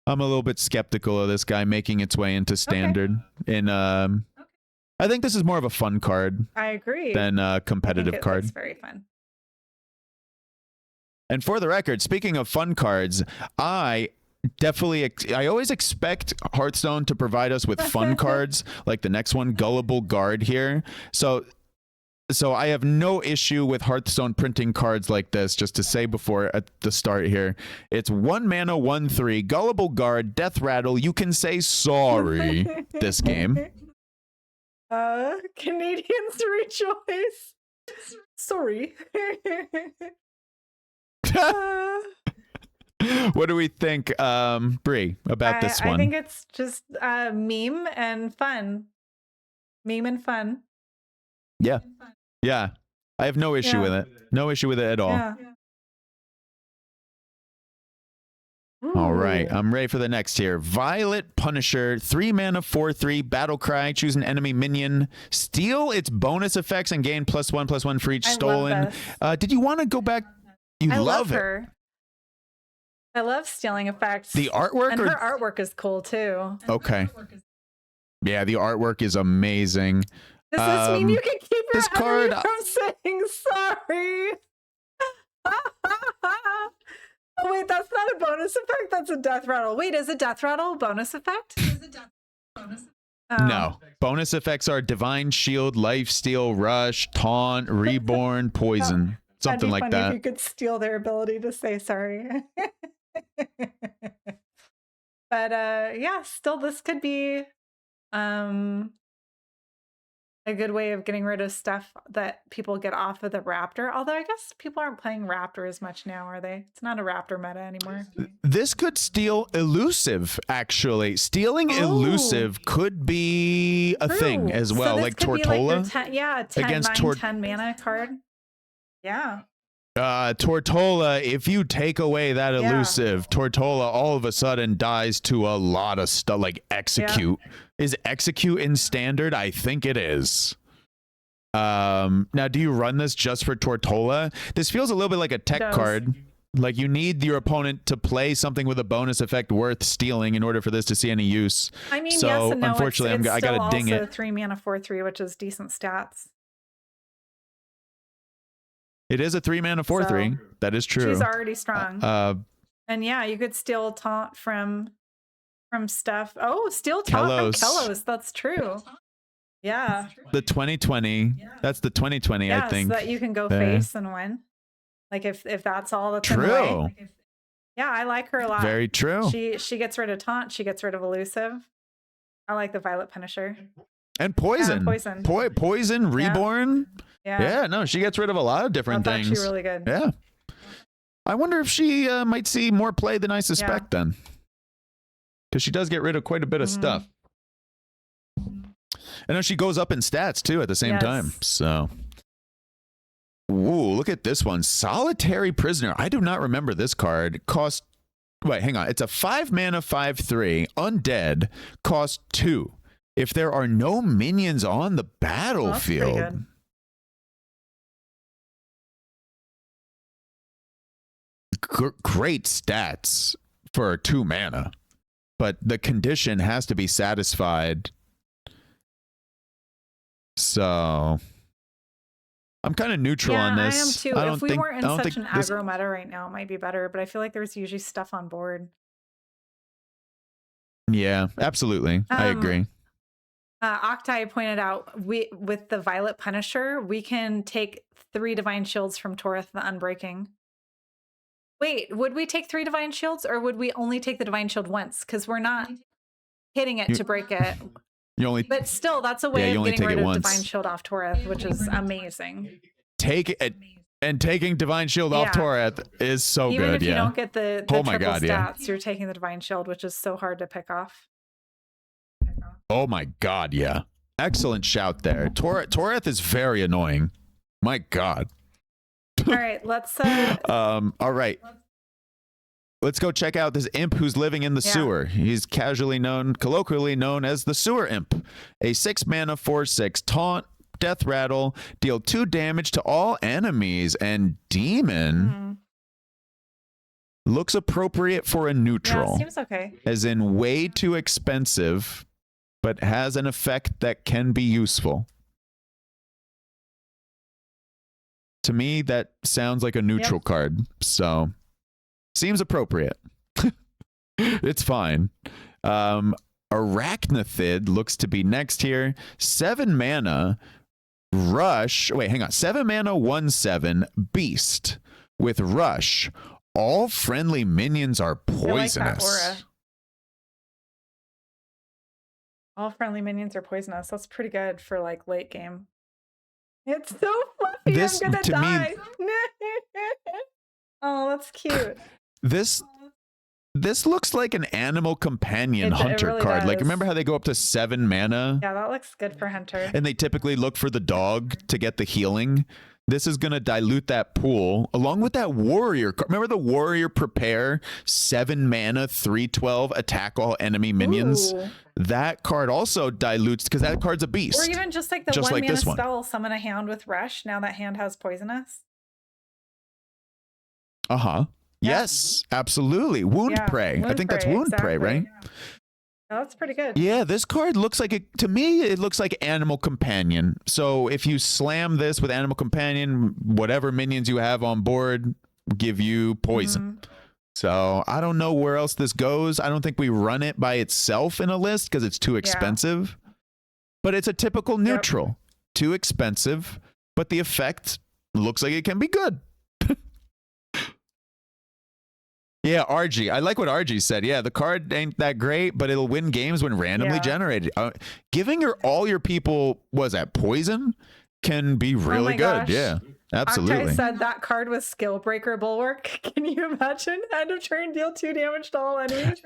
I'm a little bit skeptical of this guy making its way into standard. I think this is more of a fun card. I agree. Than a competitive card. It's very fun. And for the record, speaking of fun cards, I always expect Hearthstone to provide us with fun cards, like the next one, Gullible Guard here. So I have no issue with Hearthstone printing cards like this, just to say before at the start here. It's 1 mana, 1/3, Gullible Guard, Death Rattle. You can say sorry this game. Canadians rejoice. Sorry. What do we think, Bree, about this one? I think it's just meme and fun. Meme and fun. Yeah. Yeah. I have no issue with it. No issue with it at all. Yeah. All right. I'm ready for the next here. Violet Punisher, 3 mana, 4/3, Battlecry. Choose an enemy minion. Steal its bonus effects and gain +1/+1 for each stolen. Did you want to go back? I love her. I love stealing effects. The artwork? And her artwork is cool too. Okay. Yeah, the artwork is amazing. Does this mean you can keep this card from saying sorry? Oh, wait, that's not a bonus effect. That's a death rattle. Wait, is a death rattle a bonus effect? No. Bonus effects are Divine Shield, Lifesteal, Rush, Taunt, Reborn, Poison. something like That'd be funny that. if you could steal their ability to say sorry. But yeah, still this could be a good way of getting rid of stuff that people get off of the Raptor. Although I guess people aren't playing Raptor as much now, are they? It's not a Raptor meta anymore. This could steal elusive, actually. Stealing elusive could be a thing as well, so like Tortola. Like 10, against 10 mana card. Yeah. Tortola, if you take away that elusive, Tortola all of a sudden dies to a lot of stuff, like execute. Yeah. Is execute in standard? I think it is. Now, do you run this just for Tortola? This feels a little bit like a tech card. Like you need your opponent to play something with a bonus effect worth stealing in order for this to see any use. I mean, so yes and no. Unfortunately, I gotta ding it. 3 mana 4/3, which is decent stats. It is a 3 mana 4/3. That is true. She's already strong. And yeah, you could steal taunt from stuff. Oh, steal taunt from Kelos. That's true. Yeah. The 2020. Yeah. That's the 2020, I think. So that you can go face and win. Like if that's all that's true. In the way. Yeah, I like her a lot. Very true. She gets rid of taunt. She gets rid of elusive. I like the Violet Punisher. And poison. Poison. Poison, reborn. Yeah, no, she gets rid of a lot of different things. That's actually really good. Yeah. I wonder if she might see more play than I suspect then. Because she does get rid of quite a bit of stuff. I know she goes up in stats too at the same time. So, ooh, look at this one. Solitary Prisoner. I do not remember this card. Wait, hang on. It's a 5 mana 5/3 undead. Cost 2. If there are no minions on the battlefield. Great stats for 2 mana. But the condition has to be satisfied. So I'm kind of neutral on this. I am too. If we weren't in such an aggro meta right now, it might be better. But I feel like there's usually stuff on board. Yeah, absolutely. I agree. Octai pointed out, with the Violet Punisher, we can take 3 Divine Shields from Torith the Unbreaking. Wait, would we take 3 Divine Shields, or would we only take the Divine Shield once? Because we're not hitting it to break it. But still, that's a way of getting rid of Divine Shield off Torith, which is amazing. Take it, and taking Divine Shield off Torith is so good. Even if you don't get the triple stats, you're taking the Divine Shield, which is so hard to pick off. Oh my God, yeah. Excellent shout there. Torith is very annoying. My God. All right, let's all right. Let's go check out this imp who's living in the sewer. He's colloquially known as the sewer imp. A 6 mana 4/6 taunt, death rattle, deal 2 damage to all enemies, and demon. Looks appropriate for a neutral. Yeah, seems okay. As in way too expensive, but has an effect that can be useful. To me, that sounds like a neutral card, so seems appropriate. It's fine. Arachnithid looks to be next here. 7 mana, rush. Wait, hang on. 7 mana, 1/7, beast with rush. All friendly minions are poisonous. I like that aura. All friendly minions are poisonous. That's pretty good for like late game. It's so fluffy. I'm gonna die. Oh, that's cute. This looks like an animal companion hunter really card. does. Like, remember how they go up to 7 mana? Yeah, that looks good for hunter. And they typically look for the dog to get the healing. This is going to dilute that pool along with that warrior. Remember the warrior prepare 7 mana 3/12 attack all enemy minions. Ooh. That card also dilutes because that card's a beast. Or even just like the 1 mana spell, summon a hand with rush. Now that hand has poisonous. Yeah. Yes, absolutely. Wound prey. I think that's wound prey, right? Oh, that's pretty good. Yeah, this card looks like to me, it looks like Animal Companion. So if you slam this with Animal Companion, whatever minions you have on board give you poison. So I don't know where else this goes. I don't think we run it by itself in a list because it's too expensive. But it's a typical neutral. Too expensive, but the effect looks like it can be good. Yeah, RG. I like what RG said. Yeah, the card ain't that great, but it'll win games when randomly generated. Giving all your people, was that poison, can be really good. Gosh. Yeah, absolutely. Octai said that card was Skill Breaker Bulwark. Can you imagine? End of turn, deal 2 damage to all enemies.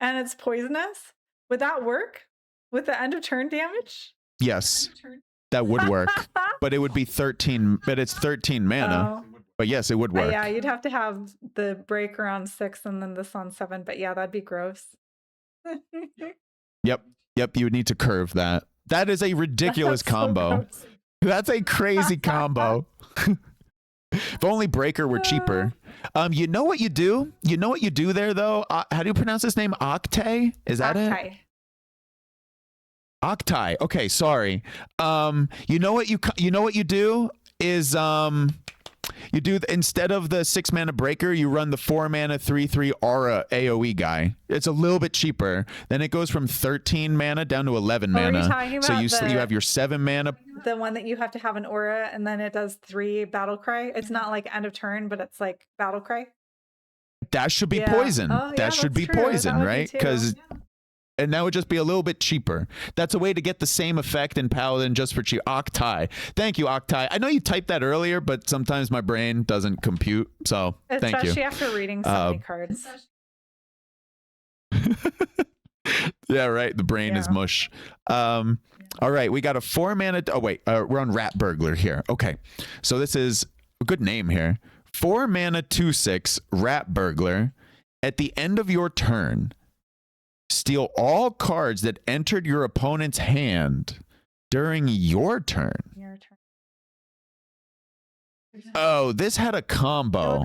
And it's poisonous. Would that work with the end of turn damage? Yes, that would work. But it would be 13, but it's 13 mana. But yes, it would work. Yeah, you'd have to have the breaker on 6 and then this on 7. But yeah, that'd be gross. Yep, you would need to curve that. That is a ridiculous combo. So that's a crazy combo. If only breaker were cheaper. You know what you do? You know what you do there, though? How do you pronounce this name? Octai? Is that it? Octai. Okay, sorry. You know what you do is you do instead of the 6 mana breaker, you run the 4 mana 3/3 aura AoE guy. It's a little bit cheaper. Then it goes from 13 mana down to 11 mana. So you have your 7 mana. The one that you have to have an aura and then it does 3 battle cry. It's not like end of turn, but it's like battle cry. That should be poison. That should be poison, right? Because and that would just be a little bit cheaper. That's a way to get the same effect in Paladin just for cheap. Octai. Thank you, Octai. I know you typed that earlier, but sometimes my brain doesn't compute. So thank you. Especially after reading so many cards. Yeah, right. The brain is mush. All right, we got a 4 mana. Oh, wait. We're on Rat Burglar here. Okay. So this is a good name here. 4 mana 2/6 Rat Burglar. At the end of your turn, steal all cards that entered your opponent's hand during your turn. Oh, this had a combo.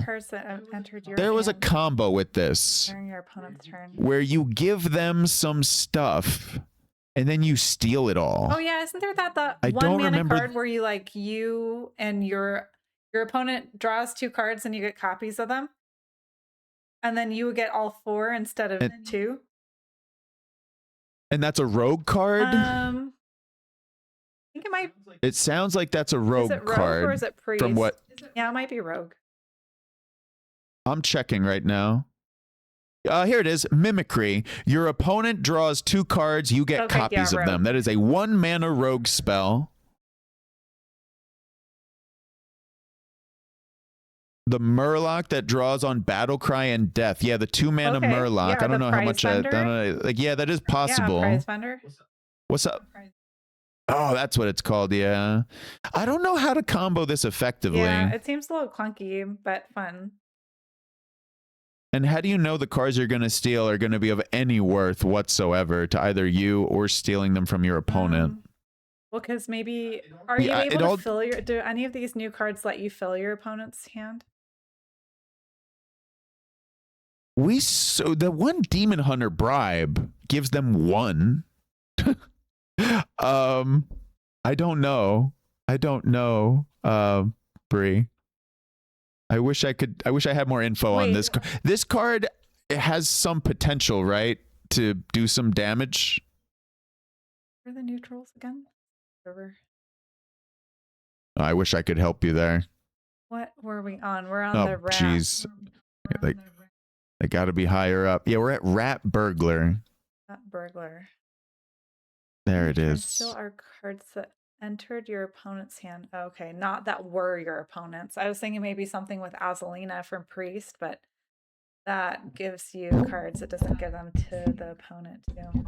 There was a combo with this during your opponent's turn where you give them some stuff and then you steal it all. Oh yeah, isn't there that one mana card where you and your opponent draws 2 cards and you get copies of them, and then you get all 4 instead of 2? And that's a rogue card? I think it might. It sounds like that's a rogue card. Or is it priest? From what? Yeah, it might be rogue. I'm checking right now. Here it is. Mimicry. Your opponent draws 2 cards. You get copies of them. That is a 1 mana rogue spell. The Murloc that draws on Battle Cry and Death. Yeah, the 2 mana Murloc. I don't know how much. Yeah, that is possible. Yeah, prize vendor. What's up? Oh, that's what it's called. Yeah. I don't know how to combo this effectively. Yeah, it seems a little clunky, but fun. And how do you know the cards you're going to steal are going to be of any worth whatsoever to either you or stealing them from your opponent? Well, because maybe are you able to fill your? Do any of these new cards let you fill your opponent's hand? So the one Demon Hunter bribe gives them 1. I don't know. Bree. I wish I had more info on this. This card, it has some potential, right? To do some damage. What are the neutrals again? Over. I wish I could help you there. What were we on? We're on the rat. Jeez. They got to be higher up. Yeah, we're at Rat Burglar. Rat Burglar. There it is. Still are cards that entered your opponent's hand. Okay, not that were your opponent's. I was thinking maybe something with Azalina from Priest, but that gives you cards. It doesn't give them to the opponent too.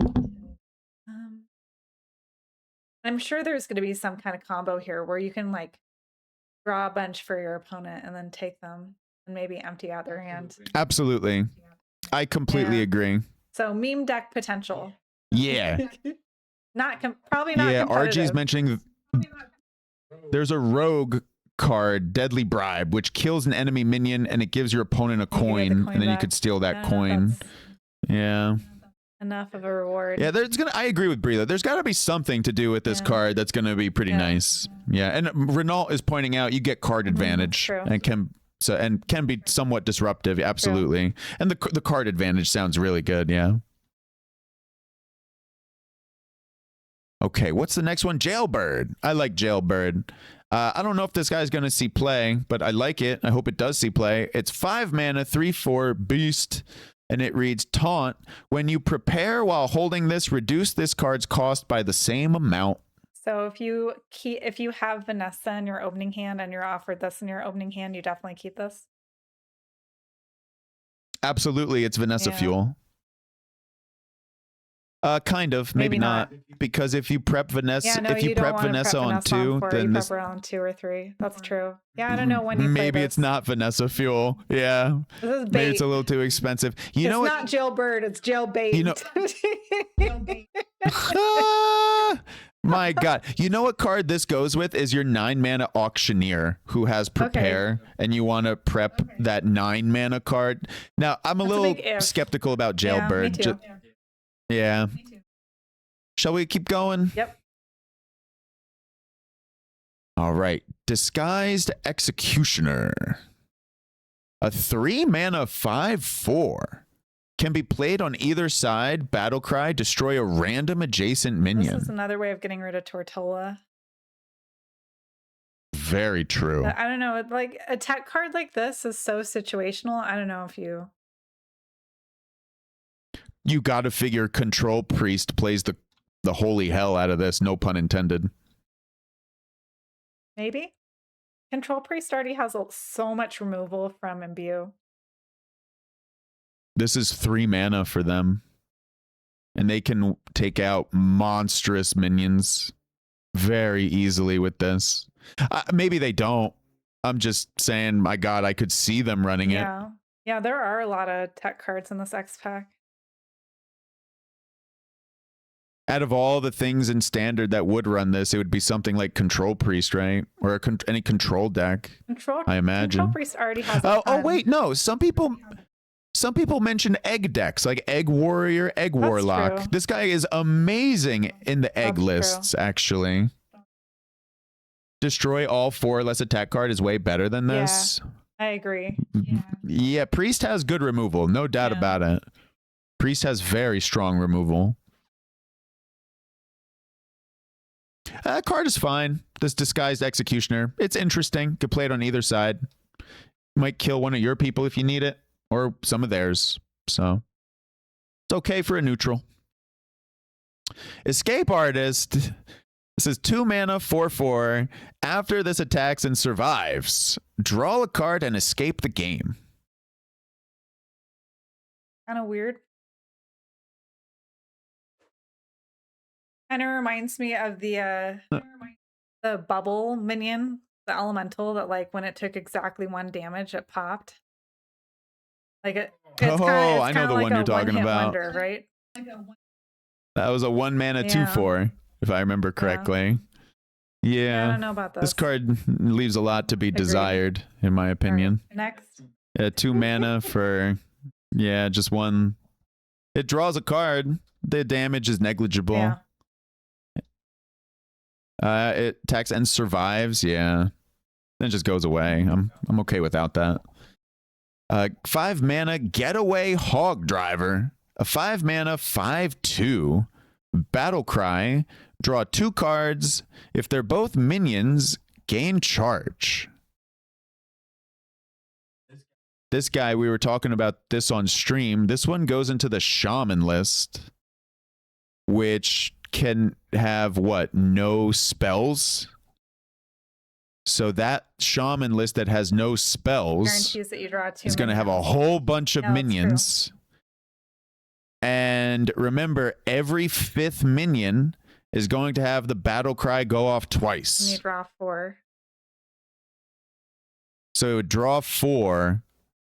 I'm sure there's going to be some kind of combo here where you can draw a bunch for your opponent and then take them and maybe empty out their hand. Absolutely. I completely agree. So meme deck potential. Yeah. Probably not. Yeah, RG's mentioning there's a rogue card, Deadly Bribe, which kills an enemy minion and it gives your opponent a coin, and then you could steal that coin. Yeah. Enough of a reward. Yeah, I agree with Bree. There's got to be something to do with this card that's going to be pretty nice. Yeah, and Renault is pointing out you get card advantage and can be somewhat disruptive. Absolutely. True. And the card advantage sounds really good. Yeah. Okay, what's the next one? Jailbird. I like Jailbird. I don't know if this guy's going to see play, but I like it. I hope it does see play. It's 5 mana, 3/4 beast, and it reads Taunt. When you prepare while holding this, reduce this card's cost by the same amount. So if you have Vanessa in your opening hand and you're offered this in your opening hand, you definitely keep this. Absolutely, it's Vanessa fuel. Kind of, maybe not, because if you prep Vanessa, if you prep Vanessa on 2, then this prep on 2 or 3. That's true. Yeah, I don't know when you maybe it's not Vanessa fuel. Yeah, this is bait. Maybe it's a little too expensive. You know, it's not jailbird, it's jailbait. You know, my God, you know what card this goes with is your 9 mana auctioneer who has prepare, and you want to prep that 9 mana card. Now I'm a little skeptical about jailbird. Yeah, me too. Yeah. Shall we keep going? Yep. All right. Disguised Executioner. A 3 mana 5/4 can be played on either side. Battlecry, destroy a random adjacent minion. This is another way of getting rid of Tortola. Very true. I don't know. Like a tech card like this is so situational. I don't know if you got to figure Control Priest plays the holy hell out of this, no pun intended. Maybe. Control Priest already has so much removal from Imbue. This is 3 mana for them. And they can take out monstrous minions very easily with this. Maybe they don't. I'm just saying, my God, I could see them running it. Yeah, there are a lot of tech cards in this X pack. Out of all the things in Standard that would run this, it would be something like Control Priest, right? Or any control deck, I imagine. Control Priest already has oh, wait, no. Some people mention egg decks, like Egg Warrior, Egg Warlock. True. This guy is amazing in the egg lists, actually. Destroy all 4 less attack card is way better than this. Yeah, I agree. Yeah, Priest has good removal, no doubt about it. Priest has very strong removal. That card is fine. This Disguised Executioner. It's interesting. Could play it on either side. Might kill one of your people if you need it, or some of theirs. So it's okay for a neutral. Escape Artist. This is 2 mana, 4/4. After this attacks and survives, draw a card and escape the game. Kind of weird. Kind of reminds me of the bubble minion, the elemental that, like, when it took exactly 1 damage, it popped. Like it's I know the like one you're talking about. Wonder, right? That was a 1 mana 2/4, if I remember correctly. Yeah. I don't know about this. This card leaves a lot to be desired, in my opinion. Right. Next. 2 mana for, just 1. It draws a card. The damage is negligible. Yeah. It attacks and survives. Yeah. Then it just goes away. I'm okay without that. 5 mana Getaway Hog Driver. A 5 mana 5/2 Battle Cry. Draw 2 cards. If they're both minions, gain charge. This guy, we were talking about this on stream. This one goes into the Shaman list, which can have no spells. So that Shaman list that has no spells guarantees that you draw 2 is going to have a whole bunch of minions. And remember, every 5th minion is going to have the Battle Cry go off twice. And you draw 4. So it would draw 4,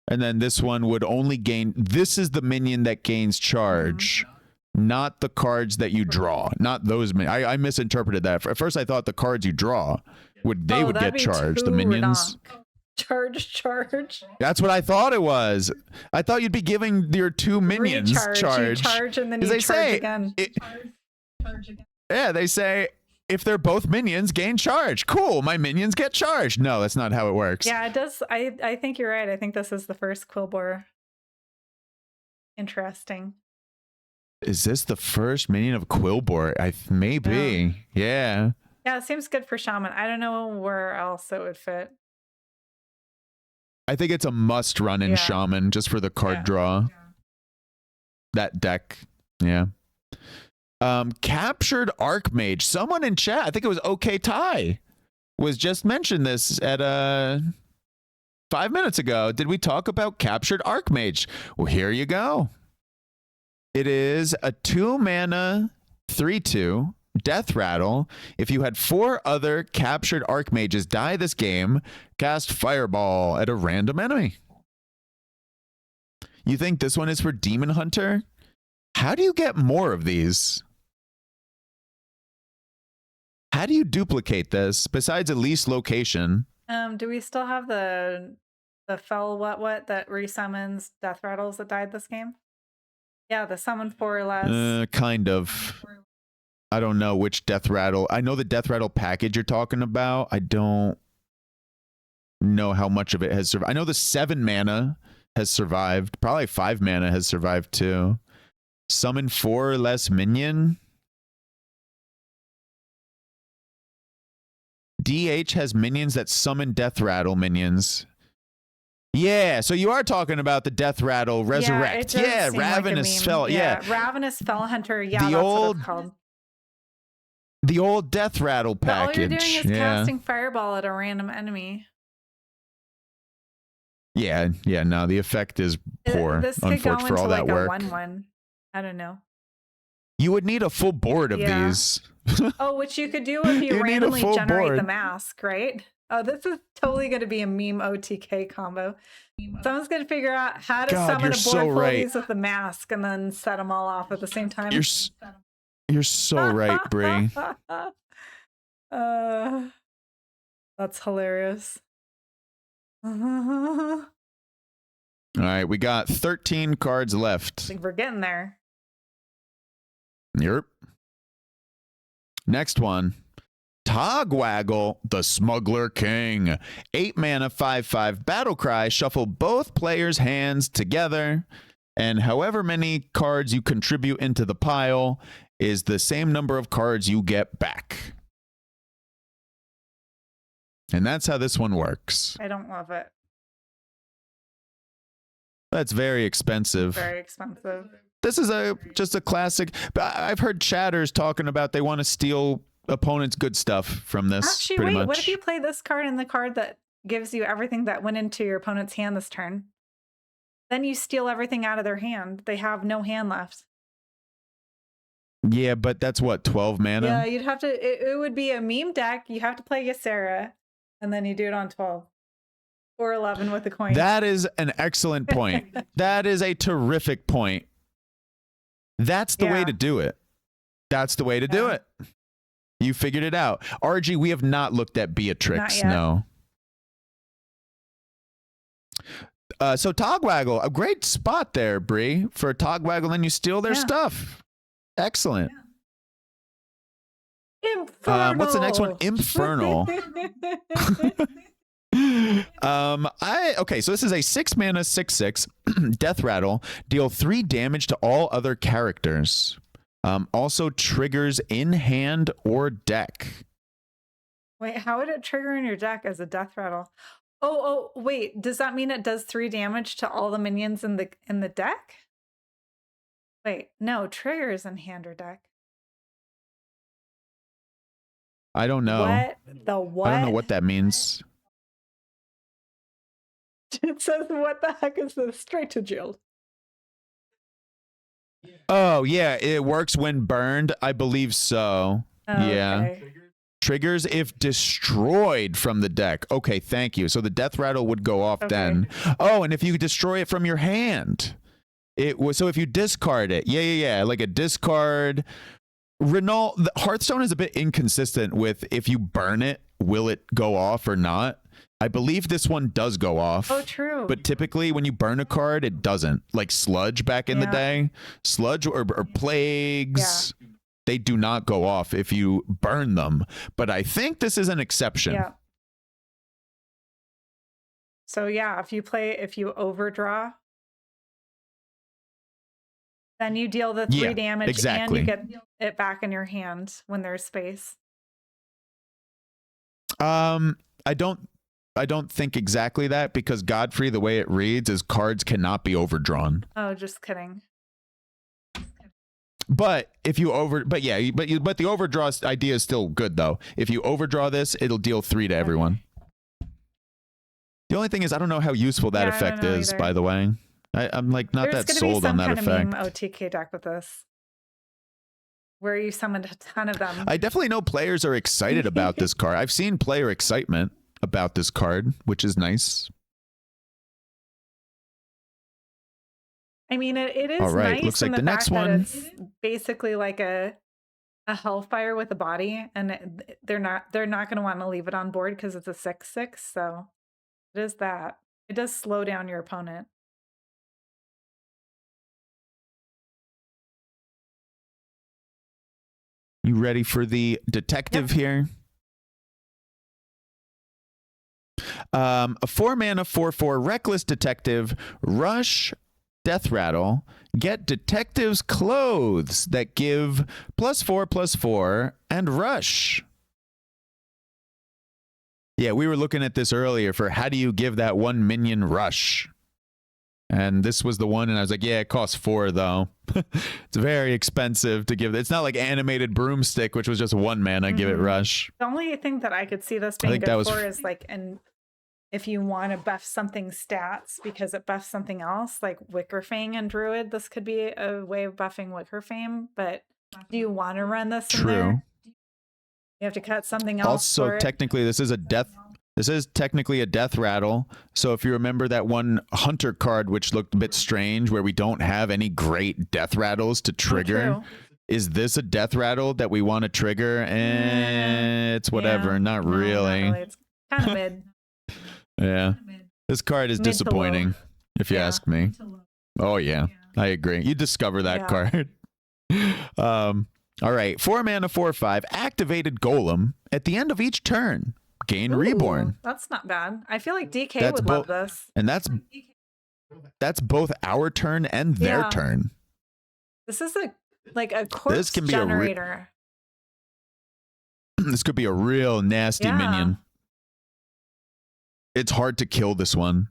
and then this one would only gain. This is the minion that gains charge. Not the cards that you draw. Not those. I misinterpreted that. At first, I thought the cards you draw would get charged. The minions. Charge. That's what I thought it was. I thought you'd be giving your 2 minions charge. You charge and then you charge again. Charge again. Yeah, they say if they're both minions, gain charge. Cool, my minions get charged. No, that's not how it works. Yeah, it does. I think you're right. I think this is the first Quillbore. Interesting. Is this the first minion of Quillbore? Maybe. Yeah. Yeah, Yeah, it seems good for Shaman. I don't know where else it would fit. I think it's a must run in Shaman just for the card draw. That deck. Yeah. Captured Archmage. Someone in chat, I think it was OK Ty, was just mentioned this at 5 minutes ago. Did we talk about Captured Archmage? Well, here you go. It is a 2-mana 3/2 Death Rattle. If you had 4 other Captured Archmages die this game, cast Fireball at a random enemy. You think this one is for Demon Hunter? How do you get more of these? How do you duplicate this besides at least location? Do we still have the fell what that resummons Death Rattles that died this game? Yeah, the summon 4 or less. Kind of. I don't know which Death Rattle. I know the Death Rattle package you're talking about. I don't know how much of it has survived. I know the 7 mana has survived. Probably 5 mana has survived too. Summon 4 or less minion. DH has minions that summon Death Rattle minions. Yeah, so you are talking about the Death Rattle Resurrect. Yeah, Ravenous like Fell. Yeah, Ravenous Fell Hunter. Yeah, the that's old, what it's called. The old Death Rattle package. All you're doing is casting Fireball at a random enemy. Yeah, no, the effect is poor. This could go into for all like that work. a 1/1. I don't know. You would need a full board of these. Oh, which you could do if you randomly generate the mask, right? Oh, this is totally going to be a meme OTK combo. Someone's going to figure out how to summon a board full of these with the mask and then set them all off at the same time. You're so right, Bree. That's hilarious. All right, we got 13 cards left. I think we're getting there. Yep. Next one. Togwaggle, the Smuggler King. 8 mana, 5/5 battle cry. Shuffle both players' hands together, and however many cards you contribute into the pile is the same number of cards you get back. And that's how this one works. I don't love it. That's very expensive. Very expensive. This is just a classic. I've heard chatters talking about they want to steal opponents' good stuff from this. Actually, pretty much. What if you play this card and the card that gives you everything that went into your opponent's hand this turn? Then you steal everything out of their hand. They have no hand left. Yeah, but that's what, 12 mana? Yeah, you'd have to. It would be a meme deck. You have to play Ysera, and then you do it on 12 or 11 with the coin. That is an excellent point. That is a terrific point. That's the way to do it. That's the way to do it. You figured it out. RG, we have not looked at Beatrix. No. So Togwaggle, a great spot there, Bree, for a Togwaggle, and you steal their stuff. Excellent. Infernal. What's the next one? Infernal. Okay, so this is a 6 mana 6/6 Death Rattle. Deal 3 damage to all other characters. Also triggers in hand or deck. Wait, how would it trigger in your deck as a Death Rattle? Oh, wait. Does that mean it does 3 damage to all the minions in the deck? Wait, no, triggers in hand or deck. I don't know. What? The what? I don't know what that means. It says, what the heck is this? Straight to jail. Oh, yeah, it works when burned. I believe so. Yeah. Triggers if destroyed from the deck. Okay, thank you. So the Death Rattle would go off then. Oh, and if you destroy it from your hand. It was so if you discard it. Yeah. Like a discard. Renault, the Hearthstone is a bit inconsistent with if you burn it, will it go off or not? I believe this one does go off. Oh, true. But typically when you burn a card, it doesn't. Like Sludge back in the day. Sludge or Plagues, they do not go off if you burn them. But I think this is an exception. Yeah. So yeah, if you overdraw, then you deal the 3 damage and you get it back in your hand when there's space. I don't think exactly that, because Godfrey, the way it reads, is cards cannot be overdrawn. Oh, just kidding. But if you but the overdraw idea is still good though. If you overdraw this, it'll deal 3 to everyone. The only thing is, I don't know how useful that effect is, by the way. I'm like not that sold on that effect. There's going to be some kind of meme OTK deck with this, where you summoned a ton of them. I definitely know players are excited about this card. I've seen player excitement about this card, which is nice. I mean, it is all right. nice. Looks like the next one. It's basically like a Hellfire with a body, and they're not going to want to leave it on board because it's a 6/6. So it is that. It does slow down your opponent. You ready for the detective here? A 4-mana 4/4 reckless detective, rush, death rattle, get detective's clothes that give +4/+4 and rush. Yeah, we were looking at this earlier for how do you give that 1 minion rush? And this was the one, and I was like, yeah, it costs 4 though. It's very expensive to give. It's not like animated broomstick, which was just 1 mana, give it rush. The only thing that I could see this being good for is like, and if you want to buff something stats because it buffs something else, like Wickerfang and Druid, this could be a way of buffing Wickerfang. But do you want to run this in there? You have to cut something else. Also, technically, this is a death. This is technically a death rattle. So if you remember that one hunter card, which looked a bit strange, where we don't have any great death rattles to trigger, is this a death rattle that we want to trigger? It's whatever. Not really. It's kind of mid. Yeah. This card is disappointing, if you ask me. Oh, yeah. I agree. You discover that card. All right. 4-mana 4/5. Activated Golem. At the end of each turn, gain Reborn. That's not bad. I feel like DK would love this. And that's both our turn and their turn. This is a corpse generator. This could be a real nasty minion. It's hard to kill this one.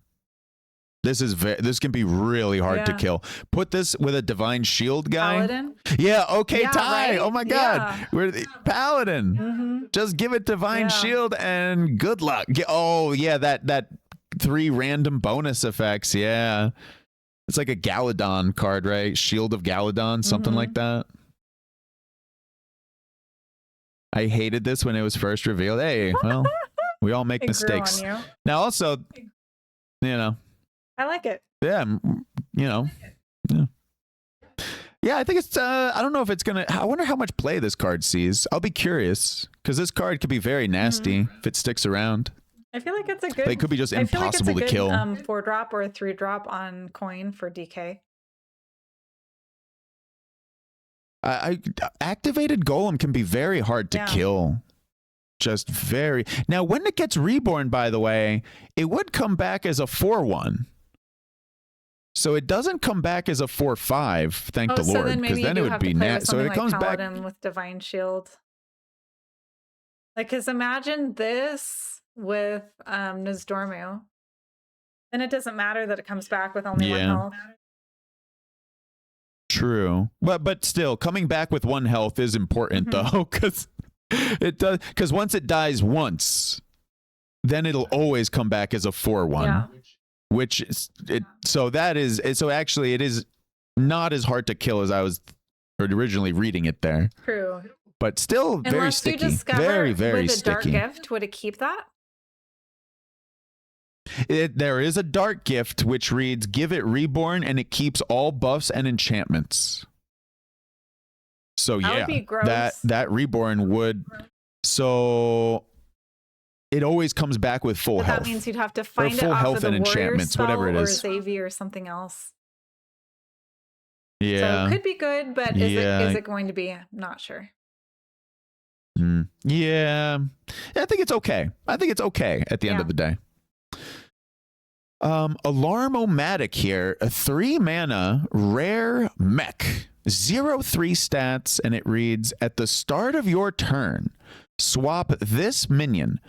This can be really hard to kill. Put this with a Divine Shield guy. Paladin? Yeah, okay, Ty. Right? Oh my god. We're the Paladin. Just give it Divine Shield and good luck. Oh, yeah, that 3 random bonus effects. Yeah. It's like a Galadon card, right? Shield of Galadon, something like that. I hated this when it was first revealed. Hey, well, we all make mistakes. Now also, I like it. Yeah, yeah, I think it's I don't know if it's gonna, I wonder how much play this card sees. I'll be curious, because this card could be very nasty if it sticks around. I feel like it's a good, it could be just impossible to kill. 4-drop or a 3-drop on coin for DK. Activated Golem can be very hard to kill. Just very. Now, when it gets reborn, by the way, it would come back as a 4/1. So it doesn't come back as a 4/5, thank the Lord, because then it would be nasty. So it comes back with Divine Shield. Like, because imagine this with Nizdormu. Then it doesn't matter that it comes back with only 1 health. True. But still, coming back with 1 health is important, though, because it does. Because once it dies once, then it'll always come back as a 4/1. Yeah. Which is it. So that is. So actually, it is not as hard to kill as I was originally reading it there. True. But still very sticky. You discover very, very with a sticky. Dark Gift, would it keep that? There is a dark gift which reads, give it reborn, and it keeps all buffs and enchantments. So that would be gross. that reborn would. So it always comes back with full health. That means you'd have to find full it off health of the and enchantments, whatever it is, or Xavier or something else. Yeah, so it could be good, but is it going to be? I'm not sure. Yeah, I think it's okay. I think it's okay at the end of the day. Alarm-O-Matic here, a 3-mana rare mech, 0/3 stats, and it reads, at the start of your turn, swap this minion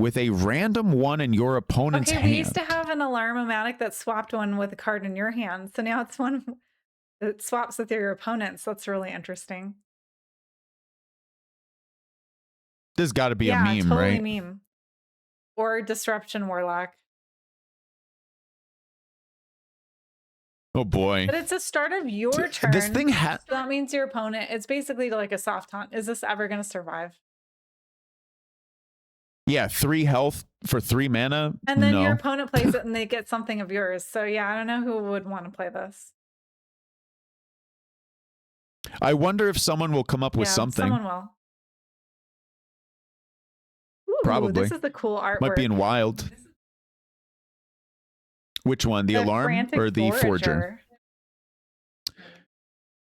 with a random one in your opponent's hand. We used to have an alarm-o-matic that swapped one with a card in your hand. So now it's one that swaps with your opponents. That's really interesting. There's got to be a meme, totally right? Meme. Or Disruption Warlock. Oh boy. But it's a start of your turn. This thing so that means your opponent, it's basically like a soft taunt. Is this ever going to survive? Yeah, 3 health for 3 mana. And then your opponent plays it and they get something of yours. So yeah, I don't know who would want to play this. I wonder if someone will come up with something. Someone will. Ooh, probably. This is the cool artwork. Might be in Wild. Which one? The Alarm or the Forger?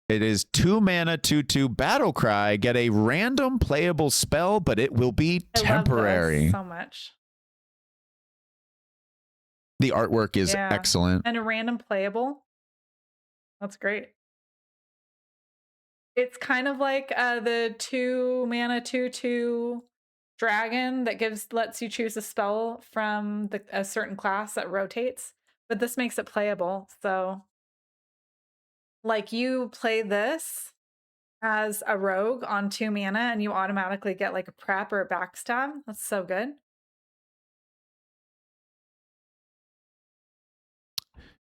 It is 2 mana, 2/2 Battle Cry. Get a random playable spell, but it will be temporary. I love this so much. The artwork is excellent. And a random playable. That's great. It's kind of like the 2 mana, 2/2 dragon that lets you choose a spell from a certain class that rotates, but this makes it playable. So like you play this as a rogue on 2 mana and you automatically get like a prep or a backstab. That's so good.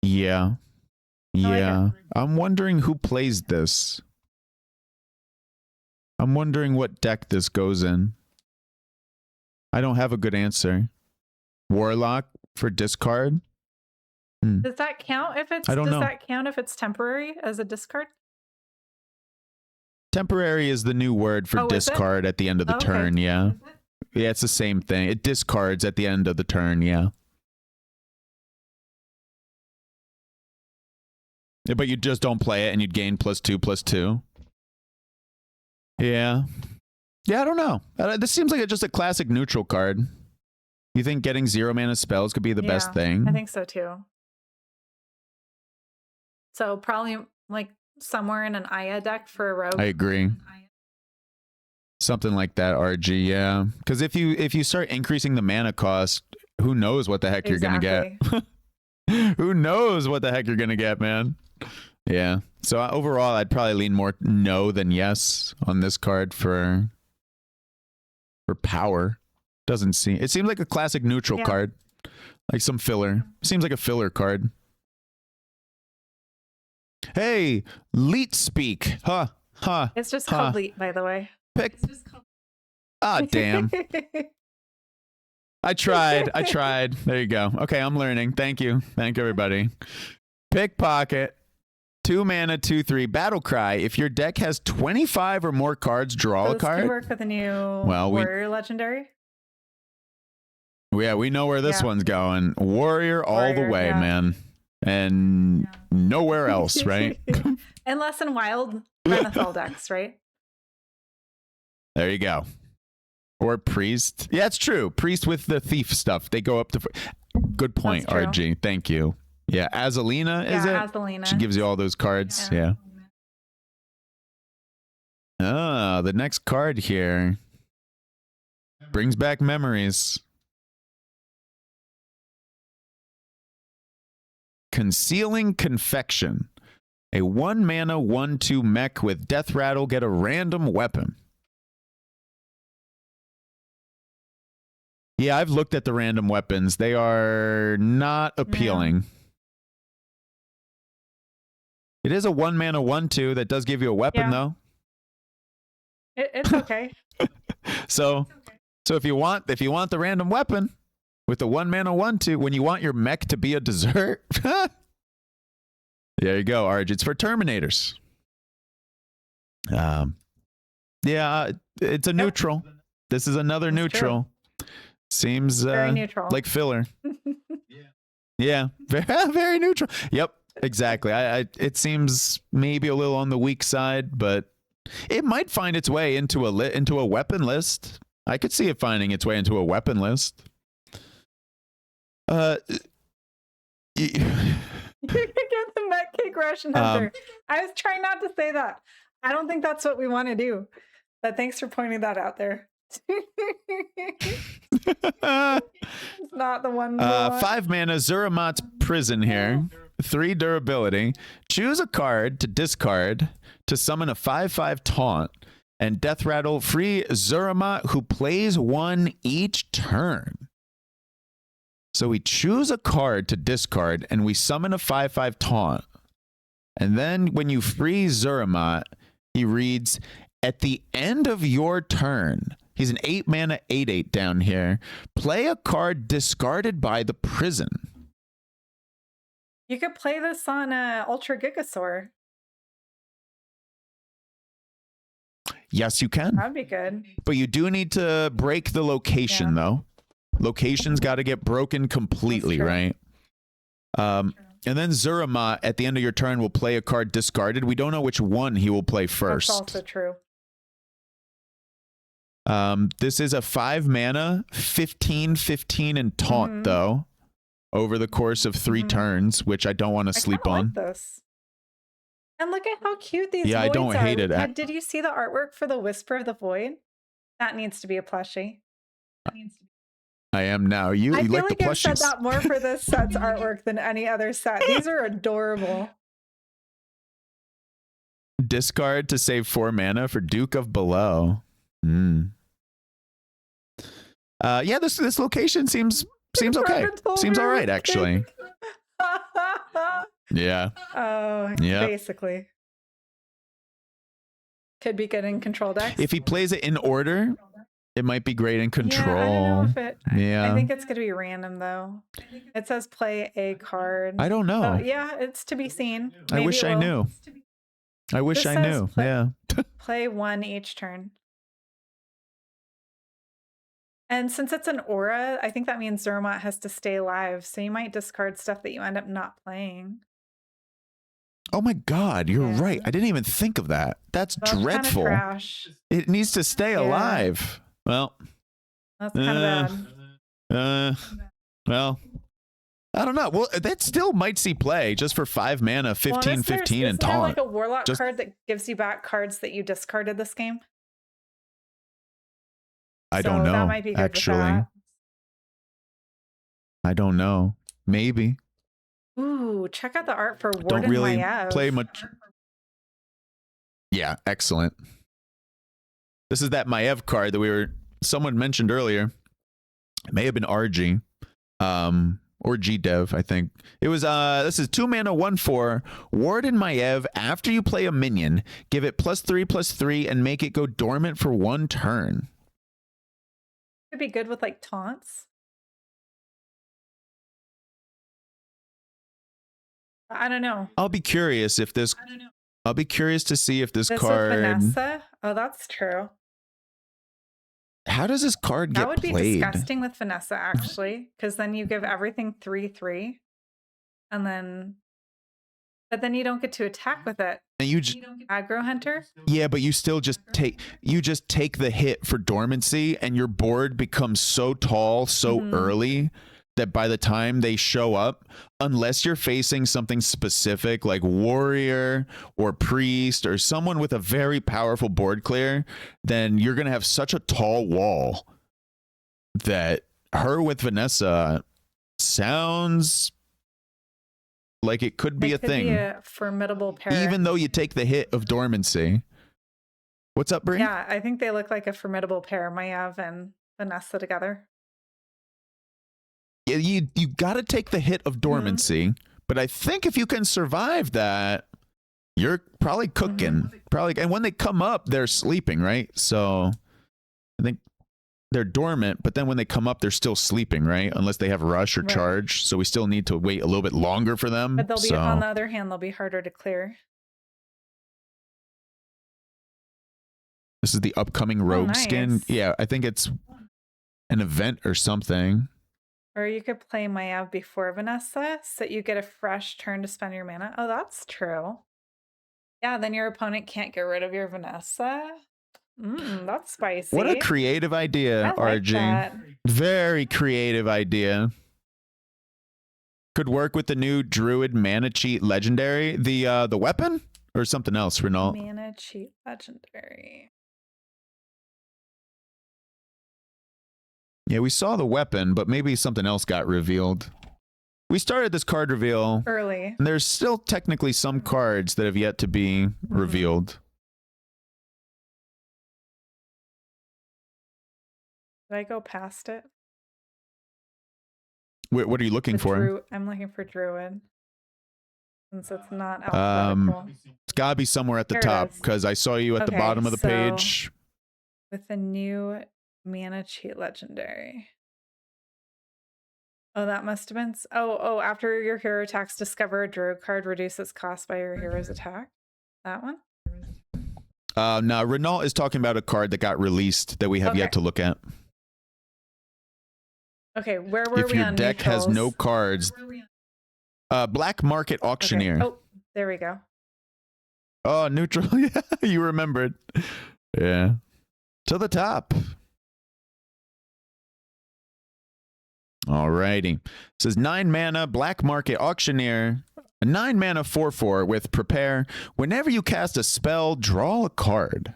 Yeah. Yeah. I'm wondering who plays this. I'm wondering what deck this goes in. I don't have a good answer. Warlock for discard? Does that count if it's does that count if it's temporary as a discard? Temporary is the new word for discard at the end of the turn, yeah. Yeah, it's the same thing. It discards at the end of the turn, yeah. But you just don't play it and you'd gain +2/+2. Yeah. Yeah, I don't know. This seems like just a classic neutral card. You think getting 0 mana spells could be the best thing? I think so too. So probably like somewhere in an Aya deck for a rogue. I agree. Something like that, RG, yeah. Because if you start increasing the mana cost, who knows what the heck you're gonna get? Who knows what the heck you're gonna get, man? Yeah. So overall, I'd probably lean more no than yes on this card for power. It seems like a classic neutral card, like some filler. Seems like a filler card. Hey, Leet Speak. It's just called Leet, by the way. Damn. I tried. There you go. Okay, I'm learning. Thank you. Thank everybody. Pickpocket. 2 mana, 2/3 Battle Cry. If your deck has 25 or more cards, draw a card. Does work with a new Warrior Legendary? Yeah, we know where this one's going. Warrior all the way, man. And nowhere else, right? Unless in Wild Renethal decks, right? There you go. Or Priest. Yeah, it's true. Priest with the thief stuff. They go up to... Good point, RG. Thank you. Yeah, Azalina, is it? Azalina. She gives you all those cards. Yeah. Oh, the next card here brings back memories. Concealing Confection. A 1 mana 1/2 mech with Death Rattle. Get a random weapon. Yeah, I've looked at the random weapons. They are not appealing. It is a 1 mana 1/2 that does give you a weapon, though. It's okay. So if you want the random weapon with the 1 mana 1/2, when you want your mech to be a dessert, there you go, Arj. It's for Terminators. Yeah, it's a neutral. This is another neutral. True. Seems very neutral. Like filler. Yeah, very neutral. Yep. Exactly. It seems maybe a little on the weak side, but it might find its way into a weapon list. I could see it finding its way into a weapon list. You could get the Met Cake Russian Hunter. I was trying not to say that. I don't think that's what we want to do. But thanks for pointing that out there. It's not the one. 5 mana, Zuramat's Prison here. 3 durability. Choose a card to discard to summon a 5/5 taunt and Death Rattle free Zuramat who plays 1 each turn. So we choose a card to discard and we summon a 5/5 taunt. And then when you free Zuramat, he reads, at the end of your turn, he's an 8 mana 8/8 down here. Play a card discarded by the prison. You could play this on Ultra Gigasaur. Yes, you can. That'd be good. But you do need to break the location, though. Location's got to get broken completely, right? And then Zuramat, at the end of your turn, will play a card discarded. We don't know which one he will play first. That's also true. This is a 5 mana, 15/15 and taunt, though, over the course of 3 turns, which I don't want to sleep on. Like this. And look at how cute these I voids don't are. hate it. Did you see the artwork for the Whisper of the Void? That needs to be a plushie. I am now. You I feel like like the I've said plushies. that more for this set's artwork than any other set. These are adorable. Discard to save 4 mana for Duke of Below. Yeah, this location seems okay. Seems all right, actually. Yeah. Oh, yeah. Basically. Could be good in control decks. If he plays it in order, it might be great in control. Yeah, I don't know if it. Yeah. I think it's going to be random, though. It says play a card. I don't know. So, yeah, it's to be seen. I wish I knew. I wish I knew. Yeah. Play 1 each turn. And since it's an aura, I think that means Zuramat has to stay alive. So you might discard stuff that you end up not playing. Oh my God, you're right. I didn't even think of that. That's dreadful. Kind of trash. It needs to stay alive. Well, that's kind of bad. Well, I don't know. Well, that still might see play just for 5 mana, 15/15 and taunt. Like a Warlock card that gives you back cards that you discarded this game. I don't know. That might be good actually. I don't know. Maybe. Ooh, check out the art for Warden Don't really Maiev. play much. Yeah, excellent. This is that Maiev card that someone mentioned earlier. It may have been RG. Or GDev, I think. It was, this is 2 mana, 1/4. Warden Maiev, after you play a minion, give it +3/+3 and make it go dormant for 1 turn. Could be good with like taunts. I don't know. I'll be curious if this. I'll be curious to see if this card. With Vanessa? Oh, that's true. How does this card get played? That would be disgusting with Vanessa, actually, because then you give everything 3/3, and then, but then you don't get to attack with it. And you aggro hunter. Yeah, but you still just take the hit for dormancy, and your board becomes so tall so early that by the time they show up, unless you're facing something specific like warrior or priest or someone with a very powerful board clear, then you're going to have such a tall wall that her with Vanessa sounds like it could be a thing. Be a formidable pair. Even though you take the hit of dormancy. What's up, Brie? Yeah, I think they look like a formidable pair, Maiev and Vanessa together. You got to take the hit of dormancy, but I think if you can survive that, you're probably cooking. Probably, and when they come up, they're sleeping, right? So I think they're dormant, but then when they come up, they're still sleeping, right? Unless they have rush or charge. So we still need to wait a little bit longer for them. But they'll be, on the other hand, they'll be harder to clear. This is the upcoming rogue skin. Yeah, I think it's an event or something. Or you could play Maiev before Vanessa, so you get a fresh turn to spend your mana. Oh, that's true. Yeah, then your opponent can't get rid of your Vanessa. That's spicy. What a creative idea, RG. That. Very creative idea. Could work with the new Druid Mana Cheat Legendary. The weapon? Or something else, Renault? Mana Cheat Legendary. Yeah, we saw the weapon, but maybe something else got revealed. We started this card reveal early. And there's still technically some cards that have yet to be revealed. Did I go past it? What are you looking for? I'm looking for Druid. Since it's not alphabetical. It's got to be somewhere at the top because I saw you at the bottom of the page. With the new mana cheat legendary. Oh, that must have been... Oh, after your hero attacks, discover a Druid card, reduce its cost by your hero's attack. That one? No, Renault is talking about a card that got released that we have yet to look at. Okay, where were we on If your deck neutrals? has no cards... Black Market Auctioneer. Okay. Oh, there we go. Oh, neutral. Yeah, you remembered. Yeah. To the top. Alrighty. It says 9 mana, Black Market Auctioneer. A 9 mana 4/4 with Prepare. Whenever you cast a spell, draw a card.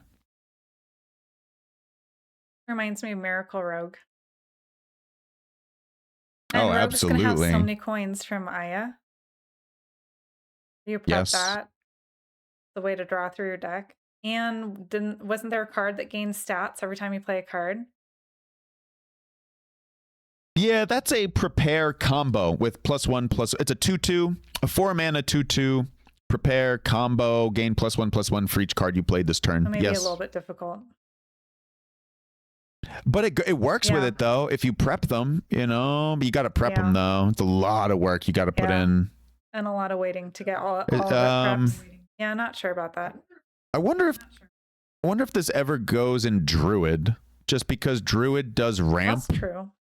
Reminds me of Miracle Rogue. And Rogue's absolutely. Gonna have so many coins from Aya. You prep that. The way to draw through your deck. And wasn't there a card that gains stats every time you play a card? Yeah, that's a Prepare combo with +1/+. It's a 2/2, a 4 mana 2/2. Prepare combo, gain +1/+1 for each card you played this turn. So maybe a little bit difficult. But it works with it though. If you prep them, you know, you got to prep them though. It's a lot of work you got to put in. And a lot of waiting to get all of the preps. Yeah, not sure about that. I wonder if this ever goes in Druid, just because Druid does ramp. That's true.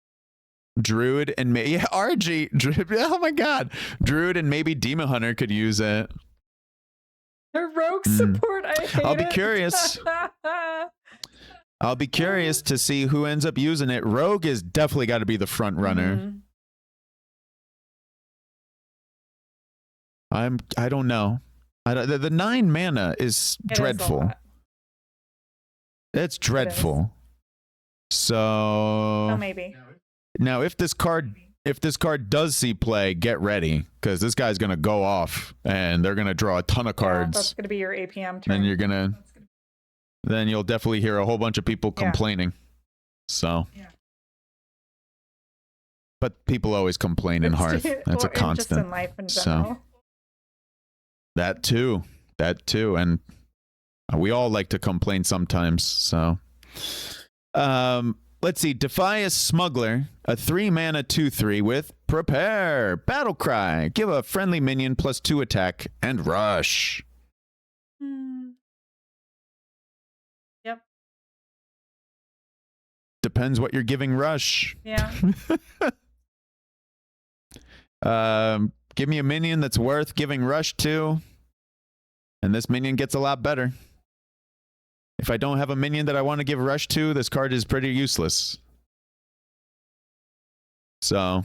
Druid and RG. Oh my God, Druid and maybe Demon Hunter could use it. The rogue support. I hate I'll be curious. I'll be curious to see who ends up using it. Rogue is definitely got to be the front runner. I don't know. The 9 mana is dreadful. It's dreadful. So maybe. Now if this card does see play, get ready because this guy's gonna go off and they're gonna draw a ton of cards. That's gonna be your APM turn. And then you'll definitely hear a whole bunch of people complaining. So. But people always complain in Hearth. That's a constant. Just in life in general. So. That too. And we all like to complain sometimes. So, let's see. Defias Smuggler, a 3 mana 2/3 with Prepare, Battle Cry. Give a friendly minion +2 attack and rush. Yep. Depends what you're giving rush. Yeah. Give me a minion that's worth giving rush to, and this minion gets a lot better. If I don't have a minion that I want to give rush to, this card is pretty useless. So,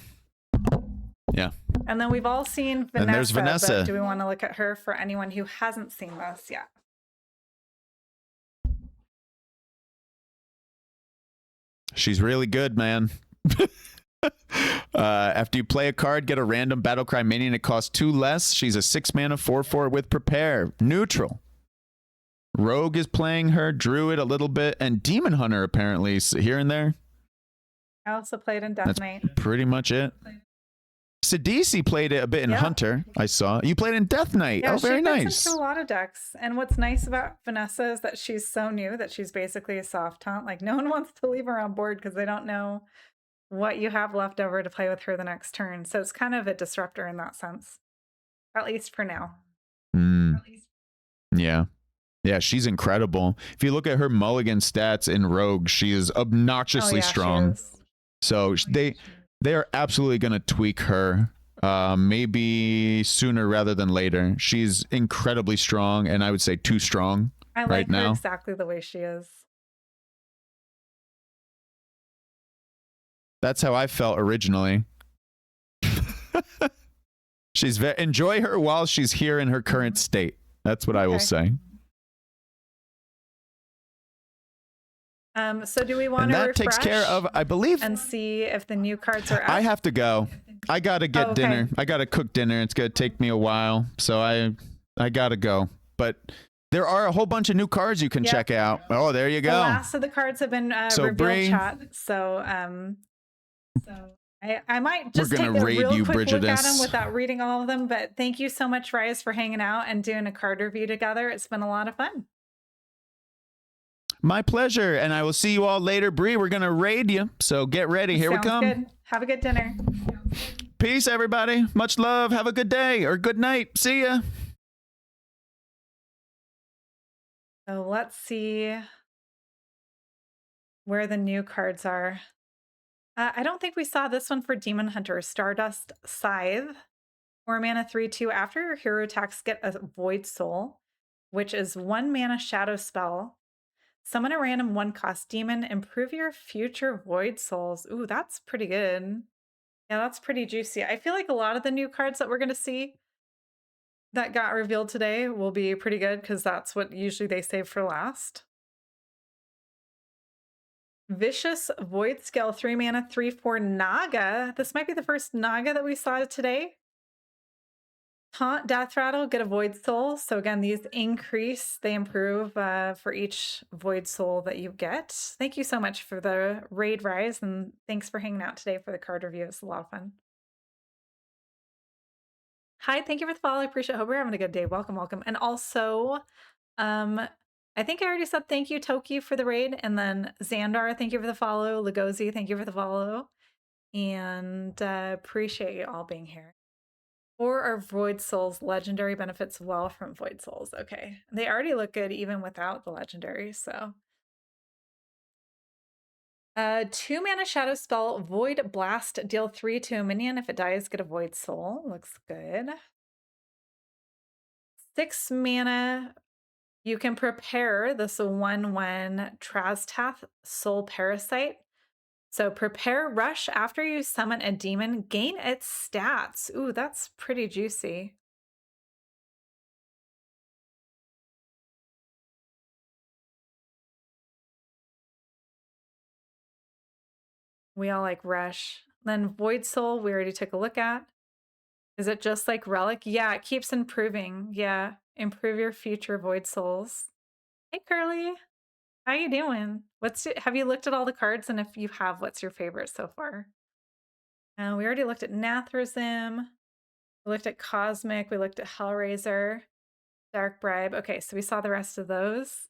yeah. And then we've all seen Vanessa. And there's Vanessa. But do we want to look at her for anyone who hasn't seen this yet? She's really good, man. After you play a card, get a random Battlecry minion. It costs 2 less. She's a 6 mana 4/4 with Prepare. Neutral. Rogue is playing her. Druid a little bit. And Demon Hunter apparently here and there. I also played in Death Knight. Pretty much it. Sidisi played it a bit in Hunter. I saw. You played in Death Knight. Yeah, very nice. She fits into a lot of decks. And what's nice about Vanessa is that she's so new that she's basically a soft taunt. Like, no one wants to leave her on board because they don't know what you have left over to play with her the next turn. So it's kind of a disruptor in that sense. At least for now. Yeah. Yeah, she's incredible. If you look at her mulligan stats in Rogue, she is obnoxiously strong. So they are absolutely going to tweak her maybe sooner rather than later. She's incredibly strong, and I would say too strong right now. I like her exactly the way she is. That's how I felt originally. Enjoy her while she's here in her current state. That's what I will say. So do we want to that refresh takes care of, I believe, and see if the new cards are up? I have to go. I gotta get dinner. I gotta cook dinner. It's gonna take me a while, so I gotta go. But there are a whole bunch of new cards you can check out. Oh, there you go. The last of the cards have been revealed, chat. So I might just take a real quick look at them without reading all of them. But thank you so much, Rise, for hanging out and doing a card review together. It's been a lot of fun. My pleasure, and I will see you all later. Bree, we're going to raid you, so get ready. Here we come. Good. Have a good dinner. Peace, everybody. Much love. Have a good day or good night. See ya. So let's see where the new cards are. I don't think we saw this one for Demon Hunter. Stardust Scythe. 4 mana, 3/2. After your hero attacks, get a Void Soul, which is 1 mana shadow spell. Summon a random 1-cost demon. Improve your future Void Souls. Ooh, that's pretty good. Yeah, that's pretty juicy. I feel like a lot of the new cards that we're going to see that got revealed today will be pretty good because that's what usually they save for last. Vicious Void Scale, 3 mana, 3/4 Naga. This might be the first Naga that we saw today. Taunt, Death Rattle, get a Void Soul. So again, these increase, they improve for each Void Soul that you get. Thank you so much for the raid, Rise, and thanks for hanging out today for the card review. It's a lot of fun. Hi, thank you for the follow. I appreciate it. Hope you're having a good day. Welcome, welcome. And also, I think I already said thank you, Toki, for the raid. And then Xandar, thank you for the follow. Lugosi, thank you for the follow. And appreciate you all being here. Or are Void Souls legendary benefits well from Void Souls? Okay. They already look good even without the legendary, so. 2 mana shadow spell, Void Blast, deal 3 to a minion. If it dies, get a Void Soul. Looks good. 6 mana, you can prepare this 1/1 Traztath Soul Parasite. So prepare Rush after you summon a demon, gain its stats. Ooh, that's pretty juicy. We all like Rush. Then Void Soul, we already took a look at. Is it just like Relic? Yeah, it keeps improving. Yeah, improve your future Void Souls. Hey, Curly. How you doing? Have you looked at all the cards? And if you have, what's your favorite so far? We already looked at Nathrazim. We looked at Cosmic. We looked at Hellraiser. Dark Bribe. Okay, so we saw the rest of those.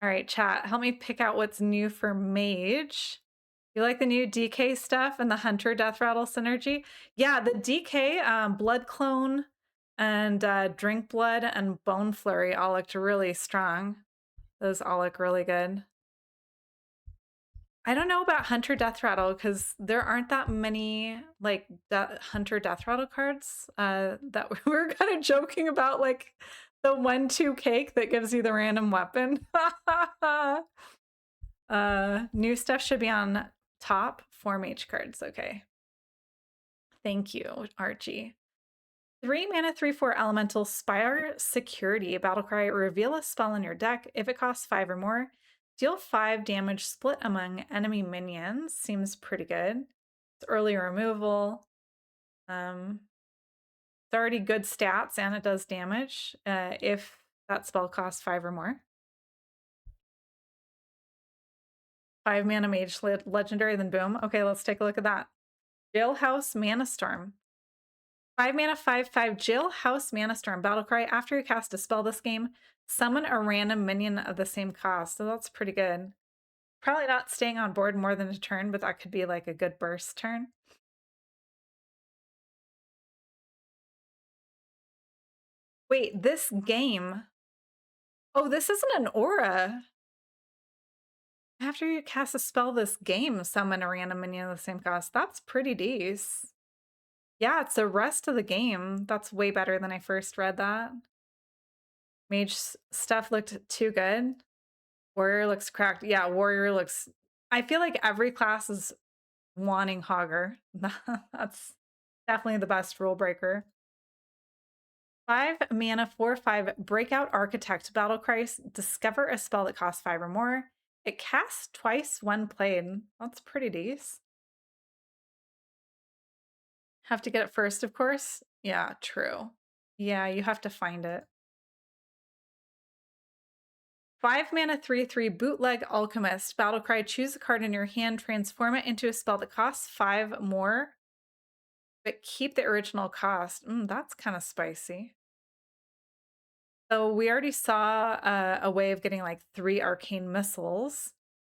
All right, chat. Help me pick out what's new for Mage. You like the new DK stuff and the Hunter Death Rattle synergy? Yeah, the DK, Blood Clone, and Drink Blood and Bone Flurry all looked really strong. Those all look really good. I don't know about Hunter Death Rattle because there aren't that many like Hunter Death Rattle cards that we're kind of joking about, like the 1/2 cake that gives you the random weapon. New stuff should be on top. 4 mage cards. Okay. Thank you, Archie. 3 mana, 3/4 elemental Spire Security. Battlecry, reveal a spell in your deck. If it costs 5 or more, deal 5 damage split among enemy minions. Seems pretty good. It's early removal. It's already good stats and it does damage if that spell costs 5 or more. 5 mana mage legendary, then boom. Okay, let's take a look at that. Jailhouse Mana Storm. 5 mana, 5/5 Jailhouse Mana Storm. Battlecry, after you cast a spell this game, summon a random minion of the same cost. So that's pretty good. Probably not staying on board more than a turn, but that could be like a good burst turn. Wait, this game. Oh, this isn't an aura. After you cast a spell this game, summon a random minion of the same cost. That's pretty decent. Yeah, it's the rest of the game. That's way better than I first read that. Mage stuff looked too good. Warrior looks cracked. Yeah, Warrior looks... I feel like every class is wanting Hogger. That's definitely the best rule breaker. 5 mana, 4/5 Breakout Architect. Battlecry, discover a spell that costs 5 or more. It casts twice when played. That's pretty decent. Have to get it first, of course. Yeah, true. Yeah, you have to find it. 5 mana 3/3 Bootleg Alchemist. Battlecry, choose a card in your hand, transform it into a spell that costs 5 more, but keep the original cost. That's kind of spicy. So we already saw a way of getting like 3 arcane missiles.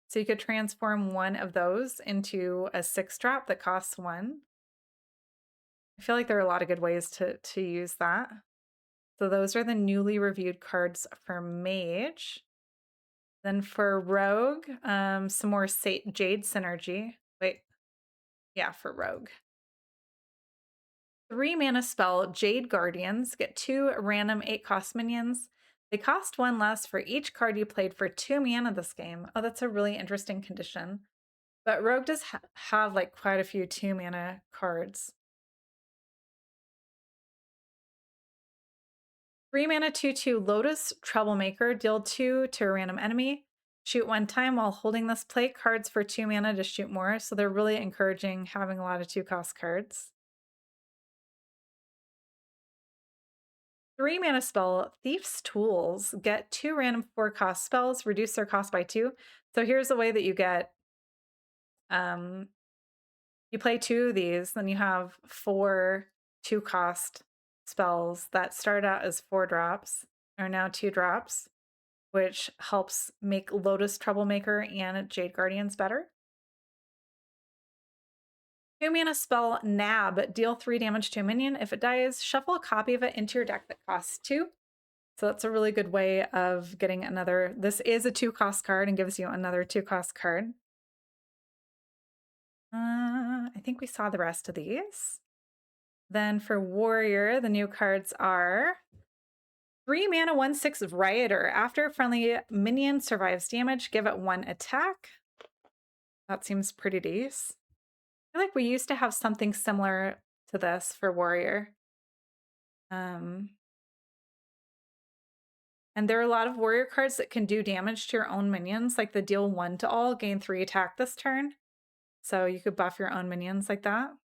So you could transform one of those into a 6-drop that costs 1. I feel like there are a lot of good ways to use that. So those are the newly reviewed cards for Mage. Then for Rogue, some more Jade synergy. Wait, yeah, for Rogue. 3 mana spell, Jade Guardians. Get 2 random 8-cost minions. They cost 1 less for each card you played for 2 mana this game. Oh, that's a really interesting condition. But Rogue does have like quite a few 2 mana cards. 3 mana 2/2 Lotus Troublemaker. Deal 2 to a random enemy. Shoot 1 time while holding this. Play cards for 2 mana to shoot more. So they're really encouraging having a lot of 2-cost cards. 3 mana spell, Thief's Tools. Get 2 random 4-cost spells, reduce their cost by 2. So here's the way that you get, you play 2 of these, then you have 4 2-cost spells that start out as 4 drops, are now 2 drops, which helps make Lotus Troublemaker and Jade Guardians better. 2 mana spell, Nab. Deal 3 damage to a minion. If it dies, shuffle a copy of it into your deck that costs 2. So that's a really good way of getting another. This is a 2-cost card and gives you another 2-cost card. I think we saw the rest of these. Then for Warrior, the new cards are 3 mana 1/6 Rioter. After a friendly minion survives damage, give it 1 attack. That seems pretty decent. I feel like we used to have something similar to this for Warrior. And there are a lot of Warrior cards that can do damage to your own minions, like the deal 1 to all, gain 3 attack this turn. So you could buff your own minions like that.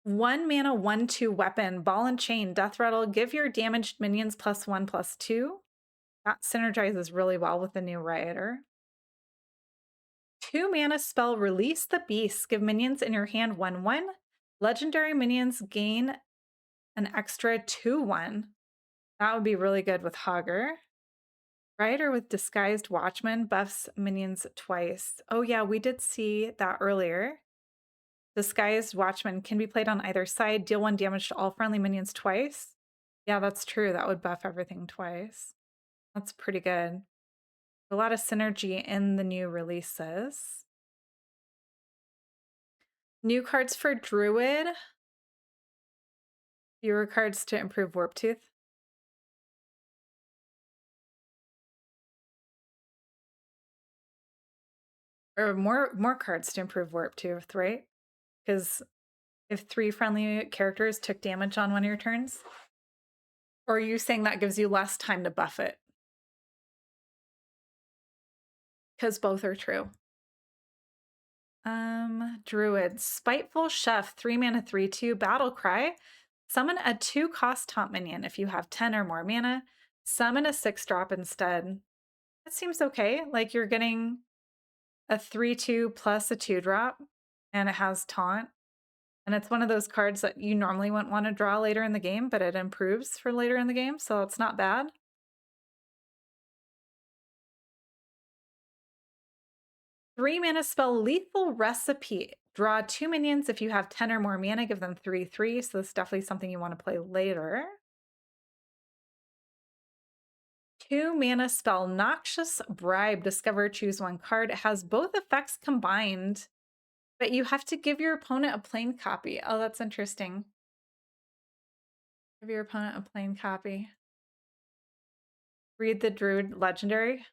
1 mana 1/2 weapon, Ball and Chain, Death Rattle. Give your damaged minions +1/+2. That synergizes really well with the new Rioter. 2 mana spell, Release the Beast. Give minions in your hand 1/1. Legendary minions gain an extra 2/1. That would be really good with Hogger. Rioter with Disguised Watchman buffs minions twice. Oh yeah, we did see that earlier. Disguised Watchman can be played on either side. Deal 1 damage to all friendly minions twice. Yeah, that's true. That would buff everything twice. That's pretty good. A lot of synergy in the new releases. New cards for Druid. Fewer cards to improve Warp Tooth. Or more cards to improve Warp Tooth, right? Because if 3 friendly characters took damage on one of your turns? Or are you saying that gives you less time to buff it? Because both are true. Druid. Spiteful Chef, 3 mana 3/2 Battle Cry. Summon a 2-cost top minion if you have 10 or more mana. Summon a 6-drop instead. That seems okay. Like you're getting a 3/2 plus a 2-drop, and it has taunt. And it's one of those cards that you normally wouldn't want to draw later in the game, but it improves for later in the game, so it's not bad. 3 mana spell, Lethal Recipe. Draw 2 minions if you have 10 or more mana, give them 3/3, so that's definitely something you want to play later. 2 mana spell, Noxious Bribe. Discover, choose 1 card. It has both effects combined, but you have to give your opponent a plain copy. Oh, that's interesting. Give your opponent a plain copy. Read the Druid Legendary.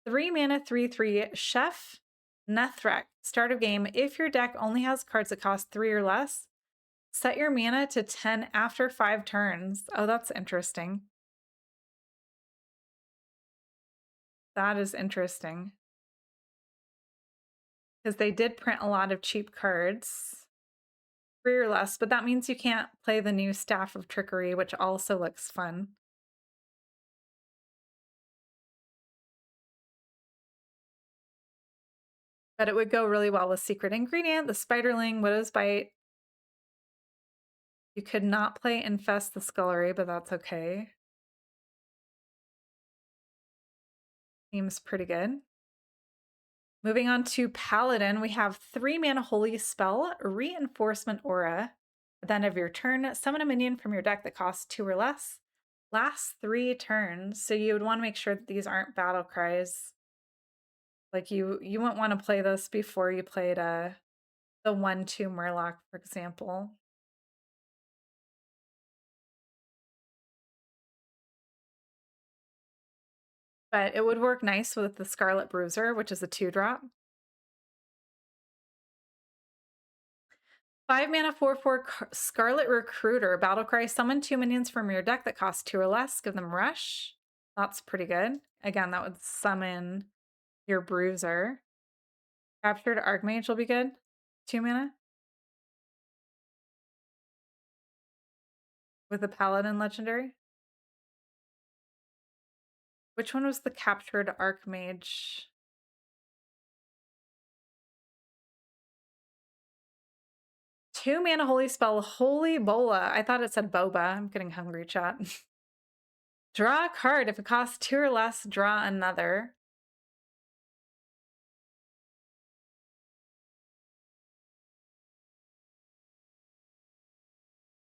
3 mana 3/3 Chef Nethrek. Start of game. If your deck only has cards that cost 3 or less, set your mana to 10 after 5 turns. Oh, that's interesting. That is interesting. Because they did print a lot of cheap cards. 3 or less, but that means you can't play the new Staff of Trickery, which also looks fun. But it would go really well with Secret Ingredient, the Spiderling, Widow's Bite. You could not play Infest the Scullery, but that's okay. Seems pretty good. Moving on to Paladin, we have 3 mana Holy Spell, Reinforcement Aura. At the end of your turn, summon a minion from your deck that costs 2 or less. Last 3 turns, so you would want to make sure that these aren't battle cries. Like you wouldn't want to play this before you played the 1/2 Murloc, for example. But it would work nice with the Scarlet Bruiser, which is a 2-drop. 5 mana 4/4 Scarlet Recruiter. Battlecry. Summon 2 minions from your deck that cost 2 or less. Give them Rush. That's pretty good. Again, that would summon your Bruiser. Captured Archmage will be good. 2 mana. With the Paladin Legendary. Which one was the Captured Archmage? Two mana Holy Spell, Holy Bola. I thought it said Boba. I'm getting hungry, chat. Draw a card. If it costs 2 or less, draw another.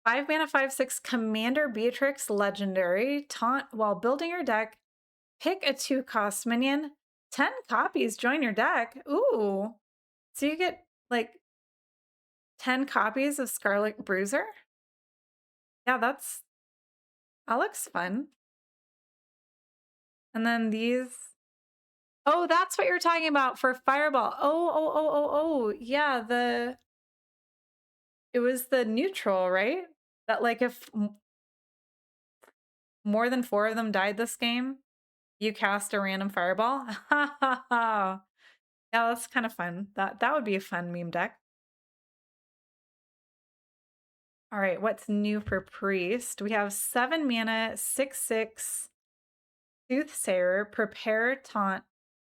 Five mana, 5/6 Commander Beatrix Legendary. Taunt while building your deck. Pick a 2-cost minion. 10 copies join your deck. Ooh. So you get like 10 copies of Scarlet Bruiser? Yeah, that looks fun. And then these. Oh, that's what you're talking about for Fireball. Oh. Yeah, it was the neutral, right? That like if more than 4 of them died this game, you cast a random Fireball. Yeah, that's kind of fun. That would be a fun meme deck. All right, what's new for Priest? We have 7 mana, 6/6 Soothsayer, Prepare, Taunt,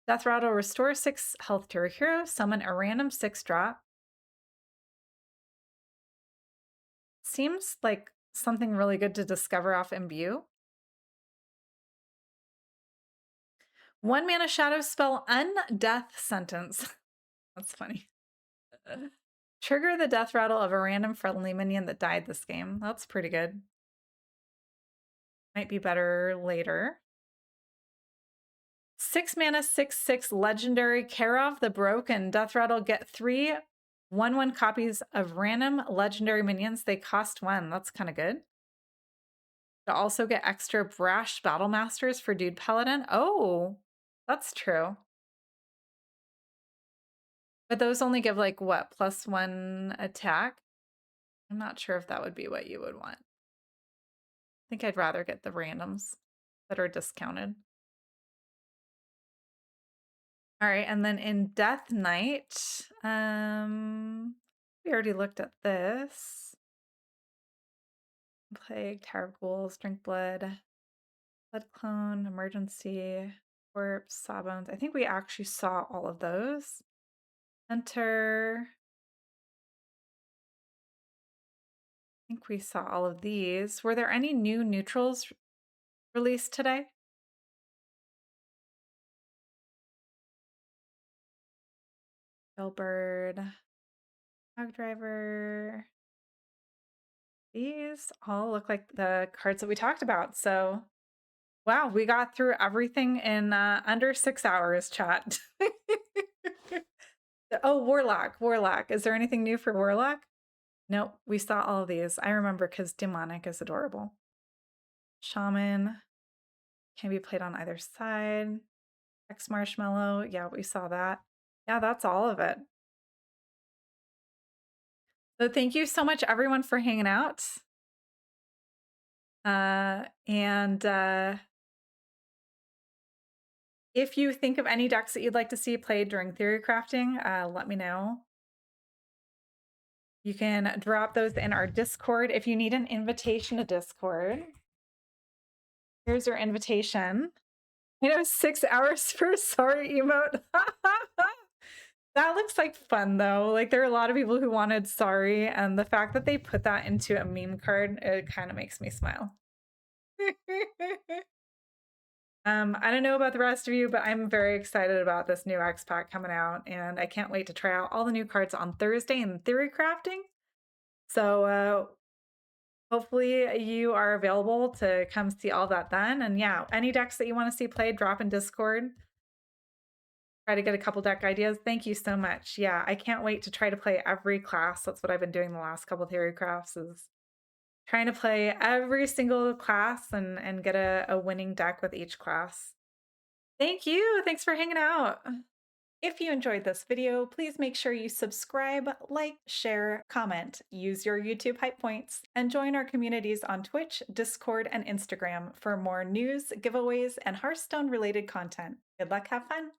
Death Rattle, restore 6 health to a hero, summon a random 6-drop. Seems like something really good to discover off Imbue. 1 mana Shadow Spell, Undeath Sentence. That's funny. Trigger the death rattle of a random friendly minion that died this game. That's pretty good. Might be better later. 6 mana, 6/6 Legendary Karov the Broken. Death rattle, get 3 1/1 copies of random legendary minions. They cost 1. That's kind of good. To also get extra Brash Battle Masters for Dude Paladin. Oh, that's true. But those only give like what, +1 attack? I'm not sure if that would be what you would want. I think I'd rather get the randoms that are discounted. All right, and then in Death Knight, we already looked at this. Plague, Tower Ghouls, Drink Blood, Blood Clone, Emergency, Corpse, Sawbones. I think we actually saw all of those. Enter. I think we saw all of these. Were there any new neutrals released today? Bellbird, Hog Driver. These all look like the cards that we talked about. So, wow, we got through everything in under 6 hours, chat. Oh, Warlock. Is there anything new for Warlock? Nope, we saw all of these. I remember because Demonic is adorable. Shaman can be played on either side. X Marshmallow, yeah, we saw that. Yeah, that's all of it. So thank you so much, everyone, for hanging out. If you think of any decks that you'd like to see played during theory crafting, let me know. You can drop those in our Discord if you need an invitation to Discord. Here's your invitation. 6 hours for sorry emote. That looks like fun though. Like there are a lot of people who wanted sorry, and the fact that they put that into a meme card, it kind of makes me smile. I don't know about the rest of you, but I'm very excited about this new X pack coming out, and I can't wait to try out all the new cards on Thursday in theory crafting. So hopefully you are available to come see all that then. And yeah, any decks that you want to see played, drop in Discord. Try to get a couple deck ideas. Thank you so much. Yeah, I can't wait to try to play every class. That's what I've been doing the last couple theory crafts, is trying to play every single class and get a winning deck with each class. Thank you. Thanks for hanging out. If you enjoyed this video, please make sure you subscribe, like, share, comment, use your YouTube hype points, and join our communities on Twitch, Discord, and Instagram for more news, giveaways, and Hearthstone related content. Good luck, have fun.